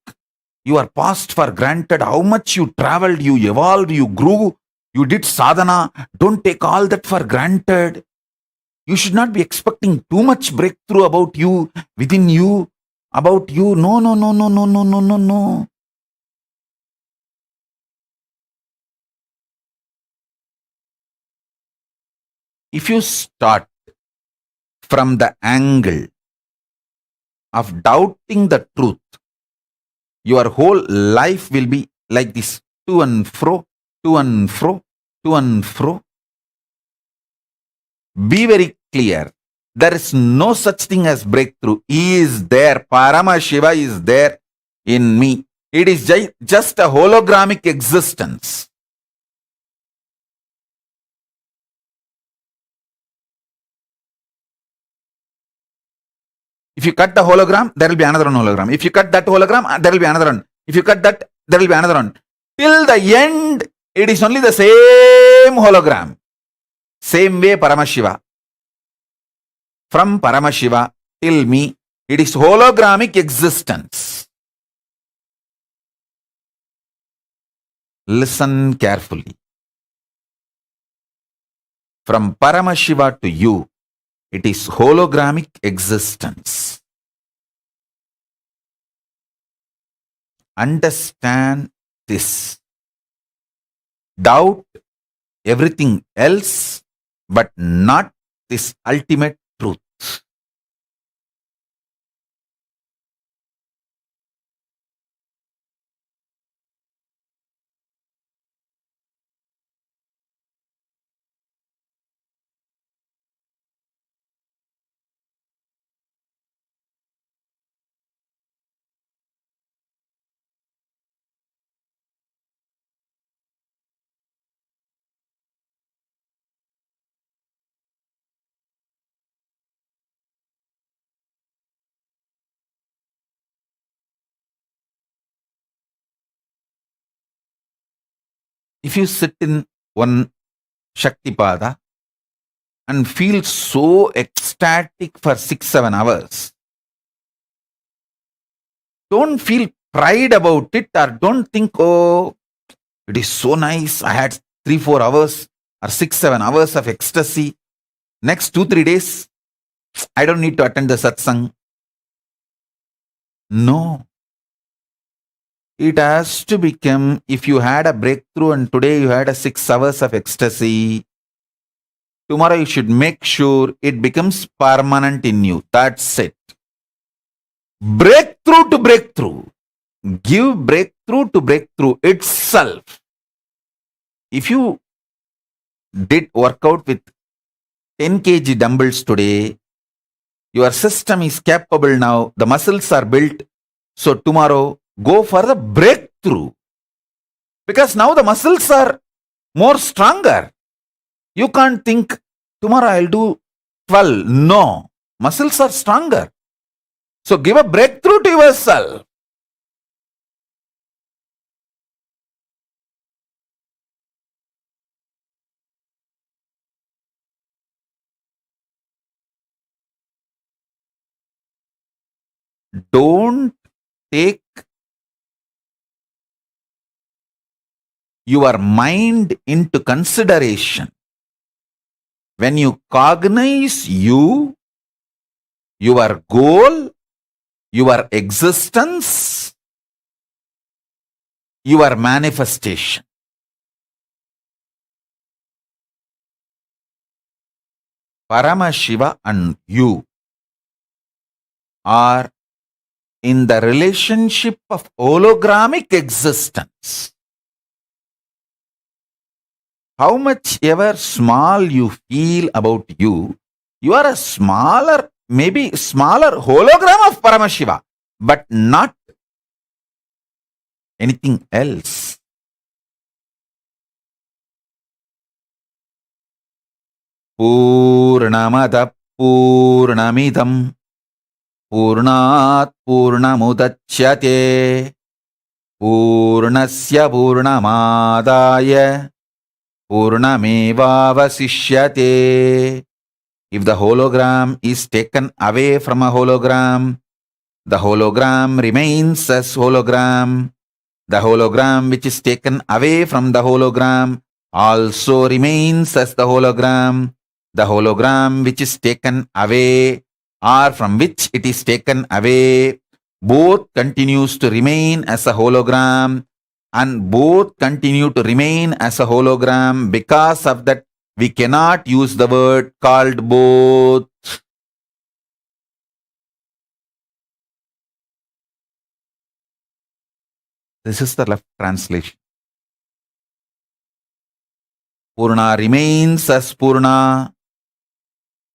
your past for granted. How much you traveled, you evolved, you grew, you did sadhana. Don't take all that for granted. You should not be expecting too much breakthrough about you, within you, about you. No, no, no, no, no, no, no, no, no. If you start from the angle of doubting the truth, your whole life will be like this, to and fro, to and fro, to and fro. Be very clear. There is no such thing as breakthrough. He is there. Paramashiva is there in me. It is just a hologramic existence. If you cut the hologram, there will be another one hologram. If you cut that hologram, there will be another one. If you cut that, there will be another one. Till the end, it is only the same hologram. Same way Paramashiva. From Paramashiva till me, it is hologramic existence. Listen carefully. From Paramashiva to you, it is hologramic existence. Understand this. Doubt everything else, but not this ultimate truth. if you sit in one Shaktipada and feel so ecstatic for 6-7 hours, don't feel pride about it, or don't think, oh, it is so nice, I had 3-4 hours or 6-7 hours of ecstasy. Next 2-3 days, I don't need to attend the satsang. No. It has to become, if you had a breakthrough and today you had a 6 hours of ecstasy, tomorrow you should make sure it becomes permanent in you. That's it. Breakthrough to breakthrough. Give breakthrough to breakthrough itself. If you did workout with 10 kg dumbbells today, your system is capable now, the muscles are built, so tomorrow go for the breakthrough. Because now the muscles are more stronger. You can't think, tomorrow I'll do 12. No, muscles are stronger. So give a breakthrough to yourself. Don't take your mind into consideration. When you cognize you, your goal, your existence, your manifestation. Paramashiva and you are in the relationship of hologramic existence. How much ever small you feel about you, you are a smaller, maybe smaller hologram of Paramashiva, but not anything else. Purnamada Purnamidam Purnat Purnamudachyate Purnasya Purnamadaya Purnamevavasishyate. If the hologram is taken away from a hologram, the hologram remains as hologram. The hologram which is taken away from the hologram also remains as the hologram. The hologram which is taken away or from which it is taken away, both continues to remain as a hologram, and both continue to remain as a hologram. Because of that, we cannot use the word called both. This is the left translation. Purna remains as Purna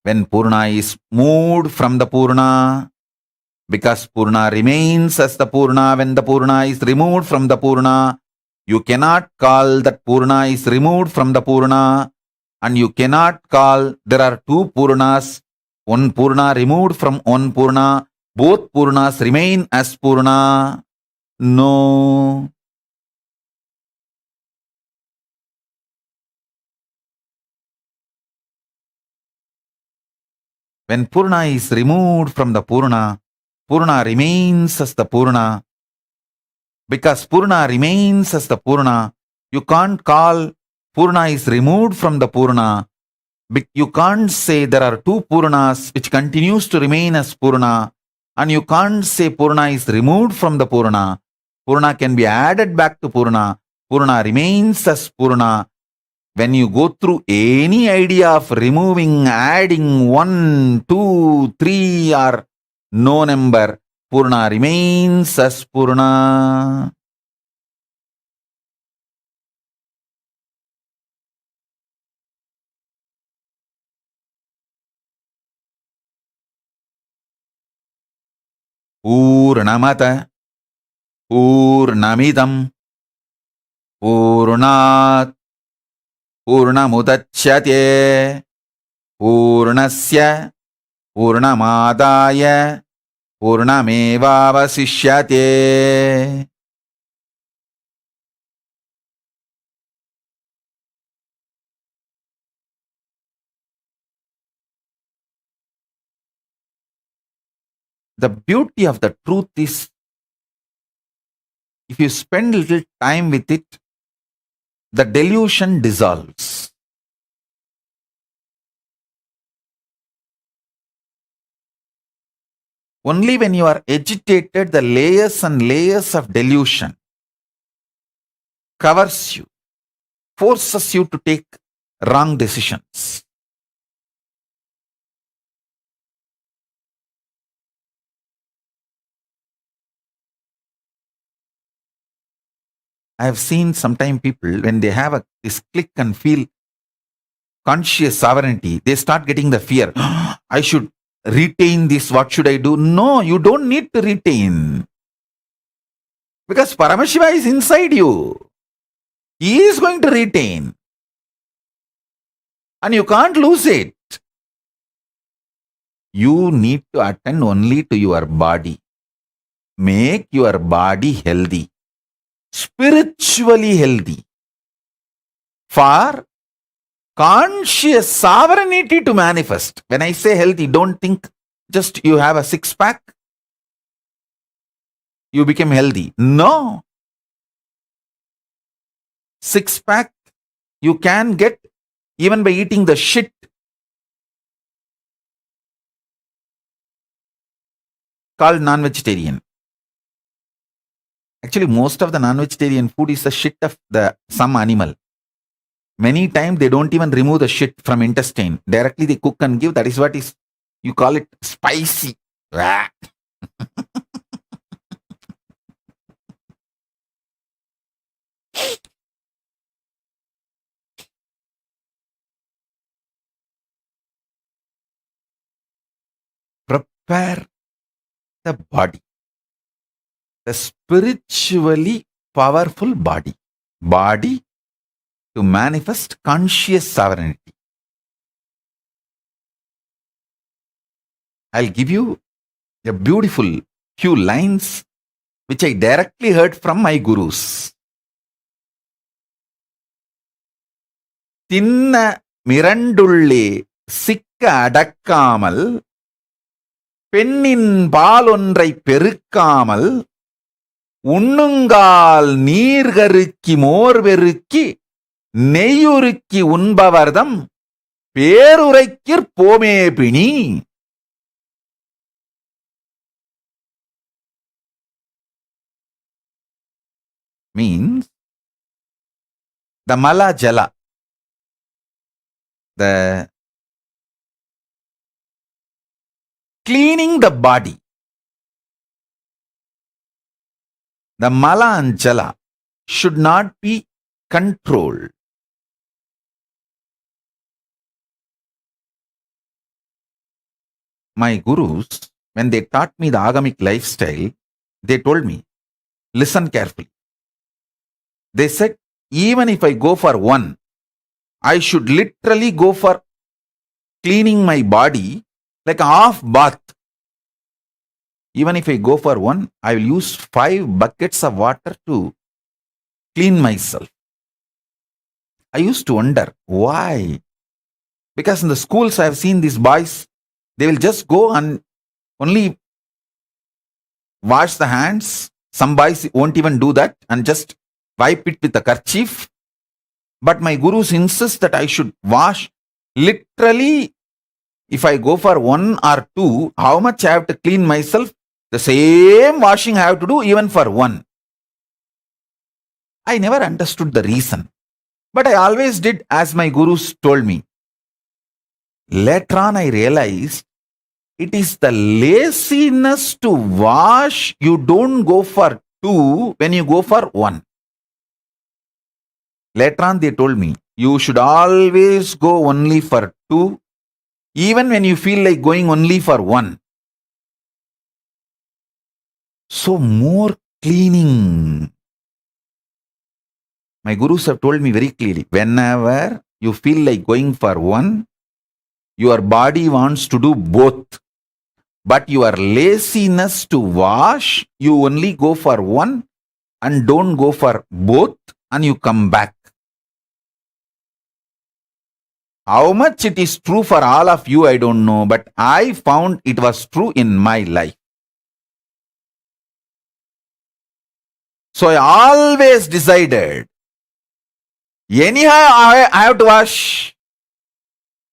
when Purna is moved from the Purna, because Purna remains as the Purna when the Purna is removed from the Purna. You cannot call that Purna is removed from the Purna, and you cannot call there are two Purnas, one Purna removed from one Purna, both Purnas remain as Purna. No. When Purna is removed from the Purna, Purna remains as the Purna. Because Purna remains as the Purna, you can't call Purna is removed from the Purna. You can't say there are two Purnas which continues to remain as Purna, and you can't say Purna is removed from the Purna. Purna can be added back to Purna. Purna remains as Purna. When you go through any idea of removing, adding 1, 2, 3 or no number, Purna remains as Purna. Purnamata Purnamidam Purnat Purnamudachyate Purnasya Purnamadaya Purnamevavasishyate. the beauty of the truth is, if you spend a little time with it, the delusion dissolves. Only when you are agitated, the layers and layers of delusion covers you, forces you to take wrong decisions. I have seen sometimes people, when they have this click and feel conscious sovereignty, they start getting the fear. I should retain this. What should I do? No, you don't need to retain. Because Paramashiva is inside you. He is going to retain. And you can't lose it. You need to attend only to your body. Make your body healthy. Spiritually healthy. For conscious sovereignty to manifest. When I say healthy, don't think just you have a six-pack, you become healthy. No. Six-pack you can get even by eating the shit. Called non-vegetarian. Actually, most of the non-vegetarian food is the shit of some animal. Many times they don't even remove the shit from intestine. Directly they cook and give. That is what is, you call it spicy. Prepare the body. The spiritually powerful body. Body to manifest conscious sovereignty. I'll give you a beautiful few lines which I directly heard from my gurus. Tinna mirandulle sikka adakkamal பெண்ணின் பால் ஒன்றை பெருக்காமல் உண்ணுங்கால் நீர்கருக்கி மோர் பெருக்கி நெய்யுருக்கி உண்பவர்தம் பேருரைக்கிற் போமே பிணி. Means the mala jala, the cleaning the body, the mala and jala should not be controlled. My gurus, when they taught me the agamic lifestyle, they told me, listen carefully. They said, even if I go for one, I should literally go for cleaning my body like a half bath. Even if I go for one, I will use 5 buckets of water to clean myself. I used to wonder, why? Because in the schools I have seen these boys, they will just go and only wash the hands. Some boys won't even do that and just wipe it with a kerchief. But my gurus insist that I should wash literally. If I go for 1 or 2, how much I have to clean myself? The same washing I have to do even for 1. I never understood the reason. But I always did as my gurus told me. Later on I realized it is the laziness to wash. You don't go for 2 when you go for 1. Later on they told me, you should always go only for 2. Even when you feel like going only for 1. So more cleaning. My gurus have told me very clearly, whenever you feel like going for 1, your body wants to do both. But your laziness to wash, you only go for 1 and don't go for both and you come back. How much it is true for all of you, I don't know, but I found it was true in my life. So I always decided, anyhow I have to wash.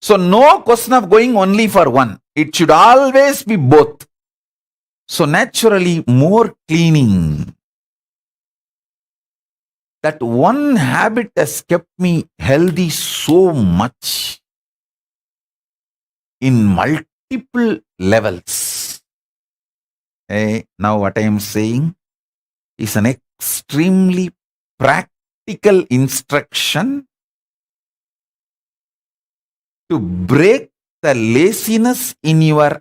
So no question of going only for one. It should always be both. So naturally more cleaning. That one habit has kept me healthy so much in multiple levels. Now what I am saying is an extremely practical instruction to break the laziness in your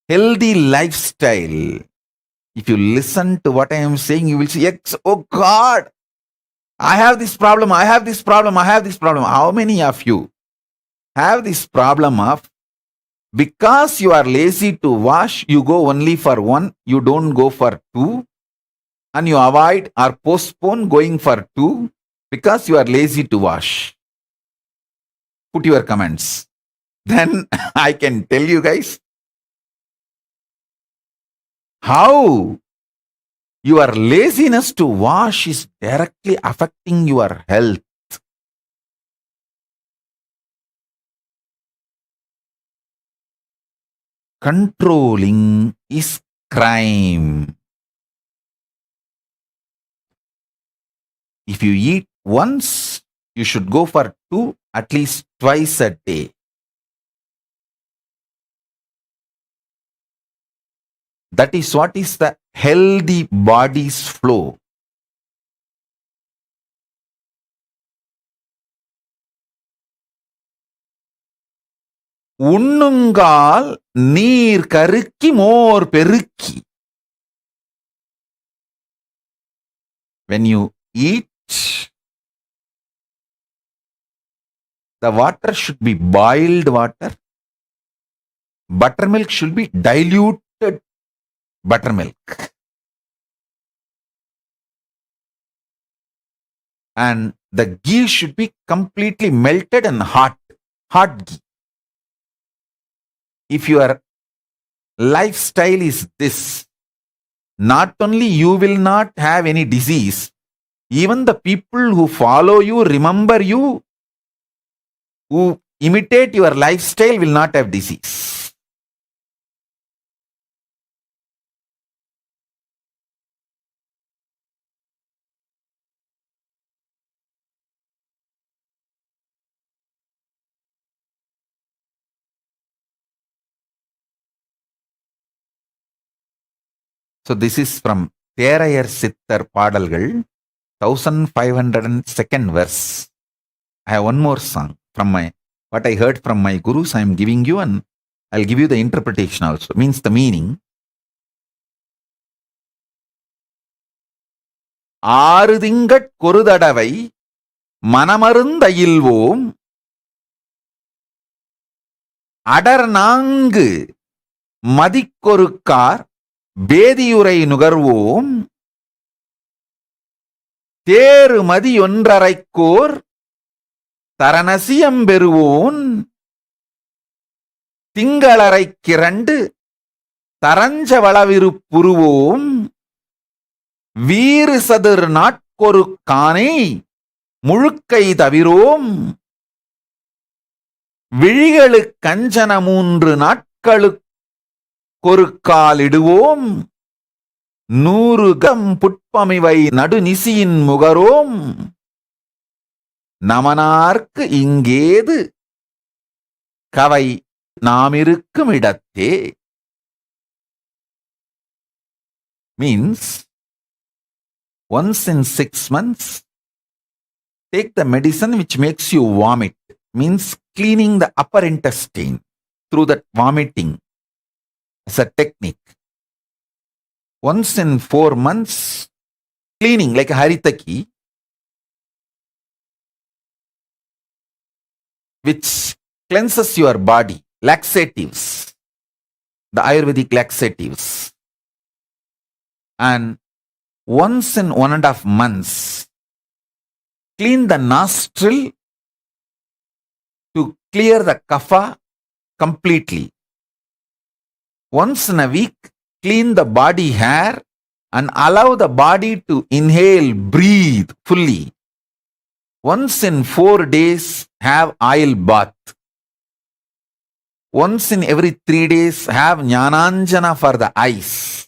healthy lifestyle. If you listen to what I am saying, you will see, oh God, I have this problem, I have this problem, I have this problem. How many of you have this problem of, because you are lazy to wash, you go only for one, you don't go for two, and you avoid or postpone going for two because you are lazy to wash? Put your comments. Then I can tell you guys how your laziness to wash is directly affecting your health. Controlling is crime. If you eat once, you should go for two, at least twice a day. That is what is the healthy body's flow. உண்ணுங்கால் நீர் கருக்கி மோர் பெருக்கி. When you eat, the water should be boiled water. Buttermilk should be diluted buttermilk. And the ghee should be completely melted and hot ghee. If your lifestyle is this, not only you will not have any disease, even the people who follow you, remember you, who imitate your lifestyle will not have disease. So this is from Therayar Sittar Padalgal, 1502nd verse. I have one more song from what I heard from my gurus. I am giving you, and I'll give you the interpretation also. Means the meaning. ஆறு திங்கட் கொருதடவை மனமருந்தையில்வோம் அடர் நான்கு மதிக்கொருக்கார் பேதியுரை நுகர்வோம் தேறு மதியொன்றரைக்கோர் தரணசியம் பெறுவோன் திங்களரைக்கிரண்டு தரஞ்ச வளவிருப்புருவோம் வீறு சதுர் நாட்கொரு கானை முழுக்கை தவிரோம் விழிகளு கஞ்சன 3 நாட்களுக்கொரு காலிடுவோம் 100 கம் புட்பமிவை நடுநிசியின் முகரோம் நமனார்க்கு இங்கேது கவை நாமிருக்கும் இடத்தே. Means, once in 6 months, take the medicine which makes you vomit. Means cleaning the upper intestine through that vomiting as a technique. Once in 4 months, cleaning like a haritaki, which cleanses your body, laxatives, the Ayurvedic laxatives. And once in 1.5 months, clean the nostril to clear the kapha completely. Once in a week, clean the body hair and allow the body to inhale, breathe fully. Once in 4 days, have oil bath. Once in every 3 days, have Jnananjana for the eyes.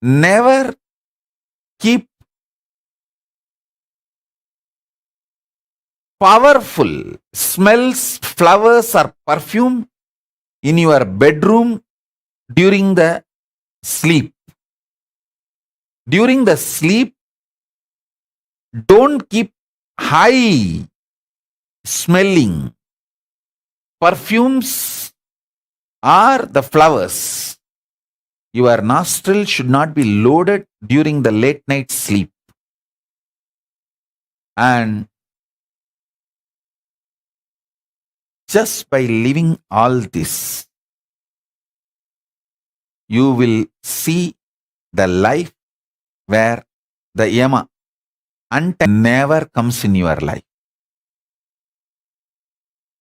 Never keep powerful smells, flowers or perfume in your bedroom during the sleep. During the sleep, don't keep high smelling perfumes or the flowers. Your nostril should not be loaded during the late night sleep. And just by living all this, you will see the life where the yama never comes in your life.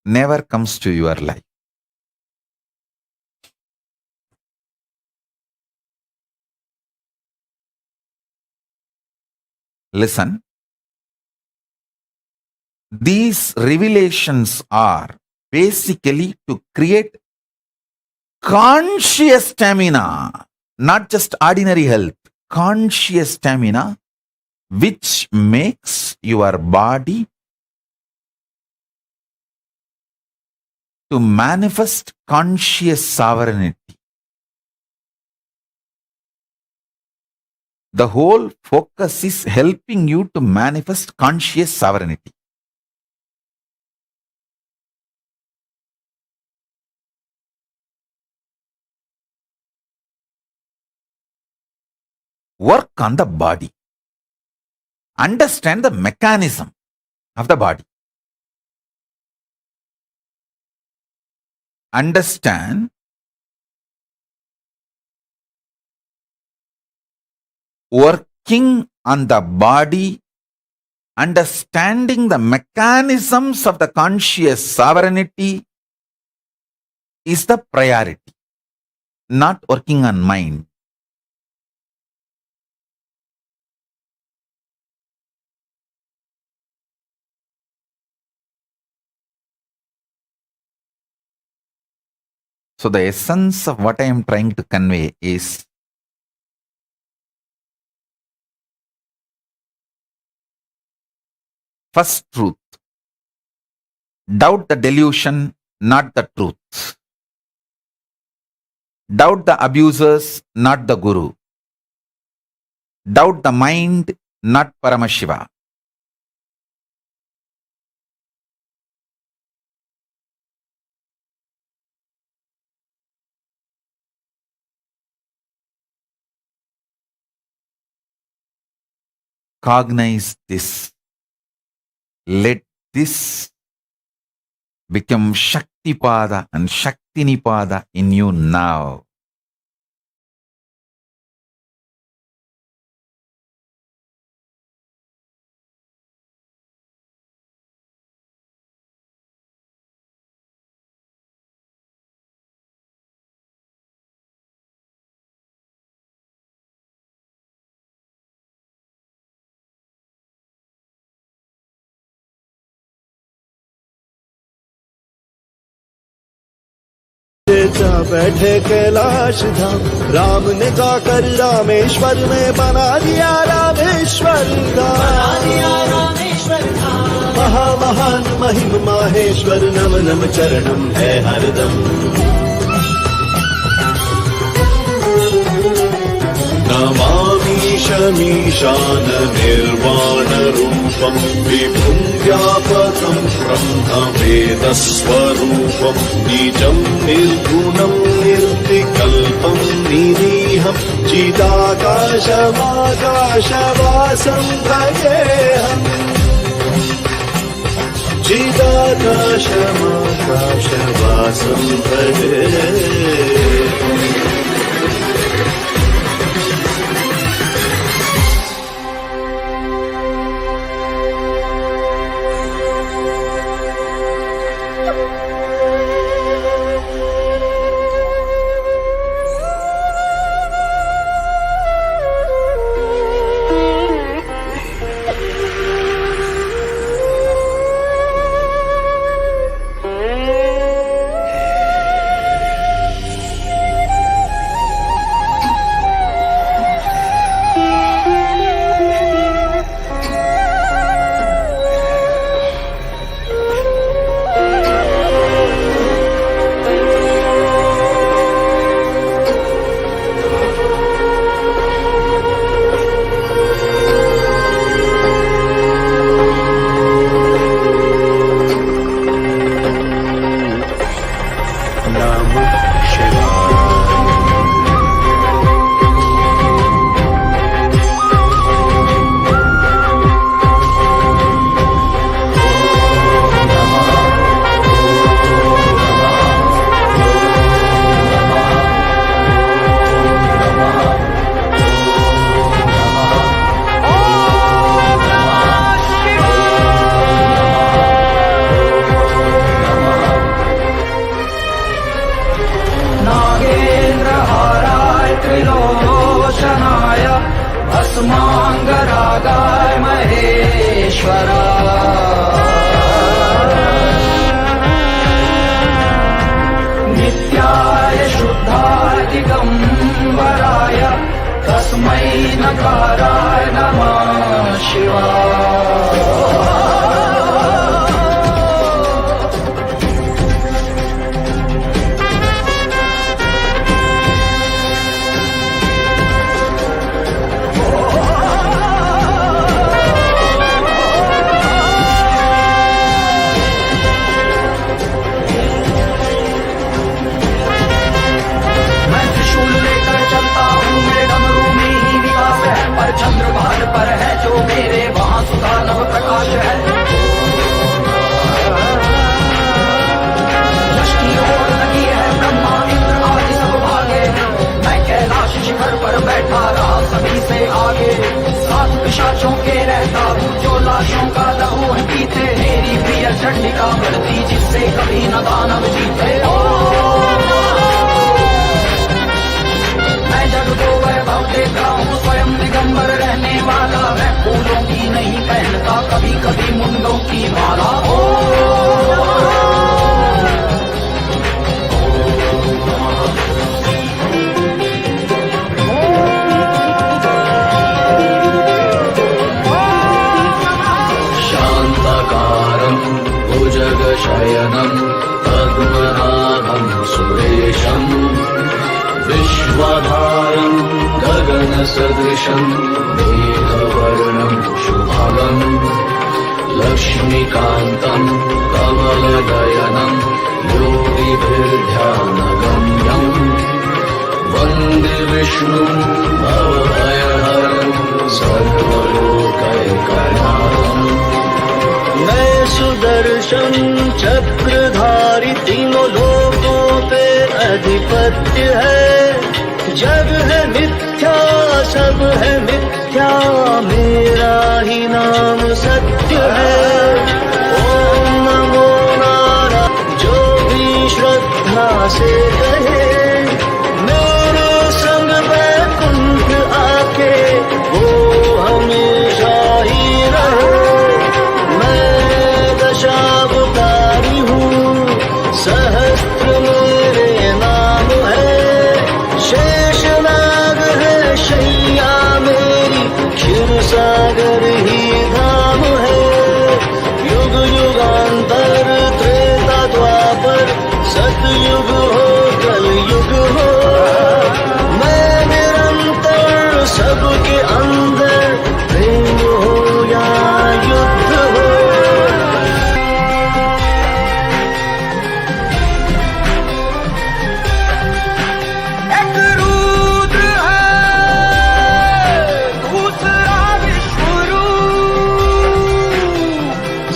Never comes to your life. Listen. These revelations are basically to create conscious stamina, not just ordinary health, conscious stamina, which makes your body to manifest conscious sovereignty. The whole focus is helping you to manifest conscious sovereignty. Work on the body. Understand the mechanism of the body. Understand working on the body, understanding the mechanisms of the conscious sovereignty is the priority, not working on mind. So the essence of what I am trying to convey is first truth. Doubt the delusion, not the truth. Doubt the abusers, not the guru. Doubt the mind, not Paramashiva. Cognize this. Let this become Shaktipada and Shaktinipada in you now. बैठे कैलाश धाम, राम ने जाकर रामेश्वर में बना दिया रामेश्वर धाम। महामहान महिम माहेश्वर, नम नम चरणम है हरदम। नमामि शमीशान निर्वाण रूपम, विभुं व्यापकं ब्रह्मवेदस्वरूपं, निजं निर्गुणं निर्विकल्पं निरीहं, चिदाकाशमाकाशवासं भजेऽहम्। चिदाकाशमाकाशवासं भजेऽहम्। तस्माङ्गरागाय महेश्वरा नित्याय शुद्धाय दिगम्बराय तस्मै नकाराय नमः शिवाय। चंद्रभान पर है जो मेरे वहां सुधा नव प्रकाश है। यश की ओर लगी है ब्रह्मा इंद्र आदि सब भागे। मैं कैलाश शिखर पर बैठा रहा सभी से आगे। सात पिशाचों के रहता हूँ जो लाशों का लहू है पीते। मेरी प्रिय चंडिका बढ़ती जिससे कभी न दानव जीते। मैं जग को वैभव देता हूँ स्वयं दिगंबर रहने वाला। मैं फूलों की नहीं पहनता कभी कभी मुंडों की माला। शांताकारं भुजगशयनं पद्मनाभं सुरेशं विश्वाधारं गगनसदृशं मेघवर्णं शुभगं लक्ष्मीकान्तं कमलनयनं योगिभिर्ध्यानगम्यं वन्दे विष्णुं भवभयहरं सर्वलोकैकनाथम्। मैं सुदर्शन चक्रधारी तीनों लोकों पे अधिपत्य है। जग है मिथ्या सब है मिथ्या मेरा ही नाम सत्य है। ओम नमो नारायण जो भी श्रद्धा से कहे मेरे संग वैकुंठ आके वो हमेशा ही रहे। दशावतारी हूँ सहस्त्र मेरे नाम है। शेषनाग है शैया मेरी क्षीर सागर ही धाम है। युग युगांतर त्रेता द्वापर सतयुग हो कलयुग हो। मैं निरंतर सबके अंदर प्रेम हो या युद्ध हो।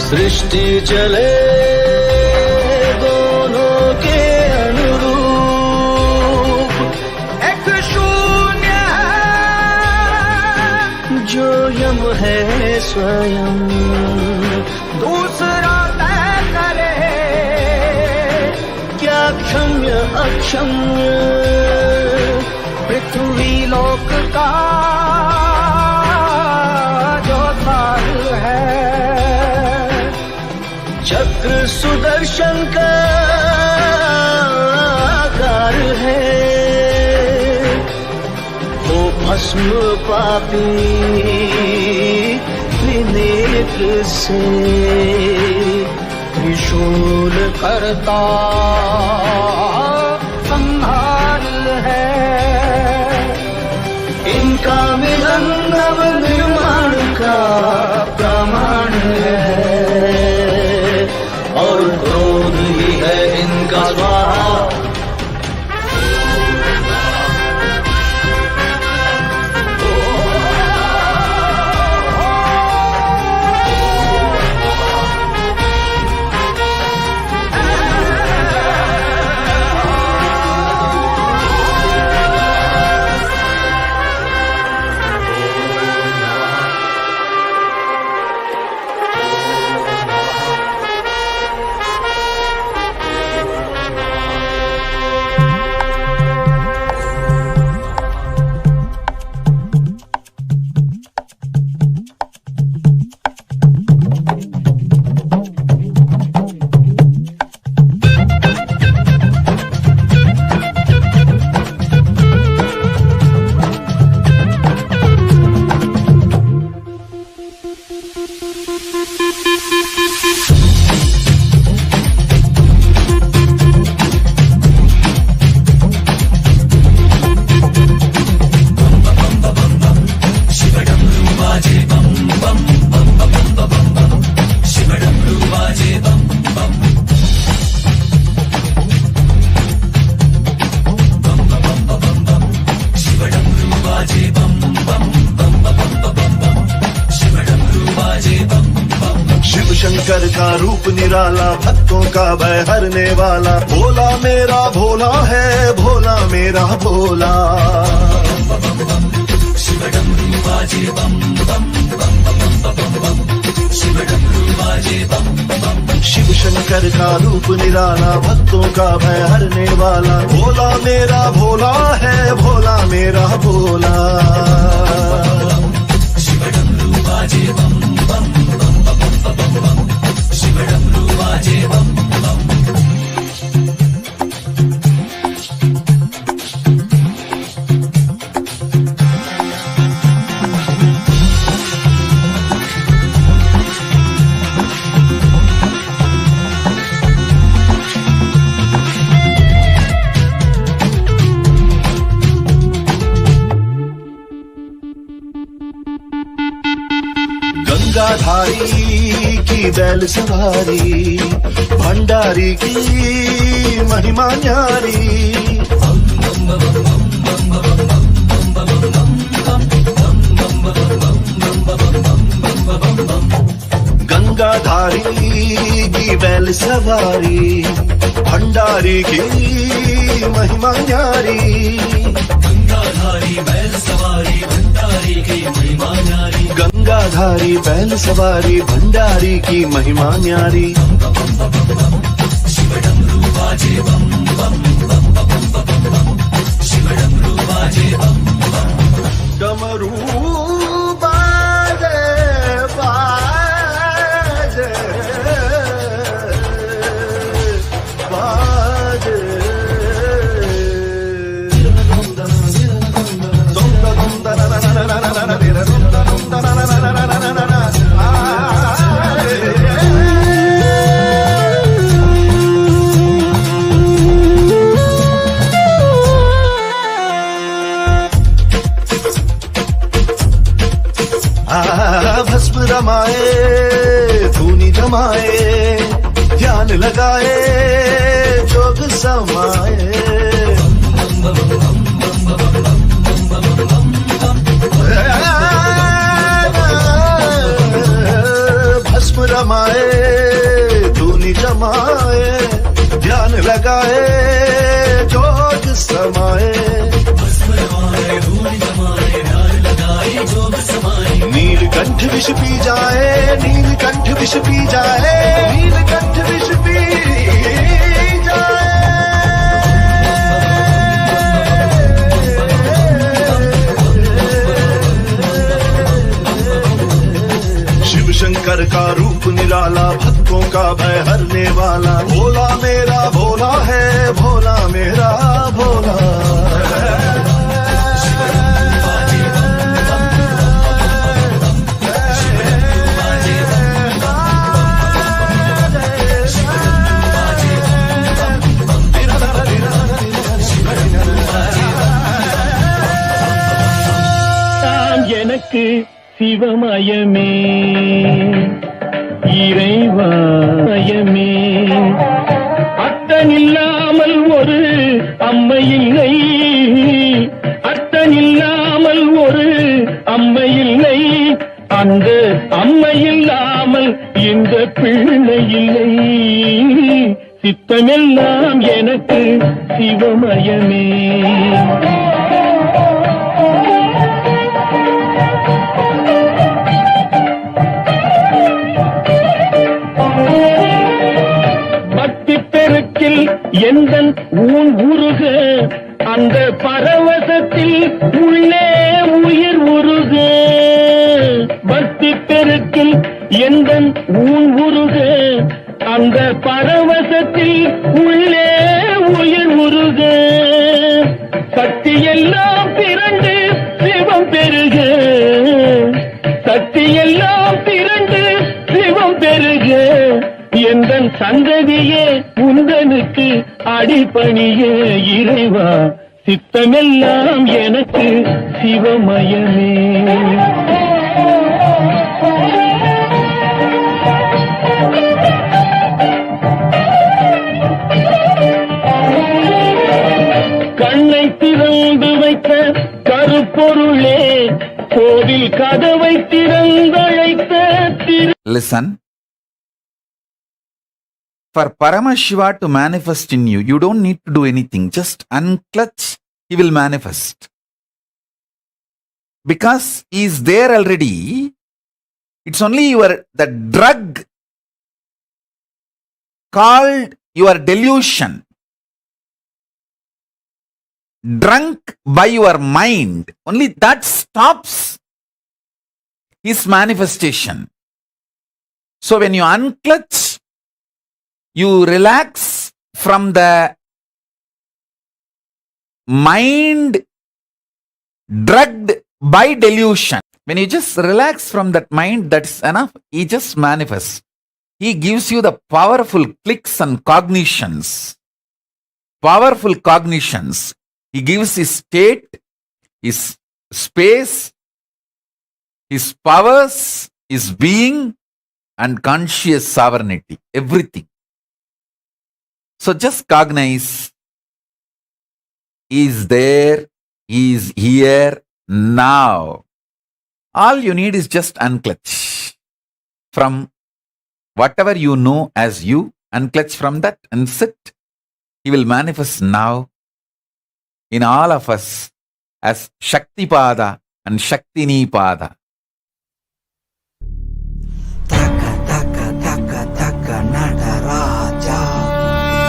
सृष्टि चले दोनों के अनुरूप। एक शून्य है जो यम है स्वयं। दूसरा तय करे क्या क्षम्य अक्षम्य। पृथ्वी लोक का जो सार है। चक्र सुदर्शन का आकार है। वो भस्म पापी त्रिनेत्र से त्रिशूल करता संहार है। इनका मिलन नव निर्माण का प्रमाण है। और क्रोध ही है इनका स्वाहा। रूप निराला, भक्तों का भय हरने वाला, भोला मेरा भोला है, भोला मेरा भोला। शिव शंकर का रूप निराला, भक्तों का भय हरने वाला, भोला मेरा भोला है, भोला मेरा भोला। गंगाधारी की बैल सवारी, भंडारी की महिमा न्यारी। गंगाधारी की बैल सवारी, भंडारी की महिमा न्यारी। गंगाधारी बैल सवारी, भंडारी की महिमा न्यारी। गंगाधारी बैल सवारी, भंडारी की महिमा न्यारी। शिव डमरू बाजे बम बम बम बम बम, शिव डमरू बाजे बम बम। डमरू बाजे बाजे बाजे। भस्म रमाए, धूनी जमाए, ध्यान लगाए, जोग समाए। भस्म रमाए, धूनी जमाए, ध्यान लगाए, जोग समाए। नीलकंठ विष पी जाए, नीलकंठ विष पी जाए, नीलकंठ विष पी जाए। शिव शंकर का रूप निराला, भक्तों का भय हरने वाला, भोला मेरा भोला है, भोला मेरा भोला। எனக்கு சிவமயமே, இறைவாயமே, அத்தனில்லாமல் ஒரு அம்மையில்லை, அத்தனில்லாமல் ஒரு அம்மையில்லை, அந்த அம்மையில்லாமல் இந்த பிள்ளை இல்லை. சித்தமெல்லாம் எனக்கு சிவமயமே. எந்தன் ஊன் உருக, அந்த பரவசத்தில் உள்ளே உயிர் உருக. பக்தி பெருக்கில் எந்தன் ஊன் உருக, அந்த பரவசத்தில் உள்ளே உயிர் உருக. சக்தி எல்லாம் திரண்டு சிவம் பெருக, சக்தி எல்லாம் திரண்டு சிவம் பெருக. எந்தன் சந்ததியே உந்தனுக்கு அடிபணிய இறைவா, சித்தமெல்லாம் எனக்கு சிவமயமே. கண்ணை திறந்து வைத்த கருப்பொருளே, கோவில் கதவை திறந்தழைத்த திரு. Listen. For Paramashiva to manifest in you, you don't need to do anything. Just unclutch, he will manifest. Because he is there already, it's only the drug called your delusion, drunk by your mind, only that stops his manifestation. So when you unclutch, you relax from the mind drugged by delusion. When you just relax from that mind, that's enough. He just manifests. He gives you the powerful clicks and cognitions. Powerful cognitions. He gives his state, his space, his powers, his being, and conscious sovereignty. Everything. So just cognize. He is there. He is here now. All you need is just unclutch from whatever you know as you. Unclutch from that and sit. He will manifest now in all of us as Shakti Pada and Shaktini Pada. Taka taka taka taka Nataraja,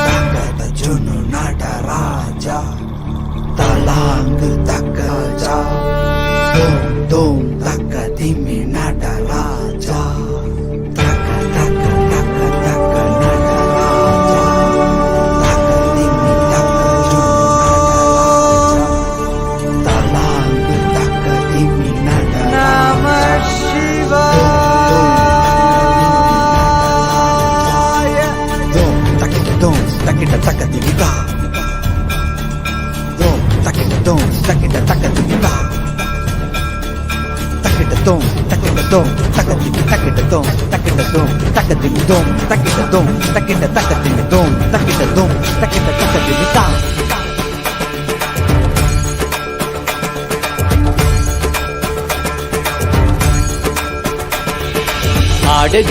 taka Junu Nataraja, talang taka ja, dum dum taka dimi Nataraja, taka taka taka taka Nataraja, taka dimi taka Junu Nataraja, talang taka dimi Nataraja. Namah Shivaya. Takita taka divita, dom takita taka divita, takita dom takita taka divita, takita dom taka dividom, takita dom takita taka dividom, takita dom takita taka divita.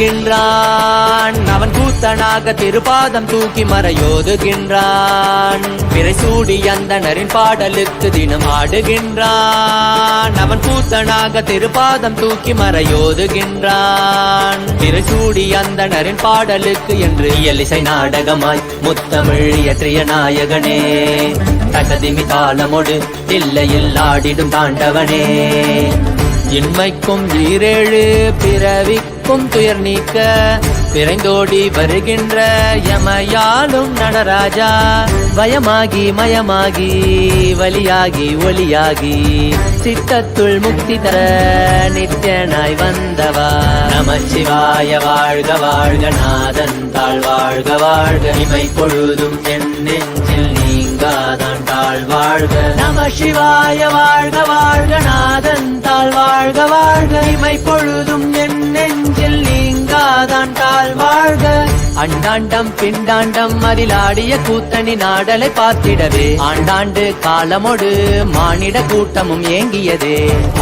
ஆடுகின்றான் அவன் கூத்தனாக திருப்பாதம் தூக்கி மறையோதுகின்றான் பிறை சூடி அந்தணரின் பாடலுக்கு தினம் ஆடுகின்றான் அவன் கூத்தனாக திருப்பாதம் தூக்கி மறையோதுகின்றான் பிறை சூடி அந்தணரின் பாடலுக்கு என்று இயலிசை நாடகமாய் முத்தமிழ் இயற்றிய நாயகனே தகதிமி தாளமொடு இல்லையில் ஆடிடும் தாண்டவனே இன்மைக்கும் ஈரேழு பிறவிக்கும் துயர் நீக்க பிறைந்தோடி வருகின்ற யமயாலும் நடராஜா பயமாகி மயமாகி வலியாகி ஒலியாகி சித்தத்துள் முக்தி தர நித்யனாய் வந்தவா நமச்சிவாய வாழ்க வாழ்க நாதன் தாழ் வாழ்க வாழ்க இமை பொழுதும் என் நெஞ்சில் நீங்காதான் தாழ் வாழ்க நமசிவாய வாழ்க வாழ்க நாதன் தாழ் வாழ்க வாழ்க இமை பொழுதும் என் நெஞ்சில் நீங்காதான் தாழ் வாழ்க அண்டாண்டம் பிண்டாண்டம் அதிலாடிய கூத்தணி நாடலை பார்த்திடவே ஆண்டாண்டு காலமோடு மானிட கூட்டமும் ஏங்கியதே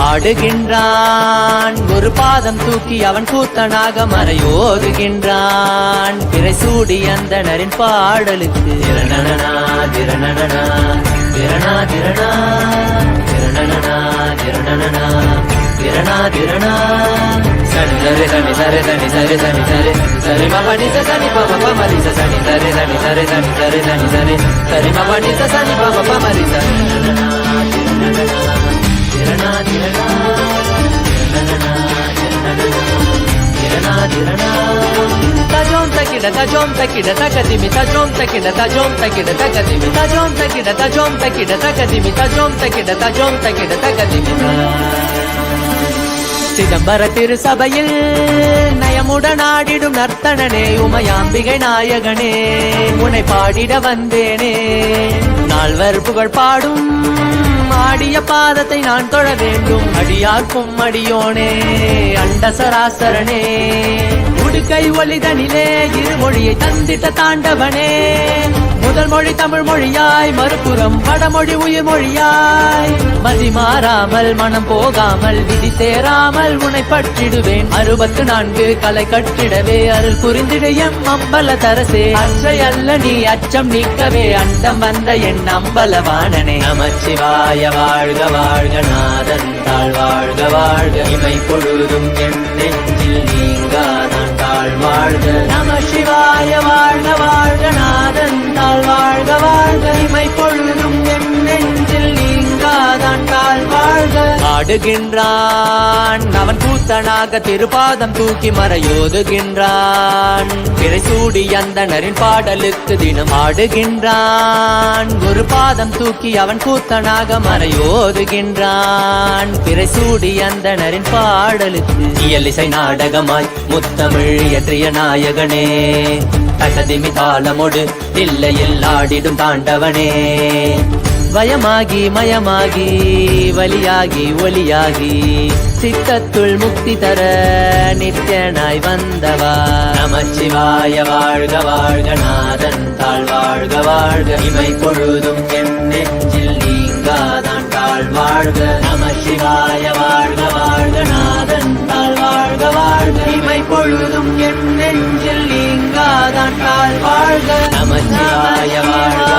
ஆடுகின்றான் ஒரு பாதம் தூக்கி அவன் கூத்தனாக மறையோதுகின்றான் பிறை சூடி அந்தணரின் பாடலுக்கு திரணனா திரணனா திரணா திரணா திரணனா திரணனா திரணா திரணா சனி சரி சனி சரி சனி சரி சனி சரி சரி மபனி சனி பம பமரி சனி சரி சனி சரி சனி சரி சனி சரி சரி மபனி சனி பம பமரி சனி திரணா திரணா திரணா திரணா tajom takida takadimi tajom takida takadimi tajom takida takadimi tajom takida takadimi சிதம்பர திருசபையில் நயமுடன் ஆடிடும் நர்த்தனனே உமையாம்பிகை நாயகனே உன்னை பாடிட வந்தேனே நால்வர் புகழ் பாடும் ஆடிய பாதத்தை நான் தொழ வேண்டும் அடியார்க்கும் அடியோனே அண்ட சராசரனே உடுக்கை ஒளிதனிலே இருமொழியை தந்திட்ட தாண்டவனே முதல் மொழி தமிழ் மொழியாய், மறுபுறம் வடமொழி உயிர் மொழியாய். மதி மாறாமல் மனம் போகாமல் விதி சேராமல் உன்னை பற்றிடுவேன். 64 கலை கட்டிடவே அருள் புரிந்திடு எம் அம்பல தரசே. அச்சை அல்ல நீ அச்சம் நீக்கவே அண்டம் வந்த என் அம்பலவாணனே. நமச்சிவாய வாழ்க வாழ்க நாதன் தாழ் வாழ்க வாழ்க. இமை பொழுதும் என் நெஞ்சில் நீங்காதான் தாழ் வாழ்க. நமசிவாய வாழ்க வாழ்க நாதன் தாழ் வாழ்க வாழ்க. இமை பொழுதும் என் நெஞ்சில் நீங்காதான் தாழ் வாழ்க. ஆடுகின்றான் அவன் கூத்தனாக திருப்பாதம் தூக்கி மறையோதுகின்றான். பிறை சூடி அந்தணரின் பாடலுக்கு தினம் ஆடுகின்றான். ஒரு பாதம் தூக்கி அவன் கூத்தனாக மறையோதுகின்றான். பிறை சூடி அந்தணரின் பாடலுக்கு இயலிசை நாடகமாய் முத்தமிழ் இயற்றிய நாயகனே. தசதிமி தாளமொடு இல்லையில் ஆடிடும் தாண்டவனே. வயமாகி மயமாகி வலியாகி ஒலியாகி சித்தத்துள் முக்தி தர நித்யனாய் வந்தவா. நமச்சிவாய வாழ்க வாழ்க நாதன் தாழ் வாழ்க வாழ்க. இமை பொழுதும் என் நெஞ்சில் நீங்காதான் தாழ் வாழ்க. நமசிவாய வாழ்க வாழ்க நாதன் தாழ் வாழ்க வாழ்க. இமை பொழுதும் என் நெஞ்சில் நீங்காதான் தாழ் வாழ்க. நமசிவாய வாழ்க